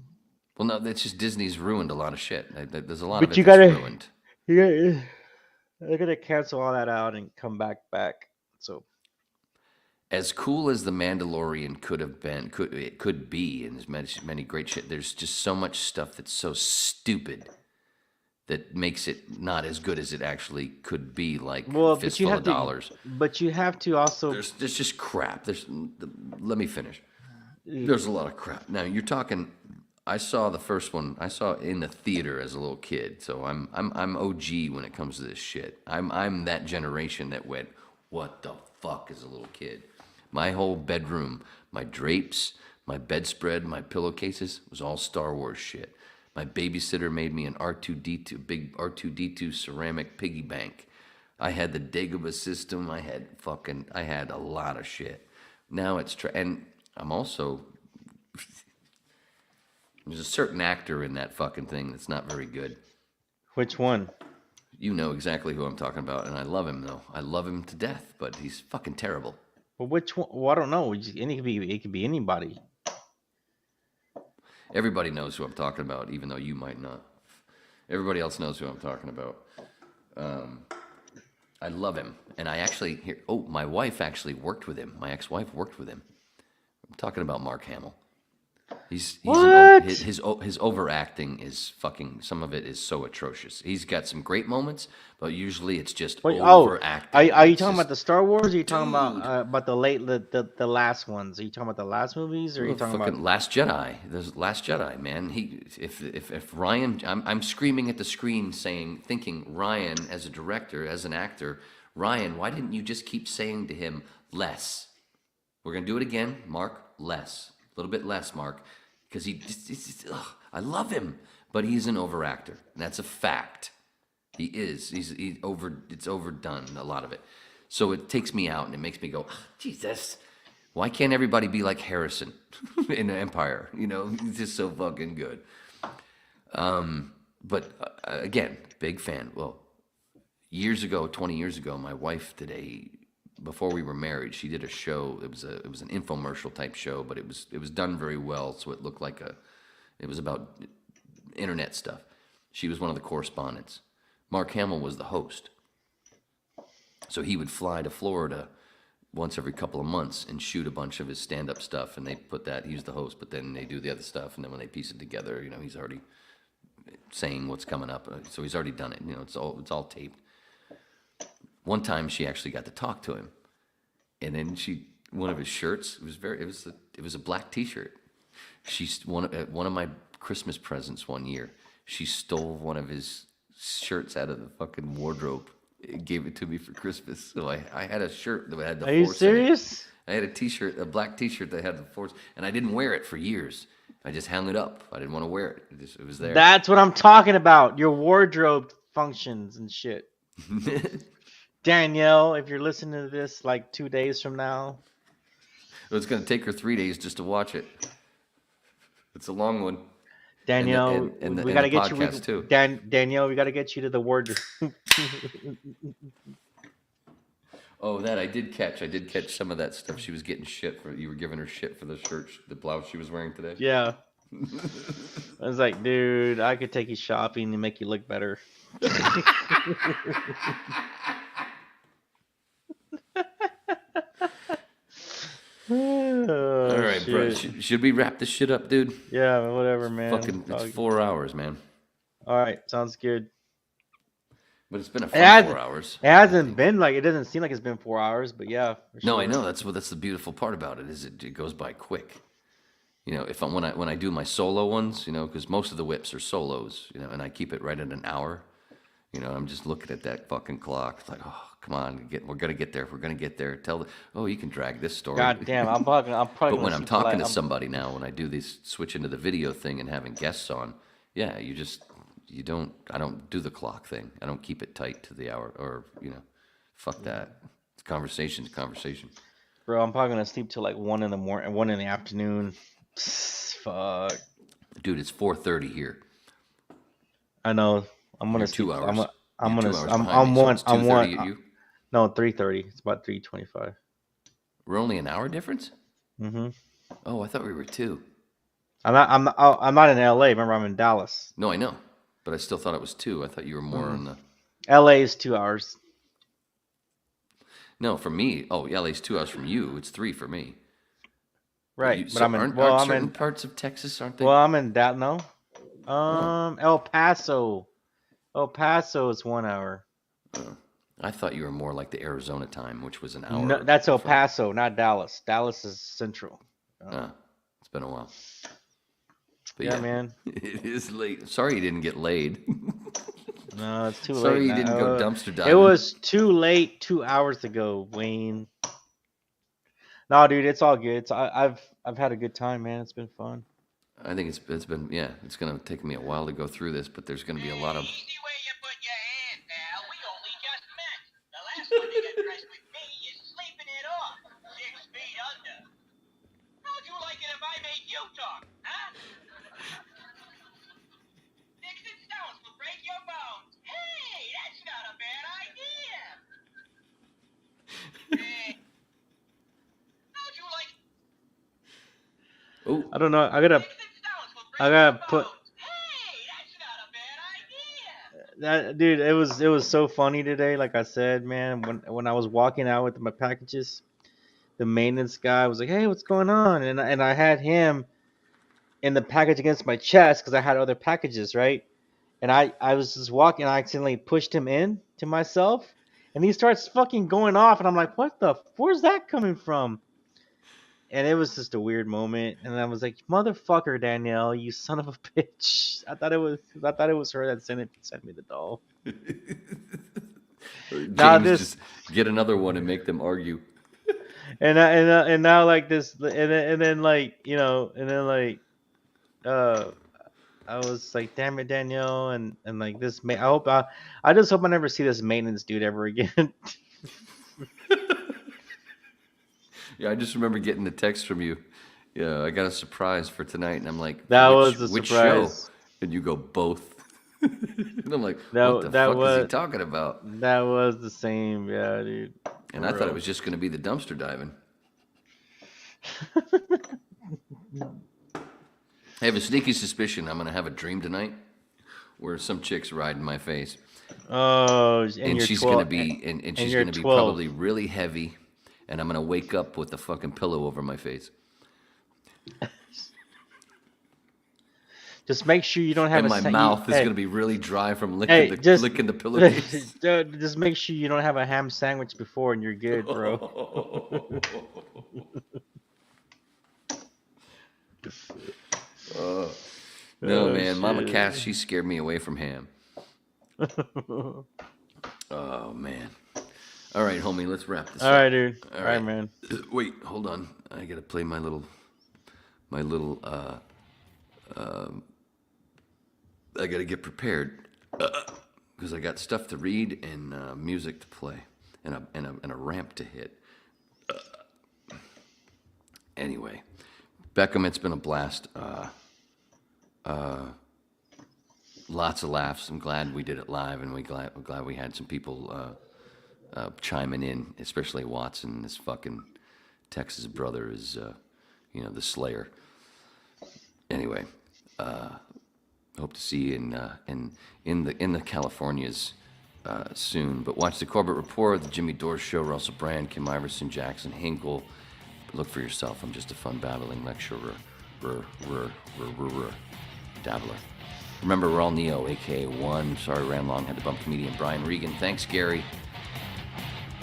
Well, no, it's just Disney's ruined a lot of shit. There's a lot But of it you that's gotta- ruined. They're gonna cancel all that out and come back. So. As cool as The Mandalorian could have been, could be, and there's many great shit. There's just so much stuff that's so stupid that makes it not as good as it actually could be. Like Fistful of Dollars. But you have to also. There's just crap. Let me finish. There's a lot of crap. Now you're talking. I saw the first one. I saw it in the theater as a little kid. So I'm OG when it comes to this shit. I'm that generation that went, what the fuck, as a little kid. My whole bedroom, my drapes, my bedspread, my pillowcases was all Star Wars shit. My babysitter made me an R2-D2, big R2-D2 ceramic piggy bank. I had the Dagobah system. I had a lot of shit. Now it's and I'm also there's a certain actor in that fucking thing that's not very good. Which one? You know exactly who I'm talking about, and I love him though. I love him to death, but he's fucking terrible. Well, which one? Well, I don't know. It could be anybody. Everybody knows who I'm talking about, even though you might not. Everybody else knows who I'm talking about. I love him, and I actually my wife actually worked with him. My ex-wife worked with him. I'm talking about Mark Hamill. His overacting is fucking. Some of it is so atrocious. He's got some great moments, but usually it's just overacting. Are you talking about the Star Wars? Or are you talking about the last ones? Are you talking about the last movies? Or are you talking about Last Jedi? There's Last Jedi, man. If Ryan, I'm screaming at the screen, thinking Ryan as a director, as an actor, Ryan, why didn't you just keep saying to him less? We're gonna do it again, Mark. Less. A little bit less, Mark, because I love him, but he's an overactor. And that's a fact. He is. It's overdone, a lot of it. So it takes me out and it makes me go, Jesus, why can't everybody be like Harrison in Empire? You know, he's just so fucking good. But again, big fan. Well, 20 years ago, my wife today, before we were married, she did a show. It was an infomercial type show, but it was done very well. So it looked like it was about internet stuff. She was one of the correspondents. Mark Hamill was the host. So he would fly to Florida once every couple of months and shoot a bunch of his stand-up stuff, and they put that, he's the host, but then they do the other stuff, and then when they piece it together, you know, he's already saying what's coming up. So he's already done it. You know, it's all taped. One time she actually got to talk to him, and then one of his shirts, it was a black T-shirt. One of my Christmas presents one year, she stole one of his shirts out of the fucking wardrobe and gave it to me for Christmas. So I had a shirt that had the Force. Are you serious? I had a black T-shirt that had the Force, and I didn't wear it for years. I just hung it up. I didn't want to wear it. It was there. That's what I'm talking about. Your wardrobe functions and shit. Danielle, if you're listening to this like 2 days from now. It's going to take her 3 days just to watch it. It's a long one. Danielle, we got to get you too. Danielle, we got to get you to the wardrobe. Oh, that I did catch some of that stuff. She was getting shit for, you were giving her shit for the shirt, the blouse she was wearing today. Yeah. I was like, dude, I could take you shopping and make you look better. Oh, All right, bro. shit. Should we wrap this shit up, dude? Yeah, whatever, man. Fucking, it's 4 hours, man. All right, sounds good. But it's been a It fun hasn't, 4 hours. it hasn't been like, it doesn't seem like it's been 4 hours, but yeah. For No, sure. I know. That's the beautiful part about it is it goes by quick. You know, when I do my solo ones, you know, because most of the whips are solos, you know, and I keep it right at an hour. You know, I'm just looking at that fucking clock. It's like, oh, come on, we're gonna get there. We're gonna get there. You can drag this story. God damn, I'm probably But gonna when I'm sleep talking to I'm- somebody now, when I do these switch into the video thing and having guests on, yeah, I don't do the clock thing. I don't keep it tight to the hour or, you know, fuck that. It's conversation's conversation. Bro, I'm probably gonna sleep till like 1 in the morning, 1 in the afternoon. Fuck. Dude, it's 4:30 here. I know. I'm gonna You're sleep. 2 hours. I'm You're gonna. 2 hours I'm behind me, so one. it's I'm 2:30 one. at you? No, 3:30. It's about 3:25. We're only an hour difference? Mm-hmm. Oh, I thought we were 2. I'm not in LA. Remember, I'm in Dallas. No, I know. But I still thought it was 2. I thought you were more on the... LA is 2 hours. No, for me... Oh, yeah, LA's 2 hours from you. It's 3 for me. Right, So but I'm in. aren't Well, I'm certain in. parts of Texas, aren't they? Well, I'm in that. No. El Paso. El Paso is 1 hour. I thought you were more like the Arizona time, which was an hour. No, that's El different. Paso, not Dallas. Dallas is central. It's been a while. But Yeah, man. It is late. Sorry you didn't get laid. No, it's too late. Sorry you now. didn't go dumpster diving. It was too late 2 hours ago, Wayne. No, dude, it's all good. I've had a good time, man. It's been fun. I think it's been, yeah, it's going to take me a while to go through this, but there's going to be a lot of... Easy where you put your hand, pal. We only just met. The last one to get dressed with me is sleeping it off. 6 feet under. How'd you like it if I made you talk, huh? Sticks and stones will break your bones. Hey, that's not a bad idea. Hey. How'd you like Oh, I don't know. sticks and stones will break I gotta your put bones? Hey, that's not a bad idea. that, dude. It was so funny today. Like I said, man, when I was walking out with my packages, the maintenance guy was like, "Hey, what's going on?" And I had him in the package against my chest because I had other packages, right? And I was just walking, I accidentally pushed him in to myself, and he starts fucking going off, and I'm like, "What the? Where's that coming from?" And it was just a weird moment, and I was like, "Motherfucker, Danielle, you son of a bitch!" I thought it was her that sent me the doll. James, Now this- just get another one and make them argue. And now like this, and then like, you know, and then like, I was like, damn it, Danielle, and like this. I just hope I never see this maintenance dude ever again. Yeah, I just remember getting a text from you. Yeah, I got a surprise for tonight, and I'm like, That which, was a which surprise. show? And you go, both. And I'm like, That- what the that fuck is he was- talking about? That was the same, yeah, dude. And I thought it was just going to be the dumpster diving. I have a sneaky suspicion I'm going to have a dream tonight where some chick's riding my face. Oh, And she's going to be, and she's you're going to be 12. probably really heavy. And I'm going to wake up with a fucking pillow over my face. Just make sure you don't have And a my mouth is going to be really dry from licking, licking the pillowcase. Just make sure you don't have a ham sandwich before, and you're good, bro. No, Oh, man. Mama shit. Cass, she scared me away from ham. Oh, man. All right, homie, let's wrap this All up. right, dude. All All right, right. man. Wait, hold on. I got to play my little, I got to get prepared because I got stuff to read and music to play and a ramp to hit. Anyway, Beckham, it's been a blast. Lots of laughs. I'm glad we did it live, and we're glad we had some people chiming in, especially Watson. This fucking Texas brother is, the Slayer. Anyway, Hope to see you in the Californias soon. But watch the Corbett Report, the Jimmy Dore Show, Russell Brand, Kim Iverson, Jackson Hinkle. Look for yourself. I'm just a fun babbling lecturer, dabbler. Remember, we're all Neo, aka One. Sorry, ran long. Had to bump comedian Brian Regan. Thanks, Gary.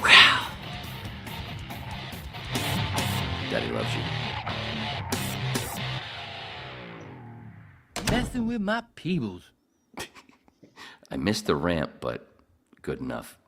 Wow. Daddy loves you. Messing with my peebles. I missed the ramp, but good enough.